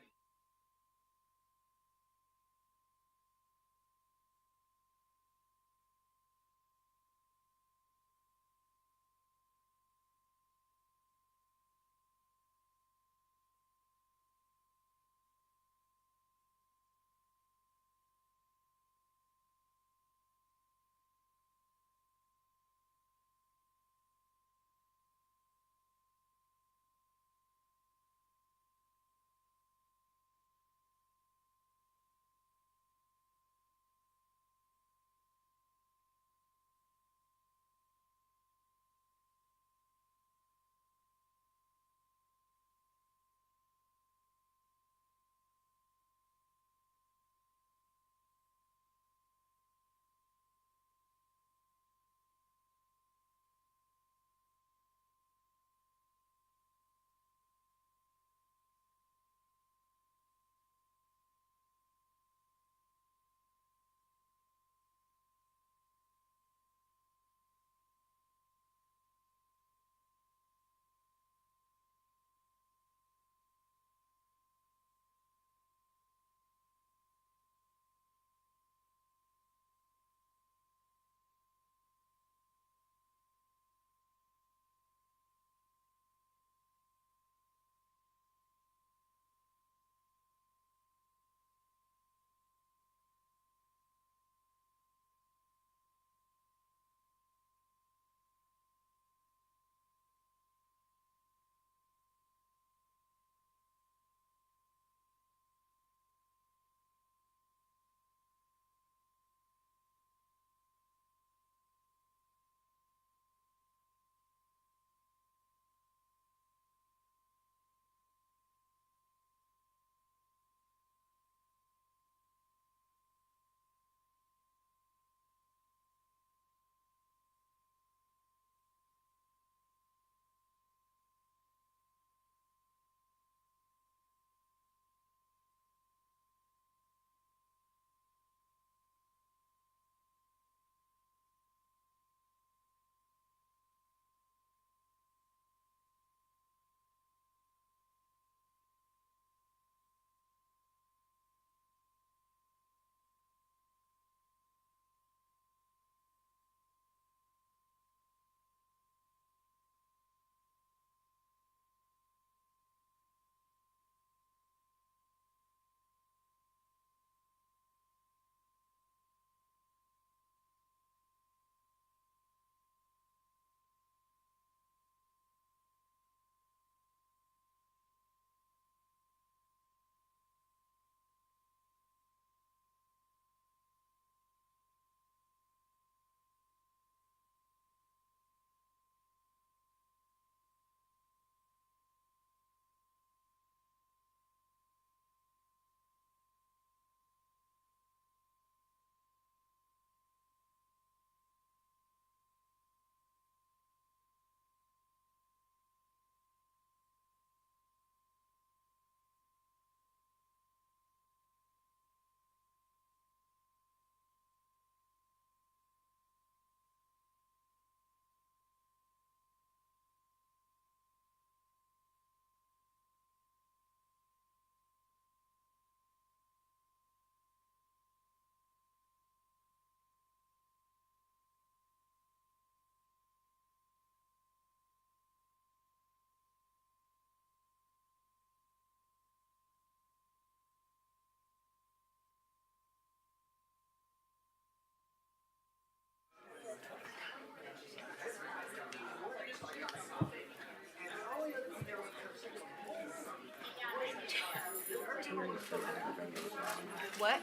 What?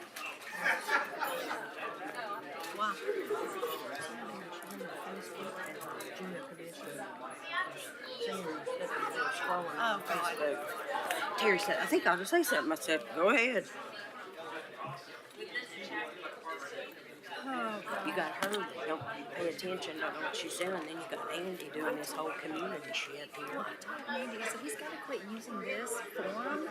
Wow. Oh, God. Terry said, I think I'll just say something. I said, go ahead. Oh, You got her, don't pay attention to what she's saying, and then you got Andy doing this whole community shit here. Andy, so he's got to quit using this forum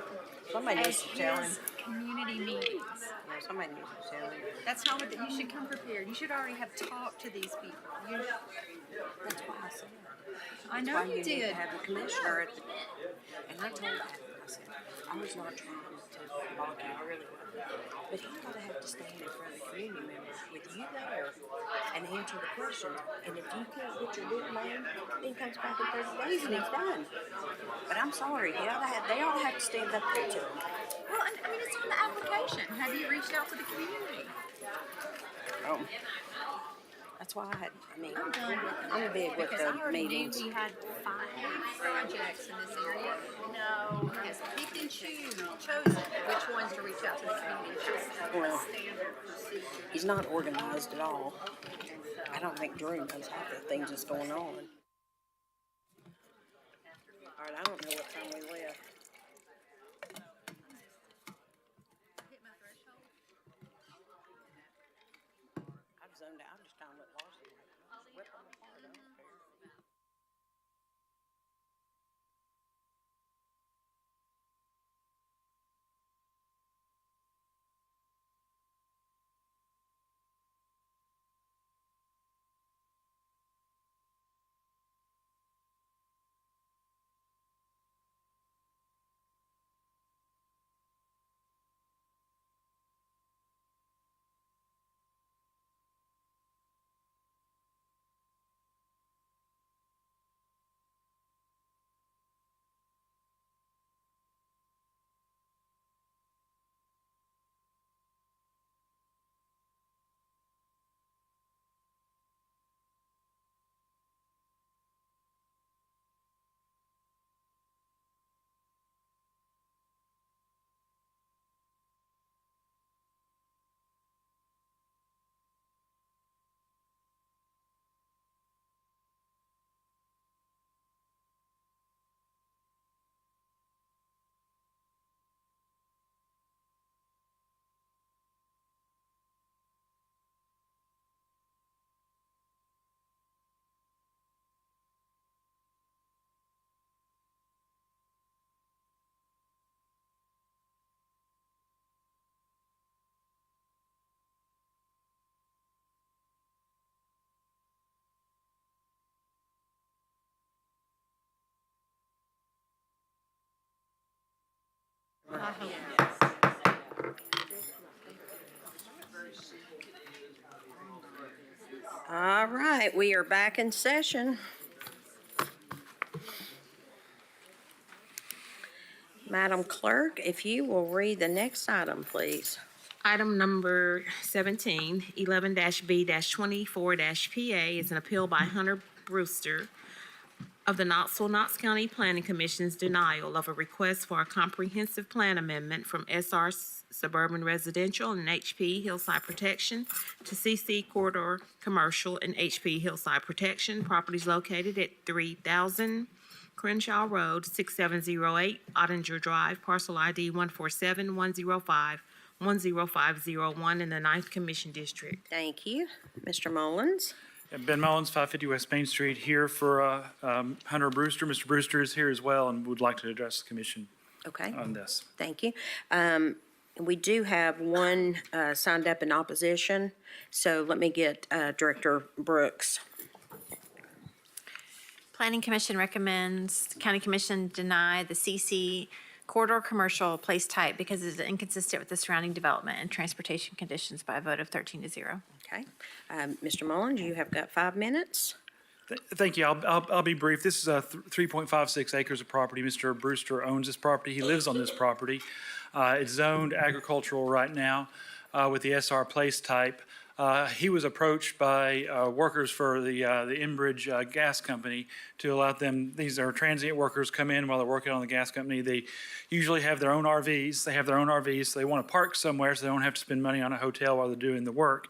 Somebody as needs to tell him. his community meetings. Yeah, somebody needs to tell him. That's not what, you should come prepared. You should already have talked to these people. That's why I said. I That's know why you need to did. have the commissioner at the, and I told him, I said, I was not trying to block him, I really wasn't. But he's gonna have to stand in front of the community members with you there and answer the questions. And if you can't get your big man, then he comes back in 30 days and he's done. But I'm sorry, they ought to have to stand up there to him. Well, I mean, it's on the application. Have you reached out to the community? Oh. That's why I mean, I'm done with it. I'm big with Because I the already meetings. knew we had 5 projects in this area. No, he has picked and chosen which ones to reach out to the community. It's just Well, standard procedure. he's not organized at all. I don't think Drew knows half the things that's going on. All right, I don't know what time we left. I've zoned out. I just kind of let Larson rip them apart. I don't care. All right, we are back in session. Madam Clerk, if you will read the next item, please. Item number 17, 11-B-24-PA is an appeal by Hunter Brewster of the Knoxville, Knox County Planning Commission's denial of a request for a comprehensive plan amendment from SR Suburban Residential and HP Hillside Protection to CC Corridor Commercial and HP Hillside Protection. Properties located at 3000 Crenshaw Road, 6708 Ottinger Drive, parcel ID 147-105-10501 in the 9th Commission District. Thank you. Mr. Mullins? Ben Mullins, 550 West Main Street, here for Hunter Brewster. Mr. Brewster is here as well and would like to address the commission Okay. on this. Thank you. We do have one signed up in opposition, so let me get Director Brooks. Planning Commission recommends County Commission deny the CC corridor commercial place type because it is inconsistent with the surrounding development and transportation conditions by a vote of 13-0. Okay. Mr. Mullins, you have got 5 minutes. Thank you. I'll be brief. This is 3.56 acres of property. Mr. Brewster owns this property. He lives on this property. It's zoned agricultural right now with the SR place type. He was approached by workers for the Enbridge Gas Company to allow them, these are transient workers, come in while they're working on the gas company. They usually have their own RVs. They have their own RVs, so they want to park somewhere so they don't have to spend money on a hotel while they're doing the work.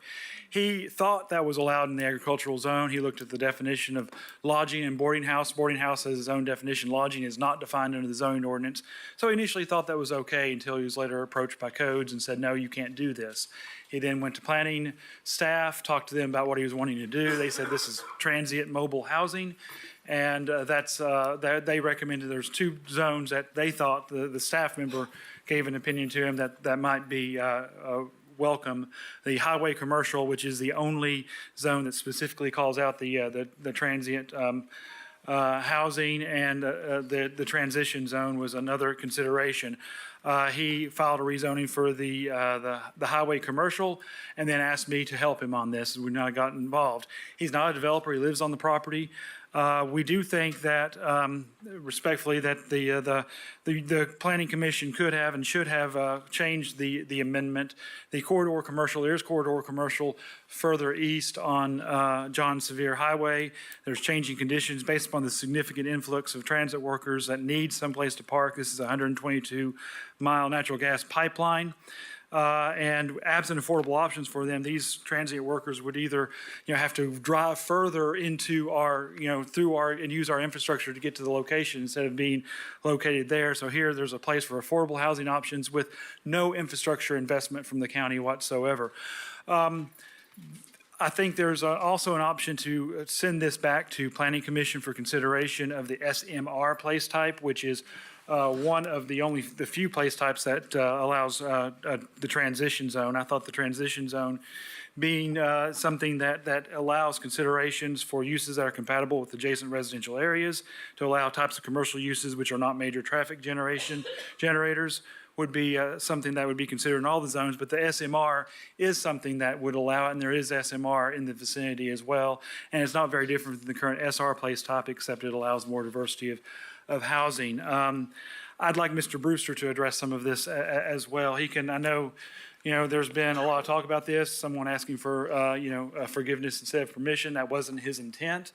He thought that was allowed in the agricultural zone. He looked at the definition of lodging and boarding house. Boarding house has its own definition. Lodging is not defined under the zoning ordinance. So he initially thought that was okay until he was later approached by codes and said, no, you can't do this. He then went to planning staff, talked to them about what he was wanting to do. They said this is transient mobile housing. And they recommended there's two zones that they thought the staff member gave an opinion to him that might be welcome. The highway commercial, which is the only zone that specifically calls out the transient housing, and the transition zone was another consideration. He filed a rezoning for the highway commercial and then asked me to help him on this. We now got involved. He's not a developer. He lives on the property. We do think that, respectfully, that the Planning Commission could have and should have changed the amendment. The corridor commercial, there is corridor commercial further east on John Sevier Highway. There's changing conditions based upon the significant influx of transit workers that need someplace to park. This is a 122-mile natural gas pipeline. And absent affordable options for them, these transient workers would either, have to drive further into our, through our, and use our infrastructure to get to the location instead of being located there. So here, there's a place for affordable housing options with no infrastructure investment from the county whatsoever. I think there's also an option to send this back to Planning Commission for consideration of the SMR place type, which is one of the few place types that allows the transition zone. I thought the transition zone being something that allows considerations for uses that are compatible with adjacent residential areas, to allow types of commercial uses which are not major traffic generators, would be something that would be considered in all the zones. But the SMR is something that would allow it, and there is SMR in the vicinity as well. And it's not very different than the current SR place type, except it allows more diversity of housing. I'd like Mr. Brewster to address some of this as well. He can, I know, there's been a lot of talk about this, someone asking for, forgiveness instead of permission. That wasn't his intent.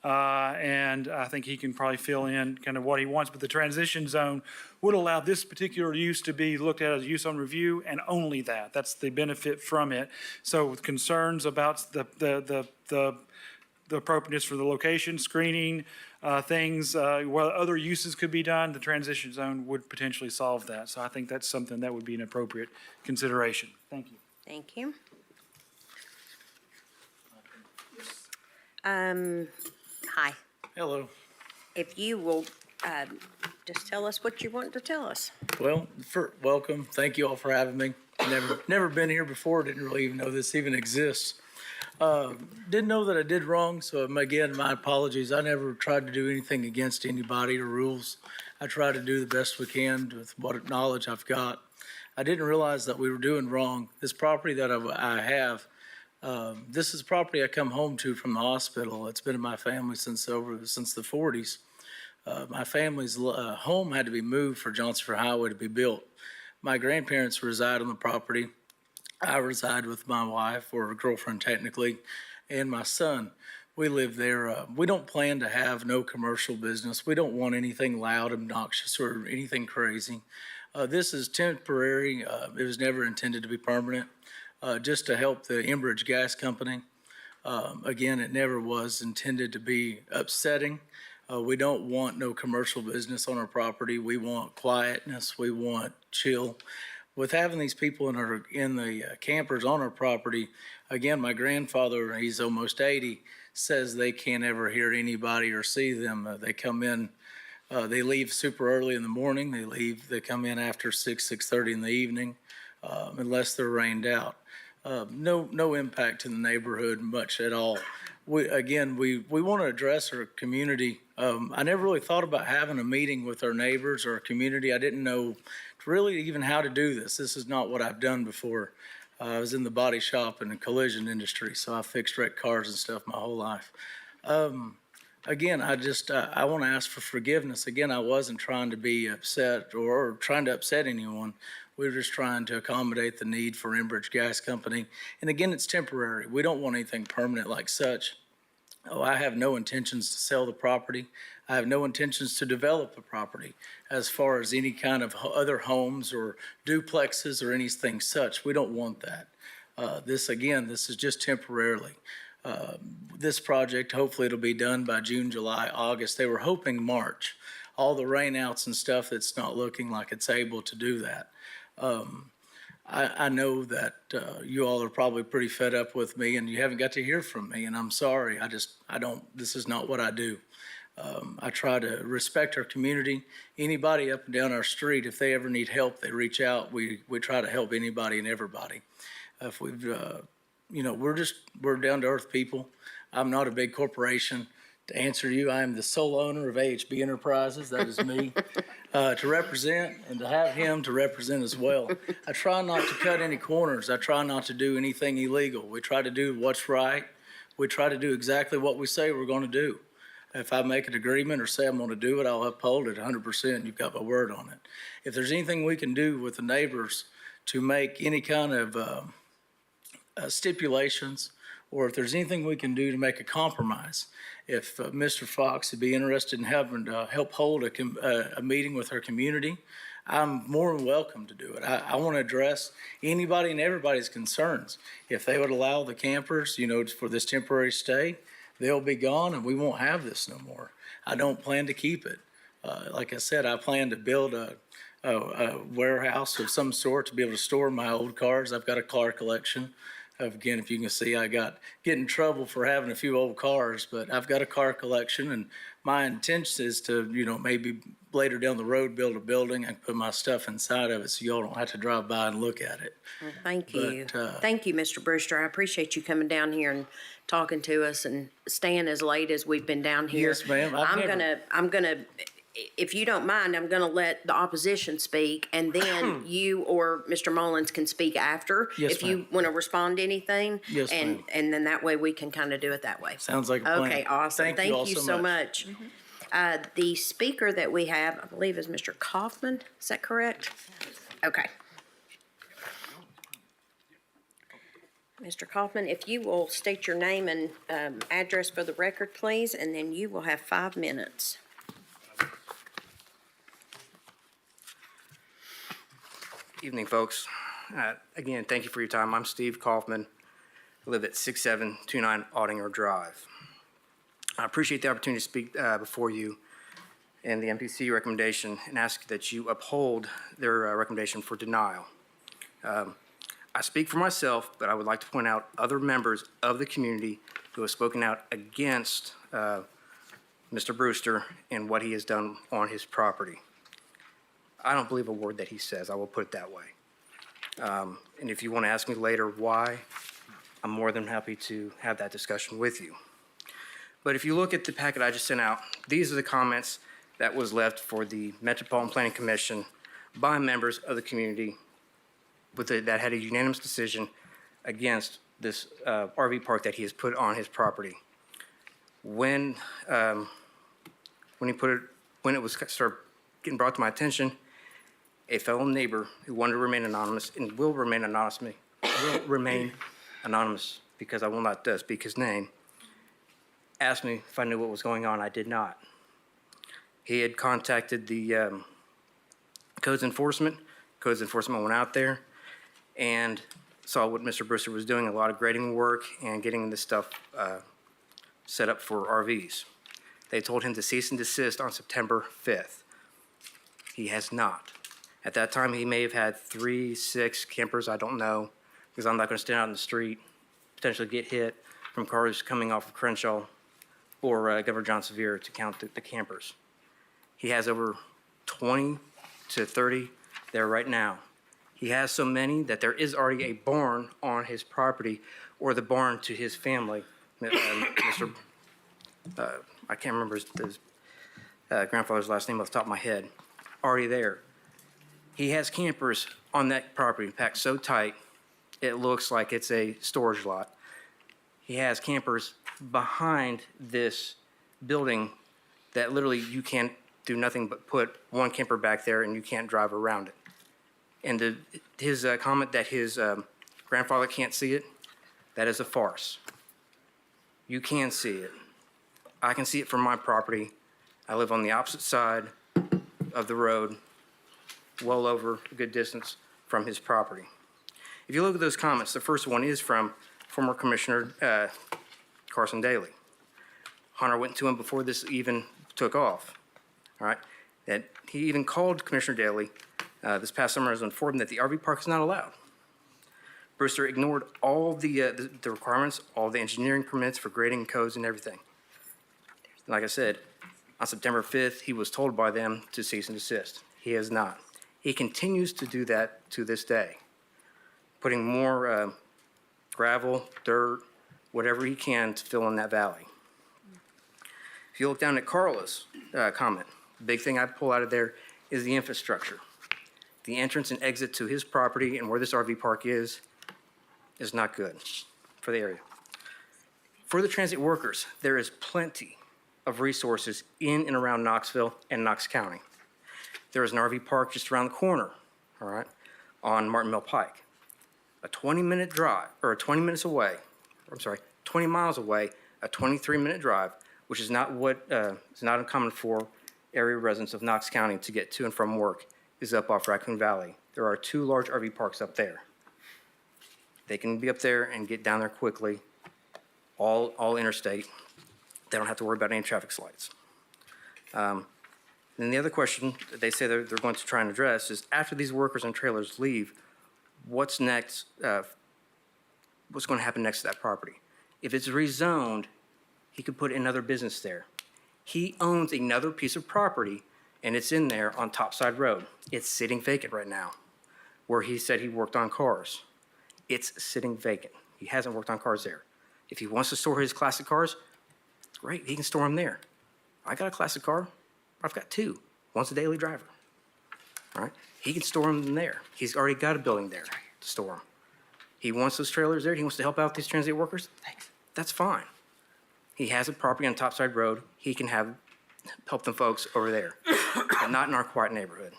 And I think he can probably fill in kind of what he wants, but the transition zone would allow this particular use to be looked at as use on review, and only that. That's the benefit from it. So with concerns about the appropriateness for the location, screening, things, where other uses could be done, the transition zone would potentially solve that. So I think that's something that would be an appropriate consideration. Thank you. Thank you. Hi. Hello. If you will just tell us what you want to tell us. Well, welcome. Thank you all for having me. Never been here before. Didn't really even know this even exists. Didn't know that I did wrong. So again, my apologies. I never tried to do anything against anybody or rules. I try to do the best we can with what knowledge I've got. I didn't realize that we were doing wrong. This property that I have, this is property I come home to from the hospital. It's been in my family since the 40s. My family's home had to be moved for Johnsonville Highway to be built. My grandparents reside on the property. I reside with my wife, or girlfriend technically, and my son. We live there. We don't plan to have no commercial business. We don't want anything loud, obnoxious, or anything crazy. This is temporary. It was never intended to be permanent. Just to help the Enbridge Gas Company. Again, it never was intended to be upsetting. We don't want no commercial business on our property. We want quietness. We want chill. With having these people in the campers on our property, again, my grandfather, he's almost 80, says they can't ever hear anybody or see them. They come in, they leave super early in the morning. They come in after 6:30 in the evening, unless they're rained out. No impact to the neighborhood much at all. We want to address our community. I never really thought about having a meeting with our neighbors or our community. I didn't know really even how to do this. This is not what I've done before. I was in the body shop and the collision industry, so I fixed wrecked cars and stuff my whole life. Again, I want to ask for forgiveness. Again, I wasn't trying to be upset or trying to upset anyone. We're just trying to accommodate the need for Enbridge Gas Company. And again, it's temporary. We don't want anything permanent like such. Oh, I have no intentions to sell the property. I have no intentions to develop the property as far as any kind of other homes or duplexes or anything such. We don't want that. This is just temporarily. This project, hopefully it'll be done by June, July, August. They were hoping March. All the rainouts and stuff, it's not looking like it's able to do that. I know that you all are probably pretty fed up with me and you haven't got to hear from me, and I'm sorry. This is not what I do. I try to respect our community. Anybody up and down our street, if they ever need help, they reach out. We try to help anybody and everybody. If we're down to earth people. I'm not a big corporation. To answer you, I am the sole owner of AHB Enterprises. That is me. To represent and to have him to represent as well. I try not to cut any corners. I try not to do anything illegal. We try to do what's right. We try to do exactly what we say we're going to do. If I make an agreement or say I'm going to do it, I'll uphold it 100%. You've got my word on it. If there's anything we can do with the neighbors to make any kind of stipulations, or if there's anything we can do to make a compromise, if Mr. Fox would be interested in having to help hold a meeting with our community, I'm more than welcome to do it. I want to address anybody and everybody's concerns. If they would allow the campers, for this temporary stay, they'll be gone and we won't have this no more. I don't plan to keep it. Like I said, I plan to build a warehouse of some sort to be able to store my old cars. I've got a car collection. Again, if you can see, get in trouble for having a few old cars, but I've got a car collection, and my intention is to, maybe later down the road, build a building and put my stuff inside of it so y'all don't have to drive by and look at it. Well, thank you. But, Thank you, Mr. Brewster. I appreciate you coming down here and talking to us and staying as late as we've been down here. Yes, ma'am. I'm gonna, if you don't mind, I'm gonna let the opposition speak, and then you or Mr. Mullins can speak after. Yes, if you want to respond to anything. Yes, ma'am. And then that way we can kind of do it that way. Sounds like a plan. Okay, awesome. Thank you all you so so much. The speaker that we have, I believe, is Mr. Kaufman. Is that correct? Okay. Mr. Kaufman, if you will state your name and address for the record, please, and then you will have 5 minutes. Evening, folks. Again, thank you for your time. I'm Steve Kaufman. I live at 6729 Audinger Drive. I appreciate the opportunity to speak before you and the MPC recommendation and ask that you uphold their recommendation for denial. I speak for myself, but I would like to point out other members of the community who have spoken out against Mr. Brewster and what he has done on his property. I don't believe a word that he says. I will put it that way. And if you want to ask me later why, I'm more than happy to have that discussion with you. But if you look at the packet I just sent out, these are the comments that was left for the Metropolitan Planning Commission by members of the community that had a unanimous decision against this RV park that he has put on his property. When it was started getting brought to my attention, a fellow neighbor who wanted to remain anonymous and will remain anonymous because I will not speak his name, asked me if I knew what was going on. I did not. He had contacted the codes enforcement. Codes enforcement went out there and saw what Mr. Brewster was doing, a lot of grading work and getting this stuff set up for RVs. They told him to cease and desist on September 5th. He has not. At that time, he may have had 3, 6 campers, I don't know, because I'm not going to stand out in the street, potentially get hit from cars coming off of Crenshaw or Governor John Sevier to count the campers. He has over 20 to 30 there right now. He has so many that there is already a barn on his property, or the barn to his family. Mr. I can't remember his grandfather's last name off the top of my head. Already there. He has campers on that property packed so tight it looks like it's a storage lot. He has campers behind this building that literally you can't do nothing but put one camper back there and you can't drive around it. And his comment that his grandfather can't see it, that is a farce. You can see it. I can see it from my property. I live on the opposite side of the road, well over a good distance from his property. If you look at those comments, the first one is from former Commissioner Carson Daly. Hunter went to him before this even took off, all right? That he even called Commissioner Daly this past summer and informed him that the RV park is not allowed. Brewster ignored all the requirements, all the engineering permits for grading codes and everything. Like I said, on September 5th, he was told by them to cease and desist. He has not. He continues to do that to this day, putting more gravel, dirt, whatever he can to fill in that valley. If you look down at Carla's comment, the big thing I pull out of there is the infrastructure. The entrance and exit to his property and where this RV park is not good for the area. For the transit workers, there is plenty of resources in and around Knoxville and Knox County. There is an RV park just around the corner, all right, on Martin Mill Pike. A 20-minute drive, or 20 minutes away, 20 miles away, a 23-minute drive, which is not uncommon for area residents of Knox County to get to and from work, is up off Raccoon Valley. There are 2 large RV parks up there. They can be up there and get down there quickly, all interstate. They don't have to worry about any traffic lights. Then the other question that they say they're going to try and address is after these workers and trailers leave, what's next? What's going to happen next to that property? If it's rezoned, he could put another business there. He owns another piece of property, and it's in there on Topside Road. It's sitting vacant right now, where he said he worked on cars. It's sitting vacant. He hasn't worked on cars there. If he wants to store his classic cars, great, he can store them there. I got a classic car. I've got 2. One's a daily driver. All right? He can store them there. He's already got a building there to store them. He wants those trailers there. He wants to help out these transit workers. That's fine. He has a property on Topside Road. He can help them folks over there, but not in our quiet neighborhood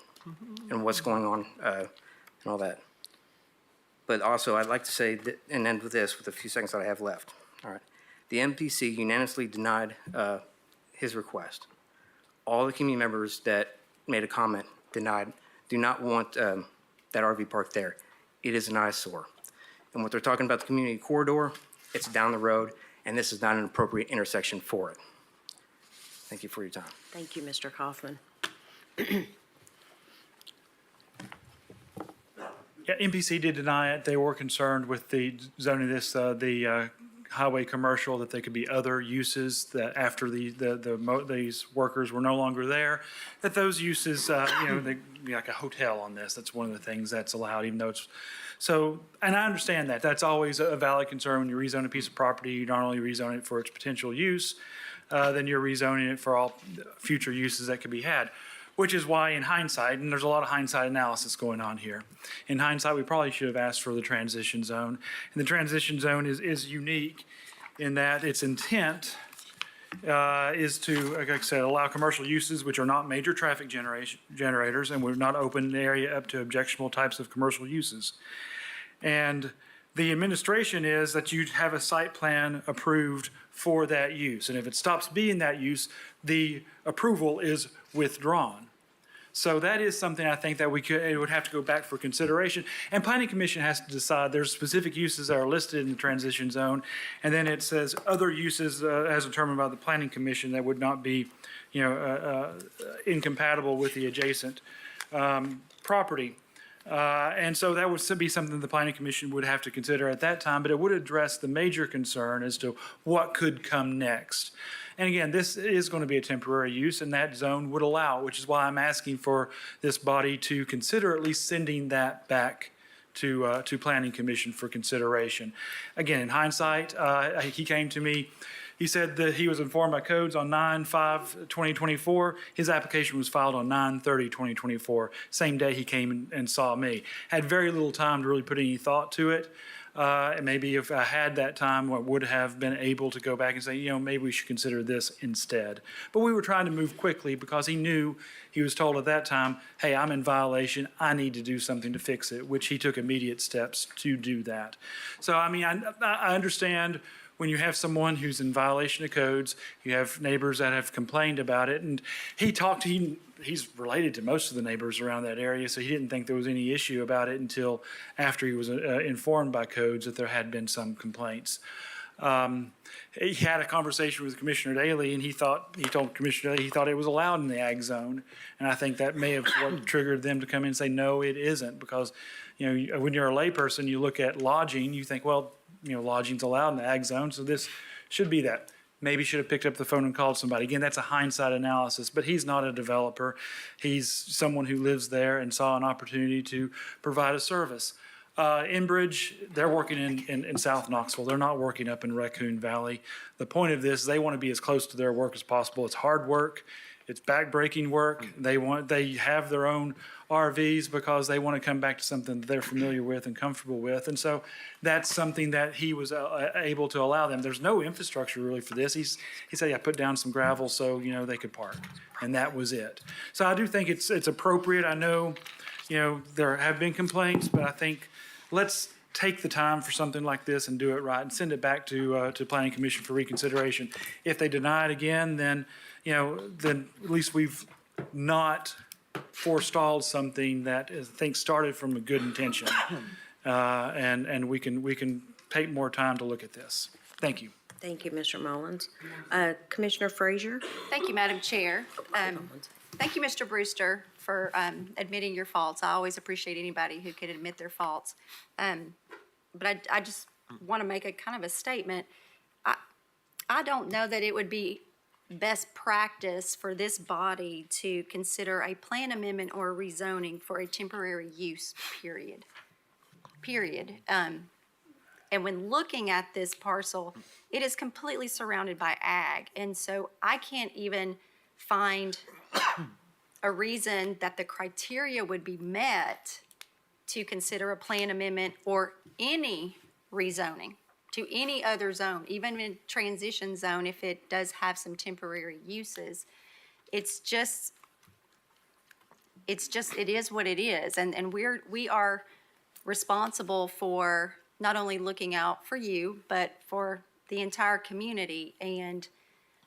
and what's going on and all that. But also, I'd like to say, and end with this, with a few seconds that I have left. All right. The MPC unanimously denied his request. All the community members that made a comment denied, do not want that RV park there. It is an eyesore. And what they're talking about, the community corridor, it's down the road, and this is not an appropriate intersection for it. Thank you for your time. Thank you, Mr. Kaufman. Yeah, MPC did deny it. They were concerned with the zoning this, the highway commercial, that there could be other uses that after these workers were no longer there, that those uses, they be like a hotel on this. That's one of the things that's allowed, even though it's, so, and I understand that. That's always a valid concern when you rezone a piece of property. You not only rezone it for its potential use, then you're rezoning it for all future uses that could be had. Which is why in hindsight, and there's a lot of hindsight analysis going on here, in hindsight, we probably should have asked for the transition zone. And the transition zone is unique in that its intent is to, like I said, allow commercial uses which are not major traffic generators, and we're not open the area up to objectionable types of commercial uses. And the administration is that you'd have a site plan approved for that use. And if it stops being that use, the approval is withdrawn. So that is something I think that it would have to go back for consideration. And Planning Commission has to decide. There's specific uses that are listed in the transition zone. And then it says other uses as determined by the Planning Commission that would not be, incompatible with the adjacent property. And so that would be something the Planning Commission would have to consider at that time, but it would address the major concern as to what could come next. And again, this is going to be a temporary use, and that zone would allow, which is why I'm asking for this body to consider at least sending that back to Planning Commission for consideration. Again, in hindsight, he came to me He said that he was informed by codes on 9/5/2024. His application was filed on 9/30/2024. Same day he came and saw me. Had very little time to really put any thought to it. And maybe if I had that time, I would have been able to go back and say, maybe we should consider this instead. But we were trying to move quickly because he knew, he was told at that time, hey, I'm in violation. I need to do something to fix it, which he took immediate steps to do that. So, I mean, I understand when you have someone who's in violation of codes, you have neighbors that have complained about it. And he's related to most of the neighbors around that area, so he didn't think there was any issue about it until after he was informed by codes that there had been some complaints. He had a conversation with Commissioner Daley, and he told Commissioner Daley he thought it was allowed in the ag zone. And I think that may have what triggered them to come in and say, no, it isn't. Because, when you're a layperson, you look at lodging, you think, well, lodging's allowed in the ag zone, so this should be that. Maybe should have picked up the phone and called somebody. Again, that's a hindsight analysis, but he's not a developer. He's someone who lives there and saw an opportunity to provide a service. Enbridge, they're working in South Knoxville. They're not working up in Raccoon Valley. The point of this, they want to be as close to their work as possible. It's hard work. It's backbreaking work. They have their own RVs because they want to come back to something that they're familiar with and comfortable with. And so that's something that he was able to allow them. There's no infrastructure really for this. He said, I put down some gravel so, they could park. And that was it. So I do think it's appropriate. I know, there have been complaints, but I think let's take the time for something like this and do it right and send it back to Planning Commission for reconsideration. If they deny it again, then then at least we've not forestalled something that I think started from a good intention. And we can take more time to look at this. Thank you. Thank you, Mr. Mullins. Commissioner Frazier? Thank you, Madam Chair. Thank you, Mr. Brewster, for admitting your faults. I always appreciate anybody who could admit their faults. But I just want to make a kind of a statement. I don't know that it would be best practice for this body to consider a plan amendment or rezoning for a temporary use, period. And when looking at this parcel, it is completely surrounded by ag. And so I can't even find a reason that the criteria would be met to consider a plan amendment or any rezoning to any other zone, even in transition zone, if it does have some temporary uses. It is what it is. And we are responsible for not only looking out for you, but for the entire community. And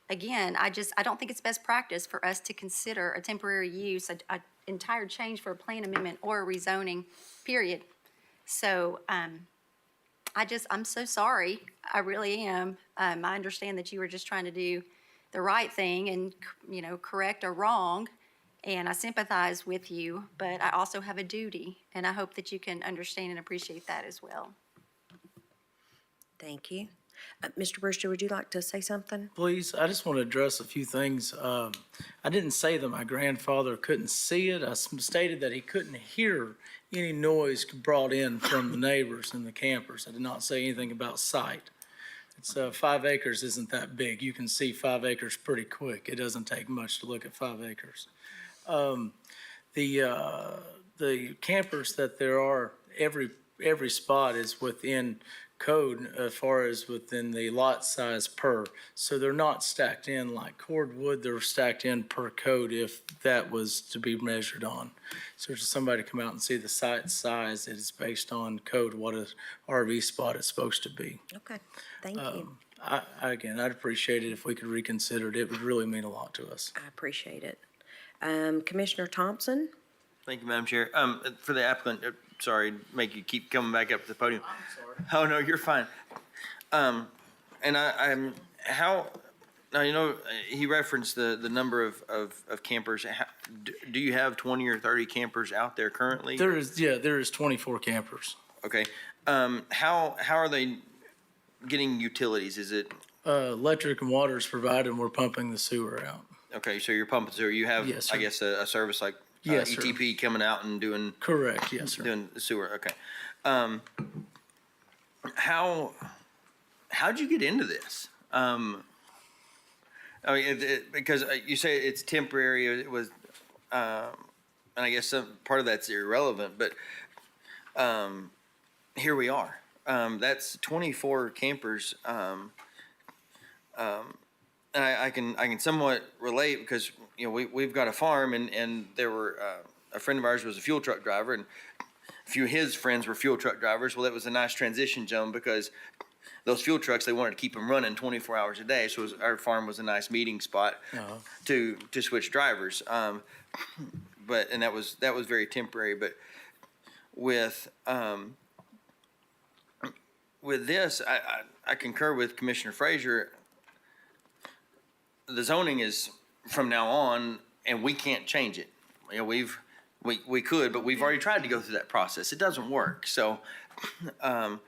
again, I don't think it's best practice for us to consider a temporary use, an entire change for a plan amendment or a rezoning, period. So, I'm so sorry. I really am. I understand that you were just trying to do the right thing and, correct a wrong. And I sympathize with you, but I also have a duty. And I hope that you can understand and appreciate that as well. Thank you. Mr. Brewster, would you like to say something? Please, I just want to address a few things. I didn't say that my grandfather couldn't see it. I stated that he couldn't hear any noise brought in from the neighbors and the campers. I did not say anything about sight. It's 5 acres isn't that big. You can see 5 acres pretty quick. It doesn't take much to look at 5 acres. The campers that there are, every spot is within code as far as within the lot size per. So they're not stacked in like cordwood, they're stacked in per code if that was to be measured on. So if somebody come out and see the site size, it is based on code what an RV spot is supposed to be. Okay, thank you. Again, I'd appreciate it if we could reconsider it. It would really mean a lot to us. I appreciate it. Commissioner Thompson? Thank you, Madam Chair. For the applicant, sorry, make you keep coming back up to the podium. I'm sorry. Oh, no, you're fine. And I'm, now, he referenced the number of campers. Do you have 20 or 30 campers out there currently? There is 24 campers. Okay. How are they getting utilities? Is it? Electric and water is provided and we're pumping the sewer out. Okay, so you're pumping sewer. You have, Yes, I sir. guess, a service like Yes, sir. ETP coming out and doing. Correct, yes, sir. Doing the sewer, okay. How'd you get into this? I mean, because you say it's temporary, it was, and I guess some part of that's irrelevant, but here we are. That's 24 campers. And I can somewhat relate because we've got a farm and there were a friend of ours was a fuel truck driver and a few of his friends were fuel truck drivers. Well, it was a nice transition zone because those fuel trucks, they wanted to keep them running 24 hours a day. So our farm was a nice meeting spot to switch drivers. And that was very temporary. But with this, I concur with Commissioner Frazier. The zoning is from now on, and we can't change it. We could, but we've already tried to go through that process. It doesn't work. So, Can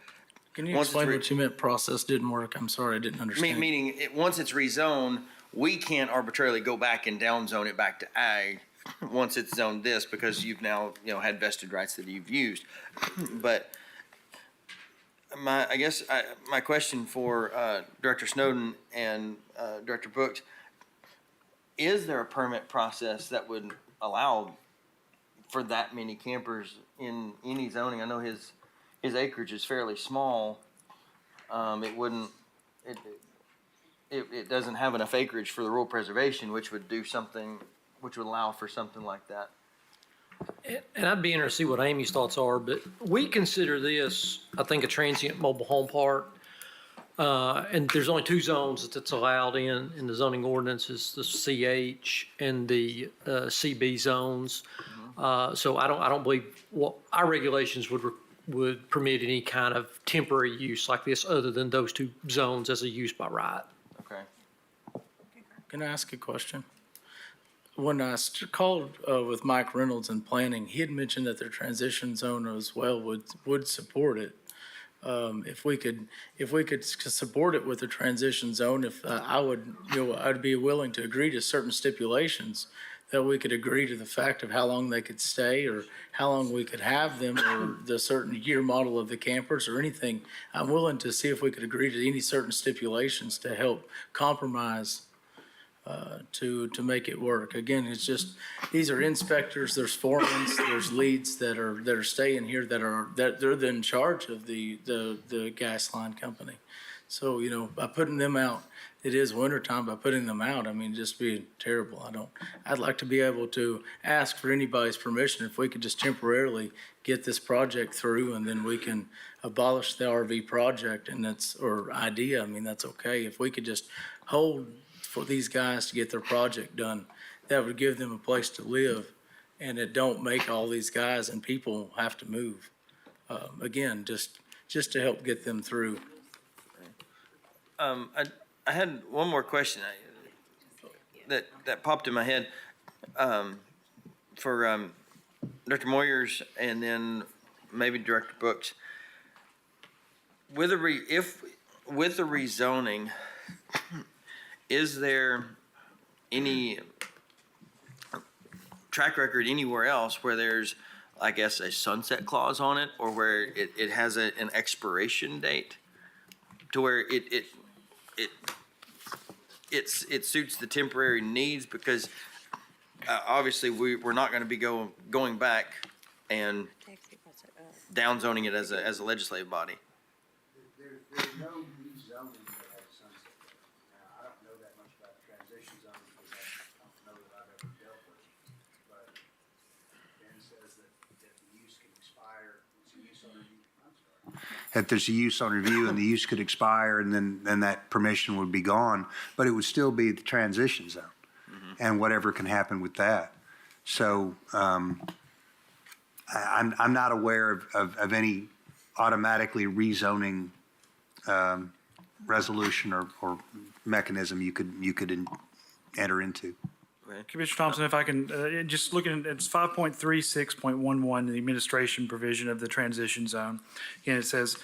you explain what you meant process didn't work? I'm sorry, I didn't understand. Meaning, once it's rezoned, we can't arbitrarily go back and downzone it back to ag once it's zoned this because you've now, had vested rights that you've used. But my question for Director Snowden and Director Brooks, is there a permit process that would allow for that many campers in any zoning? I know his acreage is fairly small. It doesn't have enough acreage for the rural preservation, which would allow for something like that. And I'd be interested to see what Amy's thoughts are, but we consider this, I think, a transient mobile home park. And there's only two zones that's allowed in the zoning ordinance is the CH and the CB zones. So I don't believe our regulations would permit any kind of temporary use like this other than those two zones as a use by right. Okay. Can I ask a question? When I called with Mike Reynolds in planning, he had mentioned that their transition zone as well would support it. If we could support it with the transition zone, I'd be willing to agree to certain stipulations that we could agree to the fact of how long they could stay or how long we could have them or the certain year model of the campers or anything. I'm willing to see if we could agree to any certain stipulations to help compromise to make it work. Again, it's just, these are inspectors, there's foremen, there's leads that are staying here that they're in charge of the gas line company. So, by putting them out, it is wintertime, by putting them out, just being terrible. I'd like to be able to ask for anybody's permission if we could just temporarily get this project through and then we can abolish the RV project or idea. That's okay. If we could just hold for these guys to get their project done, that would give them a place to live and it don't make all these guys and people have to move. Again, just to help get them through. I had one more question that popped in my head for Dr. Moyers and then maybe Director Brooks. With the rezoning, is there any track record anywhere else where there's, I guess, a sunset clause on it, or where it has an expiration date, to where it suits the temporary needs? Because obviously we're not going to be going back and downzoning it as a legislative body. There's no rezoning that has a sunset. Now, I don't know that much about the transition zone because I don't know that I've ever dealt with it. But Ben says that the use can expire, it's a use on review. I'm sorry. That there's a use on review and the use could expire and then that permission would be gone, but it would still be the transition zone and whatever can happen with that. So I'm not aware of any automatically rezoning resolution or mechanism you could enter into. Commissioner Thompson, if I can, just looking at, it's 5.36.11, the administration provision of the transition zone. Again, it says,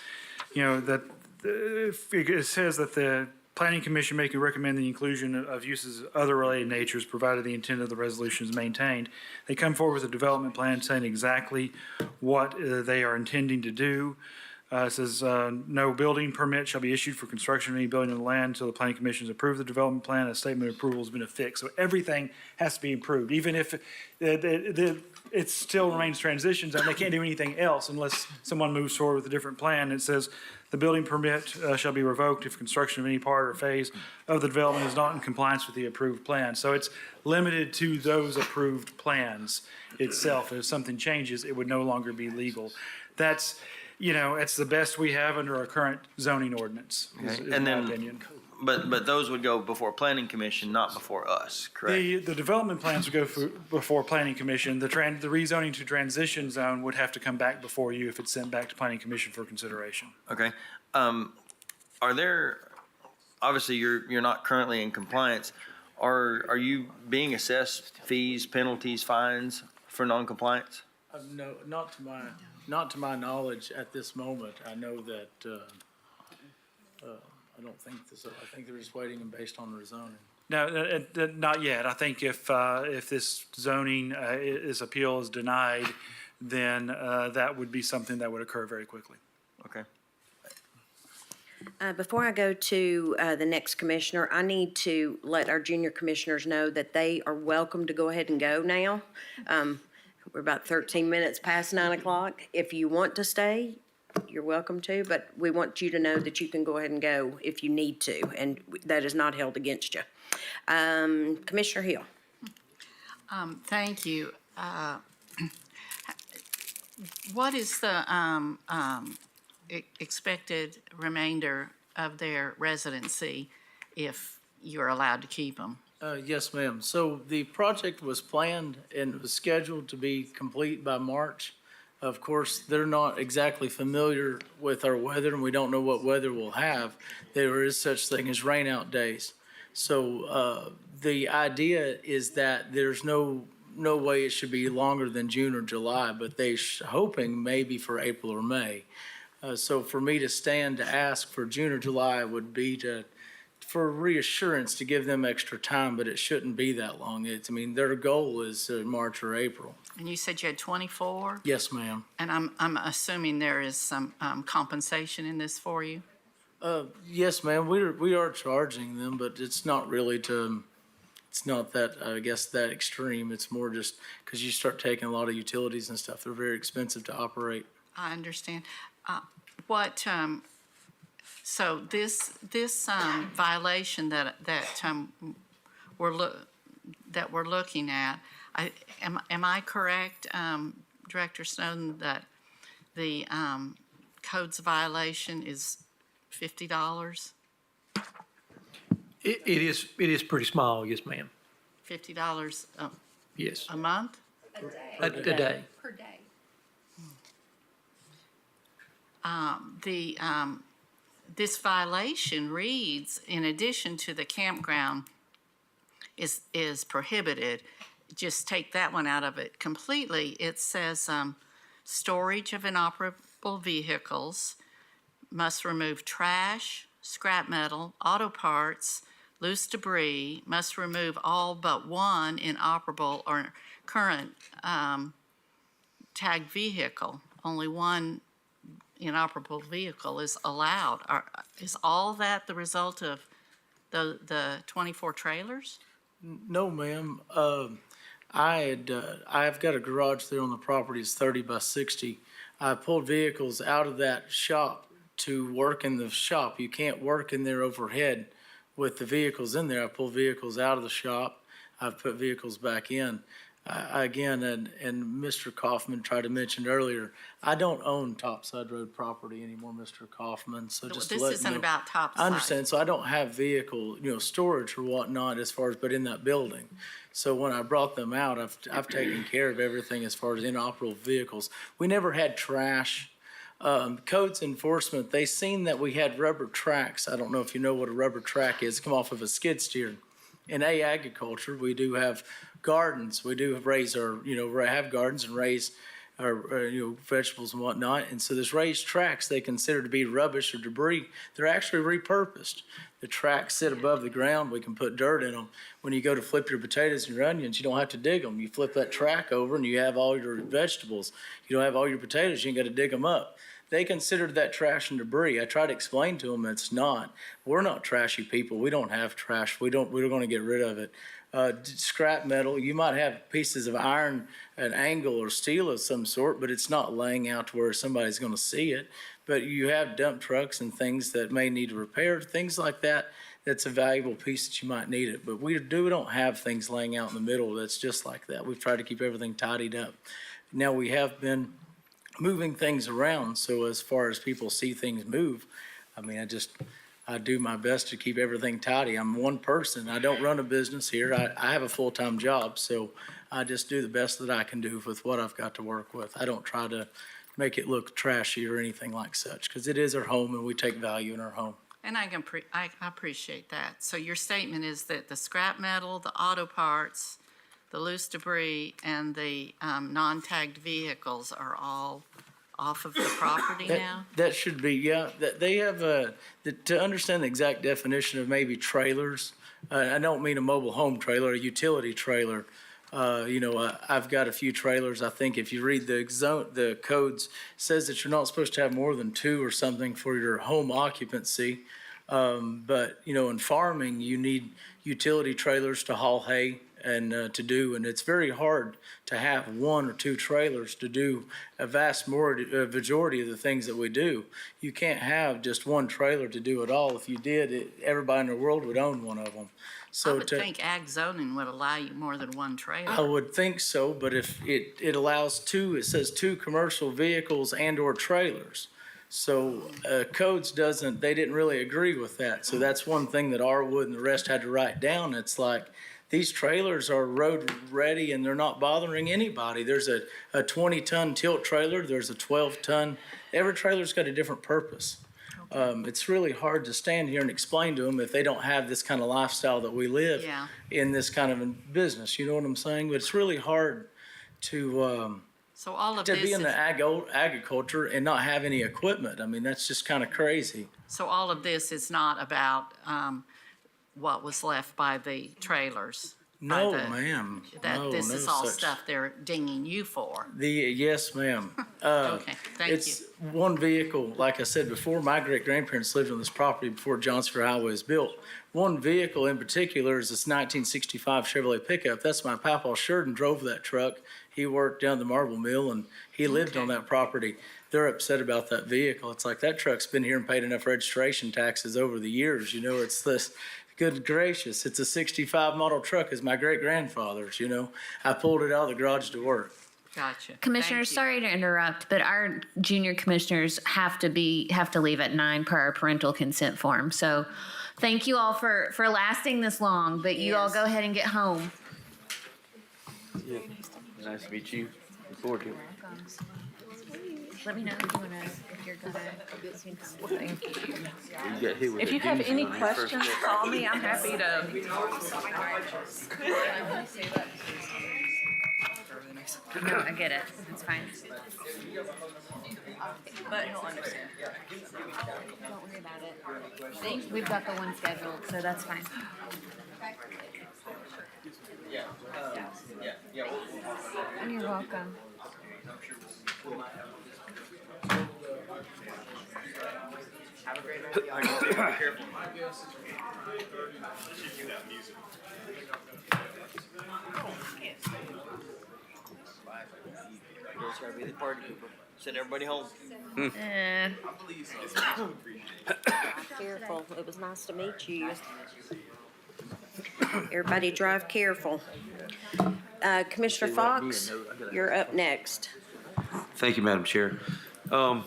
that it says that the Planning Commission may recommend the inclusion of uses of other related natures, provided the intent of the resolution is maintained. They come forward with a development plan saying exactly what they are intending to do. It says, no building permit shall be issued for construction of any building on the land until the planning commission has approved the development plan and a statement of approval has been affixed. So everything has to be improved, even if it still remains transition zone. They can't do anything else unless someone moves forward with a different plan. It says, the building permit shall be revoked if construction of any part or phase of the development is not in compliance with the approved plan. So it's limited to those approved plans itself. If something changes, it would no longer be legal. That's, it's the best we have under our current zoning ordinance, is And my then- opinion. But those would go before planning commission, not before us, correct? The development plans would go before planning commission. The rezoning to transition zone would have to come back before you if it's sent back to planning commission for consideration. Okay. Are there, obviously, you're not currently in compliance. Are you being assessed fees, penalties, fines for noncompliance? No, not to my knowledge at this moment. I know that, I don't think this, I think they're just waiting and based on the rezoning. No, not yet. I think if this zoning, this appeal is denied, then that would be something that would occur very quickly. Okay. Before I go to the next commissioner, I need to let our junior commissioners know that they are welcome to go ahead and go now. We're about 13 minutes past 9 o'clock. If you want to stay, you're welcome to, but we want you to know that you can go ahead and go if you need to, and that is not held against you. Commissioner Hill. Thank you. What is the expected remainder of their residency if you're allowed to keep them? Yes, ma'am. So the project was planned and was scheduled to be complete by March. Of course, they're not exactly familiar with our weather, and we don't know what weather we'll have. There is such thing as rainout days. So the idea is that there's no way it should be longer than June or July, but they're hoping maybe for April or May. So for me to stand to ask for June or July would be for reassurance to give them extra time, but it shouldn't be that long. Their goal is March or April. And you said you had 24? Yes, ma'am. And I'm assuming there is some compensation in this for you? Yes, ma'am, we are charging them, but it's not really it's not that, I guess, that extreme. It's more just because you start taking a lot of utilities and stuff. They're very expensive to operate. I understand. So this violation that we're looking at, am I correct, Director Snowden, that the code's violation is $50? It is pretty small, yes, ma'am. $50 Yes. a month? A day. Per day. This violation reads, in addition to the campground is prohibited, just take that one out of it completely. It says, storage of inoperable vehicles, must remove trash, scrap metal, auto parts, loose debris, must remove all but one inoperable or current tagged vehicle. Only one inoperable vehicle is allowed. Is all that the result of the 24 trailers? No, ma'am. I've got a garage there on the property. It's 30 by 60. I pulled vehicles out of that shop to work in the shop. You can't work in there overhead with the vehicles in there. I pulled vehicles out of the shop. I've put vehicles back in. Again, and Mr. Kaufman tried to mention earlier, I don't own Topside Road property anymore, Mr. Kaufman, so just to This let you isn't know. about Topside. I understand, so I don't have vehicle, storage or whatnot as far as, but in that building. So when I brought them out, I've taken care of everything as far as inoperable vehicles. We never had trash. Codes enforcement, they seen that we had rubber tracks. I don't know if you know what a rubber track is, come off of a skid steer. In agriculture, we do have gardens. We do raise our, have gardens and raise our, vegetables and whatnot. And so there's raised tracks they consider to be rubbish or debris. They're actually repurposed. The tracks sit above the ground. We can put dirt in them. When you go to flip your potatoes and your onions, you don't have to dig them. You flip that track over and you have all your vegetables. You don't have all your potatoes. You ain't got to dig them up. They considered that trash and debris. I tried to explain to them it's not. We're not trashy people. We don't have trash. We're going to get rid of it. Scrap metal, you might have pieces of iron, an angle or steel of some sort, but it's not laying out to where somebody's going to see it. But you have dump trucks and things that may need repair, things like that. That's a valuable piece that you might need it. But we don't have things laying out in the middle that's just like that. We've tried to keep everything tidied up. Now we have been moving things around, so as far as people see things move, I mean, I do my best to keep everything tidy. I'm one person. I don't run a business here. I have a full-time job, so I just do the best that I can do with what I've got to work with. I don't try to make it look trashy or anything like such, because it is our home and we take value in our home. And I appreciate that. So your statement is that the scrap metal, the auto parts, the loose debris, and the non-tagged vehicles are all off of the property now? That should be, yeah. They have, to understand the exact definition of maybe trailers, I don't mean a mobile home trailer, a utility trailer. I've got a few trailers. I think if you read the codes, says that you're not supposed to have more than 2 or something for your home occupancy. But in farming, you need utility trailers to haul hay and and it's very hard to have 1 or 2 trailers to do a vast majority of the things that we do. You can't have just 1 trailer to do it all. If you did, everybody in the world would own one of them. I would think ag zoning would allow you more than 1 trailer. I would think so, but if it allows 2, it says 2 commercial vehicles and or trailers. So codes they didn't really agree with that. So that's one thing that Arwood and the rest had to write down. It's like, these trailers are road ready and they're not bothering anybody. There's a 20-ton tilt trailer, there's a 12-ton, every trailer's got a different purpose. It's really hard to stand here and explain to them if they don't have this kind of lifestyle that we live in this kind of a business. You know what I'm saying? But it's really hard to so all of to this be in is, the agriculture and not have any equipment. I mean, that's just kind of crazy. so all of this is not about what was left by the trailers? No, ma'am. This no is all such. stuff they're dinging you for? Yes, ma'am. Okay, thank It's one vehicle, like I said before, my great-grandparents lived on this property before Johnsford Highway was built. One vehicle in particular is this 1965 Chevrolet pickup. That's my papa Sheridan drove that truck. He worked down the marble mill and he lived on that property. They're upset about that vehicle. It's like, that truck's been here and paid enough registration taxes over the years. It's this, good gracious, it's a 65 model truck. It's my great-grandfather's, I pulled it out of the garage to work. Gotcha. Commissioners, sorry to interrupt, but our junior commissioners have to leave at 9 per our parental consent form. So thank you all for lasting this long, but you all go ahead and get home. Yeah. Nice to meet you. Look forward to it. Let me know if you're gonna. If you have any questions, call me. I'm happy to. No, I get it. It's fine. But he'll understand. Don't worry about it. We've got the one scheduled, so that's fine. You're welcome. Have a great night. Careful. It's gotta be the party people. Send everybody home. Careful. It was nice to meet you. Everybody drive careful. Commissioner Fox, you're up next. Thank you, Madam Chair. How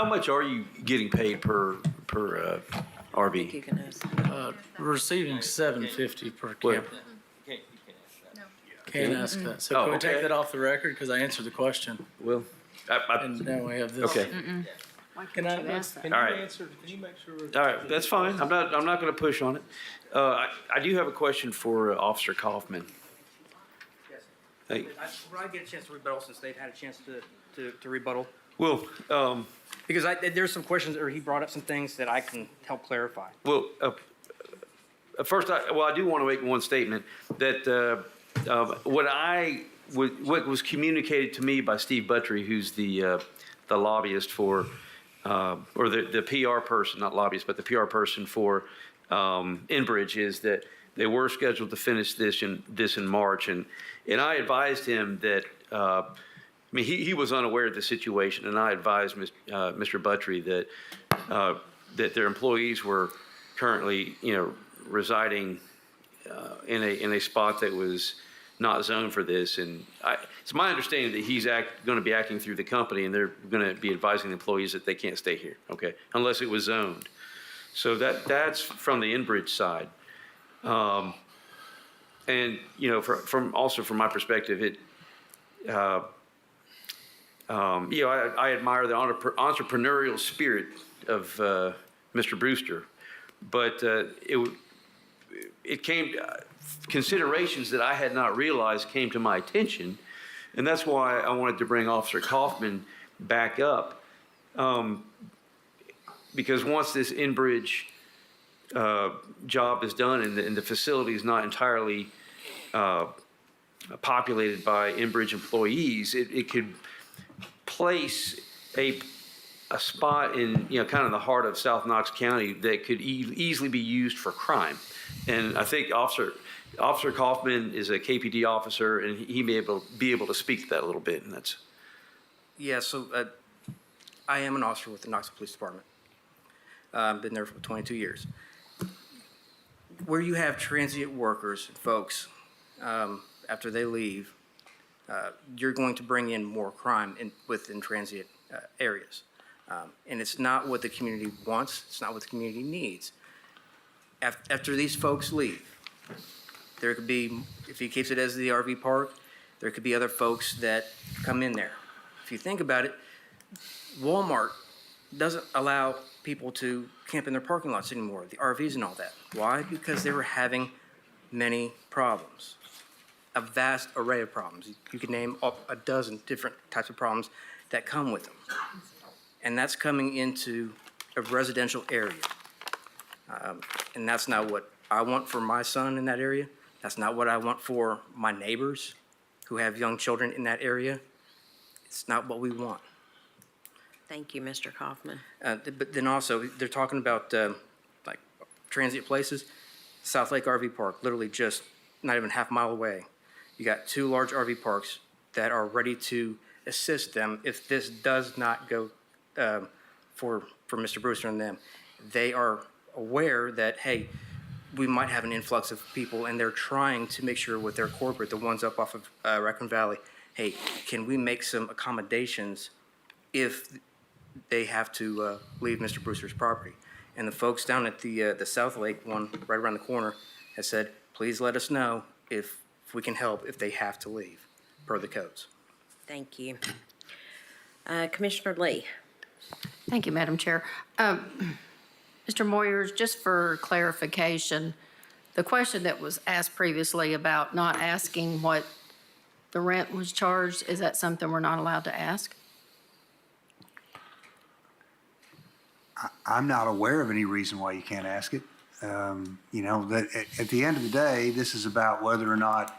much are you getting paid per RV? Receiving $750 per camper. Can't ask that. So can we take that off the record? Because I answered the question. Well, And now we have this. okay. Can I All right. answer? Can you make sure? All right, that's fine. I'm not going to push on it. I do have a question for Officer Kaufman. Hey. Would I get a chance to rebuttal since they've had a chance to rebuttal? Well, Because there's some questions, or he brought up some things that I can help clarify. well, first, I do want to make one statement that what I what was communicated to me by Steve Buttry, who's the lobbyist for, or the PR person, not lobbyist, but the PR person for Enbridge, is that they were scheduled to finish this in March, and I advised him that. I mean, he was unaware of the situation, and I advised Mr. Buttry that their employees were currently, residing in a spot that was not zoned for this. And it's my understanding that he's going to be acting through the company, and they're going to be advising the employees that they can't stay here, okay, unless it was zoned. So that's from the Enbridge side. And from my perspective, I admire the entrepreneurial spirit of Mr. Brewster, but it came considerations that I had not realized came to my attention, and that's why I wanted to bring Officer Kaufman back up, because once this Enbridge job is done and the facility is not entirely populated by Enbridge employees, it could place a spot in kind of the heart of South Knox County that could easily be used for crime. And I think Officer Kaufman is a KPD officer, and he may be able to speak to that a little bit. And that's So I am an officer with the Knoxville Police Department. I've been there for 22 years. Where you have transient workers, folks, after they leave, you're going to bring in more crime within transient areas. And it's not what the community wants. It's not what the community needs. After these folks leave, there could be, if he keeps it as the RV park, there could be other folks that come in there. If you think about it, Walmart doesn't allow people to camp in their parking lots anymore, the RVs and all that. Why? Because they were having many problems. A vast array of problems. You could name up a dozen different types of problems that come with them. And that's coming into a residential area. And that's not what I want for my son in that area. That's not what I want for my neighbors who have young children in that area. It's not what we want. Thank you, Mr. Kaufman. But then also, they're talking about like transient places. South Lake RV Park, literally just not even half a mile away. You got 2 large RV parks that are ready to assist them if this does not go for Mr. Brewster and them. They are aware that, hey, we might have an influx of people, and they're trying to make sure with their corporate, the ones up off of Raccoon Valley, hey, can we make some accommodations if they have to leave Mr. Brewster's property? And the folks down at the South Lake one, right around the corner, has said, please let us know if we can help if they have to leave, per the codes. Thank you. Commissioner Lee. Thank you, Madam Chair. Mr. Moyers, just for clarification, the question that was asked previously about not asking what the rent was charged, is that something we're not allowed to ask? I'm not aware of any reason why you can't ask it. That at the end of the day, this is about whether or not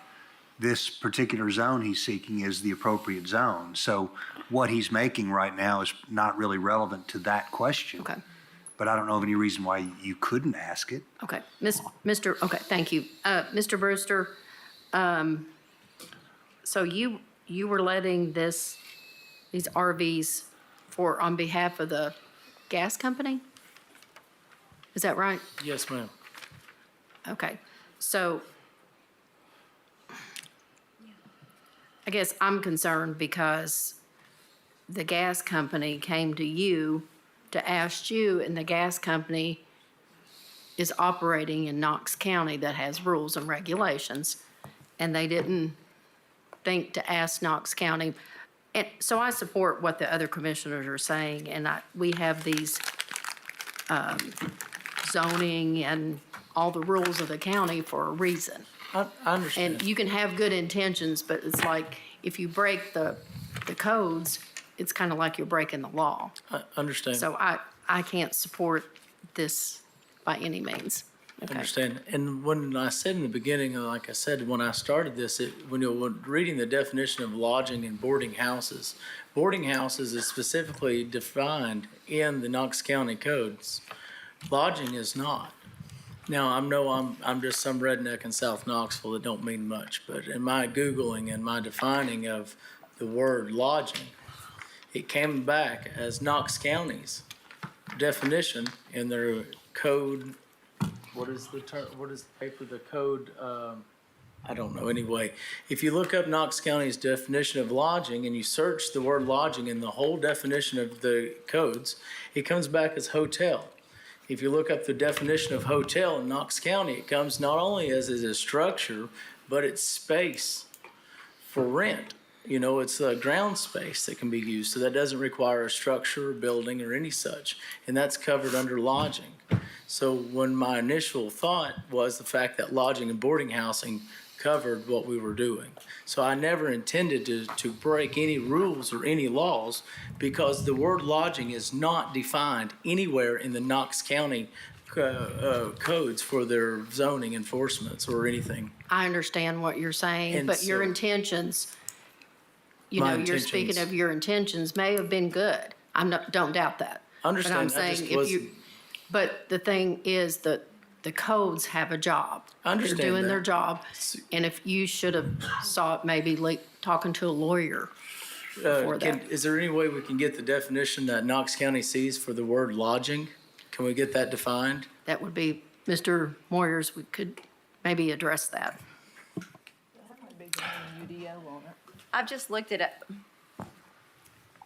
this particular zone he's seeking is the appropriate zone. So what he's making right now is not really relevant to that question. Okay. But I don't know of any reason why you couldn't ask it. Okay, okay, thank you. Mr. Brewster, so you were letting these RVs on behalf of the gas company? Is that right? Yes, ma'am. Okay, so I guess I'm concerned because the gas company came to you to ask you, and the gas company is operating in Knox County that has rules and regulations, and they didn't think to ask Knox County. And so I support what the other commissioners are saying, and we have these zoning and all the rules of the county for a reason. I understand. And you can have good intentions, but it's like, if you break the codes, it's kind of like you're breaking the law. I understand. So I can't support this by any means. Understand. And when I said in the beginning, like I said, when I started this, when you're reading the definition of lodging and boarding houses is specifically defined in the Knox County codes. Lodging is not. Now, I'm just some redneck in South Knoxville that don't mean much, but in my Googling and my defining of the word lodging, it came back as Knox County's definition in their code. What is the term? What is the paper? The code? I don't know. Anyway, if you look up Knox County's definition of lodging and you search the word lodging in the whole definition of the codes, it comes back as hotel. If you look up the definition of hotel in Knox County, it comes not only as a structure, but it's space for rent. You know, it's a ground space that can be used, so that doesn't require a structure or building or any such, and that's covered under lodging. So when my initial thought was the fact that lodging and boarding housing covered what we were doing. So I never intended to break any rules or any laws, because the word lodging is not defined anywhere in the Knox County codes for their zoning enforcements or anything. I understand what you're saying, And but your so- intentions, you My know, you're speaking intentions- of your intentions may have been good. Don't doubt that. Understand, But I'm I just saying if you, but the thing is that the codes have a job. I understand They're doing that. their job, and if you should have saw it maybe talking to a lawyer before that. Is there any way we can get the definition that Knox County sees for the word lodging? Can we get that defined? That would be, Mr. Moyers, we could maybe address that. I've just looked at it.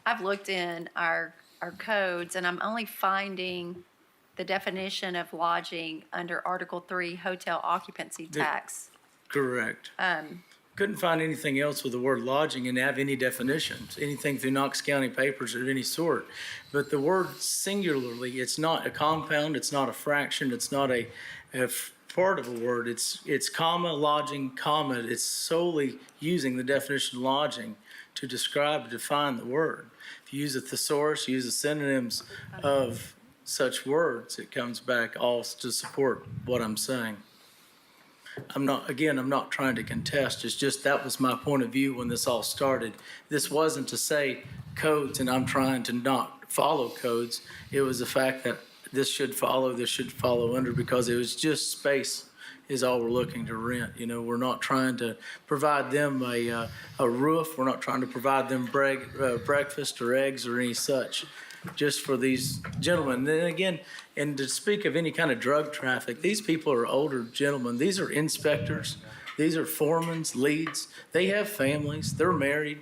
I've looked in our codes, and I'm only finding the definition of lodging under Article 3, hotel occupancy tax. Correct. Couldn't find anything else with the word lodging and have any definitions, anything through Knox County papers of any sort. But the word singularly, it's not a compound, it's not a fraction, it's not a part of a word. It's comma, lodging, comma. It's solely using the definition of lodging to describe, define the word. If you use a thesaurus, use the synonyms of such words, it comes back all to support what I'm saying. I'm not trying to contest. It's just that was my point of view when this all started. This wasn't to say codes and I'm trying to not follow codes. It was the fact that this should follow under, because it was just space is all we're looking to rent. You know, we're not trying to provide them a roof. We're not trying to provide them breakfast or eggs or any such, just for these gentlemen. And then again, and to speak of any kind of drug traffic, these people are older gentlemen. These are inspectors. These are foremen, leads. They have families. They're married.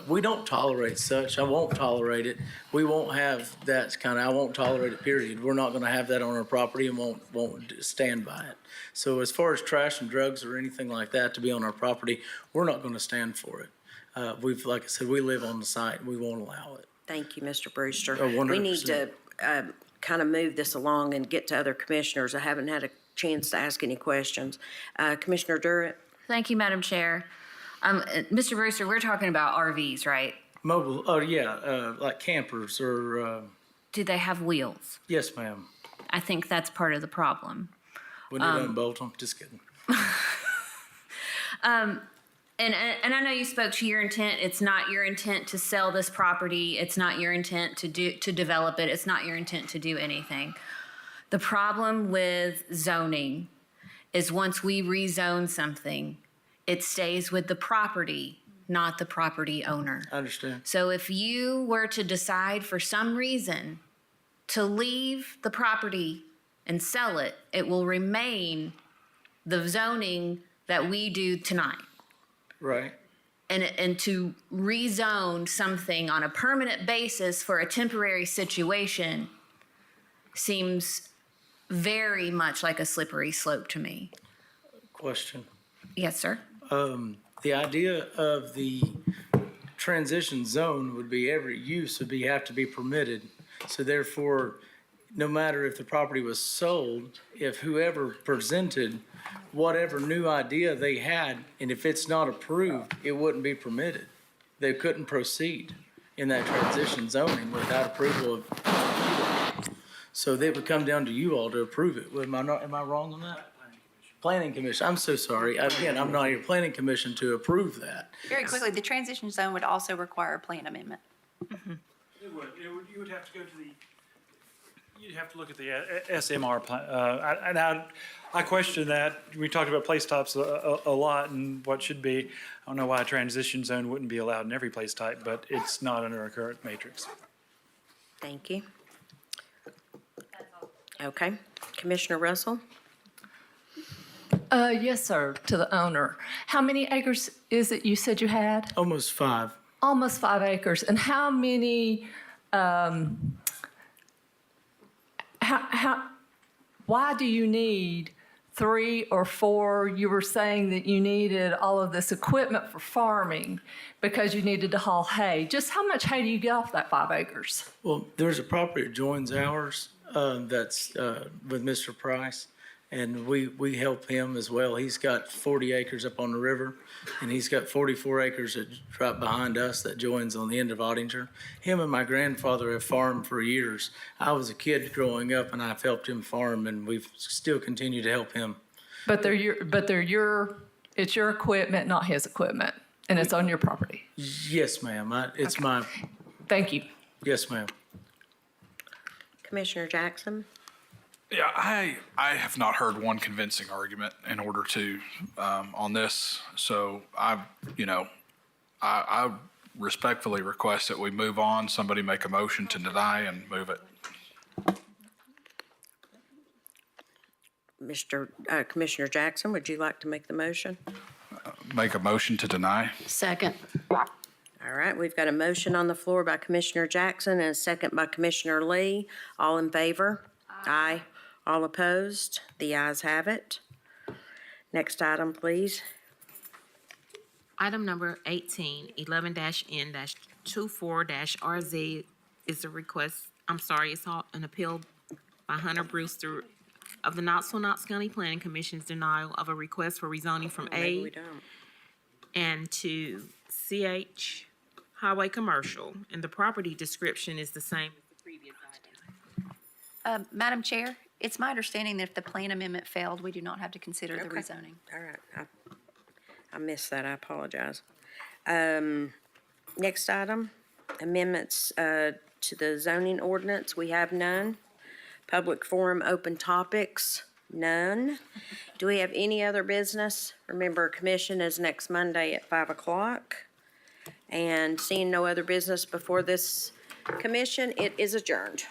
We don't tolerate such. I won't tolerate it. We won't have that I won't tolerate it, period. We're not going to have that on our property and won't stand by it. So as far as trash and drugs or anything like that to be on our property, we're not going to stand for it. Like I said, we live on the site. We won't allow it. Thank you, Mr. Brewster. 100%. We need to kind of move this along and get to other commissioners. I haven't had a chance to ask any questions. Commissioner Durrett? Thank you, Madam Chair. Mr. Brewster, we're talking about RVs, right? Mobile, like campers or, Do they have wheels? yes, ma'am. I think that's part of the problem. When you're done bolt them, just kidding. And I know you spoke to your intent. It's not your intent to sell this property. It's not your intent to develop it. It's not your intent to do anything. The problem with zoning is once we rezone something, it stays with the property, not the property owner. I understand. So if you were to decide for some reason to leave the property and sell it, it will remain the zoning that we do tonight. Right. And to rezone something on a permanent basis for a temporary situation seems very much like a slippery slope to me. Question. Yes, sir. The idea of the transition zone would be every use would have to be permitted. So therefore, no matter if the property was sold, if whoever presented whatever new idea they had, and if it's not approved, it wouldn't be permitted. They couldn't proceed in that transition zoning without approval of. So they would come down to you all to approve it. Am I wrong on that? Planning Commission, I'm so sorry. Again, I'm not here, Planning Commission to approve that. Very quickly, the transition zone would also require a plan amendment. It would, you would have to go to you'd have to look at the SMR plan. I question that. We talked about place types a lot and what should be. I don't know why a transition zone wouldn't be allowed in every place type, but it's not under our current matrix. Thank you. Okay, Commissioner Russell? Yes, sir, to the owner. How many acres is it you said you had? Almost 5. Almost 5 acres. And how many, why do you need 3 or 4? You were saying that you needed all of this equipment for farming because you needed to haul hay. Just how much hay do you get off that 5 acres? Well, there's a property that joins ours, that's with Mr. Price, and we help him as well. He's got 40 acres up on the river, and he's got 44 acres that right behind us that joins on the end of Ottinger. Him and my grandfather have farmed for years. I was a kid growing up, and I've helped him farm, and we've still continued to help him. But it's your equipment, not his equipment, and it's on your property. Yes, ma'am. It's my. Thank you. Yes, ma'am. Commissioner Jackson? Yeah, I have not heard one convincing argument in order to, on this. So I respectfully request that we move on. Somebody make a motion to deny and move it. Commissioner Jackson, would you like to make the motion? Make a motion to deny. Second. All right, we've got a motion on the floor by Commissioner Jackson and a second by Commissioner Lee. All in favor? Aye. All opposed? The ayes have it. Next item, please. Item number 18, 11-N-24-RZ is a request, it's an appeal by Hunter Brewster of the Knoxville, Knox County Planning Commission's denial of a request for rezoning from Maybe we A don't. and to CH Highway Commercial, and the property description is the same as the previous item. Madam Chair, it's my understanding that if the plan amendment failed, we do not have to consider the rezoning. All right, I missed that, I apologize. Next item, amendments to the zoning ordinance, we have none. Public forum, open topics, none. Do we have any other business? Remember, commission is next Monday at 5 o'clock. And seeing no other business before this commission, it is adjourned.